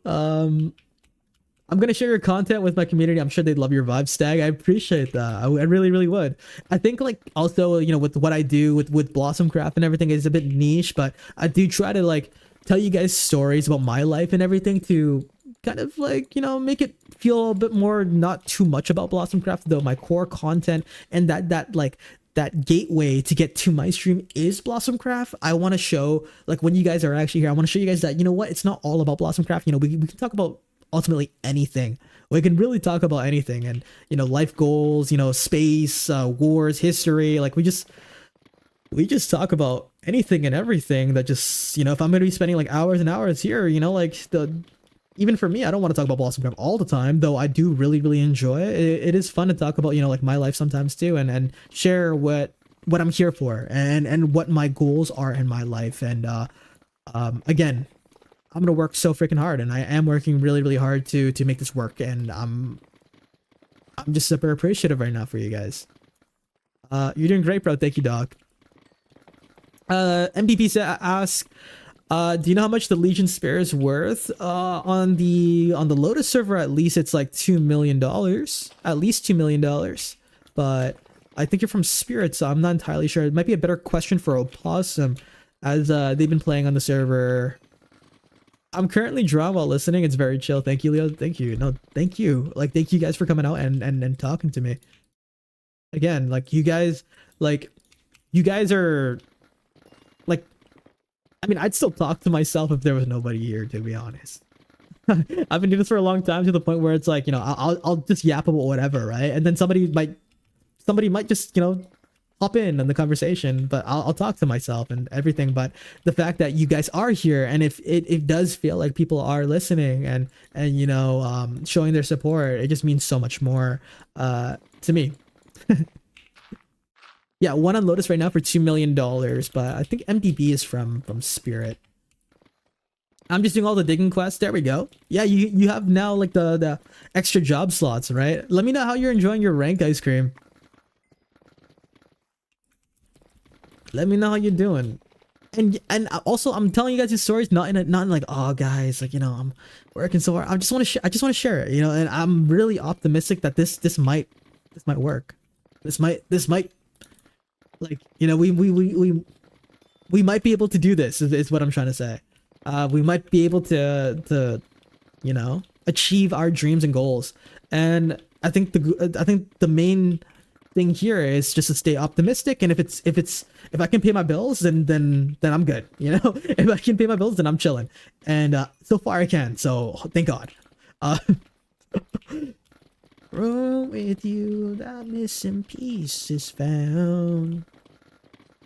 um I'm gonna share your content with my community. I'm sure they'd love your vibe, Stag. I appreciate that. I really, really would. I think like also, you know, with what I do with Blossom Craft and everything is a bit niche, but I do try to like tell you guys stories about my life and everything to kind of like, you know, make it feel a bit more not too much about Blossom Craft, though my core content and that gateway to get to my stream is Blossom Craft. I want to show, like, when you guys are actually here, I want to show you guys that, you know what, it's not all about Blossom Craft. You know, we can talk about ultimately anything. We can really talk about anything, and you know, life goals, you know, space, wars, history. Like we just talk about anything and everything that just, you know, if I'm gonna be spending like hours and hours here, you know, like even for me, I don't want to talk about Blossom Craft all the time, though I do really, really enjoy it. It is fun to talk about, you know, like my life sometimes too, and share what I'm here for, and what my goals are in my life. And again, I'm gonna work so freaking hard, and I am working really, really hard to make this work, and I'm just super appreciative right now for you guys. You're doing great, bro. Thank you, dog. MVP asks, do you know how much the Legion Spare is worth? On the Lotus server, at least it's like $2 million, at least $2 million. But I think you're from Spirit, so I'm not entirely sure. It might be a better question for Opossum, as they've been playing on the server. I'm currently drawn while listening. It's very chill. Thank you, Leo. Thank you. No, thank you. Like, thank you guys for coming out and talking to me. Again, like you guys are like, I mean, I'd still talk to myself if there was nobody here, to be honest. I've been doing this for a long time, to the point where it's like, you know, I'll just yap about whatever, right? And then somebody might just, you know, hop in on the conversation, but I'll talk to myself and everything. But the fact that you guys are here, and if it does feel like people are listening and you know, showing their support, it just means so much more to me. Yeah, one on Lotus right now for $2 million, but I think MDB is from Spirit. I'm just doing all the digging quests. There we go. Yeah, you have now like the extra job slots, right? Let me know how you're enjoying your rank ice cream. Let me know how you're doing. And also, I'm telling you guys these stories not in like, oh guys, like, you know, I'm working so hard. I just want to share it, you know. And I'm really optimistic that this might work. This might, like, you know, we might be able to do this. Is what I'm trying to say. We might be able to, you know, achieve our dreams and goals. And I think the main thing here is just to stay optimistic. And if I can pay my bills, then I'm good. You know, if I can pay my bills, then I'm chilling. And so far I can. So thank God. Roll with you, that missing piece is found.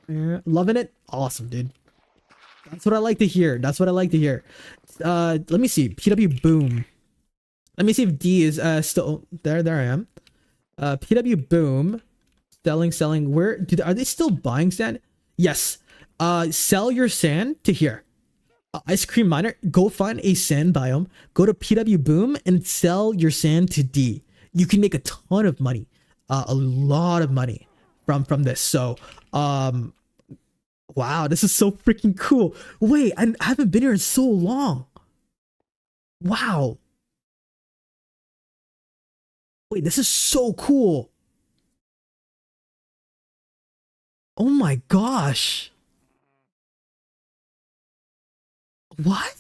Loving it. Awesome, dude. That's what I like to hear. Let me see. PW Boom. Let me see if D is still there. There I am. PW Boom. Selling. Where are they still buying sand? Yes. Sell your sand to here. Ice Cream Miner. Go find a sand biome. Go to PW Boom and sell your sand to D. You can make a ton of money. A lot of money from this. So wow, this is so freaking cool. Wait, I haven't been here in so long. Wow. Wait, this is so cool. Oh my gosh. What?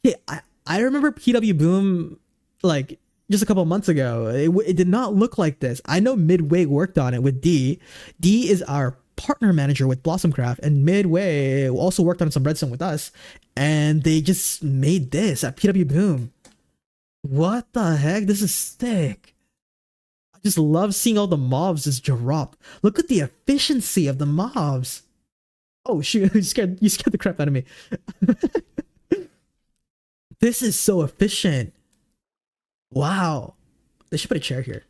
Okay, I remember PW Boom like just a couple months ago. It did not look like this. I know Midway worked on it with D. D is our partner manager with Blossomcraft, and Midway also worked on some redstone with us, and they just made this at PW Boom. What the heck? This is sick. I just love seeing all the mobs just drop. Look at the efficiency of the mobs. Oh shoot, you scared the crap out of me. This is so efficient. Wow. They should put a chair here.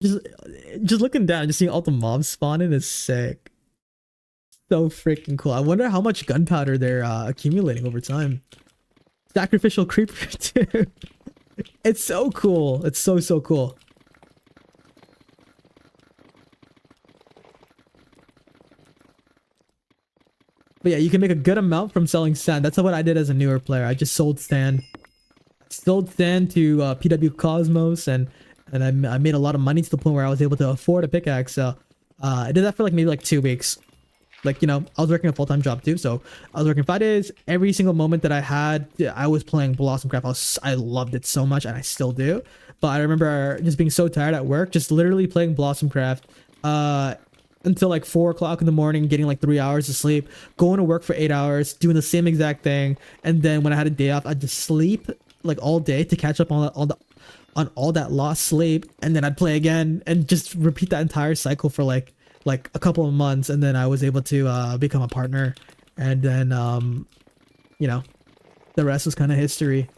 Just looking down, just seeing all the mobs spawning is sick. So freaking cool. I wonder how much gunpowder they're accumulating over time. Sacrificial creeper too. It's so cool. It's so cool. But yeah, you can make a good amount from selling sand. That's what I did as a newer player. I just sold sand. Sold sand to PW Cosmos, and I made a lot of money to the point where I was able to afford a pickaxe. So I did that for like maybe like 2 weeks. Like, you know, I was working a full-time job too, so I was working 5 days. Every single moment that I had, I was playing Blossomcraft. I loved it so much, and I still do. But I remember just being so tired at work, just literally playing Blossomcraft until like 4 o'clock in the morning, getting like 3 hours of sleep, going to work for 8 hours, doing the same exact thing, and then when I had a day off, I'd just sleep like all day to catch up on all that lost sleep, and then I'd play again and just repeat that entire cycle for like a couple of months, and then I was able to become a partner, and then you know, the rest was kind of history.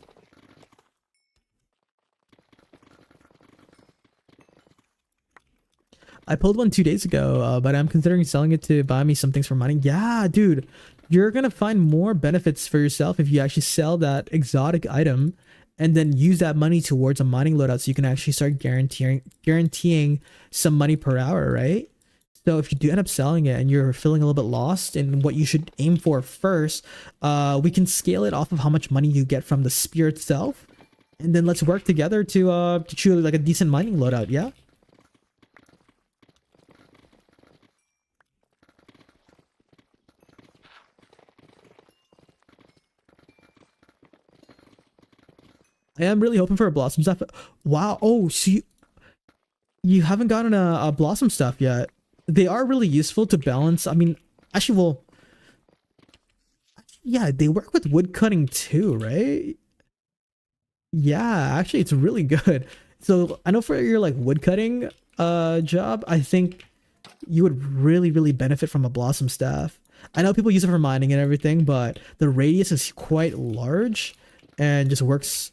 I pulled one 2 days ago, but I'm considering selling it to buy me some things for mining. Yeah, dude, you're gonna find more benefits for yourself if you actually sell that exotic item and then use that money towards a mining loadout, so you can actually start guaranteeing some money per hour, right? So if you do end up selling it and you're feeling a little bit lost in what you should aim for first, we can scale it off of how much money you get from the spear itself, and then let's work together to choose like a decent mining loadout. Yeah. I am really hoping for a blossom stuff. Wow. Oh, so you haven't gotten a blossom stuff yet. They are really useful to balance. I mean, actually, well, yeah, they work with wood cutting too, right? Yeah, actually, it's really good. So I know for your like wood cutting job, I think you would really benefit from a blossom staff. I know people use it for mining and everything, but the radius is quite large and just works.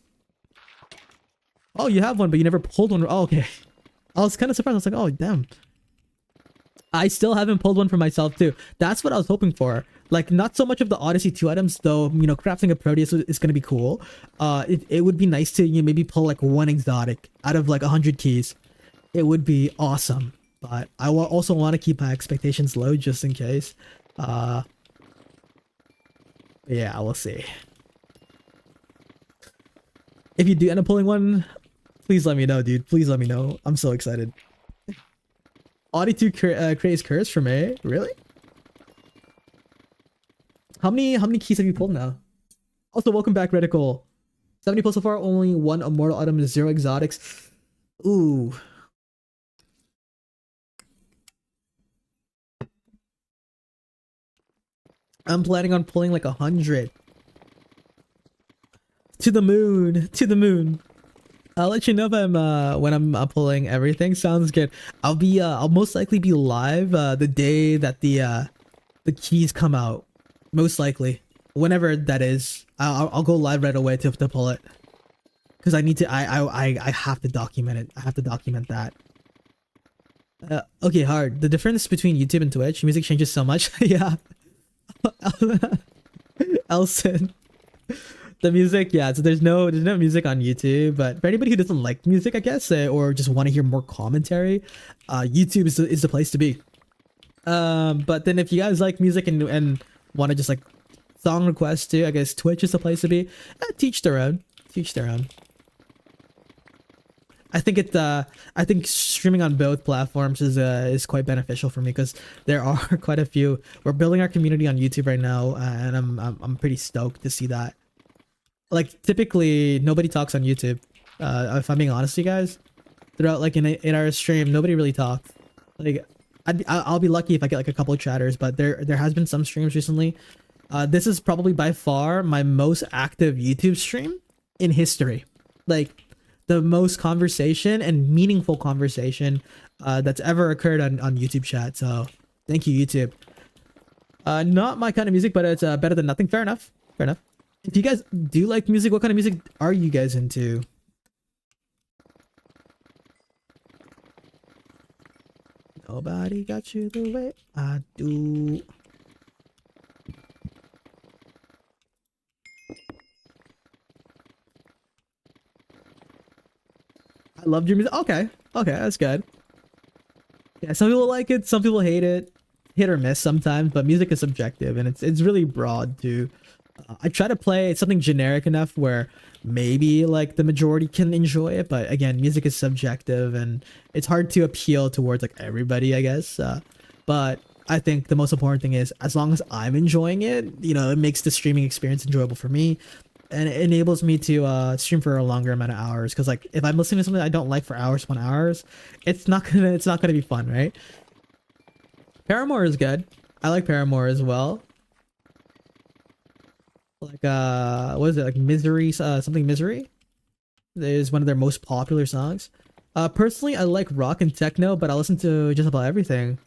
Oh, you have one, but you never pulled one. Oh, okay. I was kind of surprised. I was like, oh, damn. I still haven't pulled one for myself too. That's what I was hoping for. Like, not so much of the Odyssey 2 items, though, you know, crafting a Proteus is going to be cool. It would be nice to, you know, maybe pull like one exotic out of like 100 keys. It would be awesome. But I also want to keep my expectations low just in case. Uh, yeah, we'll see. If you do end up pulling one, please let me know, dude. Please let me know. I'm so excited. Audi 2 creates curse for me. Really? How many keys have you pulled now? Also, welcome back, Reticle. 70 pulls so far, only one immortal item and 0 exotics. Ooh. I'm planning on pulling like 100. To the moon. To the moon. I'll let you know if I'm when I'm pulling everything. Sounds good. I'll most likely be live the day that the keys come out. Most likely, whenever that is. I'll go live right away to pull it, because I need to. I have to document it. I have to document that. Okay, hard. The difference between YouTube and Twitch, music changes so much. Yeah. Elson. The music, yeah. So there's no music on YouTube, but for anybody who doesn't like music, I guess, or just want to hear more commentary, YouTube is the place to be. But then if you guys like music and want to just like song requests too, I guess Twitch is the place to be. Teach their own. Teach their own. I think streaming on both platforms is quite beneficial for me, because there are quite a few. We're building our community on YouTube right now, and I'm pretty stoked to see that. Like, typically nobody talks on YouTube. If I'm being honest with you guys, throughout like in our stream, nobody really talks. Like, I'll be lucky if I get like a couple of chatters, but there has been some streams recently. This is probably by far my most active YouTube stream in history. Like, the most conversation and meaningful conversation that's ever occurred on YouTube chat. So thank you, YouTube. Not my kind of music, but it's better than nothing. Fair enough. Fair enough. If you guys do like music, what kind of music are you guys into? Nobody got you the way I do. I loved your music. Okay, okay, that's good. Yeah, some people like it, some people hate it, hit or miss sometimes. But music is subjective, and it's really broad too. I try to play something generic enough where maybe like the majority can enjoy it, but again, music is subjective, and it's hard to appeal towards like everybody, I guess. But I think the most important thing is as long as I'm enjoying it, you know, it makes the streaming experience enjoyable for me, and it enables me to stream for a longer amount of hours. Because like if I'm listening to something I don't like for hours upon hours, it's not gonna be fun, right? Paramore is good. I like Paramore as well. Like what is it, like Misery, something Misery is one of their most popular songs. Personally, I like rock and techno, but I listen to just about everything.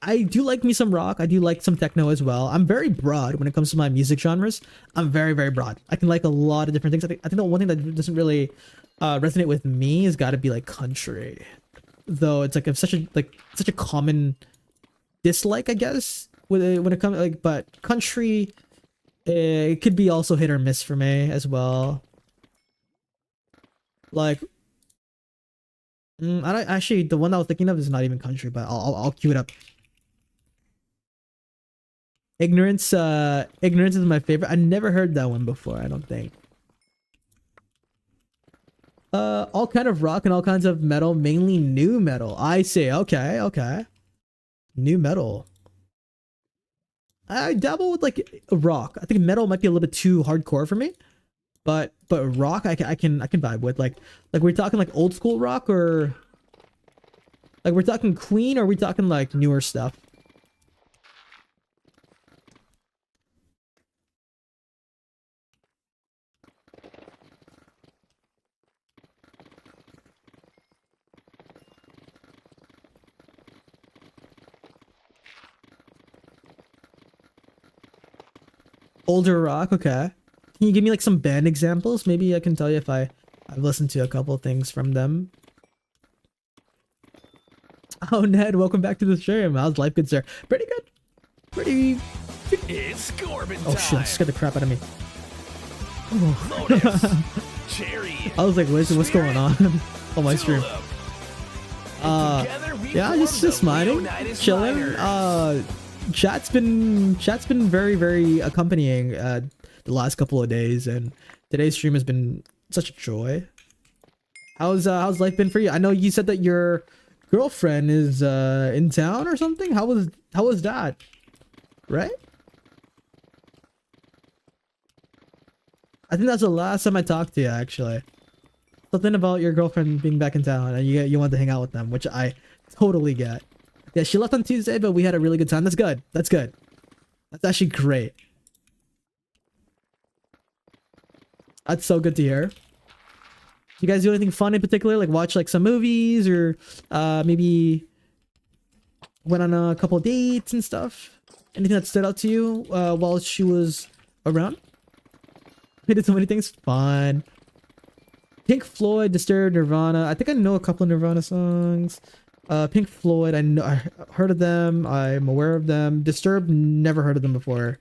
I do like me some rock. I do like some techno as well. I'm very broad when it comes to my music genres. I'm very, very broad. I can like a lot of different things. I think the one thing that doesn't really resonate with me has got to be like country, though it's like such a common dislike, I guess, when it comes like. But country, it could be also hit or miss for me as well. Like, I don't actually. The one I was thinking of is not even country, but I'll cue it up. Ignorance. Ignorance is my favorite. I never heard that one before. I don't think. All kind of rock and all kinds of metal, mainly new metal. I see. Okay, okay. New metal. I dabble with like rock. I think metal might be a little bit too hardcore for me. But rock I can vibe with, like we're talking like old school rock, or like we're talking Queen, or are we talking like newer stuff? Older rock, okay. Can you give me like some band examples? Maybe I can tell you if I've listened to a couple of things from them. Oh, Ned, welcome back to the stream. How's life, good sir? Pretty good. Pretty. It's Corbin Oh time. shit! Scared the crap out of me. Lotus, Cherry, I was like, what's going on on my stream? Tulip. And together we Yeah, form just the mining, LeooKnightus chilling. Miners. Chat's been very, very accompanying the last couple of days, and today's stream has been such a joy. How's life been for you? I know you said that your girlfriend is in town or something. How was that? Right? I think that's the last time I talked to you, actually. Something about your girlfriend being back in town and you want to hang out with them, which I totally get. Yeah, she left on Tuesday, but we had a really good time. That's good. That's good. That's actually great. That's so good to hear. You guys do anything fun in particular? Like watch like some movies, or maybe went on a couple of dates and stuff? Anything that stood out to you while she was around? We did so many things fun. Pink Floyd, Disturbed, Nirvana. I think I know a couple of Nirvana songs. Pink Floyd, I heard of them. I'm aware of them. Disturbed, never heard of them before.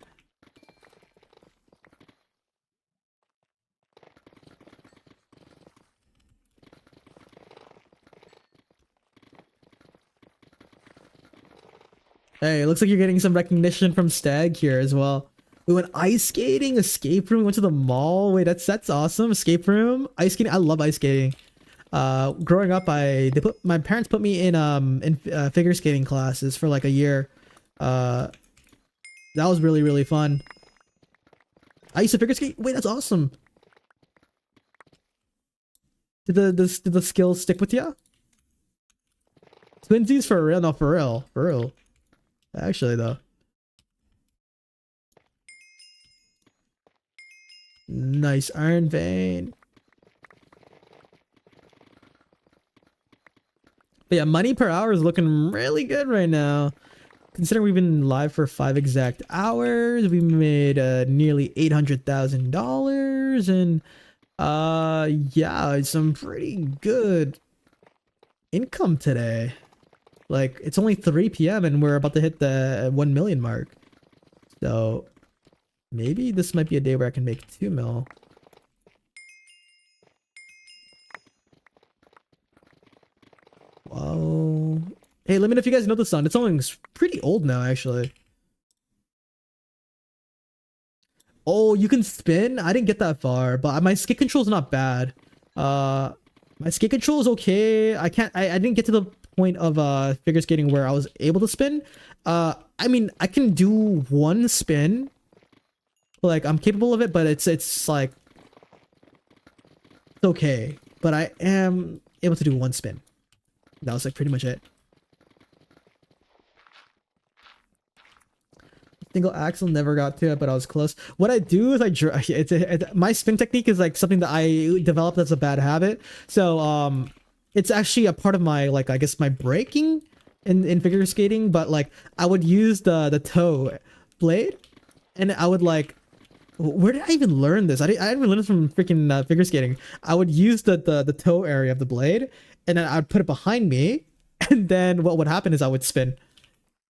Hey, it looks like you're getting some recognition from Stag here as well. We went ice skating, escape room, we went to the mall. Wait, that's awesome. Escape room, ice skating. I love ice skating. Growing up, my parents put me in figure skating classes for like a year. That was really, really fun. I used to figure skate. Wait, that's awesome. Did the skills stick with you? Twinsies for real? No, for real, for real. Actually, though. Nice Iron Vein. But yeah, money per hour is looking really good right now. Considering we've been live for 5 exact hours, we made nearly $800,000, and yeah, some pretty good income today. Like, it's only 3 p.m. and we're about to hit the 1 million mark. So maybe this might be a day where I can make 2 mil. Whoa. Hey, let me know if you guys know the song. This song is pretty old now, actually. Oh, you can spin? I didn't get that far, but my skate control is not bad. My skate control is okay. I didn't get to the point of figure skating where I was able to spin. I mean, I can do one spin. Like, I'm capable of it, but it's like it's okay. But I am able to do one spin. That was like pretty much it. Single axle, never got to it, but I was close. What I do is my spin technique is like something that I developed as a bad habit. So it's actually a part of my, like, I guess my braking in figure skating. But like I would use the toe blade, and I would like, where did I even learn this? I didn't even learn this from freaking figure skating. I would use the toe area of the blade, and then I'd put it behind me, and then what would happen is I would spin.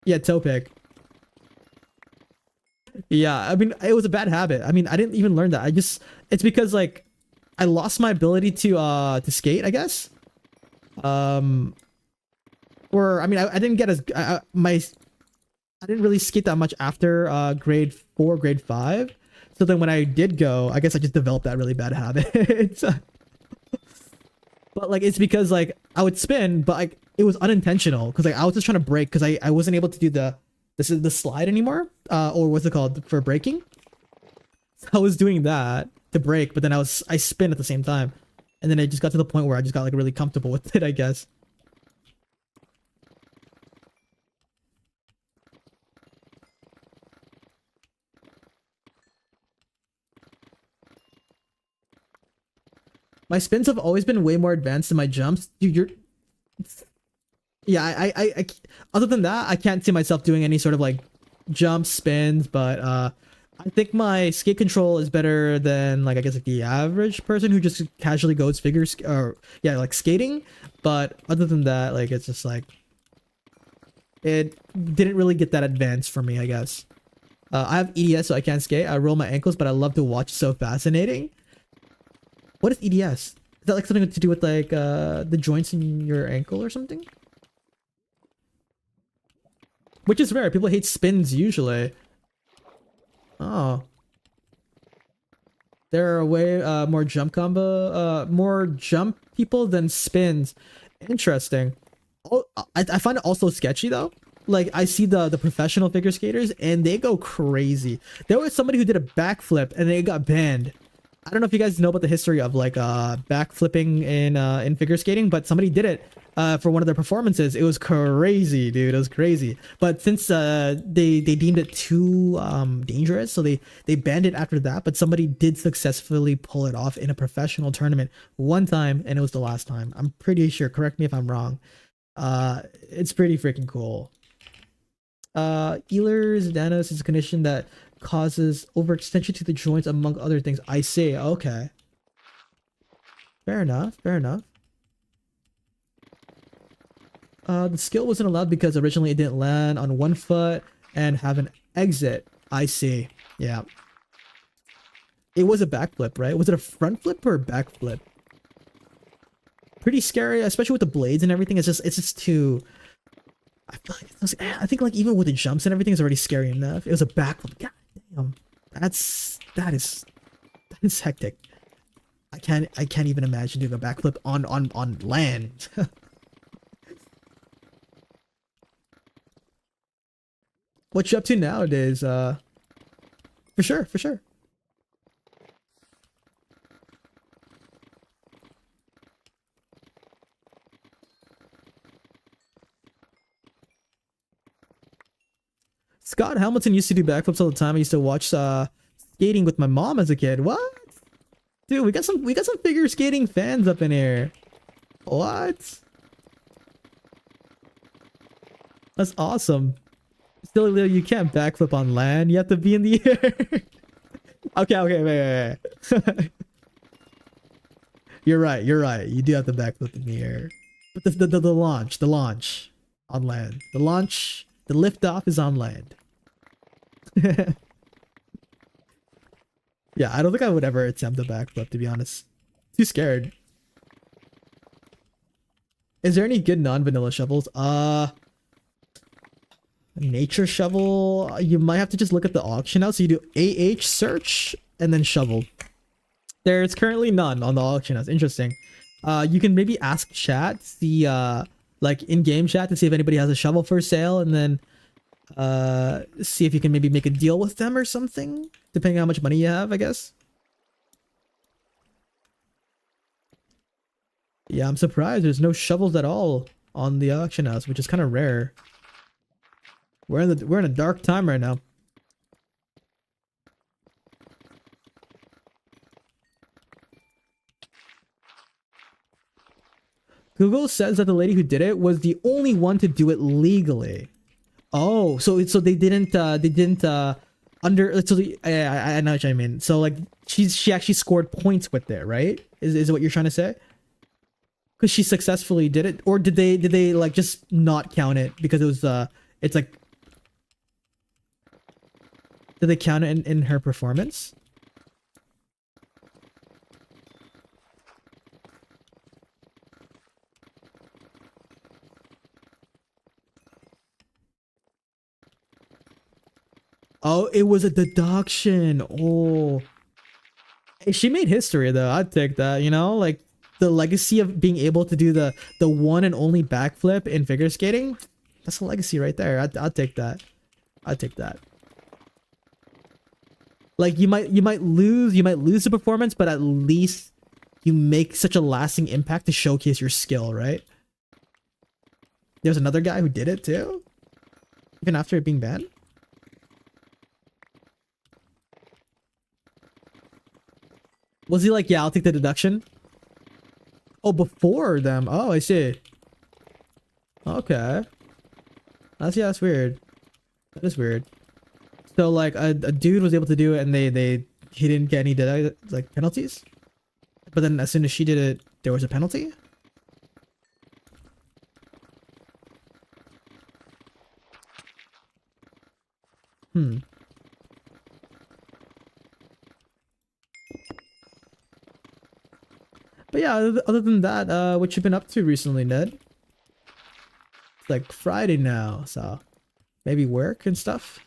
Yeah, toe pick. Yeah, I mean, it was a bad habit. I mean, I didn't even learn that. It's because like I lost my ability to skate, I guess. Or I mean, I didn't get I didn't really skate that much after grade 4, grade 5. So then when I did go, I guess I just developed that really bad habit. But like it's because like I would spin, but like it was unintentional because like I was just trying to brake because I wasn't able to do the slide anymore, or what's it called for braking. So I was doing that to brake, but then I spin at the same time, and then it just got to the point where I just got like really comfortable with it, I guess. My spins have always been way more advanced than my jumps. Dude, yeah, other than that, I can't see myself doing any sort of like jump spins, but I think my skate control is better than like I guess like the average person who just casually goes or yeah, like skating. But other than that, like it's just like it didn't really get that advanced for me, I guess. I have EDS, so I can't skate. I roll my ankles, but I love to watch. So fascinating. What is EDS? Is that like something to do with like the joints in your ankle or something? Which is rare. People hate spins usually. Oh. There are way more jump people than spins. Interesting. Oh, I find it also sketchy though. Like I see the professional figure skaters and they go crazy. There was somebody who did a backflip and they got banned. I don't know if you guys know about the history of like backflipping in figure skating, but somebody did it for one of their performances. It was crazy, dude. It was crazy. But since they deemed it too dangerous, so they banned it after that. But somebody did successfully pull it off in a professional tournament one time, and it was the last time. I'm pretty sure. Correct me if I'm wrong. It's pretty freaking cool. Ehlers-Danlos is a condition that causes overextension to the joints, among other things. I see. Okay. Fair enough. Fair enough. The skill wasn't allowed because originally it didn't land on one foot and have an exit. I see. Yeah. It was a backflip, right? Was it a front flip or a back flip? Pretty scary, especially with the blades and everything. It's just too. I feel like I think like even with the jumps and everything is already scary enough. It was a backflip. God damn. That is hectic. I can't even imagine doing a backflip on land. What you up to nowadays? For sure, for sure. Scott Hamilton used to do backflips all the time. I used to watch skating with my mom as a kid. What? Dude, we got some figure skating fans up in here. What? That's awesome. Still, you can't backflip on land. You have to be in the air. Okay, wait. You're right. You do have to backflip in the air. But the launch on land. The liftoff is on land. Yeah, I don't think I would ever attempt a backflip, to be honest. Too scared. Is there any good non-vanilla shovels? Nature shovel. You might have to just look at the auction house. So you do AH search and then shovel. There's currently none on the auction house. Interesting. You can maybe ask chat, see like in-game chat to see if anybody has a shovel for sale, and then see if you can maybe make a deal with them or something, depending on how much money you have, I guess. Yeah, I'm surprised there's no shovels at all on the auction house, which is kind of rare. We're in a dark time right now. Google says that the lady who did it was the only one to do it legally. Oh, so they didn't under so the I know what I mean. So like she actually scored points with it, right? Is what you're trying to say? Because she successfully did it, or did they like just not count it because it was it's like, did they count it in her performance? Oh, it was a deduction. Oh, hey, she made history though. I'd take that. You know, like the legacy of being able to do the one and only backflip in figure skating. That's a legacy right there. I'd take that. I'd take that. Like you might lose the performance, but at least you make such a lasting impact to showcase your skill, right? There's another guy who did it too, even after it being banned. Was he like, yeah, I'll take the deduction? Oh, before them. Oh, I see. Okay. That's weird. That is weird. So like a dude was able to do it and he didn't get any like penalties? But then as soon as she did it, there was a penalty? Hmm. But yeah, other than that, what you been up to recently, Ned? It's like Friday now, so maybe work and stuff.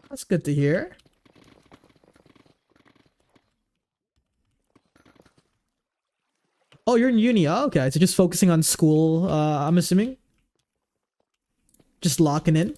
That's good to hear. Oh, you're in uni. Oh, okay, so just focusing on school, I'm assuming. Just locking in.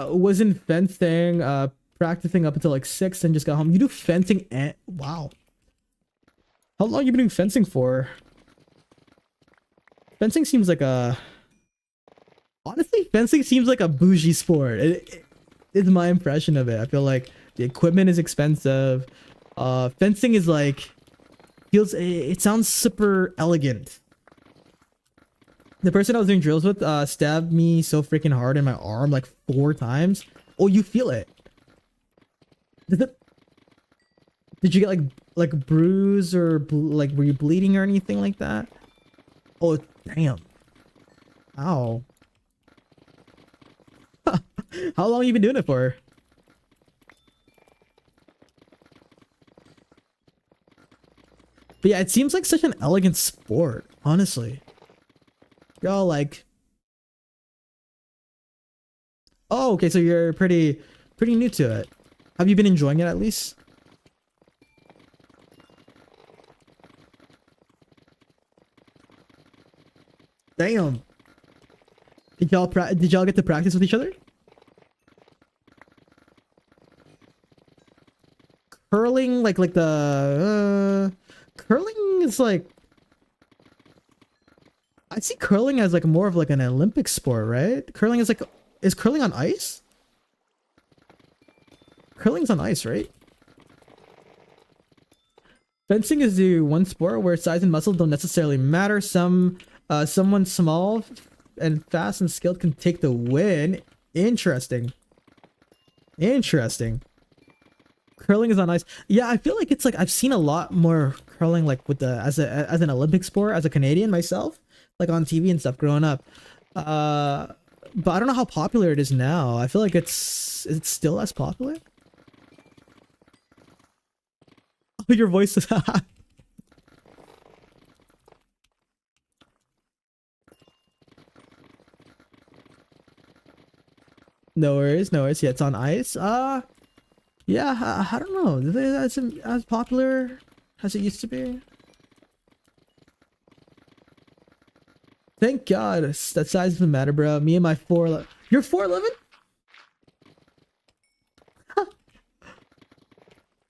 Was in fencing, practicing up until like 6 and just got home. You do fencing and wow. How long you been doing fencing for? Fencing seems like a honestly, fencing seems like a bougie sport. It's my impression of it. I feel like the equipment is expensive. Fencing is like feels it sounds super elegant. The person I was doing drills with stabbed me so freaking hard in my arm like 4 times. Oh, you feel it. Did you get like bruise or like were you bleeding or anything like that? Oh, damn. Ow. How long you been doing it for? But yeah, it seems like such an elegant sport, honestly. Y'all like... Oh, okay, so you're pretty new to it. Have you been enjoying it at least? Damn. Did y'all get to practice with each other? Curling, like the curling is like, I see curling as like more of like an Olympic sport, right? Curling is like, is curling on ice? Curling's on ice, right? Fencing is the one sport where size and muscle don't necessarily matter. Someone small and fast and skilled can take the win. Interesting. Interesting. Curling is on ice. Yeah, I feel like it's like I've seen a lot more curling like with the as an Olympic sport as a Canadian myself, like on TV and stuff growing up. But I don't know how popular it is now. I feel like it's still as popular. Oh, your voice is no worries, no worries. Yeah, it's on ice. Yeah, I don't know. Do they that's as popular as it used to be? Thank God that size doesn't matter, bro. Me and my 4'11". You're 4'11"?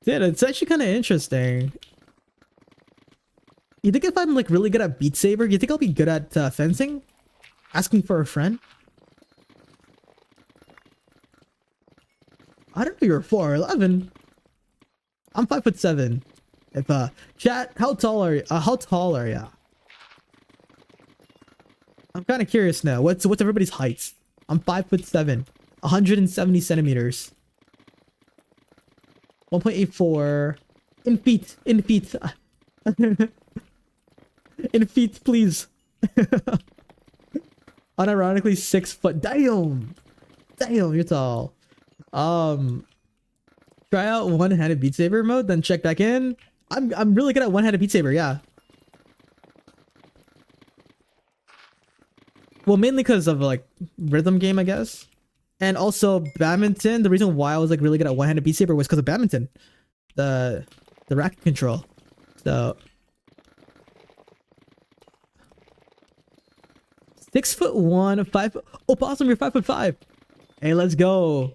Dude, it's actually kind of interesting. You think if I'm like really good at Beat Saber, you think I'll be good at fencing? Asking for a friend? I don't know. You're 4'11". I'm 5'7". If chat, how tall are you? How tall are you? I'm kind of curious now. What's everybody's heights? I'm 5'7", 170 centimeters. 1.84 in feet. In feet. In feet, please. Unironically 6 foot. Damn. Damn, you're tall. Try out one-handed Beat Saber mode, then check back in. I'm really good at one-handed Beat Saber, yeah. Well, mainly because of like rhythm game, I guess. And also badminton. The reason why I was like really good at one-handed Beat Saber was because of badminton. The racket control. So 6'1", 5. Oh, Possum, you're 5'5". Hey, let's go.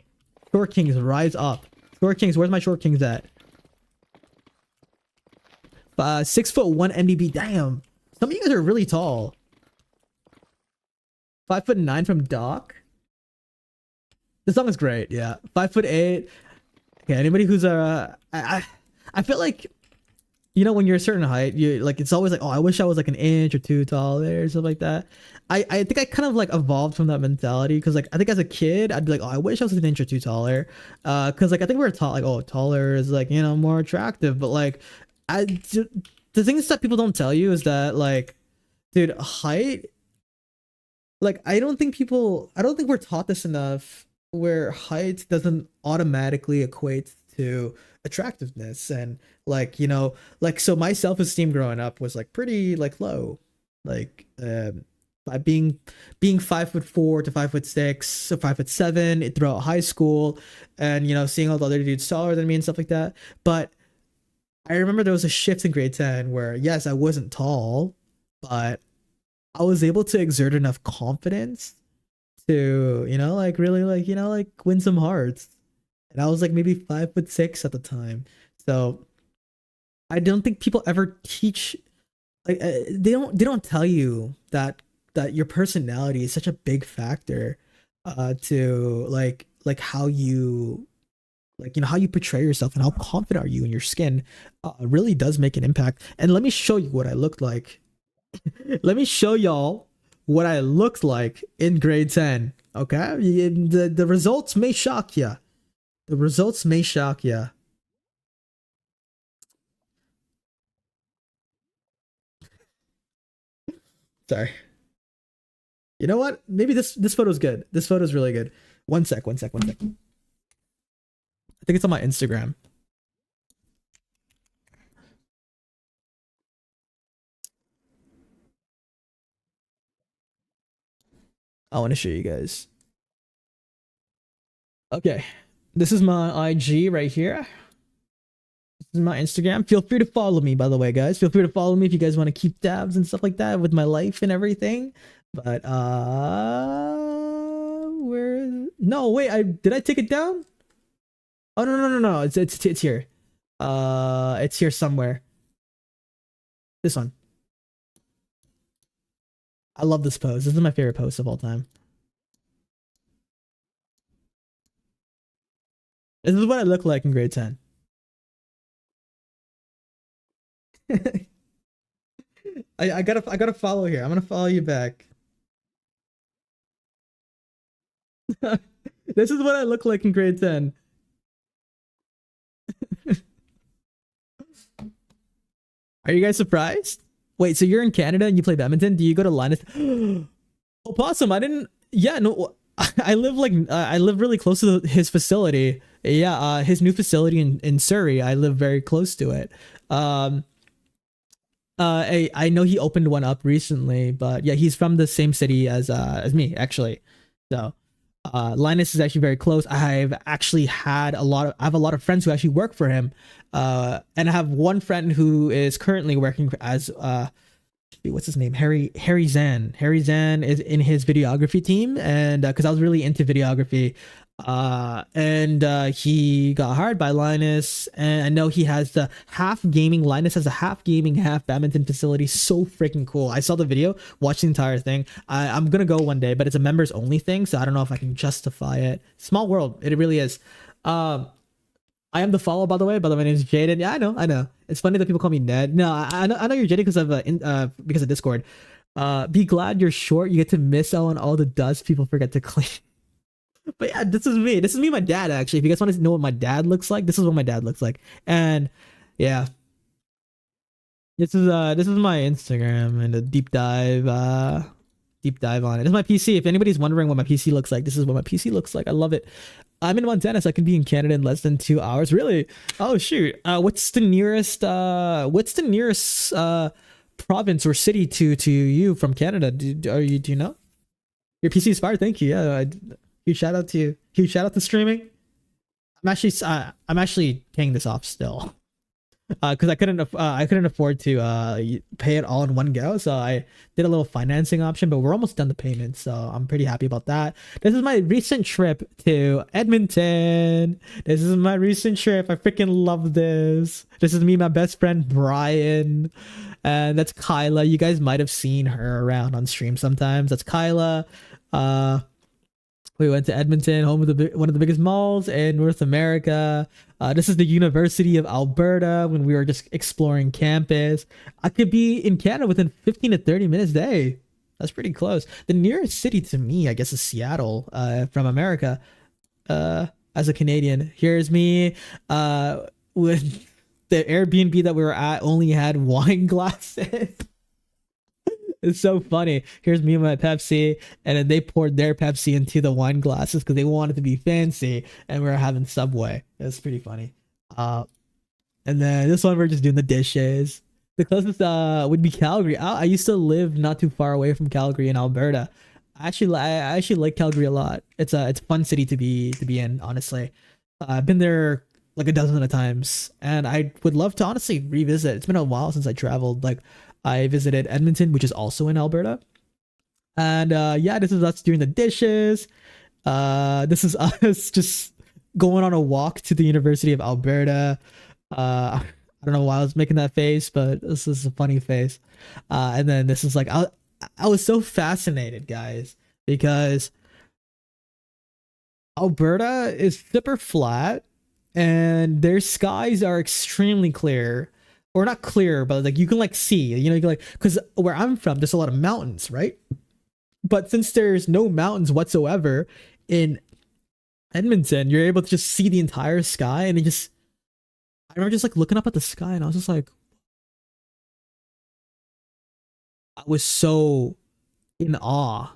Short Kings, rise up. Short Kings, where's my Short Kings at? 6'1" NBB. Damn. Some of you guys are really tall. 5'9" from Doc. The song is great, yeah. 5'8". Okay, anybody who's I feel like, you know, when you're a certain height, you like it's always like, oh, I wish I was like an inch or two taller or stuff like that. I think I kind of like evolved from that mentality because like I think as a kid I'd be like, oh, I wish I was an inch or two taller, because like I think we were taught like, oh, taller is like, you know, more attractive, but like the things that people don't tell you is that like, dude, height, like I don't think we're taught this enough where height doesn't automatically equate to attractiveness. And like, you know, like, so my self-esteem growing up was like pretty like low, like by being 5'4" to 5'6", so 5'7" throughout high school, and you know, seeing all the other dudes taller than me and stuff like that. But I remember there was a shift in grade 10 where yes, I wasn't tall, but I was able to exert enough confidence to, you know, like really like, you know, like win some hearts. And I was like maybe 5'6" at the time. So I don't think people ever teach, like they don't tell you that your personality is such a big factor to like how you, like, you know, how you portray yourself and how confident are you in your skin really does make an impact. And let me show you what I looked like. Let me show y'all what I looked like in grade 10. Okay, the results may shock you. The results may shock you. Sorry. You know what? Maybe this photo's good. This photo's really good. One sec. I think it's on my Instagram. I want to show you guys. Okay, this is my IG right here. This is my Instagram. Feel free to follow me, by the way, guys. Feel free to follow me if you guys want to keep tabs and stuff like that with my life and everything. But where? No, wait. Did I take it down? Oh no. It's here. It's here somewhere. This one. I love this pose. This is my favorite pose of all time. This is what I look like in grade 10. I gotta follow here. I'm gonna follow you back. This is what I look like in grade 10. Are you guys surprised? Wait, so you're in Canada and you play badminton? Do you go to Linus? Oh, possum! I didn't. Yeah, no. I live like I live really close to his facility. Yeah, his new facility in Surrey. I live very close to it. Um, I know he opened one up recently, but yeah, he's from the same city as me actually. So, Linus is actually very close. I have a lot of friends who actually work for him. And I have one friend who is currently working as what's his name? Harry Zan. Harry Zan is in his videography team, and because I was really into videography, and he got hired by Linus, and I know he has the half gaming. Linus has a half gaming, half badminton facility. So freaking cool! I saw the video, watched the entire thing. I'm gonna go one day, but it's a members only thing, so I don't know if I can justify it. Small world, it really is. I am the follow, by the way. By the way, my name is Jaden. Yeah, I know. It's funny that people call me Ned. No, I know you're Jaden because of Discord. Be glad you're short. You get to miss out on all the dust people forget to clean. But yeah, this is me. This is me, my dad. Actually, if you guys want to know what my dad looks like, this is what my dad looks like. And yeah, this is my Instagram and a deep dive on it. This is my PC. If anybody's wondering what my PC looks like, this is what my PC looks like. I love it. I'm in Montana, so I can be in Canada in less than 2 hours. Really? Oh shoot. What's the nearest province or city to you from Canada? Do you know? Your PC is fire. Thank you. Yeah. Huge shout out to you. Huge shout out to streaming. I'm actually paying this off still. Because I couldn't afford to pay it all in one go, so I did a little financing option, but we're almost done the payment, so I'm pretty happy about that. This is my recent trip to Edmonton. This is my recent trip. I freaking love this. This is me, my best friend Brian, and that's Kyla. You guys might have seen her around on stream sometimes. That's Kyla. We went to Edmonton, home of one of the biggest malls in North America. This is the University of Alberta when we were just exploring campus. I could be in Canada within 15 to 30 minutes a day. That's pretty close. The nearest city to me, I guess, is Seattle from America. As a Canadian, here's me with the Airbnb that we were at only had wine glasses. It's so funny. Here's me and my Pepsi, and then they poured their Pepsi into the wine glasses because they wanted to be fancy, and we were having Subway. It's pretty funny. And then this one we're just doing the dishes. The closest would be Calgary. I used to live not too far away from Calgary in Alberta. I actually like Calgary a lot. It's a fun city to be in. Honestly, I've been there like a dozen of times, and I would love to honestly revisit. It's been a while since I traveled. Like, I visited Edmonton, which is also in Alberta. And yeah, this is us doing the dishes. This is us just going on a walk to the University of Alberta. I don't know why I was making that face, but this is a funny face. And then this is like, I was so fascinated, guys, because Alberta is super flat and their skies are extremely clear. Or not clear, but like you can like see, you can like, because where I'm from, there's a lot of mountains, right? But since there's no mountains whatsoever in Edmonton, you're able to just see the entire sky. And I remember just like looking up at the sky and I was just like, I was so in awe.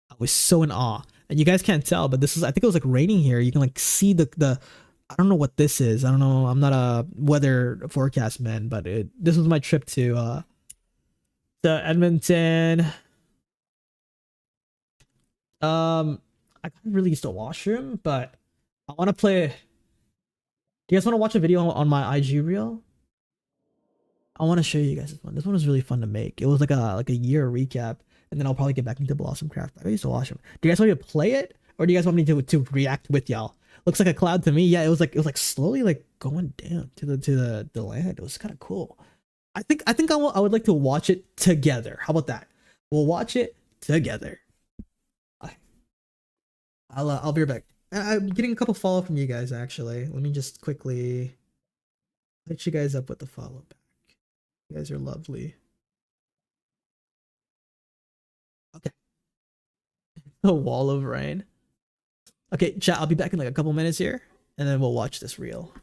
I was so in awe. And you guys can't tell, but I think it was like raining here. You can like see the I don't know what this is. I don't know. I'm not a weather forecast man, but this was my trip to Edmonton. I can't really use the washroom, but I want to play. Do you guys want to watch a video on my IG reel? I want to show you guys this one. This one was really fun to make. It was like a year recap, and then I'll probably get back into Blossom Craft. I used to watch them. Do you guys want me to play it, or do you guys want me to react with y'all? Looks like a cloud to me. Yeah, it was like slowly like going down to the land. It was kind of cool. I think I would like to watch it together. How about that? We'll watch it together. I'll be right back. I'm getting a couple follow from you guys actually. Let me just quickly hit you guys up with the follow back. You guys are lovely. Okay. A wall of rain. Okay, chat, I'll be back in like a couple minutes here, and then we'll watch this reel.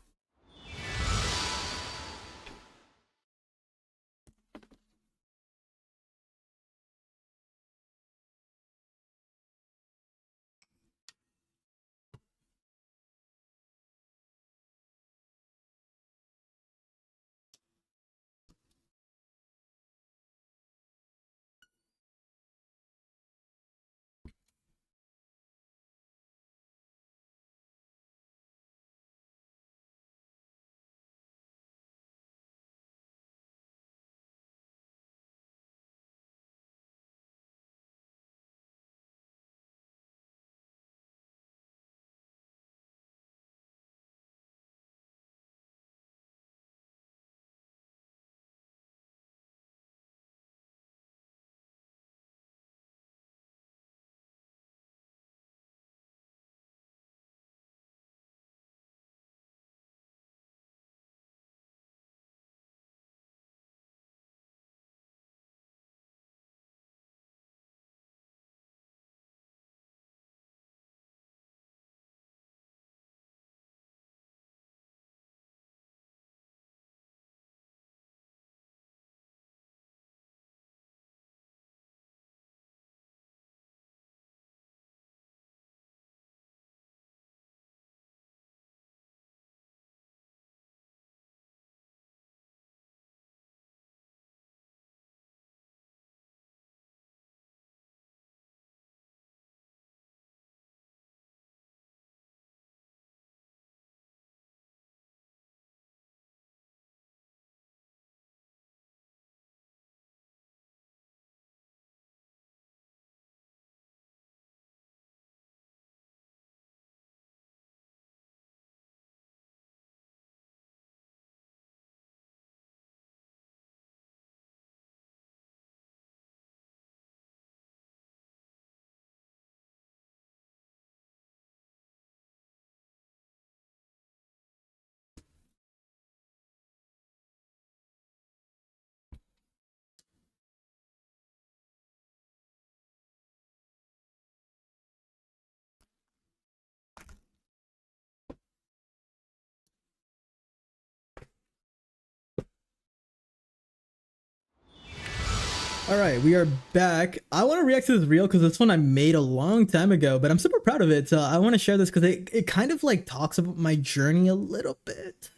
All right, we are back. I want to react to this reel because this one I made a long time ago, but I'm super proud of it. So I want to share this because it kind of like talks about my journey a little bit.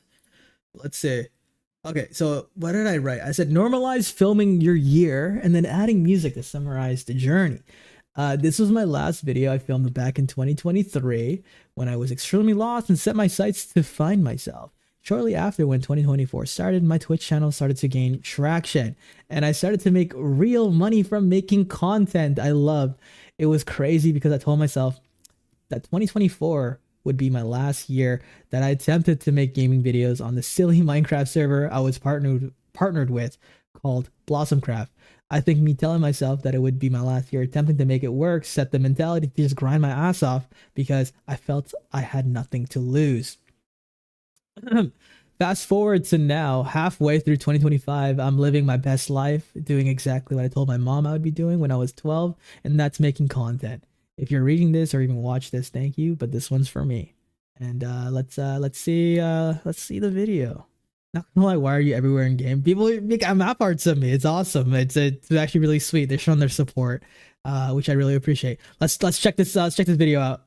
Let's see. Okay, so what did I write? I said normalize filming your year and then adding music to summarize the journey. This was my last video I filmed back in 2023 when I was extremely lost and set my sights to find myself. Shortly after, when 2024 started, my Twitch channel started to gain traction and I started to make real money from making content I loved. It was crazy because I told myself that 2024 would be my last year that I attempted to make gaming videos on the silly Minecraft server I was partnered with called Blossomcraft. I think me telling myself that it would be my last year attempting to make it work set the mentality to just grind my ass off because I felt I had nothing to lose. Fast forward to now, halfway through 2025, I'm living my best life, doing exactly what I told my mom I would be doing when I was 12, and that's making content. If you're reading this or even watch this, thank you, but this one's for me. And let's see the video. Not gonna lie, why are you everywhere in game? People make map arts of me. It's awesome. It's actually really sweet. They're showing their support, which I really appreciate. Let's check this video out.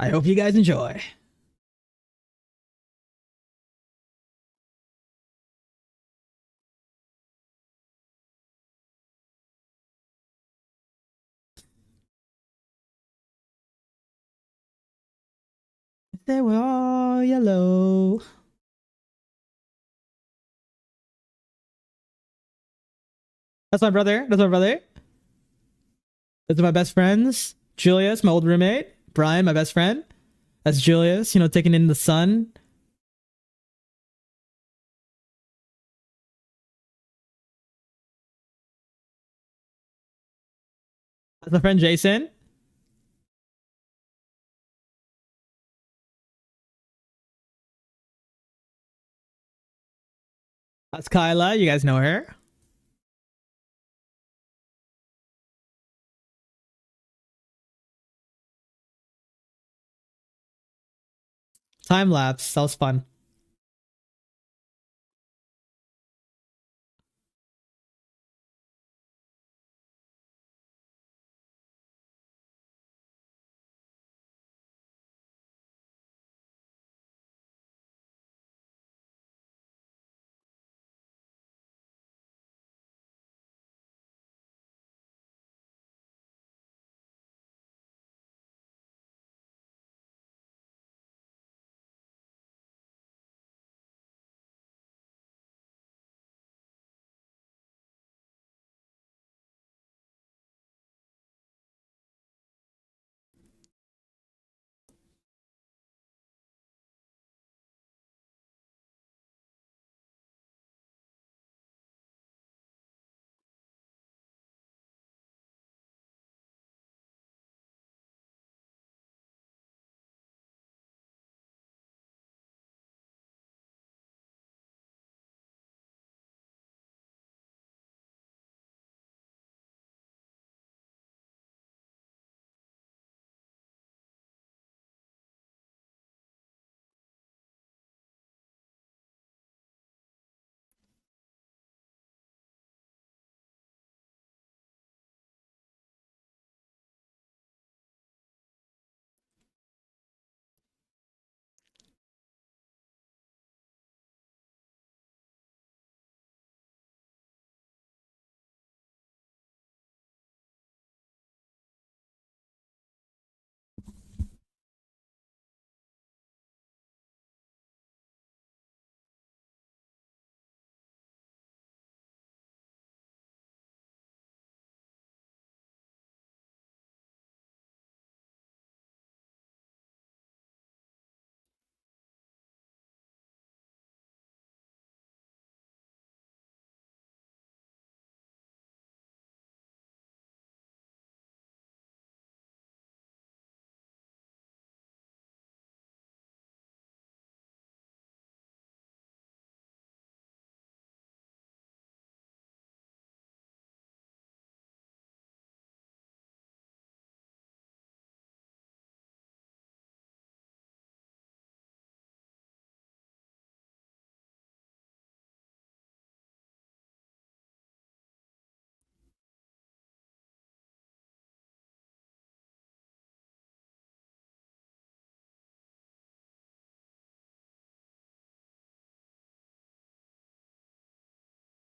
I hope you guys enjoy. They were all yellow. That's my brother. That's my brother. Those are my best friends. Julius, my old roommate. Brian, my best friend. That's Julius, you know, taking in the sun. That's my friend Jason. That's Kyla. You guys know her. Time lapse. That was fun.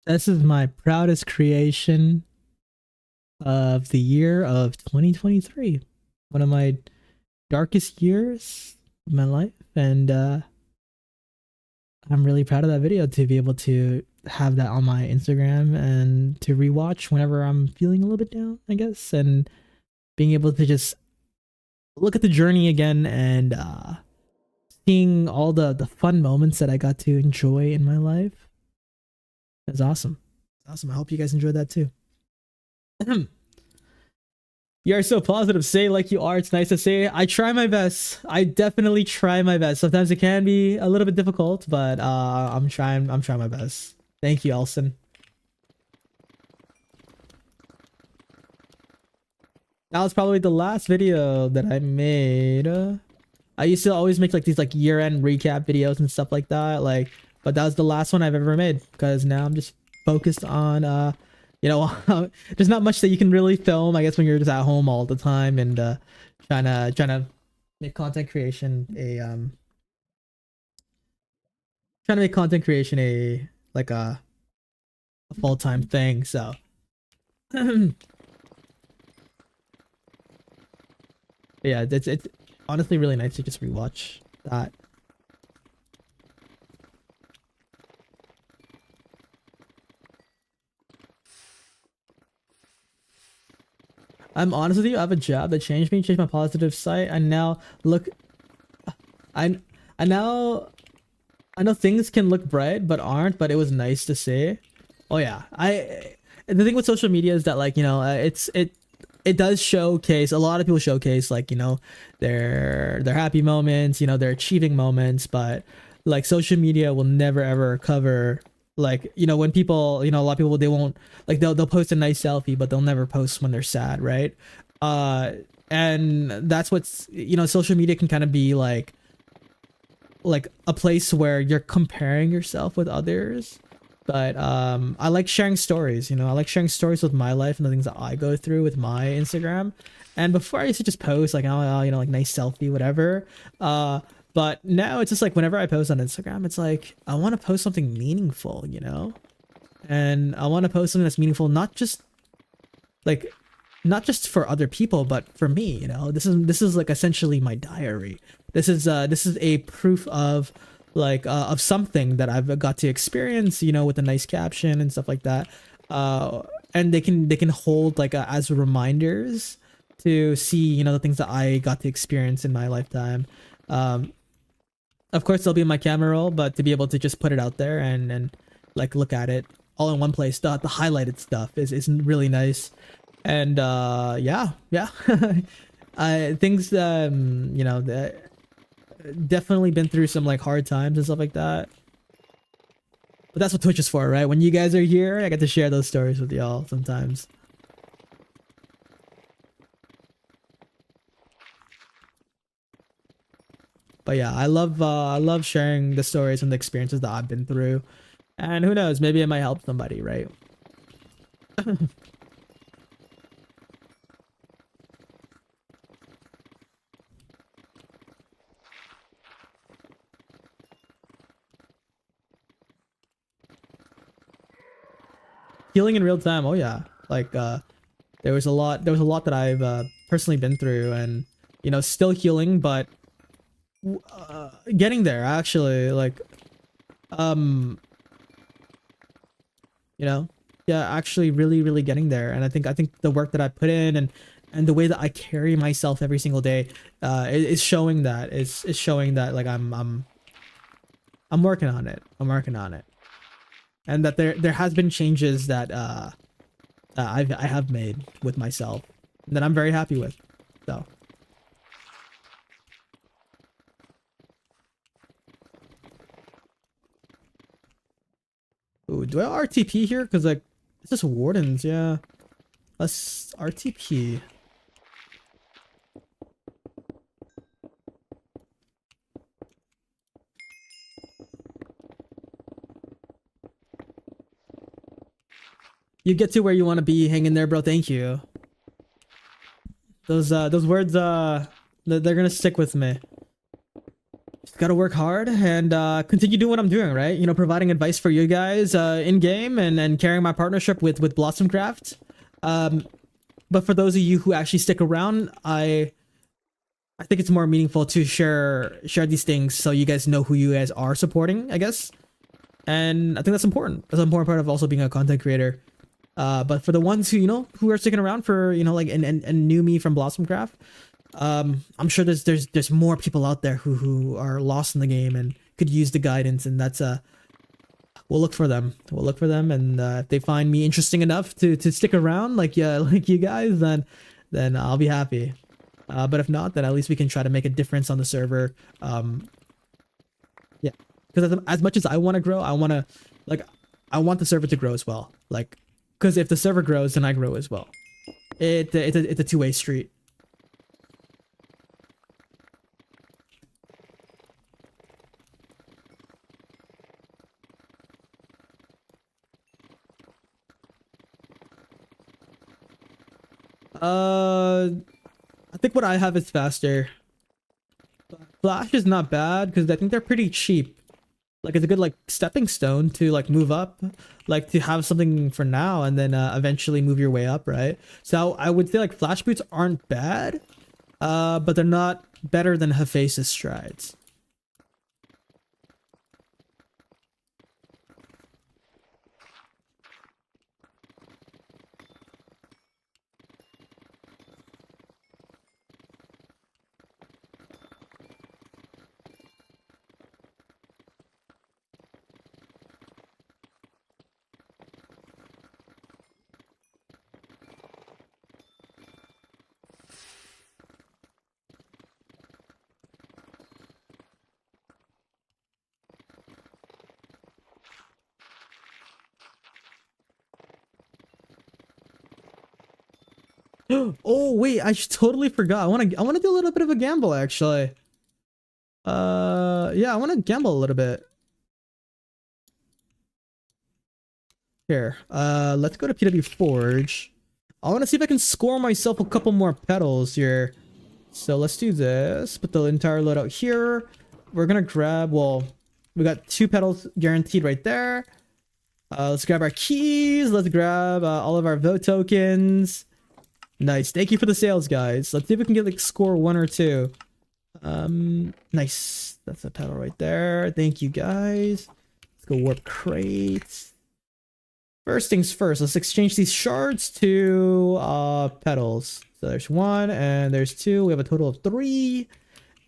This is my proudest creation of the year of 2023. One of my darkest years of my life, and I'm really proud of that video to be able to have that on my Instagram and to rewatch whenever I'm feeling a little bit down, I guess, and being able to just look at the journey again and seeing all the fun moments that I got to enjoy in my life. It's awesome. Awesome. I hope you guys enjoyed that too. You are so positive. Say like you are. It's nice to say. I try my best. I definitely try my best. Sometimes it can be a little bit difficult, but I'm trying my best. Thank you, Elson. That was probably the last video that I made. I used to always make like these like year-end recap videos and stuff like that. Like, but that was the last one I've ever made because now I'm just focused on you know, there's not much that you can really film, I guess, when you're just at home all the time and trying to make content creation a trying to make content creation a like a full-time thing. So yeah, it's honestly really nice to just rewatch that. I'm honest with you, I have a job that changed me, changed my positive side, and now look, I now I know things can look bright but aren't, but it was nice to see. Oh yeah, the thing with social media is that, like, you know, it does showcase, a lot of people showcase, like, you know, their happy moments, you know, their achieving moments, but like social media will never ever cover Like, you know, when people, you know, a lot of people, they won't, like, they'll post a nice selfie, but they'll never post when they're sad, right? Uh, and that's what's, you know, social media can kind of be like a place where you're comparing yourself with others. But I like sharing stories, you know, I like sharing stories with my life and the things that I go through with my Instagram. And before I used to just post like, oh, you know, like nice selfie, whatever. But now it's just like whenever I post on Instagram, it's like I want to post something meaningful, you know? And I want to post something that's meaningful, like not just for other people, but for me, you know? This is like essentially my diary. This is a proof of something that I've got to experience, you know, with a nice caption and stuff like that. And they can hold like as reminders to see, you know, the things that I got to experience in my lifetime. Um, of course, they'll be in my camera roll, but to be able to just put it out there and like look at it all in one place, the highlighted stuff is really nice. And yeah, yeah, I things you know, definitely been through some like hard times and stuff like that. But that's what Twitch is for, right? When you guys are here, I get to share those stories with y'all sometimes. But yeah, I love sharing the stories and the experiences that I've been through. And who knows, maybe it might help somebody, right? Healing in real time. Oh yeah. Like there was a lot that I've personally been through, and you know, still healing, but getting there actually, like um you know, yeah, actually really getting there. And I think the work that I put in and the way that I carry myself every single day is showing that is showing that like I'm working on it. I'm working on it. And that there has been changes that I have made with myself that I'm very happy with. So, ooh, do I RTP here? Cause like it's just wardens, yeah. Let's RTP. You get to where you want to be. Hang in there, bro. Thank you. Those words they're gonna stick with me. Just gotta work hard and continue doing what I'm doing, right? You know, providing advice for you guys in game and carrying my partnership with Blossomcraft. Um, but for those of you who actually stick around, I think it's more meaningful to share these things so you guys know who you guys are supporting, I guess. And I think that's important. That's an important part of also being a content creator. But for the ones who, you know, who are sticking around for, you know, like and knew me from Blossomcraft, I'm sure there's more people out there who are lost in the game and could use the guidance, and that's we'll look for them. We'll look for them, and if they find me interesting enough to stick around, like yeah, like you guys, then I'll be happy. But if not, then at least we can try to make a difference on the server. Yeah, because as much as I want to grow, I want the server to grow as well. Like, because if the server grows, then I grow as well. It's a two-way street. I think what I have is faster. Flash is not bad because I think they're pretty cheap. Like it's a good like stepping stone to like move up, like to have something for now and then eventually move your way up, right? So I would say like flash boots aren't bad, but they're not better than Hephaestus strides. Oh wait, I totally forgot. I wanna do a little bit of a gamble actually. Yeah, I wanna gamble a little bit. Here, let's go to PW Forge. I wanna see if I can score myself a couple more petals here. So let's do this. Put the entire load out here. We're gonna grab, well, we got 2 petals guaranteed right there. Let's grab our keys. Let's grab all of our vote tokens. Nice. Thank you for the sales, guys. Let's see if we can get like score 1 or 2. Nice. That's a petal right there. Thank you, guys. Let's go warp crates. First things first, let's exchange these shards to petals. So there's 1 and there's 2. We have a total of 3.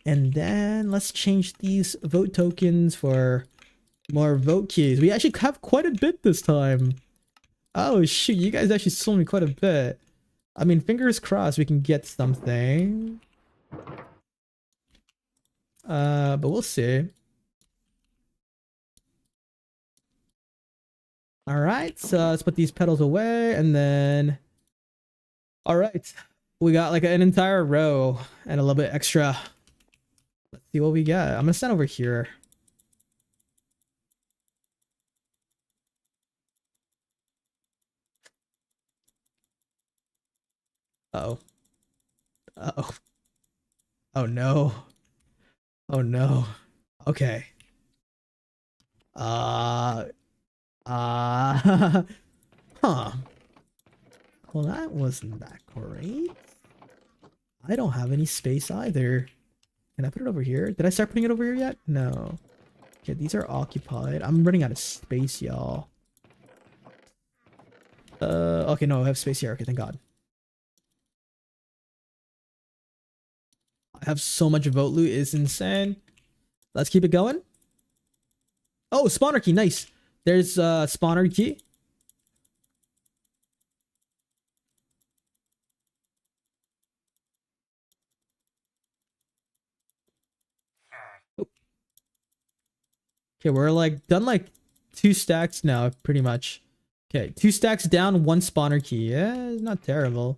And then let's change these vote tokens for more vote keys. We actually have quite a bit this time. Oh shoot, you guys actually sold me quite a bit. I mean, fingers crossed we can get something. But we'll see. All right, so let's put these petals away and then... All right, we got like an entire row and a little bit extra. Let's see what we get. I'm gonna stand over here. Uh-oh. Uh-oh. Oh no. Oh no. Okay. Huh. Well, that wasn't that great. I don't have any space either. Can I put it over here? Did I start putting it over here yet? No. Okay, these are occupied. I'm running out of space, y'all. Okay, no, I have space here. Okay, thank God. I have so much vote loot, it's insane. Let's keep it going. Oh, spawner key, nice. There's spawner key. Oh. Okay, we're like done like 2 stacks now, pretty much. Okay, 2 stacks down, 1 spawner key. Yeah, it's not terrible.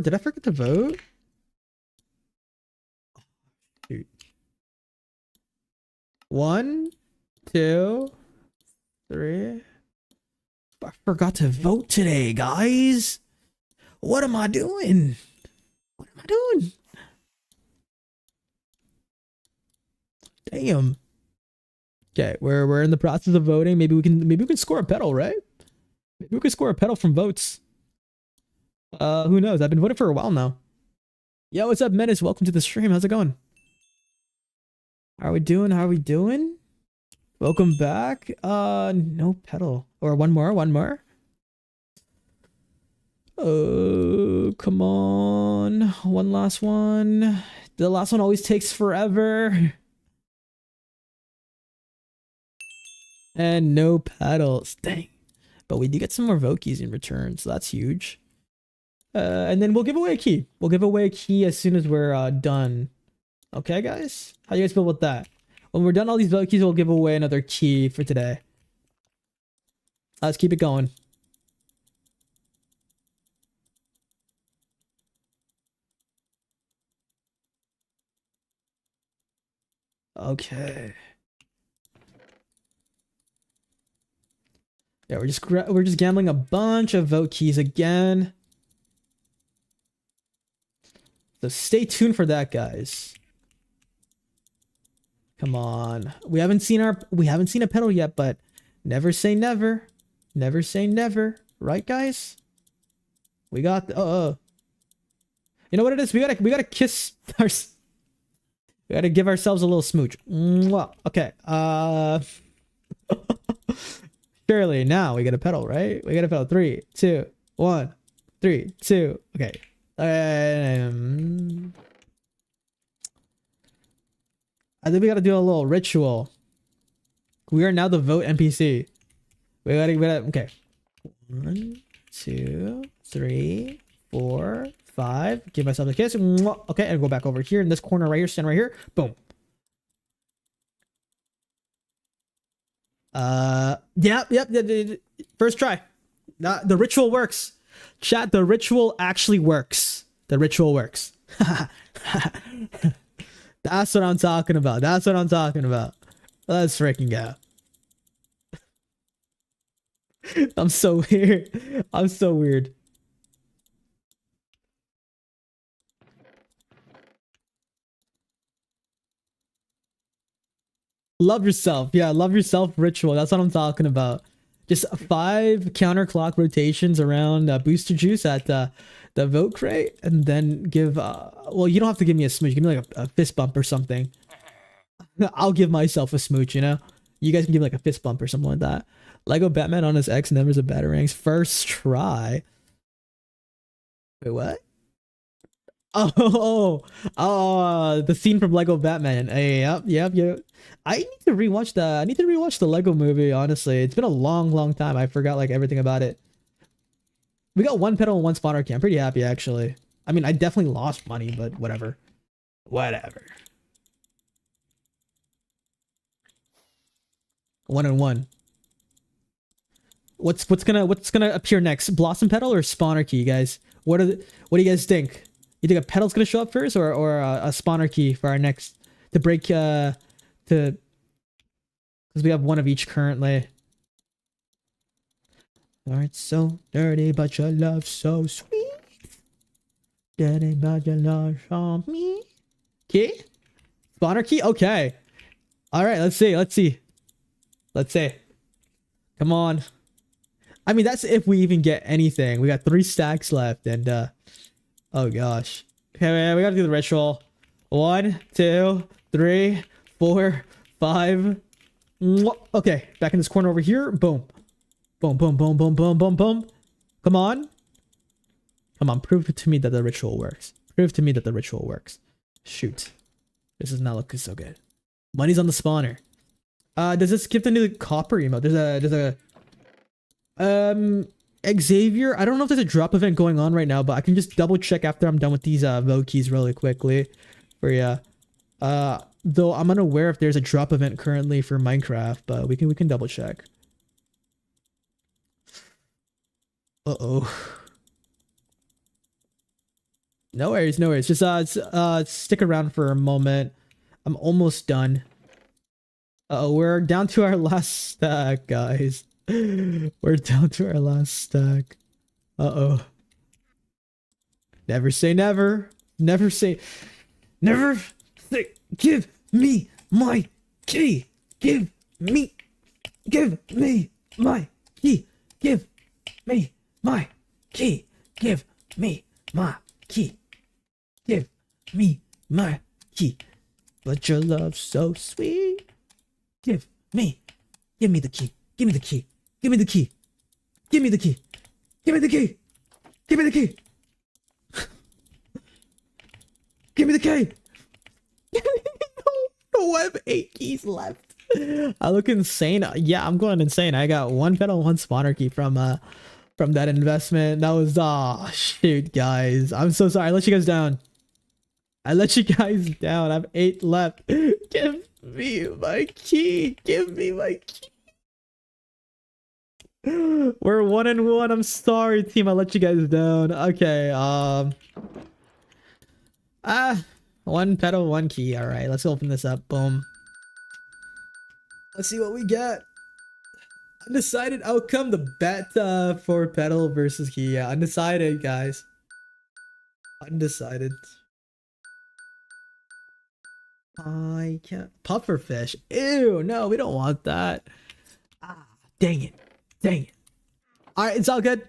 Did I forget to vote? Shoot. 1, 2, 3. I forgot to vote today, guys. What am I doing? What am I doing? Damn. Okay, we're in the process of voting. Maybe we can score a petal, right? Maybe we can score a petal from votes. Who knows? I've been voting for a while now. Yo, what's up, Menace? Welcome to the stream. How's it going? How are we doing? How are we doing? Welcome back. No petal. Or one more. Oh, come on. One last one. The last one always takes forever. And no petals. Dang. But we do get some more vote keys in return, so that's huge. And then we'll give away a key. We'll give away a key as soon as we're done. Okay, guys? How do you guys feel about that? When we're done all these vote keys, we'll give away another key for today. Let's keep it going. Okay. Yeah, we're just gambling a bunch of vote keys again. So stay tuned for that, guys. Come on. We haven't seen a petal yet, but never say never. Never say never. Right, guys? We got you know what it is? We gotta kiss our... We gotta give ourselves a little smooch. Mwah. Okay. Surely now we get a petal, right? We get a petal. 3, 2, 1. 3, 2. Okay. I think we gotta do a little ritual. We are now the vote NPC. We gotta okay. 1, 2, 3, 4, 5. Give myself a kiss. Okay, and go back over here in this corner right here. Stand right here. Boom. Yep. First try. The ritual works. Chat, the ritual actually works. The ritual works. That's what I'm talking about. That's what I'm talking about. Let's freaking go. I'm so weird. I'm so weird. Love yourself. Yeah, love yourself ritual. That's what I'm talking about. Just 5 counterclock rotations around booster juice at the vote crate, and then give. Well, you don't have to give me a smooch. Give me like a fist bump or something. I'll give myself a smooch. You know, you guys can give me like a fist bump or something like that. Lego Batman on his X numbers of batarangs first try. Wait, what? The scene from Lego Batman. Yep. I need to rewatch the. I need to rewatch the Lego movie. Honestly, it's been a long time. I forgot like everything about it. We got 1 pedal and 1 spawner key. I'm pretty happy actually. I mean, I definitely lost money, but whatever. Whatever. 1 and 1. What's gonna appear next? Blossom pedal or spawner key, guys? What do you guys think? You think a pedal's gonna show up first, or a spawner key for our next to break to because we have one of each currently. Heart so dirty, but your love so sweet. Dirty, but your love on me. Key? Spawner key? Okay. All right. Let's see. Come on. I mean, that's if we even get anything. We got 3 stacks left, and oh gosh. Okay, man, we gotta do the ritual. 1, 2, 3, 4, 5. Okay, back in this corner over here. Boom. Boom. Come on. Prove it to me that the ritual works. Shoot. This does not look so good. Money's on the spawner. Does this give the new copper emote? There's a Xavier. I don't know if there's a drop event going on right now, but I can just double check after I'm done with these vote keys really quickly for ya. Though I'm unaware if there's a drop event currently for Minecraft, but we can double check. Uh-oh. No worries. Just stick around for a moment. I'm almost done. We're down to our last stack, guys. We're down to our last stack. Uh-oh. Never say never. Never say give me my key. Give me my key. Give me my key. Give me my key. Give me my key. But your love so sweet. Give me the key. Give me the key. Give me the key. Give me the key. Give me the key. Give me the key. Give me the key. No, I have 8 keys left. I look insane. Yeah, I'm going insane. I got 1 pedal, 1 spawner key from that investment. That was shoot, guys. I'm so sorry. I let you guys down. I have 8 left. Give me my key. Give me my key. We're 1 and 1. I'm sorry, team. I let you guys down. Okay. 1 pedal, 1 key. All right. Let's open this up. Boom. Let's see what we get. Undecided outcome. The bet for pedal versus key. Yeah, undecided, guys. Undecided. I can't. Pufferfish. Ew, no, we don't want that. Dang it. All right, it's all good.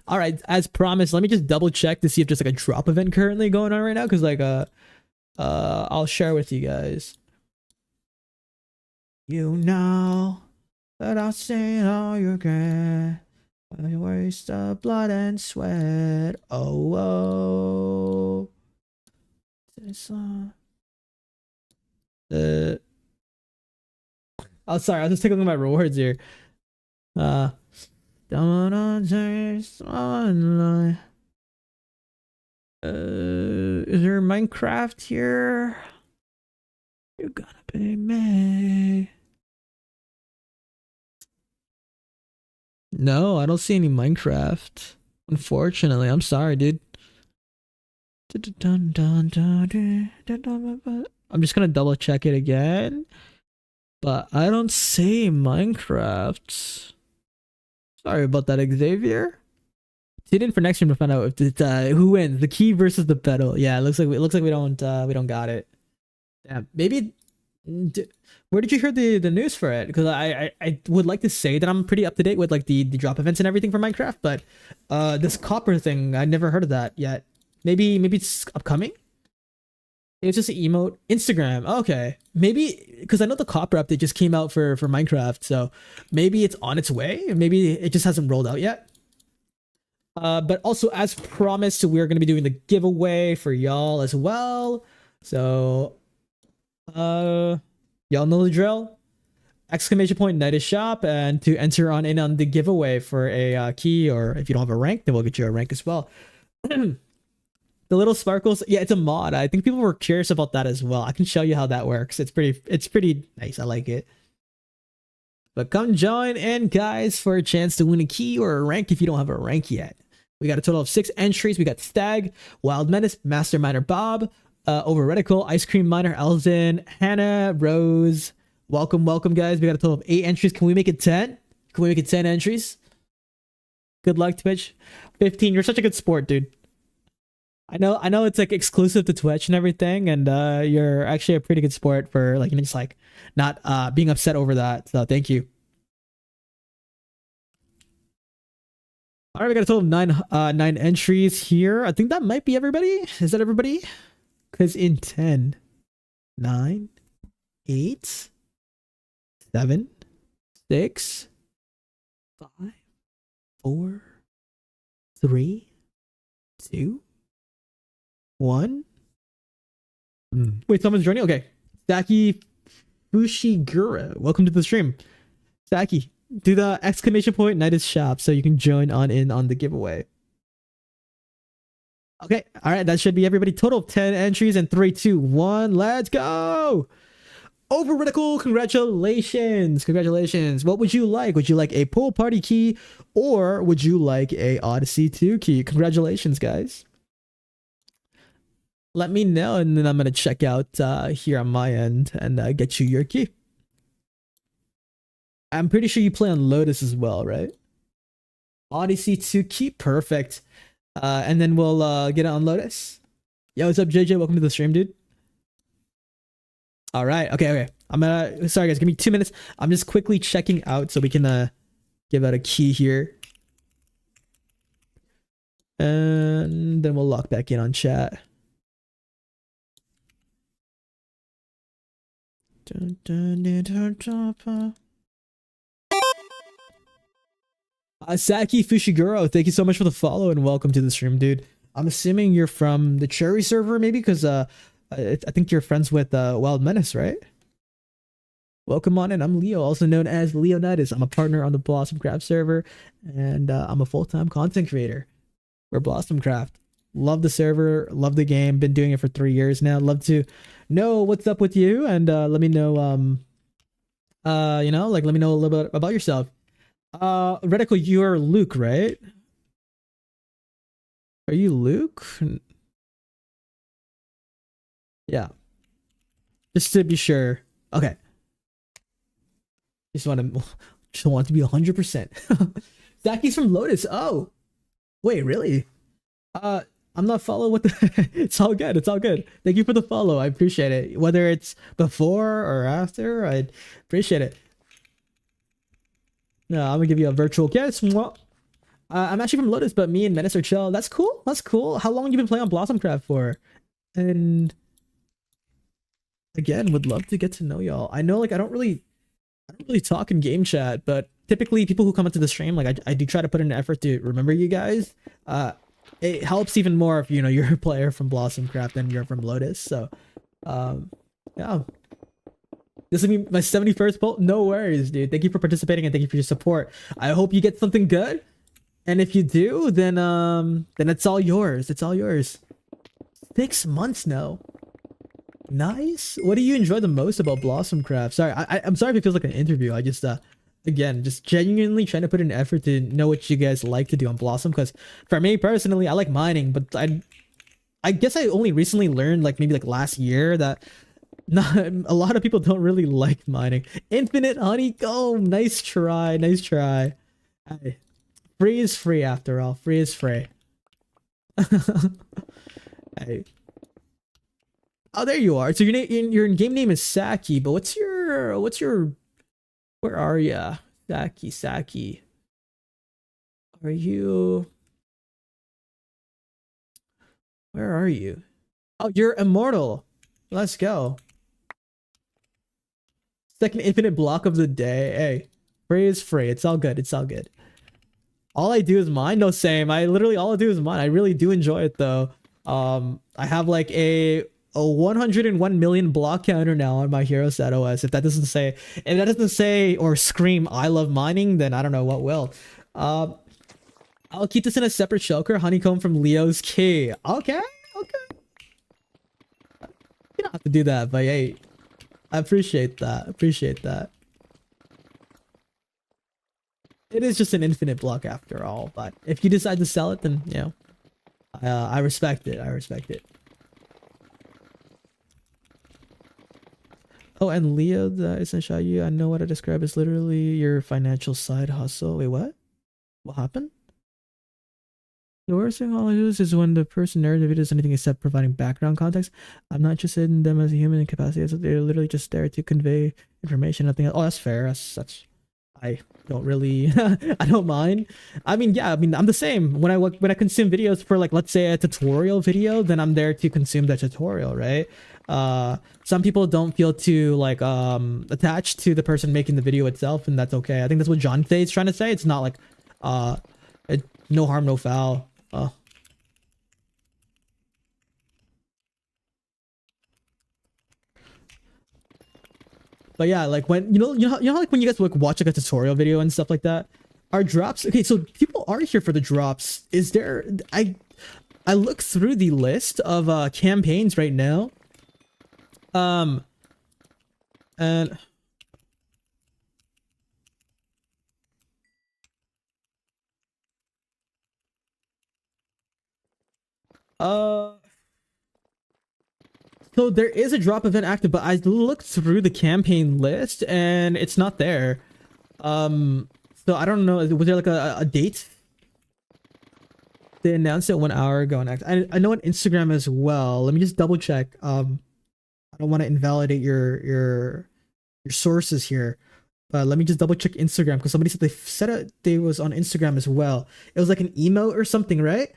All right, as promised, let me just double check to see if there's like a drop event currently going on right now, because like I'll share with you guys. You know that I'll see all you get. I waste of blood and sweat. Oh. Oh, sorry, I was just taking a look at my rewards here. Is there Minecraft here? You're gonna pay me. No, I don't see any Minecraft. Unfortunately, I'm sorry, dude. I'm just gonna double check it again, but I don't see Minecraft. Sorry about that, Xavier. Tune in for next stream to find out if it's, who wins, the key versus the pedal. Yeah, it looks like we don't got it. Yeah, maybe. Where did you hear the news for it? Because I would like to say that I'm pretty up to date with like the drop events and everything for Minecraft, but this copper thing, I never heard of that yet. Maybe it's upcoming. It's just an emote. Instagram. Okay, maybe because I know the copper update just came out for Minecraft, so maybe it's on its way. Maybe it just hasn't rolled out yet. But also, as promised, we're going to be doing the giveaway for y'all as well. So, y'all know the drill. !Knighttus shop, and to enter in on the giveaway for a key, or if you don't have a rank, then we'll get you a rank as well. The little sparkles, yeah, it's a mod. I think people were curious about that as well. I can show you how that works. It's pretty nice. I like it. But come join in, guys, for a chance to win a key or a rank if you don't have a rank yet. We got a total of 6 entries. We got Stag, Wild Menace, Master Miner Bob, Over Reticle, Ice Cream Miner Elzen, Hannah, Rose. Welcome, guys. We got a total of 8 entries. Can we make it 10? Can we make it 10 entries? Good luck, Twitch. 15. You're such a good sport, dude. I know it's like exclusive to Twitch and everything, and you're actually a pretty good sport for like, just like not being upset over that. So thank you. All right, we got a total of 9 entries here. I think that might be everybody. Is that everybody? Because in 10, 9, 8, 7, 6, 5, 4, 3, 2, 1. Wait, someone's joining? Okay. Saki Fushigura, welcome to the stream. Saki, do the !Knighttus shop so you can join in on the giveaway. Okay, all right, that should be everybody. Total of 10 entries and 3, 2, 1. Let's go. Overritical, congratulations. What would you like? Would you like a pool party key, or would you like a Odyssey 2 key? Congratulations, guys. Let me know, and then I'm gonna check out here on my end and get you your key. I'm pretty sure you play on Lotus as well, right? Odyssey 2 key, perfect. And then we'll get it on Lotus. Yo, what's up, JJ? Welcome to the stream, dude. All right, okay. I'm gonna, sorry guys, give me 2 minutes. I'm just quickly checking out so we can give out a key here, and then we'll lock back in on chat. Saki Fushiguro, thank you so much for the follow and welcome to the stream, dude. I'm assuming you're from the Cherry server, maybe, because I think you're friends with Wild Menace, right? Welcome on in. I'm Leo, also known as LeooKnightus. I'm a partner on the Blossomcraft server, and I'm a full-time content creator for Blossomcraft. Love the server, love the game. Been doing it for 3 years now. Love to know what's up with you, and let me know let me know a little bit about yourself. Reticle, you're Luke, right? Are you Luke? Yeah, just to be sure. Okay, just want to be 100%. Zaki's from Lotus. Oh wait, really? I'm not following what the it's all good. Thank you for the follow. I appreciate it. Whether it's before or after, I appreciate it. No, I'm gonna give you a virtual kiss. I'm actually from Lotus, but me and Menace are chill. That's cool. How long you been playing on Blossomcraft for? And again, would love to get to know y'all. I know, like, I don't really talk in game chat, but typically people who come into the stream, like, I do try to put in an effort to remember you guys. It helps even more if you're a player from Blossomcraft and you're from Lotus. So yeah, this will be my 71st poll. No worries, dude. Thank you for participating and thank you for your support. I hope you get something good, and if you do, then it's all yours. 6 months now. Nice. What do you enjoy the most about Blossomcraft? Sorry, I'm sorry if it feels like an interview. I again, just genuinely trying to put an effort to know what you guys like to do on Blossom. Because for me personally, I like mining, but I guess I only recently learned, like maybe like last year, that not a lot of people don't really like mining. Infinite honeycomb, nice try, nice try. Hey, free is free after all. Free is free. Hey. Oh, there you are. So your game name is Saki, but what's your where are ya? Saki. Are you? Where are you? Oh, you're immortal. Let's go. Second infinite block of the day. Hey, free is free. It's all good. It's all good. All I do is mine. No, same. I literally all I do is mine. I really do enjoy it though. I have like a 101 million block counter now on my hero set OS. If that doesn't say or scream I love mining, then I don't know what will. I'll keep this in a separate shulker. Honeycomb from Leo's Key. Okay. You don't have to do that, but hey, I appreciate that. It is just an infinite block after all, but if you decide to sell it, then you know, I respect it. Oh, and Leo, the essential you, I know what I describe as literally your financial side hustle. Wait, what? What happened? The worst thing all I do is when the person narrative does anything except providing background context. I'm not interested in them as a human in capacity. They're literally just there to convey information. Nothing else. Oh, that's fair. That's I don't really I don't mind. I mean, yeah, I mean, I'm the same. When I consume videos for, like, let's say a tutorial video, then I'm there to consume the tutorial, right? Some people don't feel too like attached to the person making the video itself, and that's okay. I think that's what John Thay is trying to say. It's not like no harm, no foul. But yeah, like when you know how like when you guys like watch like a tutorial video and stuff like that, are drops okay? So people are here for the drops. Is there? I look through the list of campaigns right now. And so there is a drop event active, but I looked through the campaign list and it's not there. So I don't know. Was there like a date? They announced it 1 hour ago on X. I know on Instagram as well. Let me just double check. I don't want to invalidate your sources here, but let me just double check Instagram because somebody said they said it. They was on Instagram as well. It was like an emote or something, right?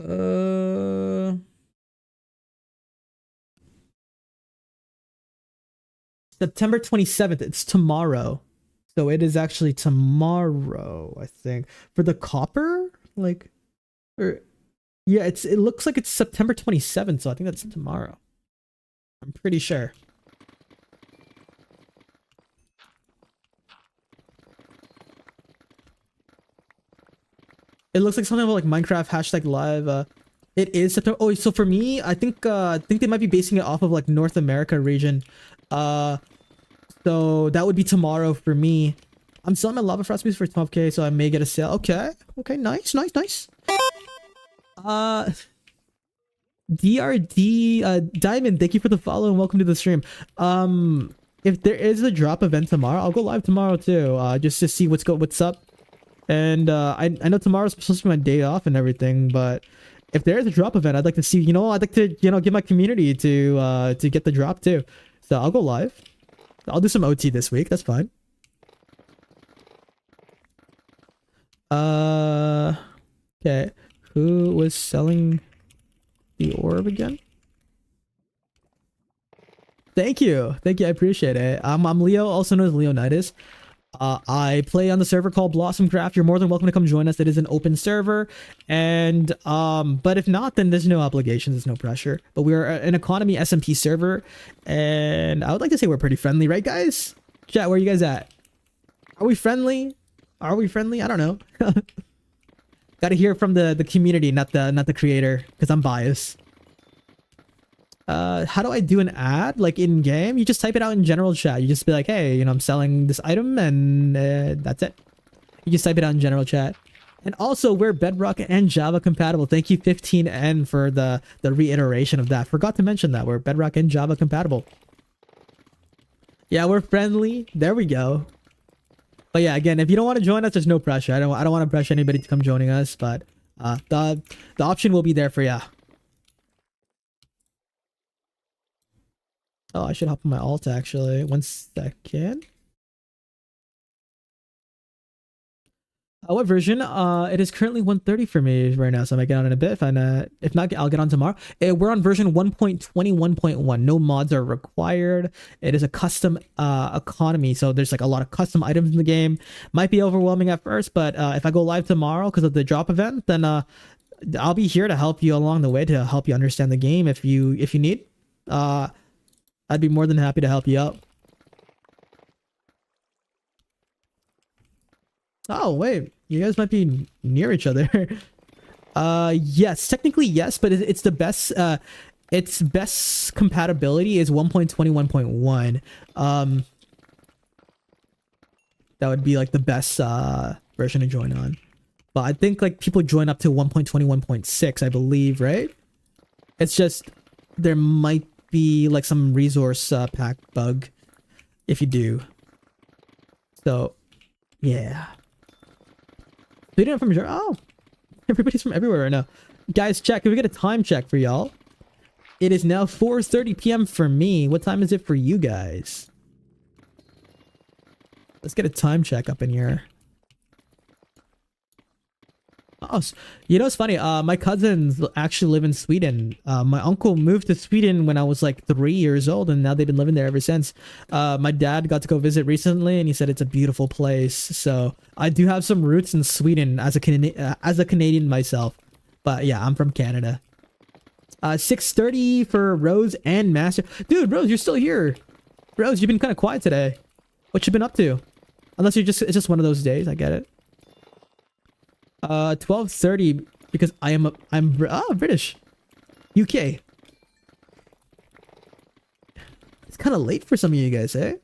Uh, September 27th. It's tomorrow. So it is actually tomorrow, I think. For the copper? Like, or yeah, it looks like it's September 27th, so I think that's tomorrow. I'm pretty sure. It looks like something about like Minecraft hashtag live. It is September. Oh, so for me, I think they might be basing it off of like North America region. So that would be tomorrow for me. I'm selling my lava frost piece for 12k, so I may get a sale. Okay, nice. DRD Diamond, thank you for the follow and welcome to the stream. If there is a drop event tomorrow, I'll go live tomorrow too. Just to see what's up. And I know tomorrow's supposed to be my day off and everything, but if there is a drop event, I'd like to see, I'd like to, get my community to get the drop too. So I'll go live. I'll do some OT this week. That's fine. Okay. Who was selling the orb again? Thank you. I appreciate it. I'm Leo, also known as LeooKnightus. I play on the server called Blossomcraft. You're more than welcome to come join us. It is an open server, and but if not, then there's no obligations, there's no pressure. But we're an economy SMP server, and I would like to say we're pretty friendly, right, guys? Chat, where are you guys at? Are we friendly? Are we friendly? I don't know. Gotta hear from the community, not the creator, because I'm biased. How do I do an ad like in game? You just type it out in general chat. You just be like, hey, you know, I'm selling this item, and that's it. You just type it out in general chat. And also, we're Bedrock and Java compatible. Thank you 15N for the reiteration of that. Forgot to mention that we're Bedrock and Java compatible. Yeah, we're friendly. There we go. But yeah, again, if you don't want to join us, there's no pressure. I don't want to pressure anybody to come joining us, but the option will be there for ya. Oh, I should hop on my alt actually. 1 second. What version? It is currently 1:30 for me right now, so I might get on in a bit. If not, I'll get on tomorrow. We're on version 1.21.1. No mods are required. It is a custom economy, so there's like a lot of custom items in the game. Might be overwhelming at first, but if I go live tomorrow because of the drop event, then I'll be here to help you along the way, to help you understand the game if you need. I'd be more than happy to help you out. Oh, wait. You guys might be near each other. Yes. Technically, yes, but it's the best... its best compatibility is 1.21.1. That would be, like, the best version to join on. But I think, like, people join up to 1.21.6, I believe, right? It's just... there might be, like, some resource pack bug if you do. So, yeah. Sweden from Germany. Oh, everybody's from everywhere right now. Guys, check. If we get a time check for y'all, it is now 4:30 p.m. for me. What time is it for you guys? Let's get a time check up in here. Oh, you know, it's funny. My cousins actually live in Sweden. My uncle moved to Sweden when I was like 3 years old, and now they've been living there ever since. My dad got to go visit recently, and he said it's a beautiful place. So I do have some roots in Sweden as a Canadian myself. But yeah, I'm from Canada. 6:30 for Rose and Master. Dude, Rose, you're still here. Rose, you've been kind of quiet today. What you been up to? Unless it's just one of those days. I get it. 12:30 because I'm British. UK. It's kind of late for some of you guys, eh?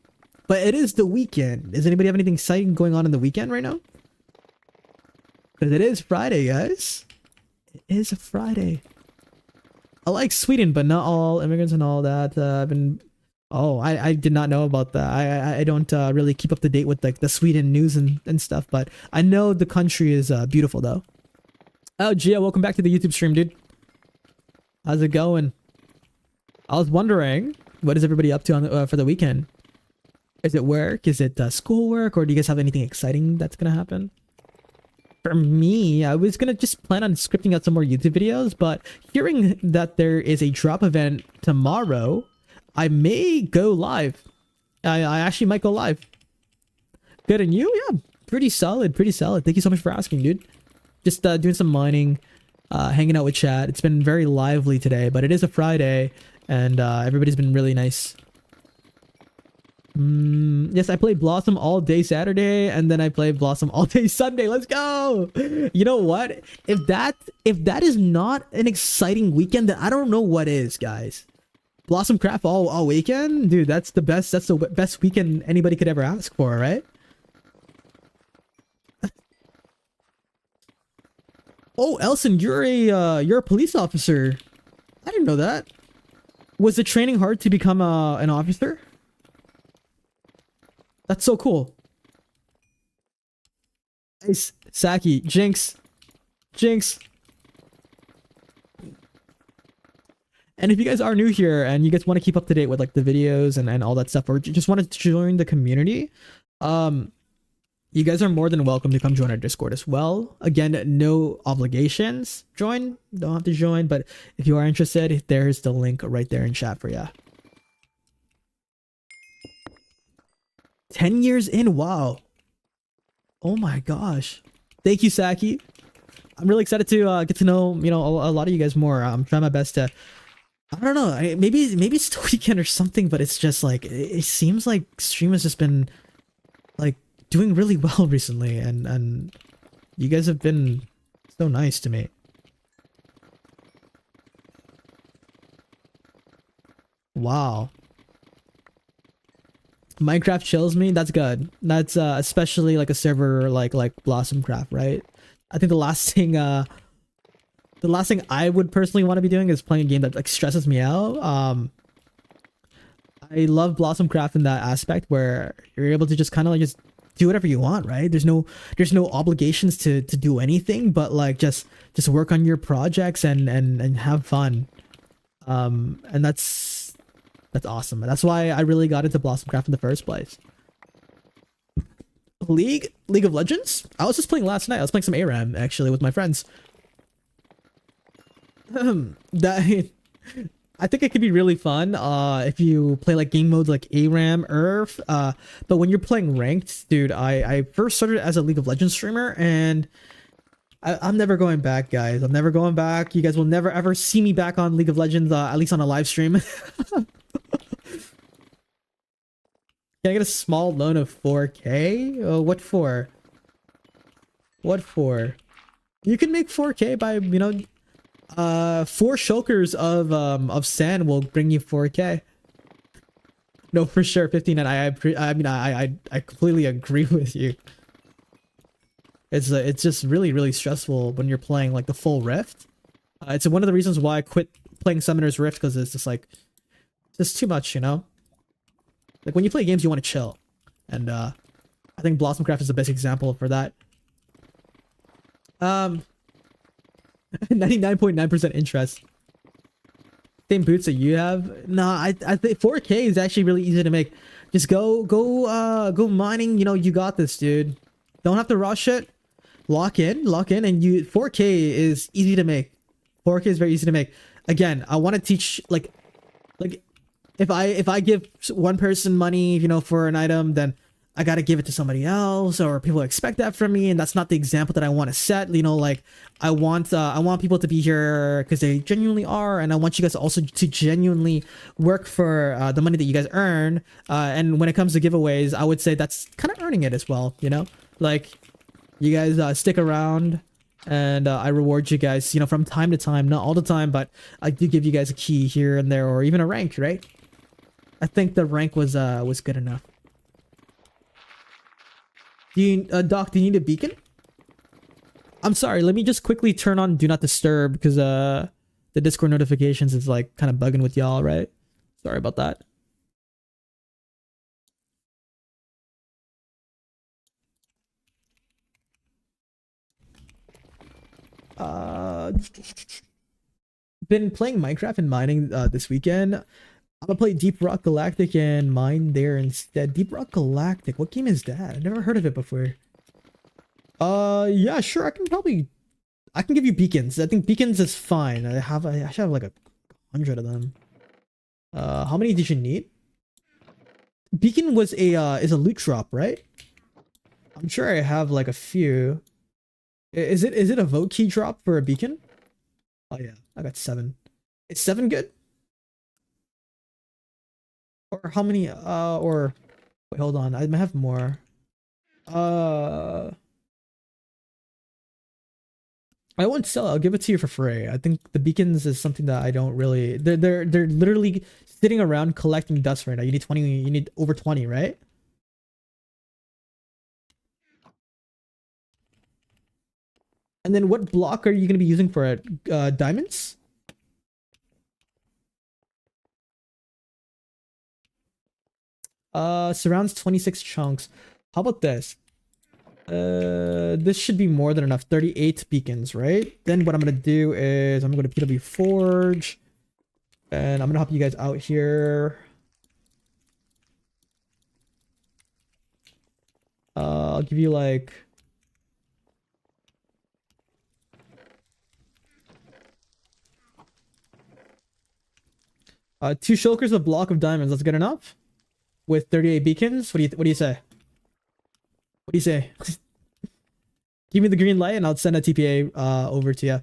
But it is the weekend. Does anybody have anything exciting going on in the weekend right now? Because it is Friday, guys. It is a Friday. I like Sweden, but not all immigrants and all that. I did not know about that. I don't really keep up to date with like the Sweden news and stuff, but I know the country is beautiful though. Oh, Gia, welcome back to the YouTube stream, dude. How's it going? I was wondering, what is everybody up to on for the weekend? Is it work? Is it schoolwork? Or do you guys have anything exciting that's gonna happen? For me, I was gonna just plan on scripting out some more YouTube videos, but hearing that there is a drop event tomorrow, I may go live. I actually might go live. Good, and you? Yeah, pretty solid, pretty solid. Thank you so much for asking, dude. Just doing some mining, hanging out with chat. It's been very lively today, but it is a Friday, and everybody's been really nice. Yes, I played Blossom all day Saturday, and then I played Blossom all day Sunday. Let's go! You know what? If that is not an exciting weekend, then I don't know what is, guys. Blossom Craft all weekend? Dude, that's the best. That's the best weekend anybody could ever ask for, right? Oh, Elson, you're a police officer. I didn't know that. Was the training hard to become an officer? That's so cool. Nice. Saki, Jinx. And if you guys are new here and you guys want to keep up to date with like the videos and all that stuff, or just want to join the community, you guys are more than welcome to come join our Discord as well. Again, no obligations. Don't have to join, but if you are interested, there's the link right there in chat for you. 10 years in, wow. Oh my gosh. Thank you, Saki. I'm really excited to get to know, you know, a lot of you guys more. I'm trying my best to, I don't know, maybe it's the weekend or something, but it's just like, it seems like stream has just been like doing really well recently, and you guys have been so nice to me. Wow. Minecraft chills me. That's good. That's especially like a server like Blossomcraft, right? I think the last thing I would personally want to be doing is playing a game that like stresses me out. I love Blossomcraft in that aspect where you're able to just kind of like just do whatever you want, right? There's no obligations to do anything, but like just work on your projects and have fun. And that's awesome. That's why I really got into Blossomcraft in the first place. League of Legends? I was just playing last night. I was playing some ARAM actually with my friends. That I think it could be really fun if you play like game modes like ARAM, Earth. But when you're playing ranked, dude, I first started as a League of Legends streamer, and I'm never going back, guys. I'm never going back. You guys will never ever see me back on League of Legends, at least on a live stream. Can I get a small loan of 4K? Oh, what for? What for? You can make 4K by, you know, 4 shulkers of sand will bring you 4K. No, for sure, 15. And I mean, I completely agree with you. It's just really stressful when you're playing like the full Rift. It's one of the reasons why I quit playing Summoner's Rift, because it's just like just too much, you know. Like when you play games, you want to chill, and I think Blossomcraft is the best example for that. 99.9% interest. Same boots that you have? Nah, I think 4K is actually really easy to make. Just go mining. You know, you got this, dude. Don't have to rush it. Lock in, and 4K is easy to make. 4K is very easy to make. Again, I want to teach like if I give one person money, you know, for an item, then I gotta give it to somebody else, or people expect that from me, and that's not the example that I want to set. You know, like I want people to be here because they genuinely are, and I want you guys also to genuinely work for the money that you guys earn. And when it comes to giveaways, I would say that's kind of earning it as well. You know, like you guys stick around, and I reward you guys, you know, from time to time, not all the time, but I do give you guys a key here and there, or even a rank, right? I think the rank was good enough. Do you, Doc, do you need a beacon? I'm sorry, let me just quickly turn on Do Not Disturb, because the Discord notifications is like kind of bugging with y'all, right? Sorry about that. Been playing Minecraft and mining this weekend. I'm gonna play Deep Rock Galactic and mine there instead. Deep Rock Galactic, what game is that? I've never heard of it before. Yeah, sure. I can give you beacons. I think beacons is fine. I should have like 100 of them. How many did you need? Beacon was is a loot drop, right? I'm sure I have like a few. Is it a vote key drop for a beacon? Oh yeah, I got 7. Is 7 good? Or how many? Or wait, hold on. I might have more. I won't sell it. I'll give it to you for free. I think the beacons is something that I don't really. They're literally sitting around collecting dust right now. You need 20. You need over 20, right? And then what block are you going to be using for it? Diamonds? Surrounds 26 chunks. How about this? This should be more than enough. 38 beacons, right? Then what I'm gonna do is I'm gonna go to PW Forge, and I'm gonna help you guys out here. I'll give you like two shulkers, a block of diamonds. That's good enough with 38 beacons. What do you say? What do you say? Give me the green light and I'll send a TPA over to you.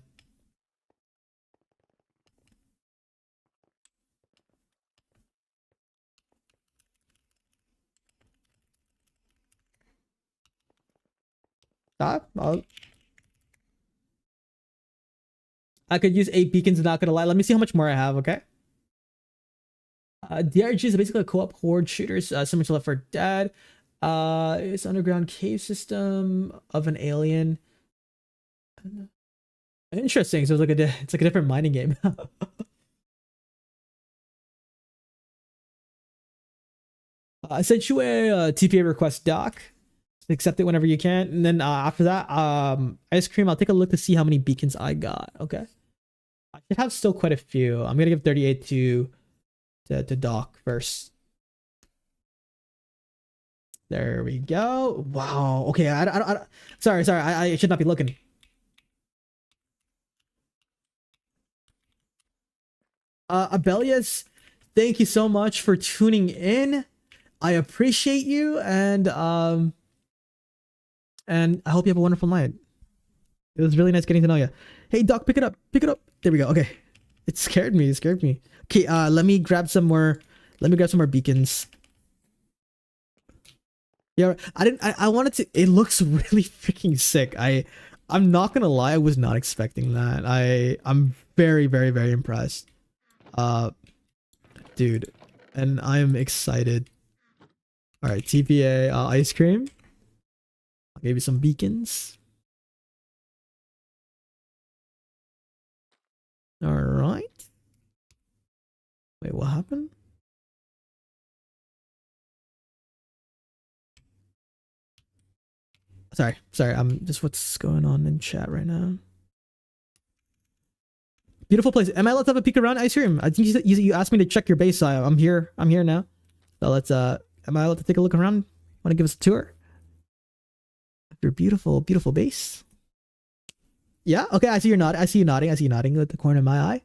I could use 8 beacons, not gonna lie. Let me see how much more I have, okay? DRG is basically a co-op horde shooters, similar to Left 4 Dead. It's underground cave system of an alien. Interesting. So it's like a different mining game. I sent you a TPA request, Doc. Accept it whenever you can, and then after that, ice cream. I'll take a look to see how many beacons I got. Okay, I should have still quite a few. I'm gonna give 38 to Doc first. There we go. Wow. Okay. Sorry. I should not be looking. Abelius, thank you so much for tuning in. I appreciate you, and I hope you have a wonderful night. It was really nice getting to know you. Hey, Doc, pick it up. Pick it up. There we go. Okay. It scared me. It scared me. Okay, let me grab some more. Let me grab some more beacons. Yeah, I wanted to. It looks really freaking sick. I'm not gonna lie. I was not expecting that. I'm very, very, very impressed. Dude, and I'm excited. All right, TPA ice cream. I'll give you some beacons. All right. Wait, what happened? Sorry. I'm just what's going on in chat right now. Beautiful place. Am I allowed to have a peek around? Ice cream. I think you asked me to check your base. So I'm here. I'm here now. So let's. Am I allowed to take a look around? Want to give us a tour? Your beautiful, beautiful base. Yeah. Okay. I see you're nodding. I see you nodding. I see you nodding with the corner of my eye.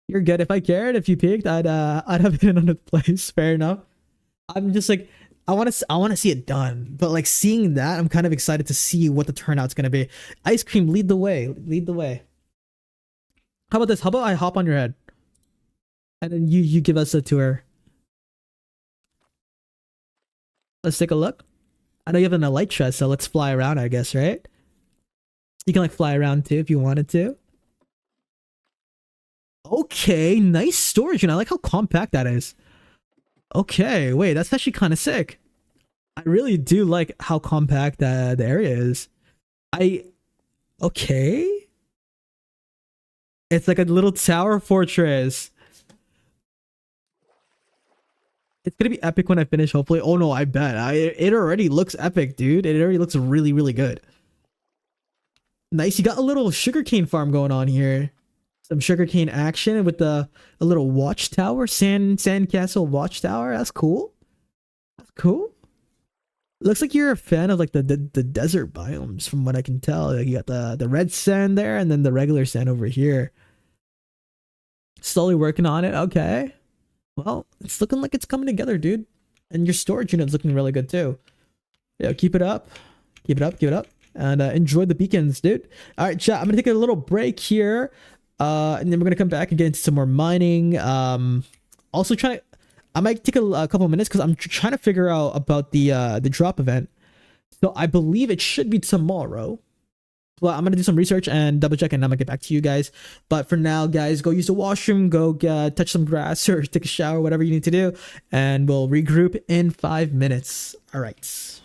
You're good. If I cared, if you peeked, I'd have it in another place. Fair enough. I'm just like, I want to see it done, but like seeing that, I'm kind of excited to see what the turnout's gonna be. Ice cream, lead the way. Lead the way. How about this? How about I hop on your head, and then you give us a tour. Let's take a look. I know you have an elytra, so let's fly around. I guess, right? You can like fly around too if you wanted to. Okay, nice storage, and I like how compact that is. Okay, wait, that's actually kind of sick. I really do like how compact the area is. Okay. It's like a little tower fortress. It's gonna be epic when I finish, hopefully. Oh no, I bet. It already looks epic, dude. It already looks really, really good. Nice. You got a little sugarcane farm going on here. Some sugarcane action with a little watchtower, sandcastle watchtower. That's cool. That's cool. Looks like you're a fan of like the desert biomes, from what I can tell. Like, you got the red sand there, and then the regular sand over here. Slowly working on it. Okay. Well, it's looking like it's coming together, dude. And your storage unit's looking really good too. Yeah, keep it up. Keep it up. Keep it up. And enjoy the beacons, dude. All right, chat. I'm gonna take a little break here, and then we're gonna come back and get into some more mining. Also trying to. I might take a couple minutes because I'm trying to figure out about the drop event. So I believe it should be tomorrow. Well, I'm gonna do some research and double check, and I'm gonna get back to you guys. But for now, guys, go use the washroom, go touch some grass or take a shower, whatever you need to do, and we'll regroup in 5 minutes. All right.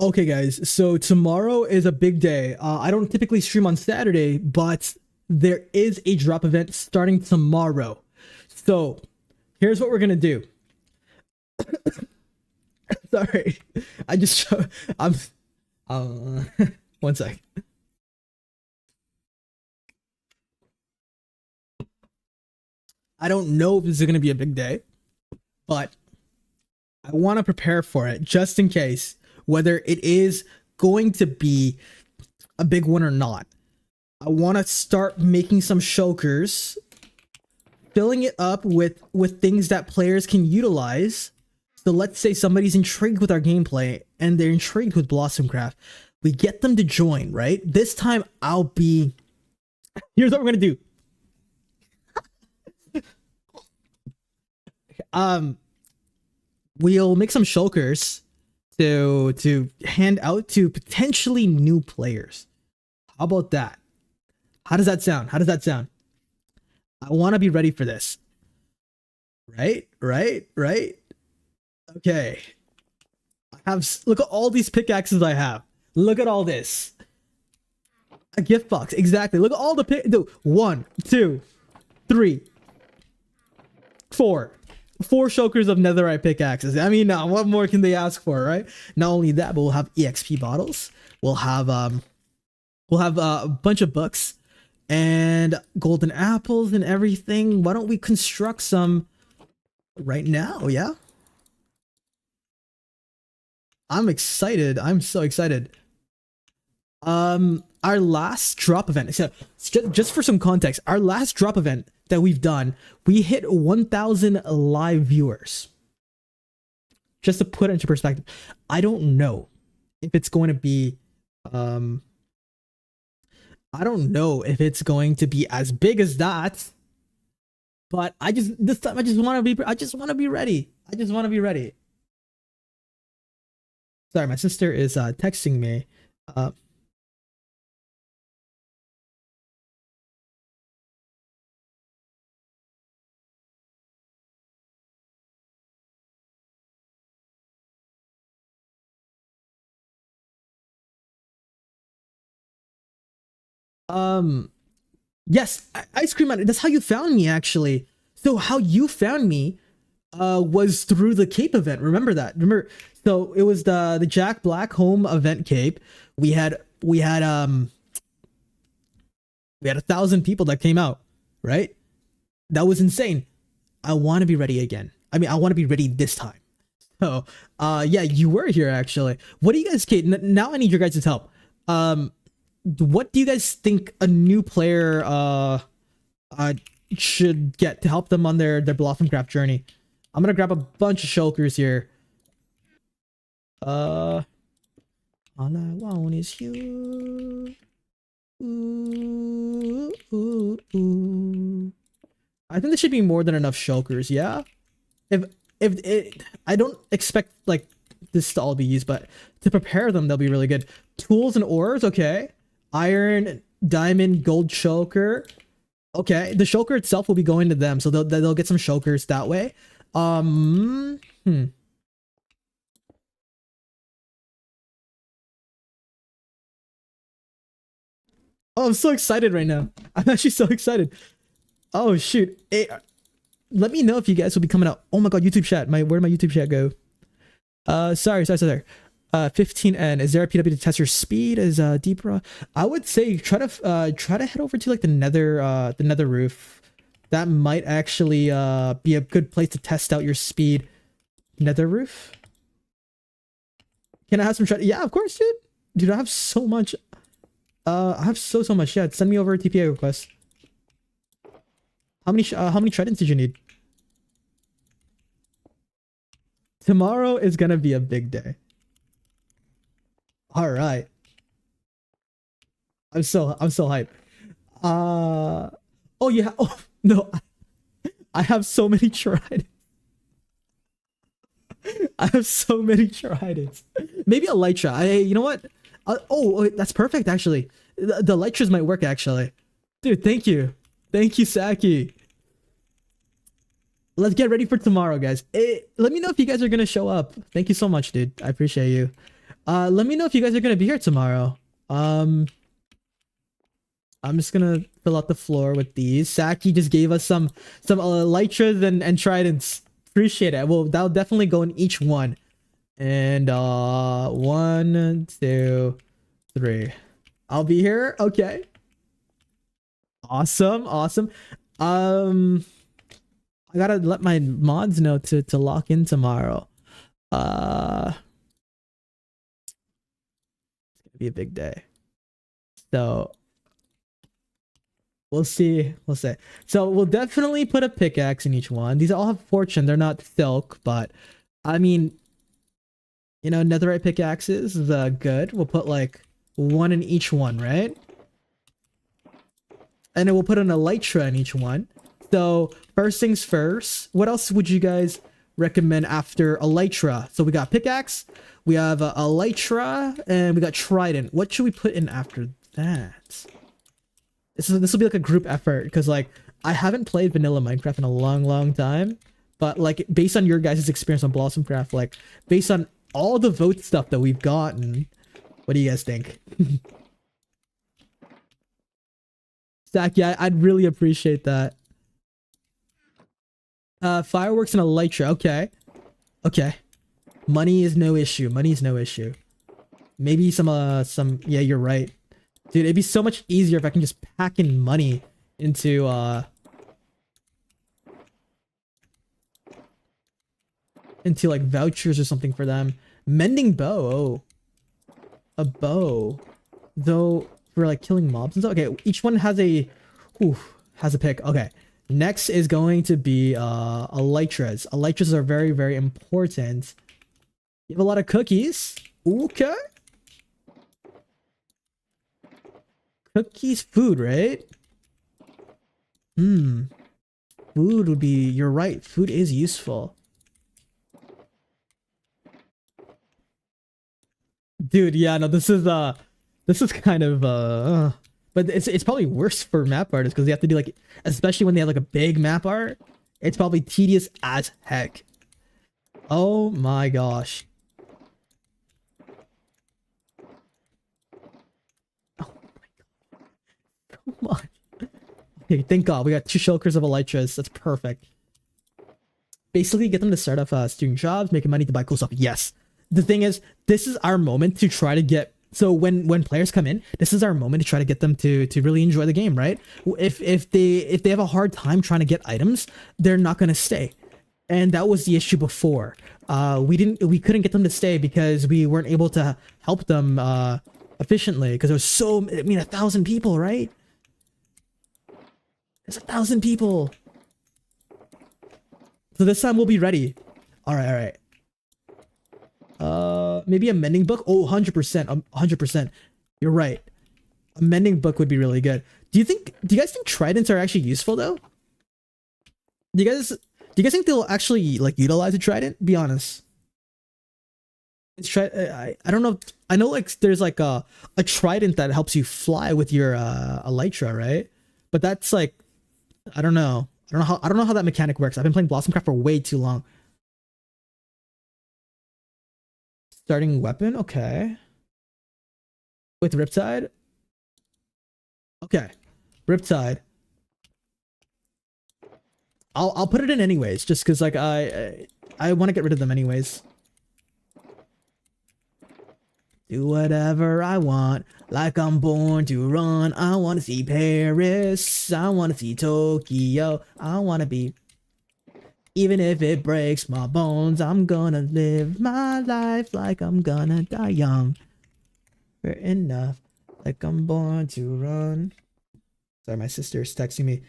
Okay, guys. So tomorrow is a big day. I don't typically stream on Saturday, but there is a drop event starting tomorrow. So here's what we're gonna do. Sorry, I just I'm. Uh, one sec. I don't know if this is gonna be a big day, but I want to prepare for it just in case, whether it is going to be a big one or not. I want to start making some shulkers, filling it up with things that players can utilize. So let's say somebody's intrigued with our gameplay and they're intrigued with Blossomcraft. We get them to join, right? This time I'll be... Here's what we're going to do. We'll make some shulkers to hand out to potentially new players. How about that? How does that sound? How does that sound? I want to be ready for this. Right? Okay. Look at all these pickaxes I have. Look at all this. A gift box. Exactly. Look at all the 1, 2, 3, 4. 4 shulkers of netherite pickaxes. I mean, now what more can they ask for, right? Not only that, but we'll have EXP bottles. We'll have a bunch of books and golden apples and everything. Why don't we construct some right now? Yeah. I'm excited. I'm so excited. Our last drop event, so just for some context, our last drop event that we've done, we hit 1,000 live viewers. Just to put it into perspective, I don't know if it's going to be, I don't know if it's going to be as big as that, but this time I just want to be ready. I just want to be ready. Sorry, my sister is texting me. Yes, Ice Cream Man, that's how you found me, actually. So how you found me was through the Cape event. Remember that? So it was the Jack Black home event Cape. We had 1,000 people that came out, right? That was insane. I want to be ready again. I mean, I want to be ready this time. So yeah, you were here, actually. What do you guys, Kate? Now I need your guys' help. What do you guys think a new player should get to help them on their Blossomcraft journey? I'm gonna grab a bunch of shulkers here. All I want is you. Ooh, ooh, ooh. I think there should be more than enough shulkers. Yeah. If it, I don't expect like this to all be used, but to prepare them, they'll be really good. Tools and ores, okay. Iron, diamond, gold shulker. Okay, the shulker itself will be going to them, so they'll get some shulkers that way. Oh, I'm so excited right now. I'm actually so excited. Oh shoot. Hey, let me know if you guys will be coming out. Oh my god, YouTube chat. Where'd my YouTube chat go? Sorry. 15N. Is there a PW to test your speed? Is deep raw? I would say try to head over to like the nether roof. That might actually be a good place to test out your speed. Nether roof. Can I have some yeah, of course, dude. Dude, I have so much. I have so much. Yeah, send me over a TPA request. How many tridents did you need? Tomorrow is gonna be a big day. All right. I'm so hyped. Oh yeah. Oh no. I have so many tridents. I have so many tridents. Maybe a Lytra. You know what? Oh, that's perfect actually. The Lytras might work actually. Dude, thank you. Thank you, Saki. Let's get ready for tomorrow, guys. Let me know if you guys are gonna show up. Thank you so much, dude. I appreciate you. Let me know if you guys are gonna be here tomorrow. I'm just gonna fill out the floor with these. Saki just gave us some elytras and tridents. Appreciate it. Well, that'll definitely go in each one. And 1, 2, 3. I'll be here. Okay. Awesome. I gotta let my mods know to lock in tomorrow. It's gonna be a big day. So we'll see. So we'll definitely put a pickaxe in each one. These all have fortune. They're not silk, but I mean, you know, netherite pickaxes is good. We'll put like 1 in each one, right? And then we'll put an elytra in each one. So first things first, what else would you guys recommend after elytra? So we got pickaxe, we have elytra, and we got trident. What should we put in after that? This will be like a group effort, because like I haven't played vanilla Minecraft in a long time, but like based on your guys' experience on Blossomcraft, like based on all the vote stuff that we've gotten, what do you guys think? Zach, yeah, I'd really appreciate that. Fireworks and elytra. Okay. Money is no issue. Maybe some yeah, you're right. Dude, it'd be so much easier if I can just pack in money into like vouchers or something for them. Mending bow. Oh. A bow. Though for like killing mobs and stuff. Okay, each one has a pick. Okay. Next is going to be elytras. Elytras are very important. You have a lot of cookies. Okay. Cookies, food, right? Food would be, you're right. Food is useful. Dude, yeah, no, this is kind of but it's probably worse for map artists because they have to do like, especially when they have like a big map art, it's probably tedious as heck. Oh my gosh. Oh my god. Come on. Okay, thank god we got 2 shulkers of elytras. That's perfect. Basically get them to start off doing jobs, making money to buy cool stuff. Yes. The thing is, this is our moment to try to get, so when players come in, this is our moment to try to get them to really enjoy the game, right? If they have a hard time trying to get items, they're not going to stay. And that was the issue before. We couldn't get them to stay because we weren't able to help them efficiently, because there was 1,000 people, right? There's 1,000 people. So this time we'll be ready. All right. Maybe a mending book. Oh, 100%. 100%. You're right. A mending book would be really good. Do you guys think tridents are actually useful though? Do you guys think they'll actually like utilize a trident? Be honest. I don't know. I know like there's like a trident that helps you fly with your elytra, right? But that's like, I don't know. I don't know how that mechanic works. I've been playing Blossomcraft for way too long. Starting weapon, okay. With Riptide? Okay. Riptide. I'll put it in anyways, just because like I want to get rid of them anyways. Do whatever I want, like I'm born to run. I want to see Paris. I want to see Tokyo. I want to be... Even if it breaks my bones, I'm gonna live my life like I'm gonna die young. Fair enough, like I'm born to run. Sorry, my sister's texting me.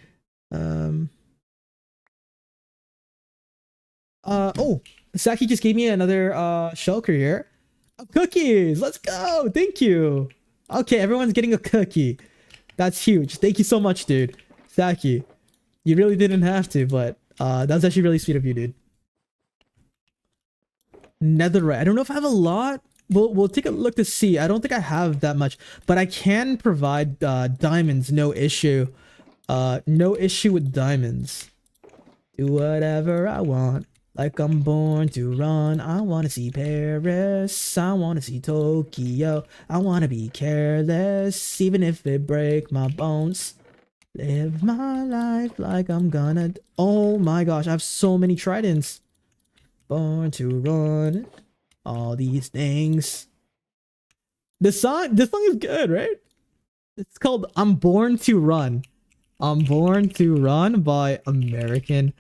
Oh, Saki just gave me another shulker here. Cookies, let's go. Thank you. Okay, everyone's getting a cookie. That's huge. Thank you so much, dude. Saki, you really didn't have to, but that was actually really sweet of you, dude. Netherite. I don't know if I have a lot. We'll take a look to see. I don't think I have that much, but I can provide diamonds. No issue. No issue with diamonds. Do whatever I want, Like I'm born to run. I wanna see Paris. I wanna see Tokyo. I wanna be careless, even if it break my bones. Live my life like I'm gonna. Oh my gosh, I have so many tridents. Born to run. All these things. This song is good, right? It's called "I'm Born to Run." I'm Born to Run by American.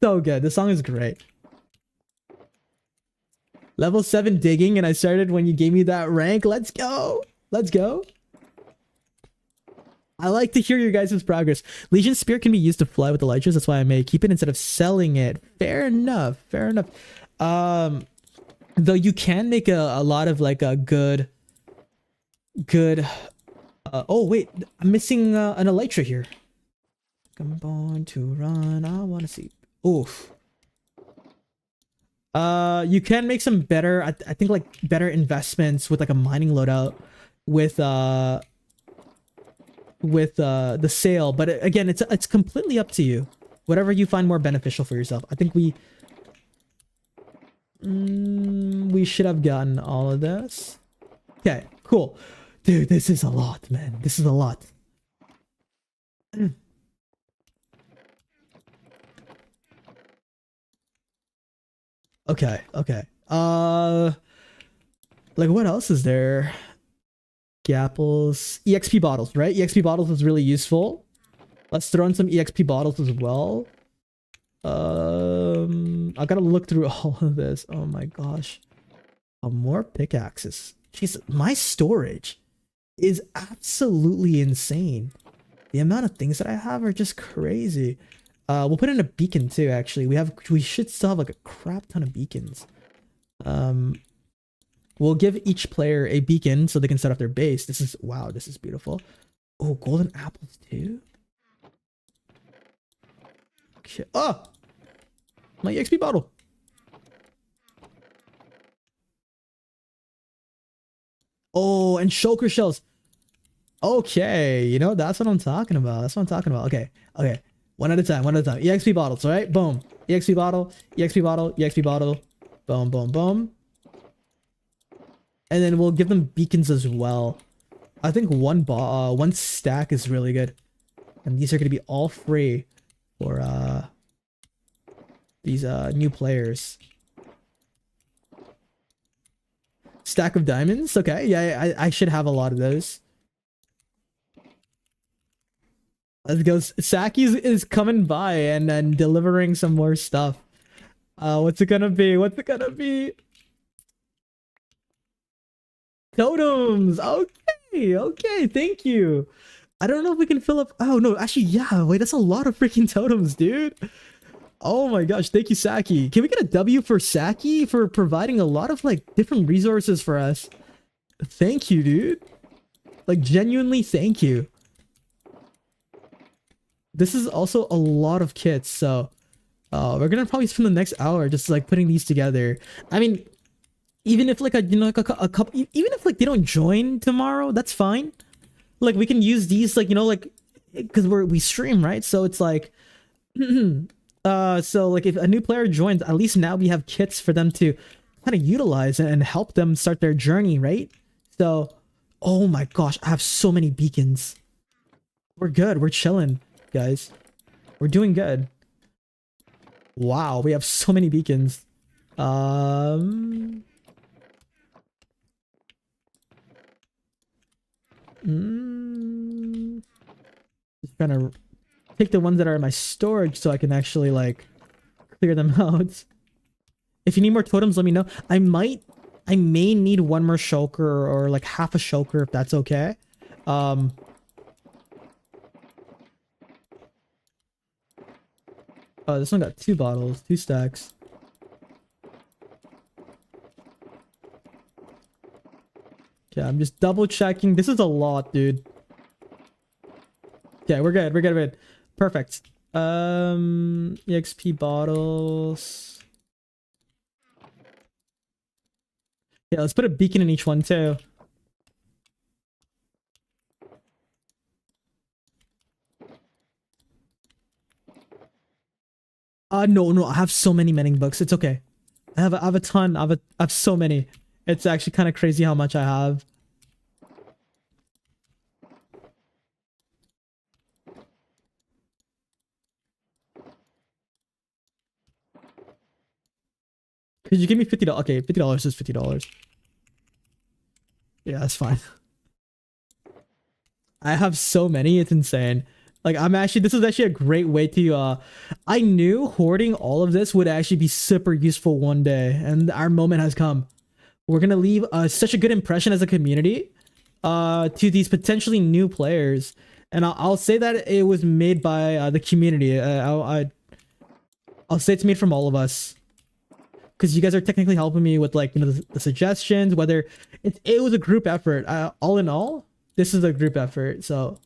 So good. This song is great. Level 7 digging, and I started when you gave me that rank. Let's go. Let's go. I like to hear your guys' progress. Legion Spear can be used to fly with the Elytras. That's why I may keep it instead of selling it. Fair enough. Fair enough. Though you can make a lot of like a good. Oh wait, I'm missing an Elytra here. I'm born to run. I want to see. Oof. You can make some better. I think like better investments with like a mining loadout with the sale, but again, it's completely up to you. Whatever you find more beneficial for yourself. I think we should have gotten all of this. Okay, cool. Dude, this is a lot, man. This is a lot. Okay, okay. Like what else is there? Gapples, EXP bottles, right? EXP bottles is really useful. Let's throw in some EXP bottles as well. I gotta look through all of this. Oh my gosh. More pickaxes. Jeez, my storage is absolutely insane. The amount of things that I have are just crazy. We'll put in a beacon too, actually. We should still have like a crap ton of beacons. We'll give each player a beacon so they can set up their base. Wow, this is beautiful. Oh, golden apples too? Okay. Oh! My EXP bottle. Oh, and shulker shells. Okay, you know, that's what I'm talking about. That's what I'm talking about. Okay, okay. One at a time, one at a time. EXP bottles, all right? Boom. EXP bottle, EXP bottle, EXP bottle. Boom, boom, boom. And then we'll give them beacons as well. I think one stack is really good. And these are going to be all free for these new players. Stack of diamonds? Okay, yeah, I should have a lot of those. Let's go. Saki is coming by and delivering some more stuff. What's it gonna be? What's it gonna be? Totems. Okay, okay. Thank you. I don't know if we can fill up. Oh no, actually, yeah. Wait, that's a lot of freaking totems, dude. Oh my gosh, thank you, Saki. Can we get a W for Saki for providing a lot of like different resources for us? Thank you, dude. Like genuinely, thank you. This is also a lot of kits, so we're gonna probably spend the next hour just like putting these together. I mean, even if like like a couple, even if like they don't join tomorrow, that's fine. Like we can use these like like because we stream, right? So it's like so like if a new player joins, at least now we have kits for them to kind of utilize and help them start their journey, right? So oh my gosh, I have so many beacons. We're good. We're chilling, guys. We're doing good. Wow, we have so many beacons. Just trying to take the ones that are in my storage so I can actually like clear them out. If you need more totems, let me know. I may need one more shulker or like half a shulker if that's okay. Oh, this one got 2 bottles, 2 stacks. Okay, I'm just double checking. This is a lot, dude. Okay, we're good. We're good. We're good. Perfect. EXP bottles. Yeah, let's put a beacon in each one too. No, I have so many mending books. It's okay. I have a ton. I have so many. It's actually kind of crazy how much I have. Could you give me $50? Okay, $50 is $50. Yeah, that's fine. I have so many, it's insane. Like this is actually a great way to I knew hoarding all of this would actually be super useful one day, and our moment has come. We're gonna leave such a good impression as a community to these potentially new players. And I'll say that it was made by the community. I'll say it's made from all of us. Because you guys are technically helping me with like, you know, the suggestions, whether it was a group effort. All in all, this is a group effort, so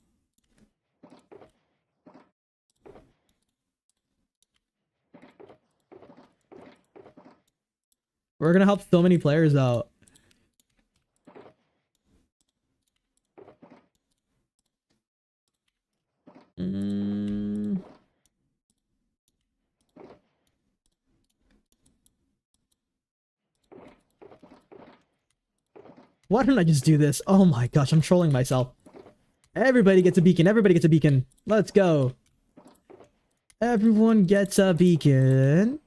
we're gonna help so many players out. Why don't I just do this? Oh my gosh, I'm trolling myself. Everybody gets a beacon. Everybody gets a beacon. Let's go. Everyone gets a beacon.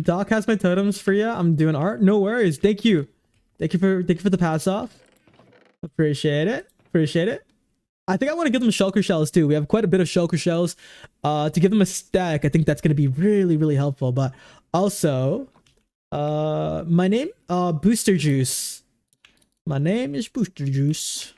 Doc has my totems for you. I'm doing art. No worries. Thank you. Thank you for the pass off. Appreciate it. Appreciate it. I think I want to give them shulker shells too. We have quite a bit of shulker shells. To give them a stack, I think that's gonna be really, really helpful. But also, my name, Booster Juice. My name is Booster Juice.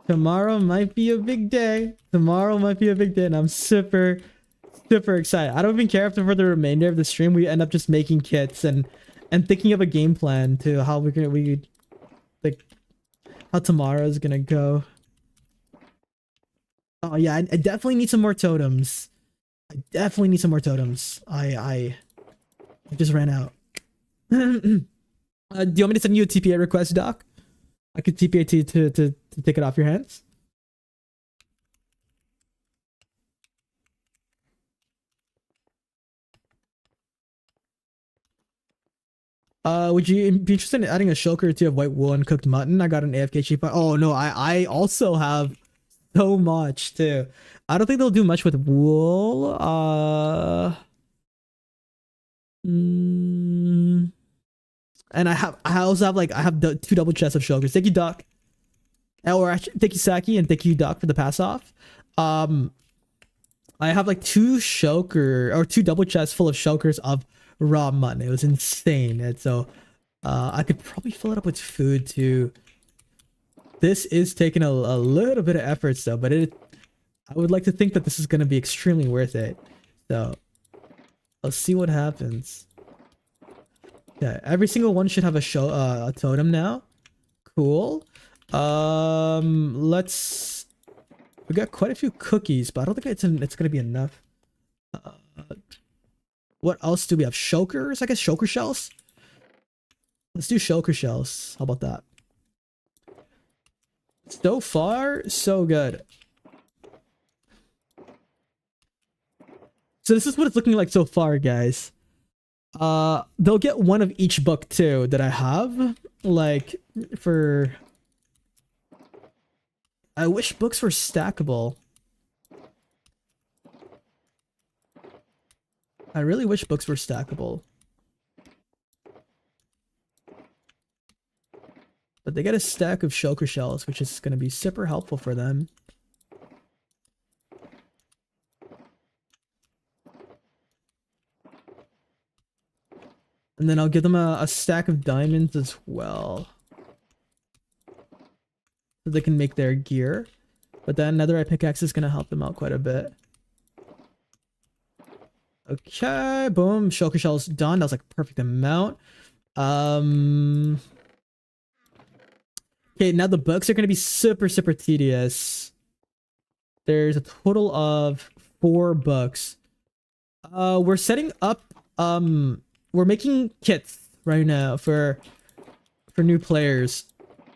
Tomorrow might be a big day. Tomorrow might be a big day, and I'm super excited. I don't even care if for the remainder of the stream we end up just making kits and thinking of a game plan to how we like how tomorrow's gonna go. Oh yeah, I definitely need some more totems. I definitely need some more totems. I just ran out. Do you want me to send you a TPA request, Doc? I could TPA to take it off your hands. Would you be interested in adding a shulker or two of white wool and cooked mutton? I got an AFK cheap. Oh no, I also have so much too. I don't think they'll do much with wool. And I also have like I have two double chests of shulkers. Thank you, Doc. Or actually, thank you, Saki, and thank you, Doc, for the pass off. I have like two double chests full of shulkers of raw mutton. It was insane. And so I could probably fill it up with food too. This is taking a little bit of efforts though, but I would like to think that this is going to be extremely worth it. So let's see what happens. Yeah, every single one should have a totem now. Cool. We got quite a few cookies, but I don't think it's gonna be enough. What else do we have? Shulkers? I guess shulker shells. Let's do shulker shells. How about that? So far, so good. So this is what it's looking like so far, guys. They'll get one of each book too that I have. Like for I wish books were stackable. I really wish books were stackable. But they get a stack of shulker shells, which is going to be super helpful for them. And then I'll give them a stack of diamonds as well. So they can make their gear. But that netherite pickaxe is gonna help them out quite a bit. Okay, boom. Shulker shell's done. That was like a perfect amount. Okay, now the books are gonna be super tedious. There's a total of 4 books. We're setting up. We're making kits right now for new players.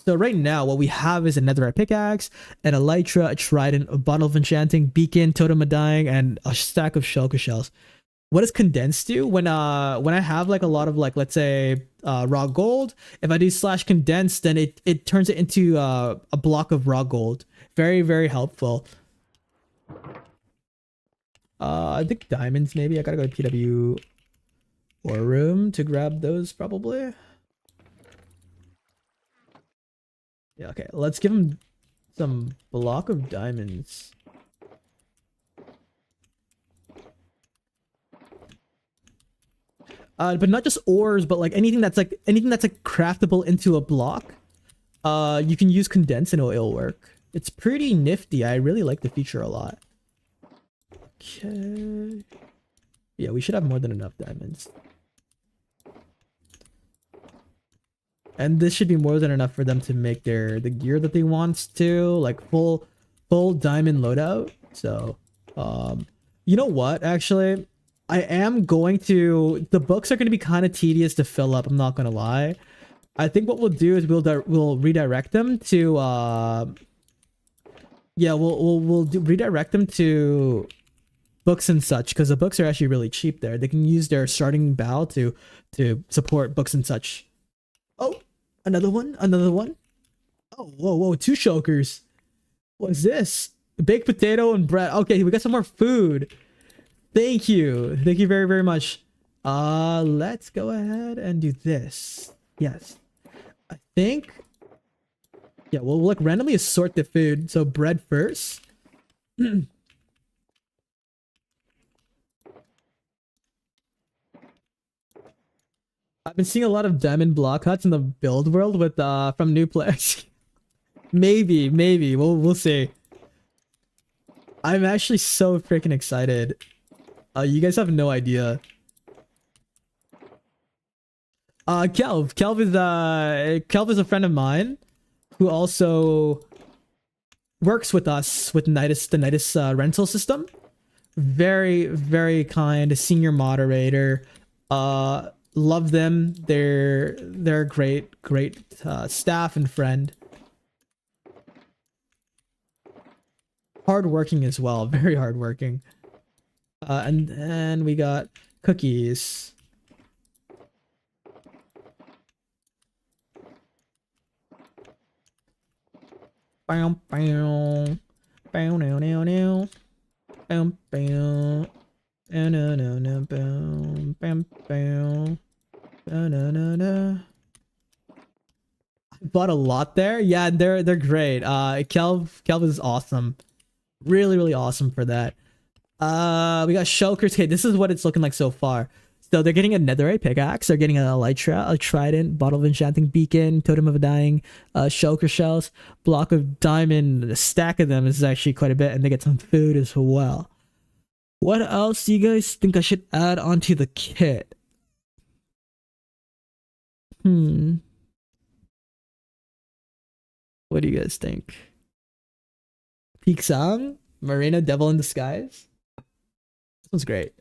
So right now, what we have is a netherite pickaxe, an elytra, a trident, a bottle of enchanting, beacon, totem of dying, and a stack of shulker shells. What does condensed do? When I have like a lot of like, let's say raw gold, if I do slash condensed, then it turns it into a block of raw gold. Very helpful. I think diamonds maybe. I gotta go to PW or room to grab those probably. Yeah, okay. Let's give him some block of diamonds. But not just ores, but like anything that's like craftable into a block. You can use condense and it'll work. It's pretty nifty. I really like the feature a lot. Okay. Yeah, we should have more than enough diamonds. And this should be more than enough for them to make the gear that they want to, like full diamond loadout. So, you know what? Actually, I am going to. The books are going to be kind of tedious to fill up. I'm not gonna lie. I think what we'll do is we'll redirect them to. Yeah, we'll redirect them to books and such, because the books are actually really cheap there. They can use their starting bow to support books and such. Oh, another one. Oh, whoa, 2 shulkers. What's this? Baked potato and bread. Okay, we got some more food. Thank you very much. Let's go ahead and do this. Yes, I think. Yeah, we'll like randomly assort the food. So bread first. I've been seeing a lot of diamond block huts in the build world with from new players. maybe we'll see. I'm actually so freaking excited. You guys have no idea. Kelv is a friend of mine who also works with us with LeooKnightus, the LeooKnightus rental system. Very kind senior moderator. Love them. They're great staff and friend. Hardworking as well, very hardworking. And then we got cookies. Bow bow bow now now. Bow bow. No, boom, bam, bam, no. I bought a lot there. Yeah, they're great. Kelv is awesome. Really awesome for that. We got shulkers. Okay, this is what it's looking like so far. So they're getting a netherite pickaxe. They're getting an elytra, a trident, bottle of enchanting, beacon, totem of dying, shulker shells, block of diamond. A stack of them is actually quite a bit, and they get some food as well. What else do you guys think I should add onto the kit? What do you guys think? Peak Song? Marina Devil in Disguise? This one's great.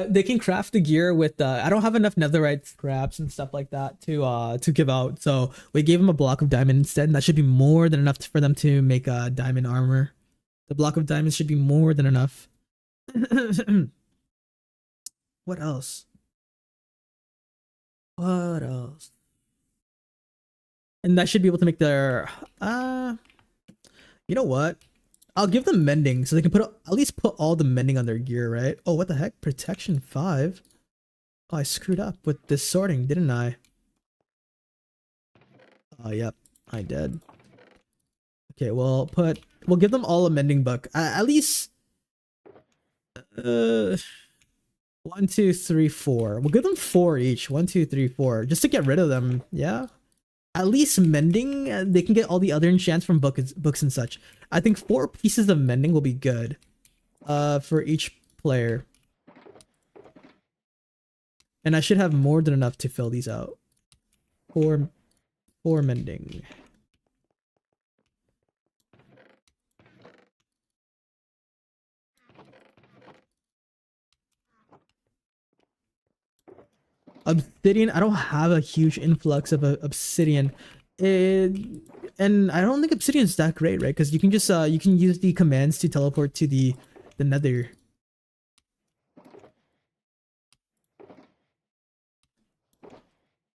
They can craft the gear with I don't have enough netherite scraps and stuff like that to give out, so we gave them a block of diamond instead, and that should be more than enough for them to make a diamond armor. The block of diamonds should be more than enough. What else? And that should be able to make their you know what? I'll give them mending so they can at least put all the mending on their gear, right? Oh, what the heck? Protection 5. Oh, I screwed up with this sorting, didn't I? Oh, yep, I did. Okay, we'll give them all a mending book. At least Uh, 1, 2, 3, 4. We'll give them 4 each. 1, 2, 3, 4, just to get rid of them. Yeah. At least mending, they can get all the other enchants from books and such. I think 4 pieces of mending will be good. For each player. And I should have more than enough to fill these out. 4 mending. Obsidian, I don't have a huge influx of obsidian. And I don't think obsidian's that great, right? Because you can just you can use the commands to teleport to the nether.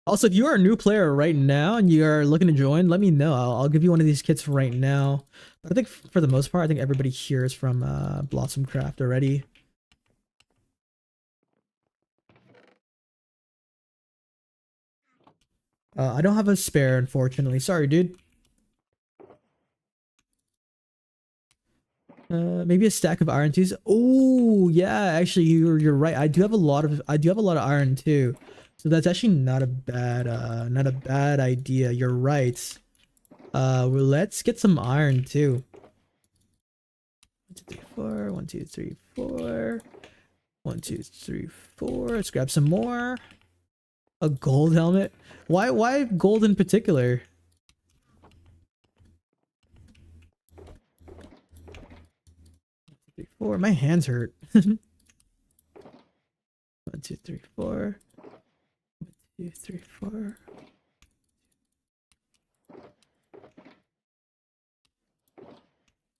Also, if you are a new player right now and you are looking to join, let me know. I'll give you one of these kits right now. But I think for the most part, I think everybody here is from Blossomcraft already. I don't have a spare, unfortunately. Sorry, dude. Maybe a stack of iron twos. Oh, yeah, actually you're right. I do have a lot of iron too. So that's actually not a bad idea. You're right. Well, let's get some iron too. 1, 2, 3, 4. 1, 2, 3, 4. 1, 2, 3, 4. Let's grab some more. A gold helmet. Why gold in particular? 3, 4. My hands hurt. 1, 2, 3, 4. 1, 2, 3, 4.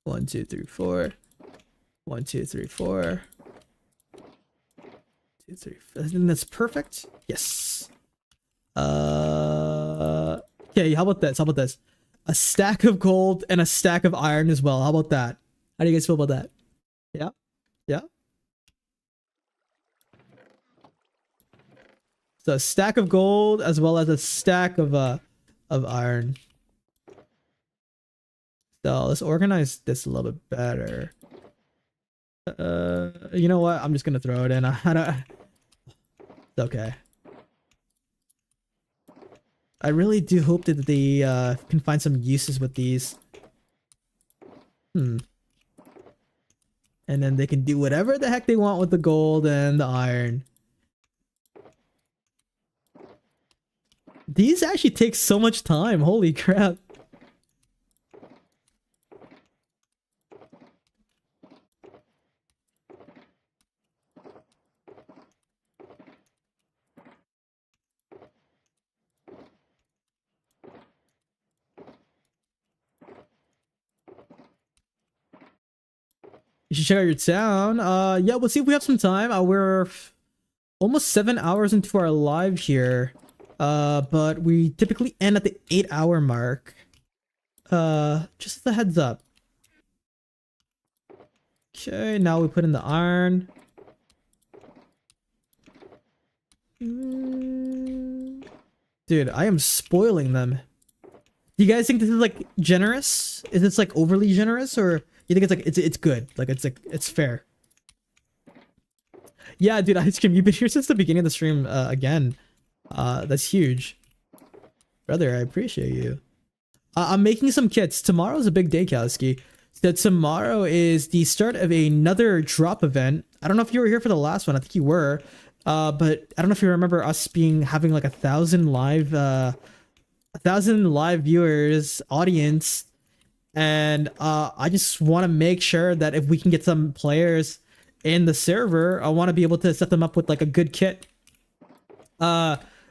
1, 2, 3, 4. 1, 2, 3, 4. 2, 3, 4. I think that's perfect. Yes. Okay, how about this? How about this? A stack of gold and a stack of iron as well. How about that? How do you guys feel about that? Yeah? Yeah? So a stack of gold as well as a stack of iron. So let's organize this a little bit better. You know what? I'm just gonna throw it in. I don't. It's okay. I really do hope that they can find some uses with these. And then they can do whatever the heck they want with the gold and the iron. These actually take so much time. Holy crap. You should check out your town. Yeah, we'll see if we have some time. We're almost 7 hours into our live here. But we typically end at the 8-hour mark. Just as a heads up. Okay, now we put in the iron. Dude, I am spoiling them. Do you guys think this is like generous? Is this like overly generous, or you think it's like it's good? Like it's fair. Yeah, dude, Ice Cream, you've been here since the beginning of the stream again. That's huge. Brother, I appreciate you. I'm making some kits. Tomorrow's a big day, Kowski. So tomorrow is the start of another drop event. I don't know if you were here for the last one. I think you were. But I don't know if you remember us having like 1,000 live viewers, audience. And I just want to make sure that if we can get some players in the server, I want to be able to set them up with like a good kit.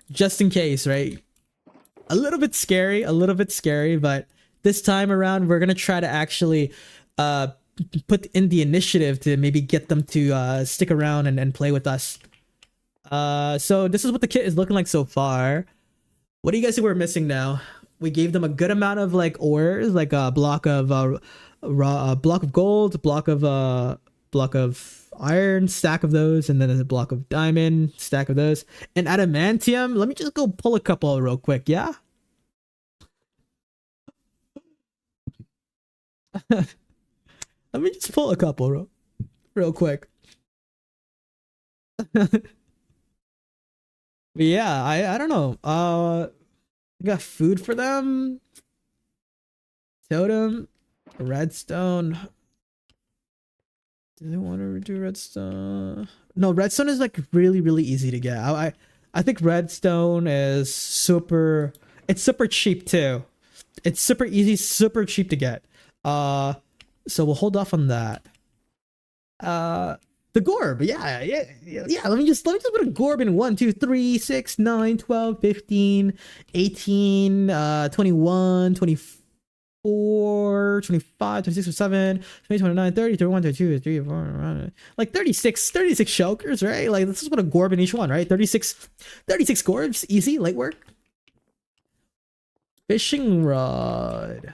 Just in case, right? A little bit scary, but this time around we're gonna try to actually put in the initiative to maybe get them to stick around and play with us. So this is what the kit is looking like so far. What do you guys think we're missing now? We gave them a good amount of like ores, like a block of gold, block of iron, stack of those, and then a block of diamond, stack of those, and adamantium. Let me just go pull a couple real quick, yeah. Let me just pull a couple real quick. But yeah, I don't know. We got food for them. Totem, redstone. Do they want to do redstone? No, redstone is like really easy to get. I think redstone is super. It's super cheap too. It's super easy, super cheap to get. So we'll hold off on that. The Gorb, yeah. Let me just put a Gorb in 1, 2, 3, 6, 9, 12, 15, 18, 21, 24, 25, 26, 27, 20, 29, 30, 31, 32, 33, 34, like 36 shulkers, right? Like let's just put a Gorb in each one, right? 36 Gorbs, easy, light work. Fishing rod.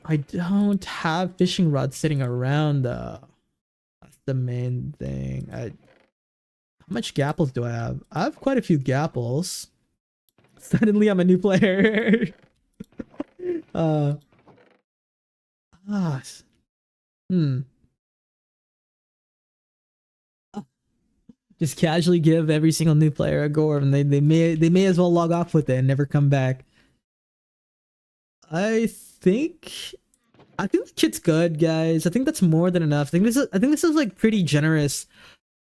I don't have fishing rods sitting around though. That's the main thing. How much gapples do I have? I have quite a few gapples. Suddenly I'm a new player. uh ah, hmm. Just casually give every single new player a Gorb and they may as well log off with it and never come back. I think the kit's good, guys. I think that's more than enough. I think this is like pretty generous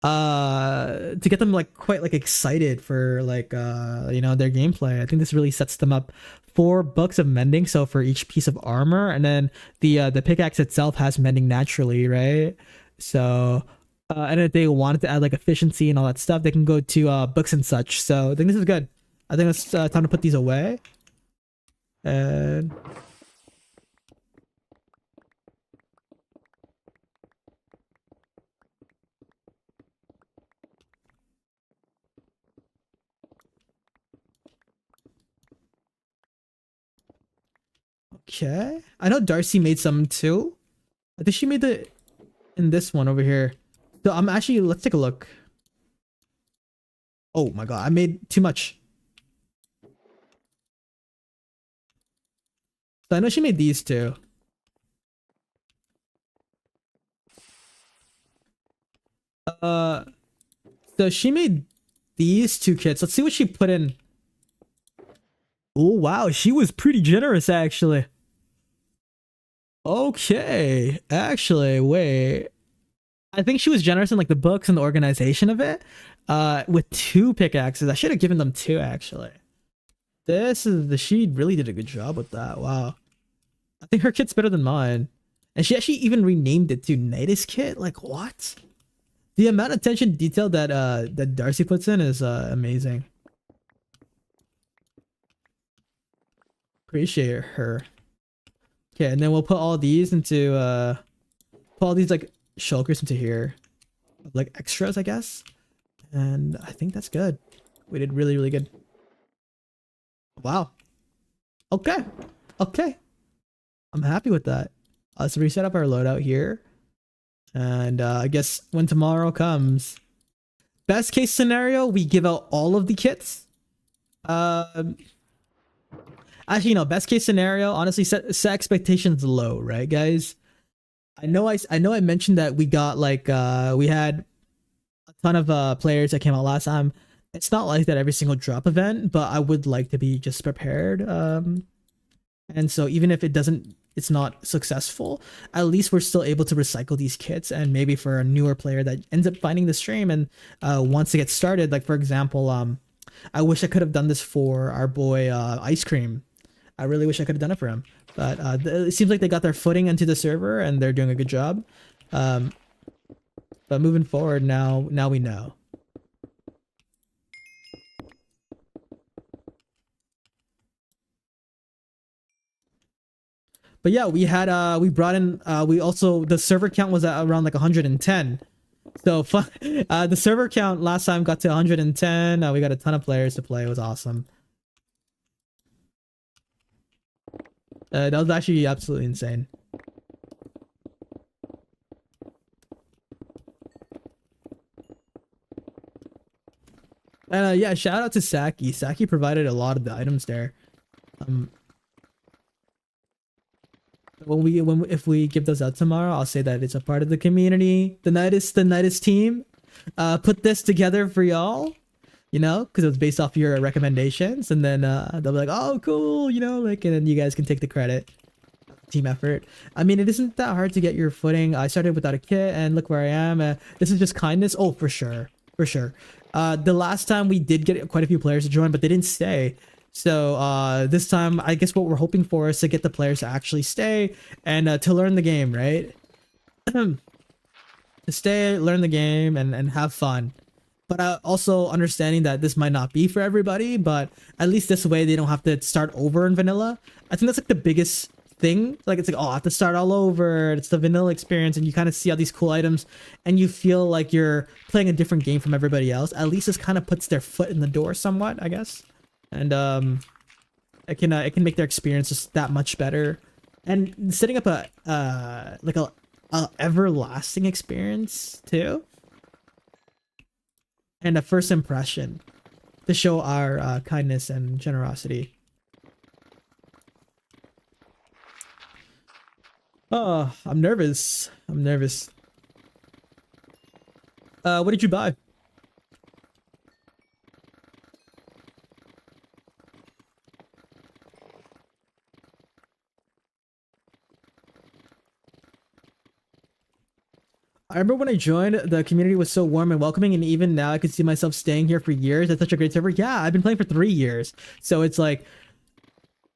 to get them like quite like excited for like you know, their gameplay. I think this really sets them up. 4 books of mending, so for each piece of armor, and then the pickaxe itself has mending naturally, right? So and if they wanted to add like efficiency and all that stuff, they can go to books and such. So I think this is good. I think it's time to put these away. And okay, I know Darcy made some too. I think she made the in this one over here. So I'm actually, let's take a look. Oh my god, I made too much. So I know she made these two. Uh, so she made these 2 kits. Let's see what she put in. Oh wow, she was pretty generous actually. Okay, actually, wait. I think she was generous in like the books and the organization of it. With 2 pickaxes, I should have given them 2 actually. She really did a good job with that. Wow. I think her kit's better than mine. And she actually even renamed it to LeooKnightus kit. Like what? The amount of attention to detail that that Darcy puts in is amazing. Appreciate her. Okay, and then we'll put all these into put all these like shulkers into here. Like extras, I guess. And I think that's good. We did really good. Wow. Okay. Okay. I'm happy with that. Let's reset up our loadout here. And I guess when tomorrow comes, best case scenario, we give out all of the kits. Actually, no, best case scenario, honestly, set expectations low, right, guys? I know I mentioned that we got like we had a ton of players that came out last time. It's not like that every single drop event, but I would like to be just prepared. And so even if it's not successful, at least we're still able to recycle these kits. And maybe for a newer player that ends up finding the stream and wants to get started, like for example, I wish I could have done this for our boy Ice Cream. I really wish I could have done it for him, but it seems like they got their footing into the server and they're doing a good job. But moving forward, now we know. But yeah, we had we brought in we also, the server count was at around like 110. So the server count last time got to 110. We got a ton of players to play. It was awesome. That was actually absolutely insane. And yeah, shout out to Saki. Saki provided a lot of the items there. If we give those out tomorrow, I'll say that it's a part of the community. The LeooKnightus team. put this together for y'all, you know, because it was based off your recommendations, and then they'll be like, oh, cool, you know, like, and then you guys can take the credit. Team effort. I mean, it isn't that hard to get your footing. I started without a kit, and look where I am. This is just kindness. Oh, for sure, for sure. The last time we did get quite a few players to join, but they didn't stay. So this time, I guess what we're hoping for is to get the players to actually stay and to learn the game, right? To stay, learn the game, and have fun. But also understanding that this might not be for everybody, but at least this way they don't have to start over in vanilla. I think that's like the biggest thing. Like, it's like, oh, I have to start all over. It's the vanilla experience, and you kind of see all these cool items and you feel like you're playing a different game from everybody else. At least this kind of puts their foot in the door somewhat, I guess. And it can make their experience just that much better. And setting up a everlasting experience too, and a first impression to show our kindness and generosity. Oh, I'm nervous. I'm nervous. What did you buy? I remember when I joined, the community was so warm and welcoming, and even now I could see myself staying here for years. It's such a great server. Yeah, I've been playing for 3 years. So it's like,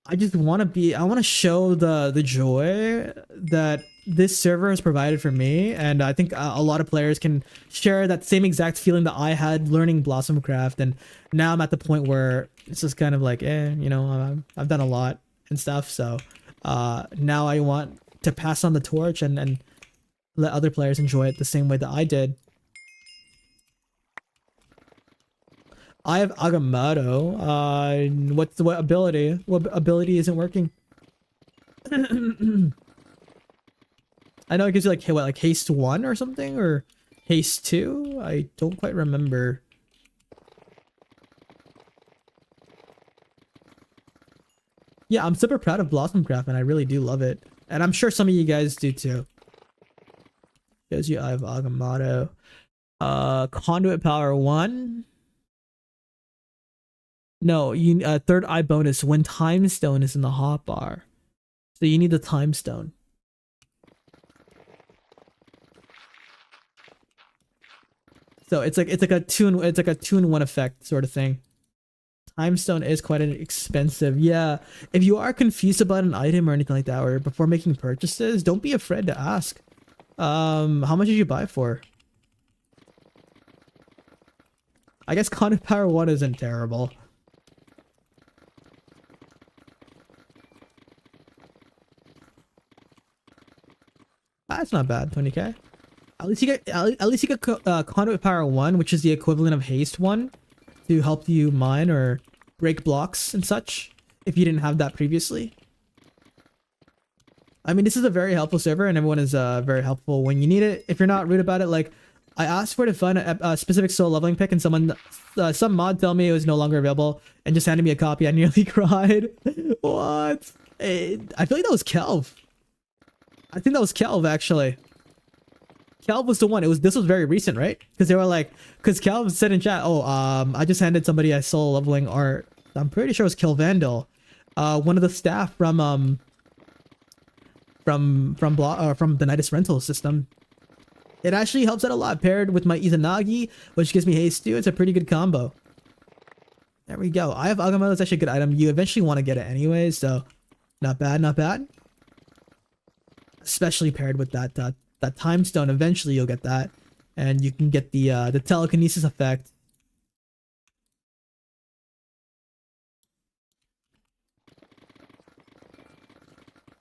I just want to show the joy that this server has provided for me, and I think a lot of players can share that same exact feeling that I had learning Blossomcraft. And now I'm at the point where it's just kind of like, you know, I've done a lot and stuff. So now I want to pass on the torch and let other players enjoy it the same way that I did. I have Agamotto. What ability? What ability isn't working? I know it gives you like, what, like haste 1 or something, or haste 2? I don't quite remember. Yeah, I'm super proud of Blossomcraft, and I really do love it. And I'm sure some of you guys do too. Shows you I have Agamotto. Conduit power 1. No, you third eye bonus when time stone is in the hotbar. So you need the time stone. So it's like a 2-in-1 effect sort of thing. Time stone is quite expensive. Yeah, if you are confused about an item or anything like that, or before making purchases, don't be afraid to ask. How much did you buy for? I guess Conduit power 1 isn't terrible. That's not bad. 20k. At least you get Conduit power 1, which is the equivalent of haste 1, to help you mine or break blocks and such, if you didn't have that previously. I mean, this is a very helpful server, and everyone is very helpful when you need it. If you're not rude about it, like, I asked for it to find a specific soul leveling pick, and some mod told me it was no longer available and just handed me a copy. I nearly cried. What? I feel like that was Kelv. I think that was Kelv, actually. Kelv was the one. This was very recent, right? Because they were like, because Kelv said in chat, oh, I just handed somebody a soul leveling art. I'm pretty sure it was Kilvandal, one of the staff from the LeooKnightus rental system. It actually helps out a lot paired with my Izanagi, which gives me haste too. It's a pretty good combo. There we go. I have Agamotto. It's actually a good item. You eventually want to get it anyway, so not bad, not bad. Especially paired with that time stone. Eventually you'll get that, and you can get the telekinesis effect.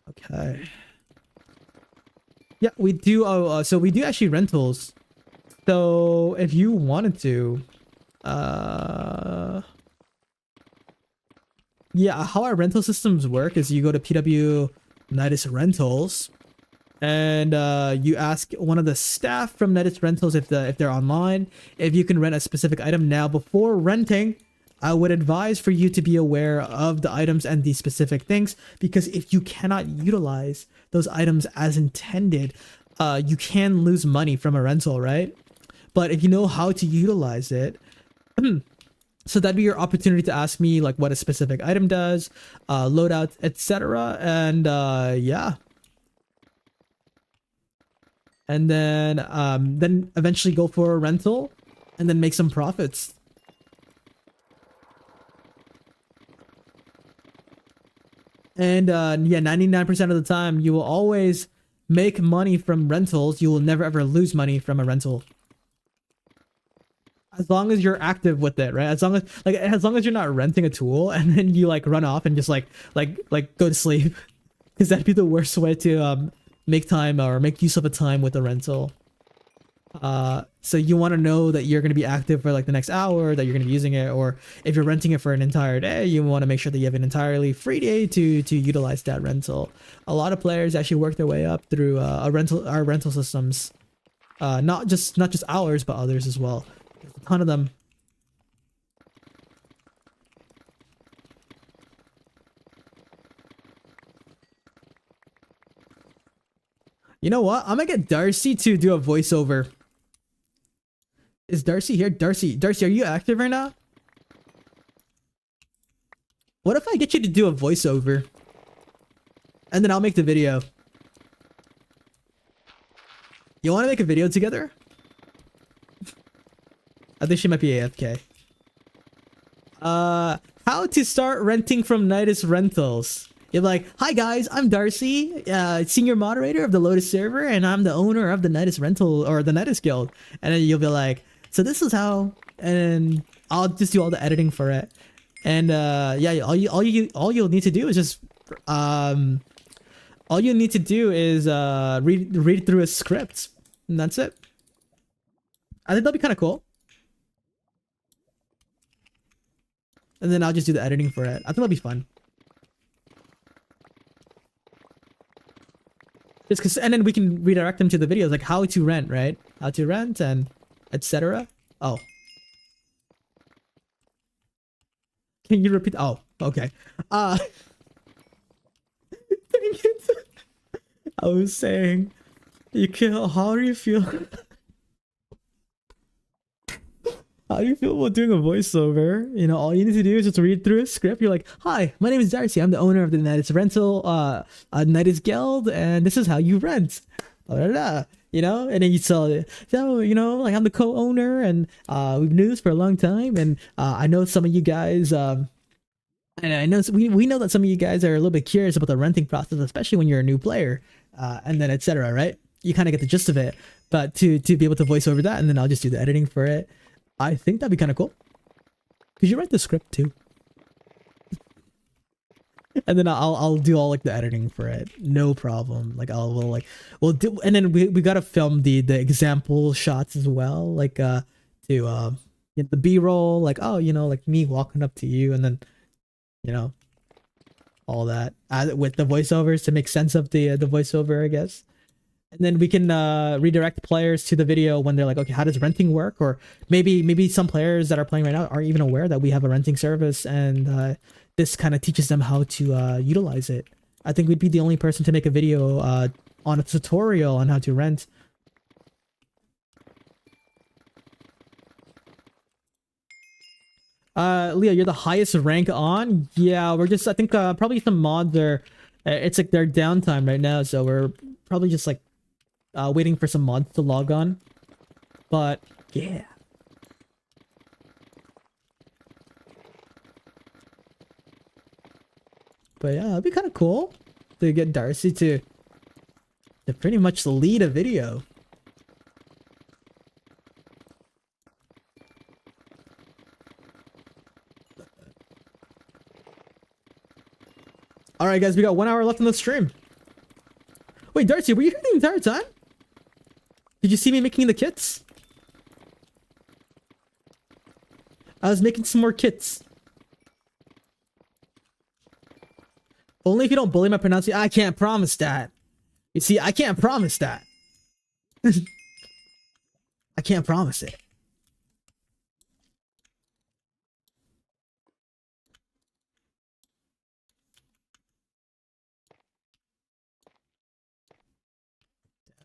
Okay. Yeah, we do. So we do actually rentals. So if you wanted to, yeah, how our rental systems work is you go to LeooKnightus Rentals, and you ask one of the staff from LeooKnightus Rentals if they're online, if you can rent a specific item. Now, before renting, I would advise for you to be aware of the items and the specific things, because if you cannot utilize those items as intended, you can lose money from a rental, right? but if you know how to utilize it, so that'd be your opportunity to ask me like what a specific item does, loadout, etc. And yeah. And then eventually go for a rental and then make some profits. And yeah, 99% of the time you will always make money from rentals. You will never ever lose money from a rental. As long as you're active with it, right? As long as you're not renting a tool and then you like run off and just like go to sleep. Because that'd be the worst way to make time or make use of a time with a rental. So you want to know that you're going to be active for like the next hour, that you're going to be using it, or if you're renting it for an entire day, you want to make sure that you have an entirely free day to utilize that rental. A lot of players actually work their way up through our rental systems, not just ours but others as well. There's a ton of them. You know what? I'm gonna get Darcy to do a voiceover. Is Darcy here? Darcy, are you active right now? What if I get you to do a voiceover? And then I'll make the video. You want to make a video together? I think she might be AFK. How to start renting from LeooKnightus Rentals. You're like, hi guys, I'm Darcy, senior moderator of the Lotus server, and I'm the owner of the LeooKnightus Rental or the LeooKnightus Guild. And then you'll be like, so this is how, and I'll just do all the editing for it. And yeah, all you'll need to do is just read through a script, and that's it. I think that'll be kind of cool. And then I'll just do the editing for it. I think that'll be fun. Just cause, and then we can redirect them to the videos, like how to rent, right? How to rent and etc. Oh. Can you repeat? Oh, okay. Dang it. I was saying, how do you feel? How do you feel about doing a voiceover? You know, all you need to do is just read through a script. You're like, hi, my name is Darcy. I'm the owner of the LeooKnightus Rental, LeooKnightus Guild, and this is how you rent. Blah, blah, blah. You know, and then you tell it, so, you know, like I'm the co-owner, and we've been doing this for a long time, and I know some of you guys, and I know we know that some of you guys are a little bit curious about the renting process, especially when you're a new player, and then etc. Right? You kind of get the gist of it, but to be able to voice over that, and then I'll just do the editing for it. I think that'd be kind of cool. Could you write the script too? And then I'll do all like the editing for it, no problem. Like we'll do, and then we gotta film the example shots as well, like to get the B-roll, like, oh, you know, like me walking up to you, and then, you know, all that with the voiceovers to make sense of the voiceover, I guess. And then we can redirect players to the video when they're like, okay, how does renting work? Or maybe some players that are playing right now aren't even aware that we have a renting service, and this kind of teaches them how to utilize it. I think we'd be the only person to make a video on a tutorial on how to rent. Leah, you're the highest rank on? Yeah, we're just, I think probably some mods are, it's like their downtime right now, so we're probably just like waiting for some mods to log on. But yeah. But yeah, it'd be kind of cool to get Darcy to pretty much lead a video. All right, guys, we got 1 hour left in the stream. Wait, Darcy, were you here the entire time? Did you see me making the kits? I was making some more kits. Only if you don't bully my pronunciation. I can't promise that. You see, I can't promise that. I can't promise it.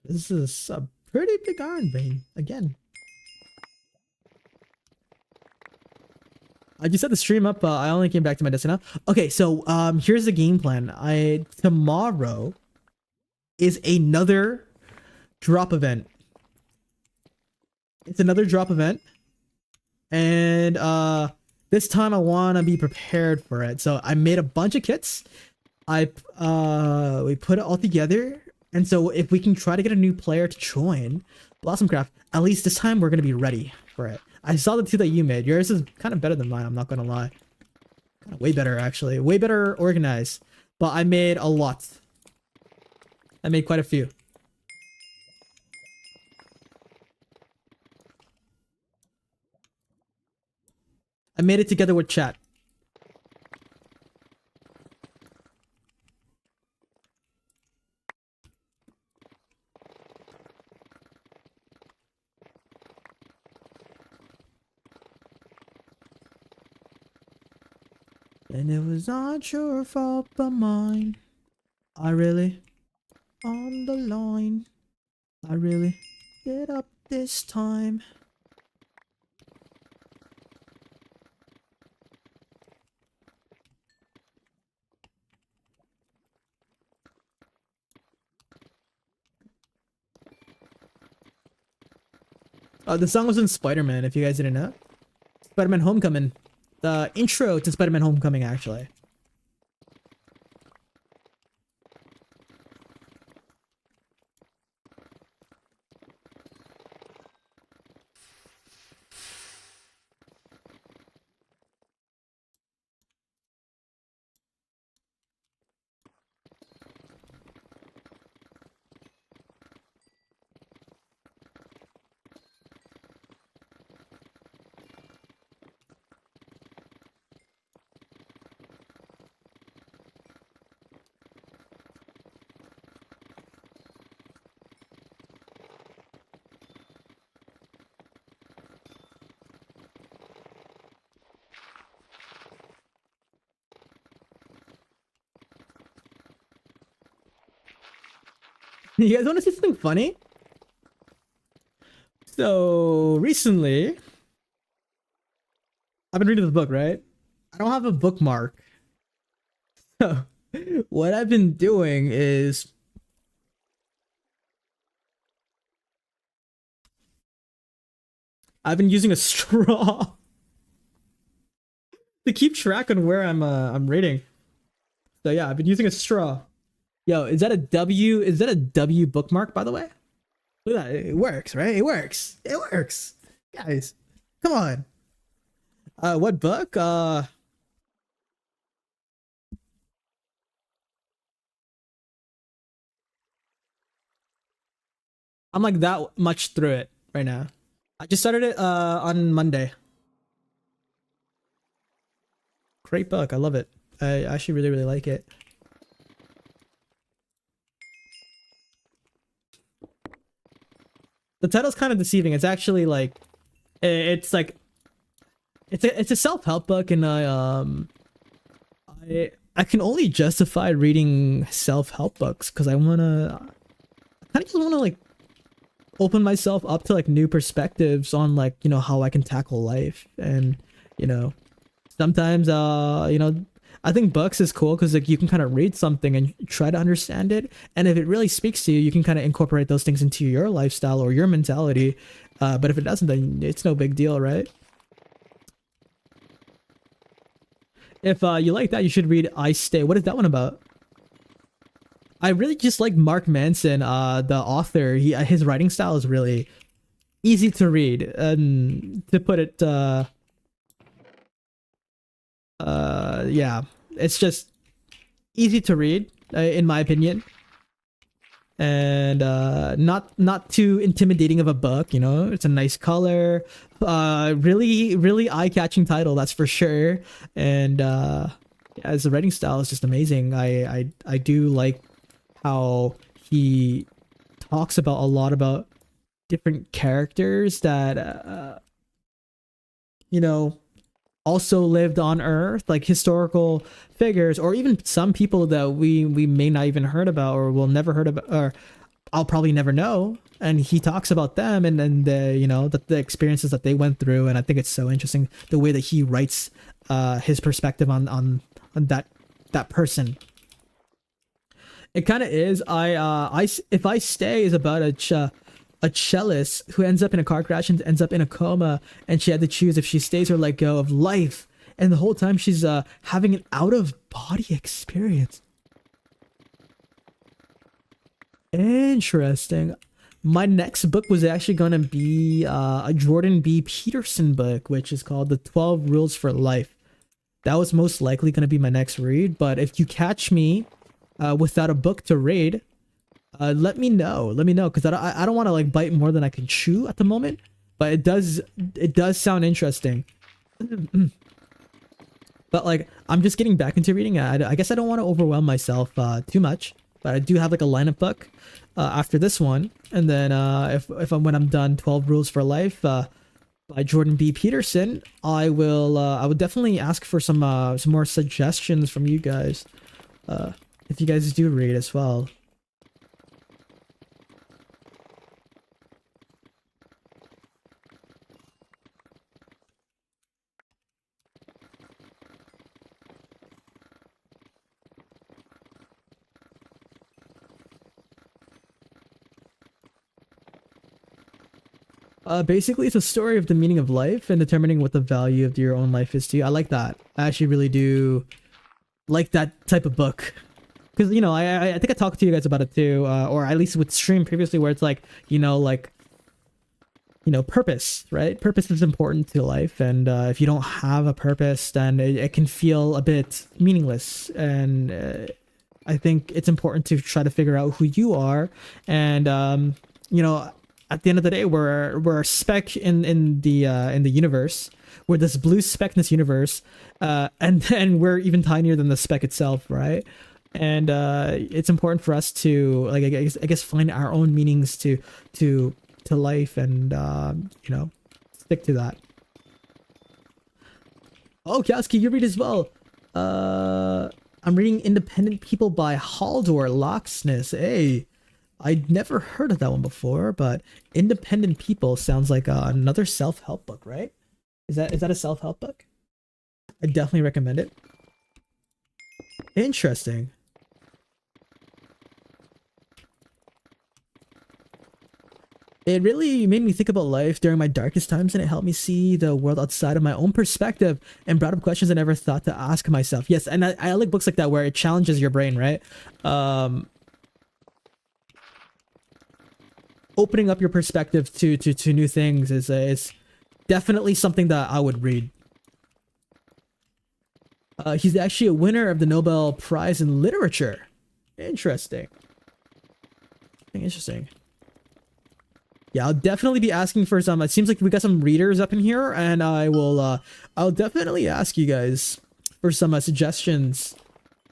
This is a pretty big iron vein again. I just set the stream up. I only came back to my desk now. Okay, so here's the game plan. Tomorrow is another drop event. It's another drop event, and this time I want to be prepared for it. So I made a bunch of kits. We put it all together, and so if we can try to get a new player to join Blossomcraft, at least this time we're gonna be ready for it. I saw the two that you made. Yours is kind of better than mine, I'm not gonna lie. Kind of way better, actually. Way better organized. But I made a lot. I made quite a few. I made it together with chat. And it was not your fault but mine. I really on the line. I really get up this time. The song was in Spider-Man, if you guys didn't know. Spider-Man Homecoming. The intro to Spider-Man Homecoming, actually. You guys want to see something funny? So recently, I've been reading this book, right? I don't have a bookmark. So what I've been doing is I've been using a straw to keep track on where I'm reading. So yeah, I've been using a straw. Yo, is that a W? Is that a W bookmark, by the way? Look at that. It works, right? It works. It works. Guys, come on. What book? I'm like that much through it right now. I just started it on Monday. Great book. I love it. I actually really, really like it. The title's kind of deceiving. It's actually like, it's like, it's a self-help book, and I can only justify reading self-help books because I kind of just wanna like open myself up to like new perspectives on like, you know, how I can tackle life. And you know, sometimes you know, I think books is cool because like you can kind of read something and try to understand it, and if it really speaks to you, you can kind of incorporate those things into your lifestyle or your mentality. But if it doesn't, then it's no big deal, right? If you like that, you should read I Stay. What is that one about? I really just like Mark Manson, the author. His writing style is really easy to read, and to put it yeah, it's just easy to read, in my opinion, and not too intimidating of a book. You know, it's a nice color, really eye-catching title, that's for sure. And yeah, his writing style is just amazing. I do like how he talks about a lot about different characters that you know, also lived on Earth, like historical figures, or even some people that we may not even heard about or will never heard about, or I'll probably never know. And he talks about them and the, you know, the experiences that they went through. And I think it's so interesting the way that he writes his perspective on that person. It kind of is. If I Stay is about a cellist who ends up in a car crash and ends up in a coma, and she had to choose if she stays or let go of life. And the whole time she's having an out of body experience. Interesting. My next book was actually going to be a Jordan B. Peterson book, which is called The 12 Rules for Life. That was most likely going to be my next read, but if you catch me without a book to read, let me know. Let me know, because I don't want to like bite more than I can chew at the moment, but it does sound interesting. But like, I'm just getting back into reading. I guess I don't want to overwhelm myself too much, but I do have like a lineup book after this one, and then when I'm done, 12 Rules for Life by Jordan B. Peterson, I would definitely ask for some more suggestions from you guys, if you guys do read as well. Basically, it's a story of the meaning of life and determining what the value of your own life is to you. I like that. I actually really do like that type of book. Because, you know, I think I talked to you guys about it too, or at least with stream previously, where it's like, you know, purpose, right? Purpose is important to life. And if you don't have a purpose, then it can feel a bit meaningless. And I think it's important to try to figure out who you are. And, you know, at the end of the day, we're a speck in the universe. We're this blue speck in this universe, and then we're even tinier than the speck itself, right? And it's important for us to, like, I guess find our own meanings to life, and you know, stick to that. Oh, Kowski, you read as well. I'm reading Independent People by Haldor Locksmith. Hey. I'd never heard of that one before, but Independent People sounds like another self-help book, right? Is that a self-help book? I definitely recommend it. Interesting. It really made me think about life during my darkest times, and it helped me see the world outside of my own perspective and brought up questions I never thought to ask myself. Yes, and I like books like that where it challenges your brain, right? Opening up your perspective to new things is definitely something that I would read. He's actually a winner of the Nobel Prize in Literature. Interesting. Interesting. Yeah, I'll definitely be asking for some. It seems like we got some readers up in here, and I'll definitely ask you guys for some suggestions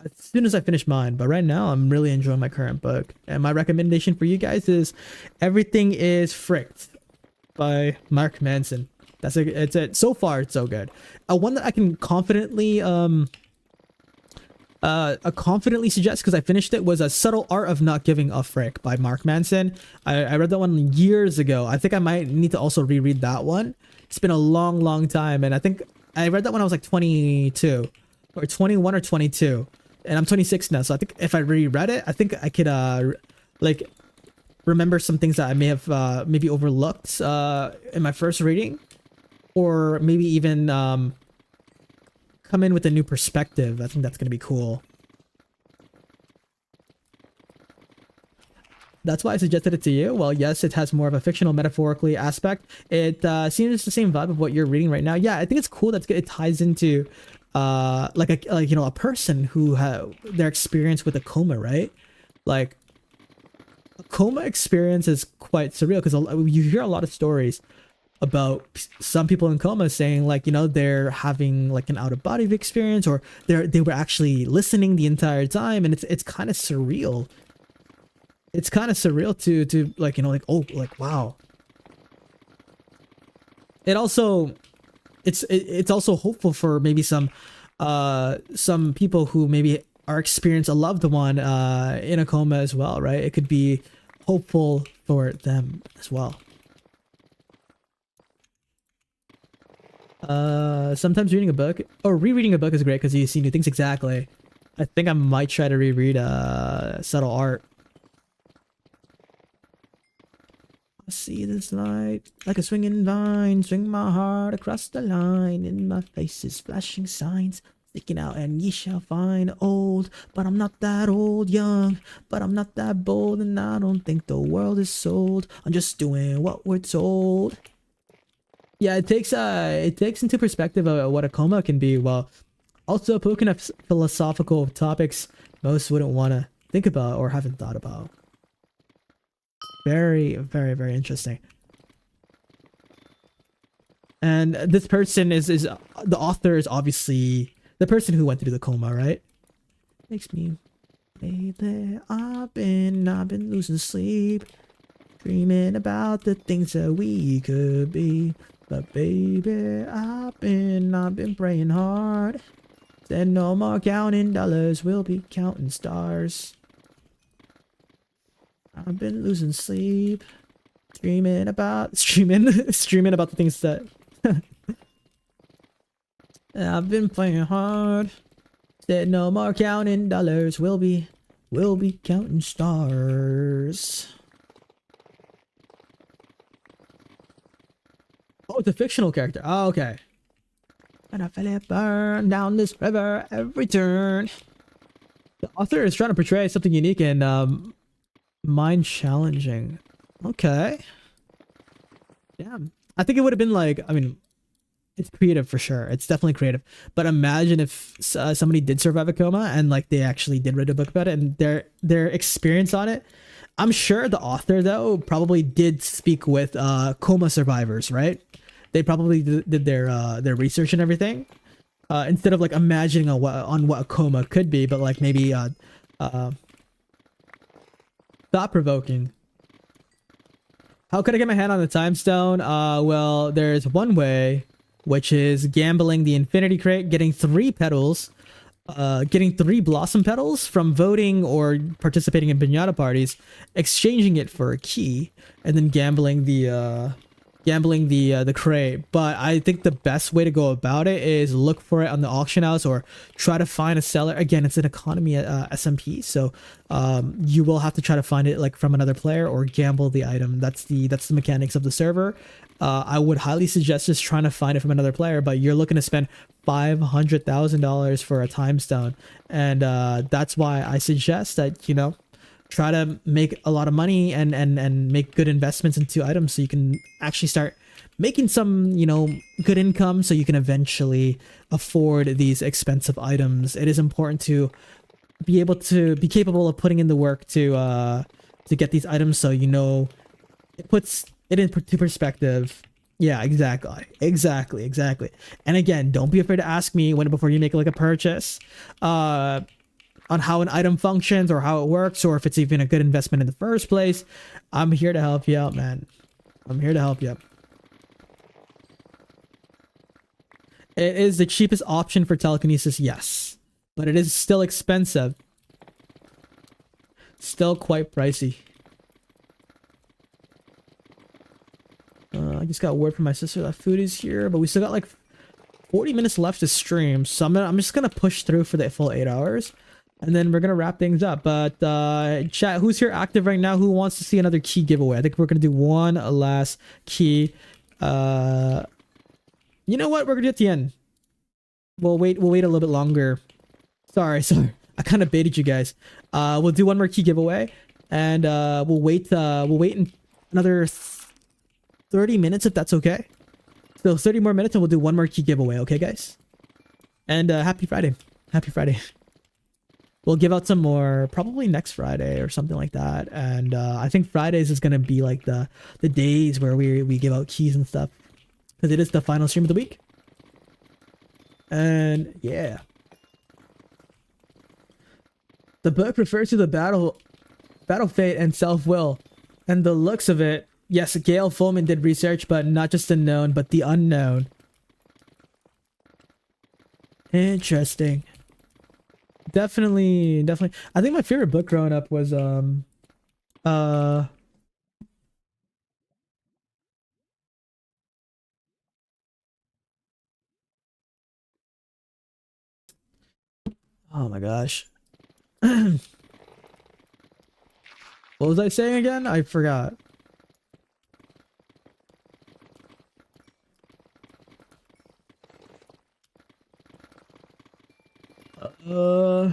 as soon as I finish mine. But right now, I'm really enjoying my current book. And my recommendation for you guys is Everything is Fricked by Mark Manson. It's it. So far, it's so good. One that I can confidently suggest, because I finished it, was A Subtle Art of Not Giving a Frick by Mark Manson. I read that one years ago. I think I might need to also reread that one. It's been a long time, and I think I read that when I was like 22 or 21 or 22. And I'm 26 now, so I think if I reread it, I think I could like remember some things that I may have maybe overlooked in my first reading, or maybe even come in with a new perspective. I think that's gonna be cool. That's why I suggested it to you. Well, yes, it has more of a fictional, metaphorically aspect. It seems the same vibe of what you're reading right now. Yeah, I think it's cool that it ties into like you know, a person who their experience with a coma, right? Like, a coma experience is quite surreal, because you hear a lot of stories about some people in coma saying, like, you know, they're having like an out of body experience, or they were actually listening the entire time, and it's kind of surreal. It's kind of surreal to like, you know, like, oh, like, wow. It also it's also hopeful for maybe some people who maybe are experience a loved one in a coma as well, right? It could be hopeful for them as well. Sometimes reading a book or rereading a book is great because you see new things. Exactly. I think I might try to reread Subtle Art. I see this light like a swinging vine, swing my heart across the line. In my face is flashing signs, sticking out, and ye shall find. Old, but I'm not that old. Young, but I'm not that bold. And I don't think the world is sold. I'm just doing what we're told. Yeah, it takes into perspective of what a coma can be, while also poking at philosophical topics most wouldn't want to think about or haven't thought about. Very, very, very interesting. And this person is the author is obviously the person who went through the coma, right? Makes me lately I've been losing sleep, dreaming about the things that we could be. But baby, I've been praying hard. Said no more counting dollars, we'll be counting stars. I've been losing sleep, streaming about the things that I've been playing hard. Said no more counting dollars, we'll be counting stars. Oh, it's a fictional character. Oh, okay. And I feel it burn down this river every turn. The author is trying to portray something unique and mind challenging. Okay. Damn. I think it would have been like, I mean, it's creative for sure. It's definitely creative. But imagine if somebody did survive a coma and like they actually did read a book about it and their experience on it. I'm sure the author though probably did speak with coma survivors, right? They probably did their research and everything, instead of like imagining on what a coma could be, but like maybe thought-provoking. How could I get my hand on the time stone? Well, there's one way, which is gambling the infinity crate, getting 3 petals, getting 3 blossom petals from voting or participating in piñata parties, exchanging it for a key, and then gambling the crate. But I think the best way to go about it is look for it on the auction house or try to find a seller. Again, it's an economy SMP, so you will have to try to find it like from another player or gamble the item. That's the mechanics of the server. I would highly suggest just trying to find it from another player, but you're looking to spend $500,000 for a time stone, and that's why I suggest that, you know, try to make a lot of money and make good investments into items so you can actually start making some, you know, good income so you can eventually afford these expensive items. It is important to be able to be capable of putting in the work to get these items, so you know it puts it into perspective. Yeah, exactly. And again, don't be afraid to ask me before you make like a purchase on how an item functions or how it works or if it's even a good investment in the first place. I'm here to help you out, man. I'm here to help you. It is the cheapest option for telekinesis, yes, but it is still expensive. Still quite pricey. I just got word from my sister that food is here, but we still got like 40 minutes left to stream, so I'm just gonna push through for the full 8 hours. And then we're gonna wrap things up. But chat, who's here active right now? Who wants to see another key giveaway? I think we're gonna do one last key. You know what? We're gonna do it at the end. We'll wait a little bit longer. Sorry. I kind of baited you guys. We'll do one more key giveaway, and we'll wait another 30 minutes if that's okay. So 30 more minutes, and we'll do one more key giveaway. Okay, guys? And happy Friday. Happy Friday. We'll give out some more probably next Friday or something like that. And I think Fridays is going to be like the days where we give out keys and stuff, because it is the final stream of the week. And yeah. The book refers to the battle fate and self-will. And the looks of it, yes, Gail Fullman did research, but not just the known, but the unknown. Interesting. Definitely. I think my favorite book growing up was Oh my gosh. What was I saying again? I forgot. Uh,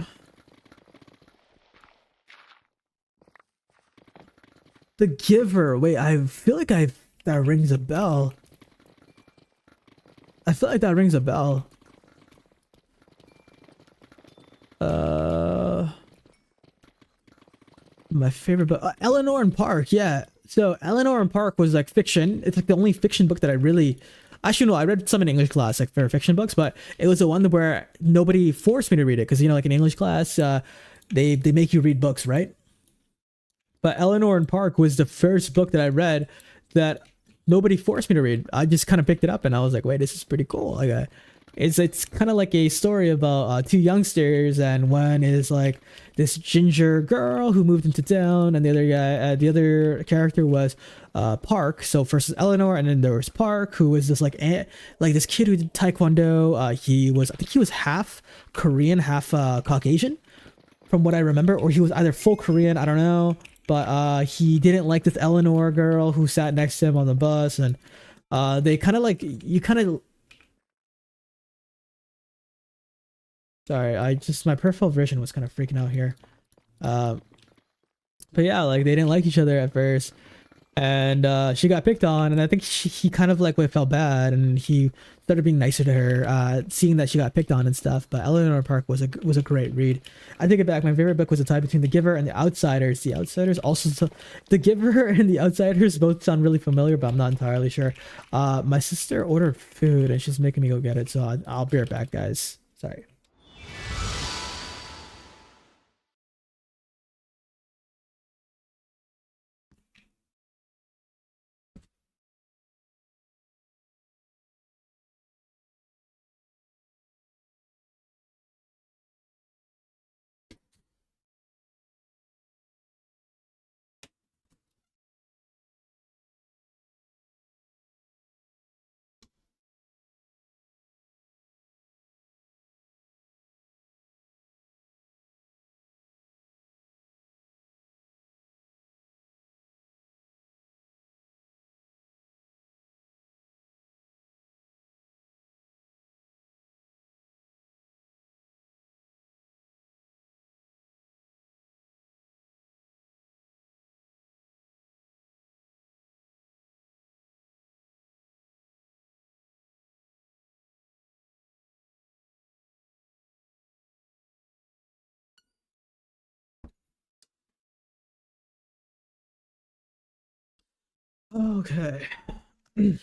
The Giver. Wait, I feel like that rings a bell. I feel like that rings a bell. My favorite book, Eleanor and Park. Yeah. So Eleanor and Park was like fiction. It's like the only fiction book that I really, actually no, I read some in English class, like for fiction books, but it was the one where nobody forced me to read it because you know, like in English class, they make you read books, right? But Eleanor and Park was the first book that I read that nobody forced me to read. I just kind of picked it up and I was like, wait, this is pretty cool. Like, it's kind of like a story about two youngsters, and one is like this ginger girl who moved into town, and the other guy, the other character was Park. So first is Eleanor, and then there was Park, who was this like this kid who did taekwondo. I think he was half Korean, half Caucasian, from what I remember, or he was either full Korean. I don't know. But he didn't like this Eleanor girl who sat next to him on the bus, and they kind of like, you kind of, sorry, my peripheral vision was kind of freaking out here. But yeah, like they didn't like each other at first, and she got picked on, and I think he kind of like felt bad, and he started being nicer to her, seeing that she got picked on and stuff. But Eleanor Park was a great read. I take it back. My favorite book was a tie between The Giver and The Outsiders. The Outsiders also, The Giver and The Outsiders both sound really familiar, but I'm not entirely sure. My sister ordered food and she's making me go get it, so I'll be right back, guys. Sorry. Okay. All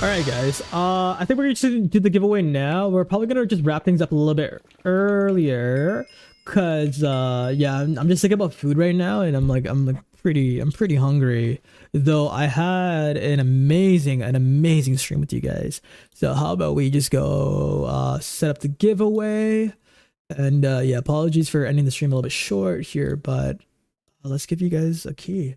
right, guys. I think we're just gonna do the giveaway now. We're probably gonna just wrap things up a little bit earlier, cause yeah, I'm just thinking about food right now, and I'm pretty hungry. Though I had an amazing stream with you guys. So how about we just go set up the giveaway, and yeah, apologies for ending the stream a little bit short here, but let's give you guys a key.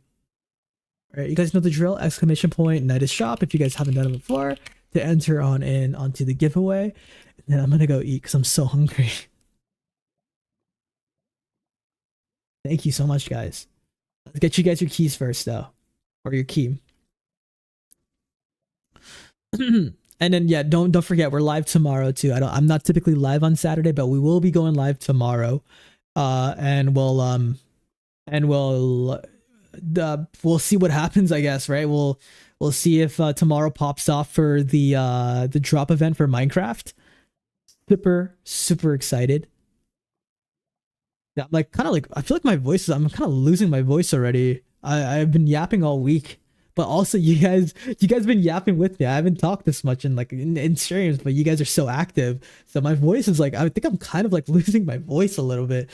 All right, you guys know the drill. Exclamation point LeooKnightus shop if you guys haven't done it before to enter on in onto the giveaway. And then I'm gonna go eat because I'm so hungry. Thank you so much, guys. Let's get you guys your keys first, though, or your key. And then yeah, don't forget we're live tomorrow too. I'm not typically live on Saturday, but we will be going live tomorrow. And we'll see what happens, I guess, right? We'll see if tomorrow pops off for the drop event for Minecraft. Super excited. Yeah, I'm like I feel like I'm kind of losing my voice already. I've been yapping all week, but also you guys been yapping with me. I haven't talked this much in streams, but you guys are so active. So my voice is like, I think I'm kind of like losing my voice a little bit.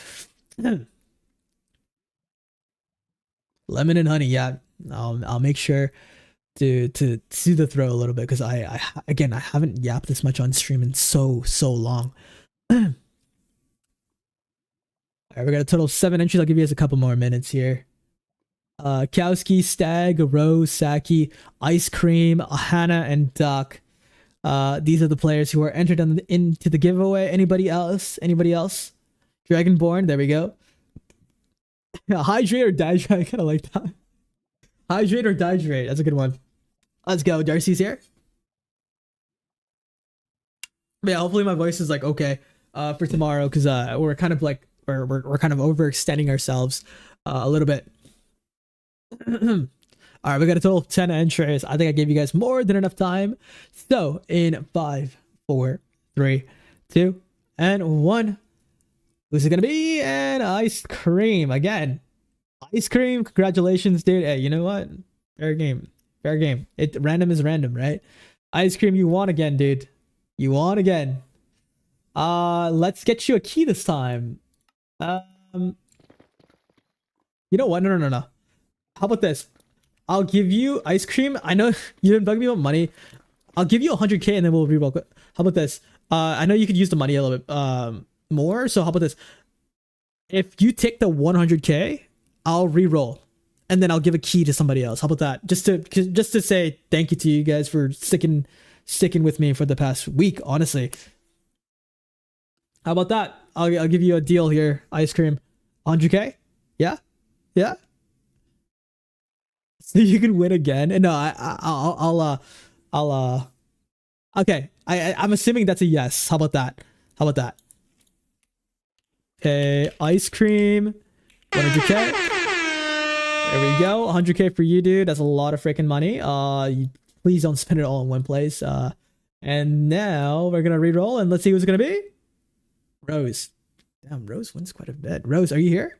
Lemon and honey, yeah. I'll make sure to see the throw a little bit because I haven't yapped this much on stream in so long. All right, we got a total of 7 entries. I'll give you guys a couple more minutes here. Kowski, Stag, Rose, Saki, Ice Cream, Hannah, and Duck. These are the players who are entered into the giveaway. Anybody else? Anybody else? Dragonborn, there we go. Hydrate or dihydrate? I kind of like that. Hydrate or dihydrate? That's a good one. Let's go. Darcy's here. But yeah, hopefully my voice is like okay for tomorrow because we're kind of like we're kind of overextending ourselves a little bit. All right, we got a total of 10 entries. I think I gave you guys more than enough time. So in 5, 4, 3, 2, and 1. Who's it gonna be? And ice cream again. Ice cream. Congratulations, dude. Hey, you know what? Fair game. Fair game. It random is random, right? Ice cream, you won again, dude. You won again. Let's get you a key this time. You know what? No. How about this? I'll give you ice cream. I know you didn't bug me about money. I'll give you 100k and then we'll reroll. How about this? I know you could use the money a little bit more. So how about this? If you take the 100k, I'll reroll, and then I'll give a key to somebody else. How about that? Just to say thank you to you guys for sticking with me for the past week. Honestly, how about that? I'll give you a deal here. Ice cream, 100k. Yeah. So you can win again. And no, I'll okay. I'm assuming that's a yes. How about that? Okay, ice cream, 100k. There we go, 100k for you, dude. That's a lot of freaking money. Please don't spend it all in one place. And now we're gonna re-roll and let's see who's it gonna be. Rose. Damn, Rose wins quite a bit. Rose, are you here?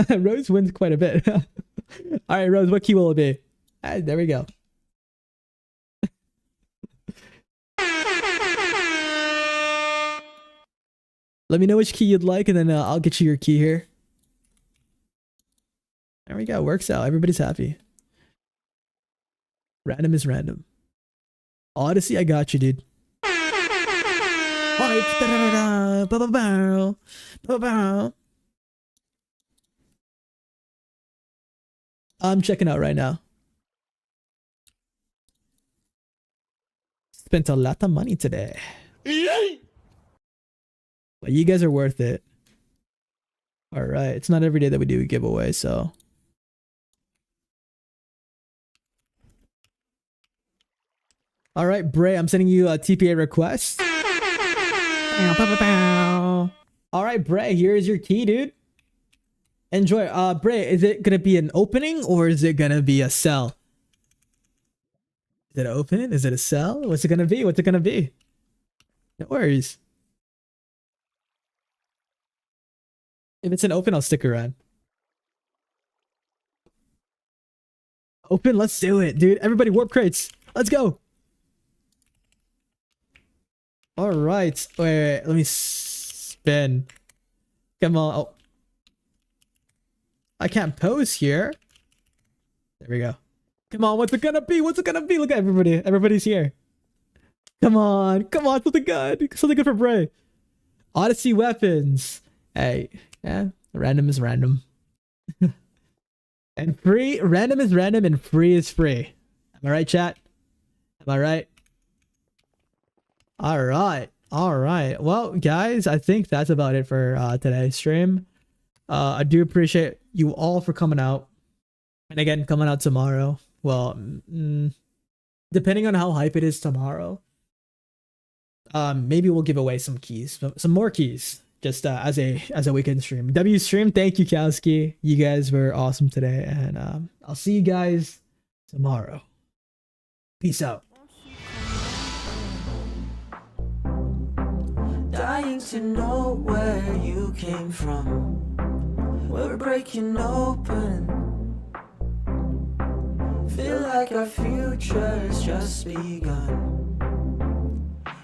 Rose wins quite a bit. All right, Rose, what key will it be? There we go. Let me know which key you'd like, and then I'll get you your key here. There we go. Works out. Everybody's happy. Random is random. Odyssey, I got you, dude. I'm checking out right now. Spent a lot of money today. But you guys are worth it. All right. It's not every day that we do a giveaway, so. All right, Bray, I'm sending you a TPA request. All right, Bray, here's your key, dude. Enjoy. Bray, is it gonna be an opening or is it gonna be a sell? Is it open? Is it a sell? What's it gonna be? No worries. If it's an open, I'll stick around. Open, let's do it, dude. Everybody, warp crates. Let's go. All right. Wait. Let me spin. Come on. Oh. I can't pose here. There we go. Come on. What's it gonna be? Look at everybody. Everybody's here. Come on. Something good. Something good for Bray. Odyssey weapons. Hey. Yeah. Random is random. And free. Random is random and free is free. Am I right, chat? Am I right? All right. Well, guys, I think that's about it for today's stream. I do appreciate you all for coming out. And again, coming out tomorrow. Well, depending on how hype it is tomorrow, maybe we'll give away some keys, some more keys, just as a weekend stream. W stream, thank you, Kowski. You guys were awesome today, and I'll see you guys tomorrow. Peace out. Dying to know where you came from. We're breaking open. Feel like our future's just begun.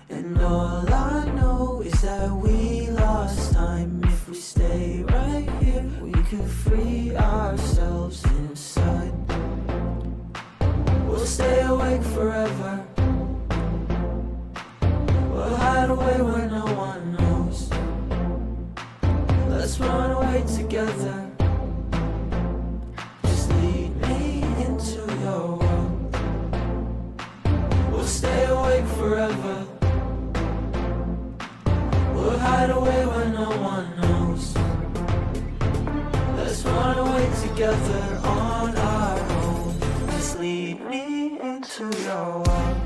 And all I know is that we lost time. If we stay right here, we could free ourselves inside. We'll stay awake forever. We'll hide away where no one knows. Let's run away together. Just lead me into your world. on our own. Just lead me into your world.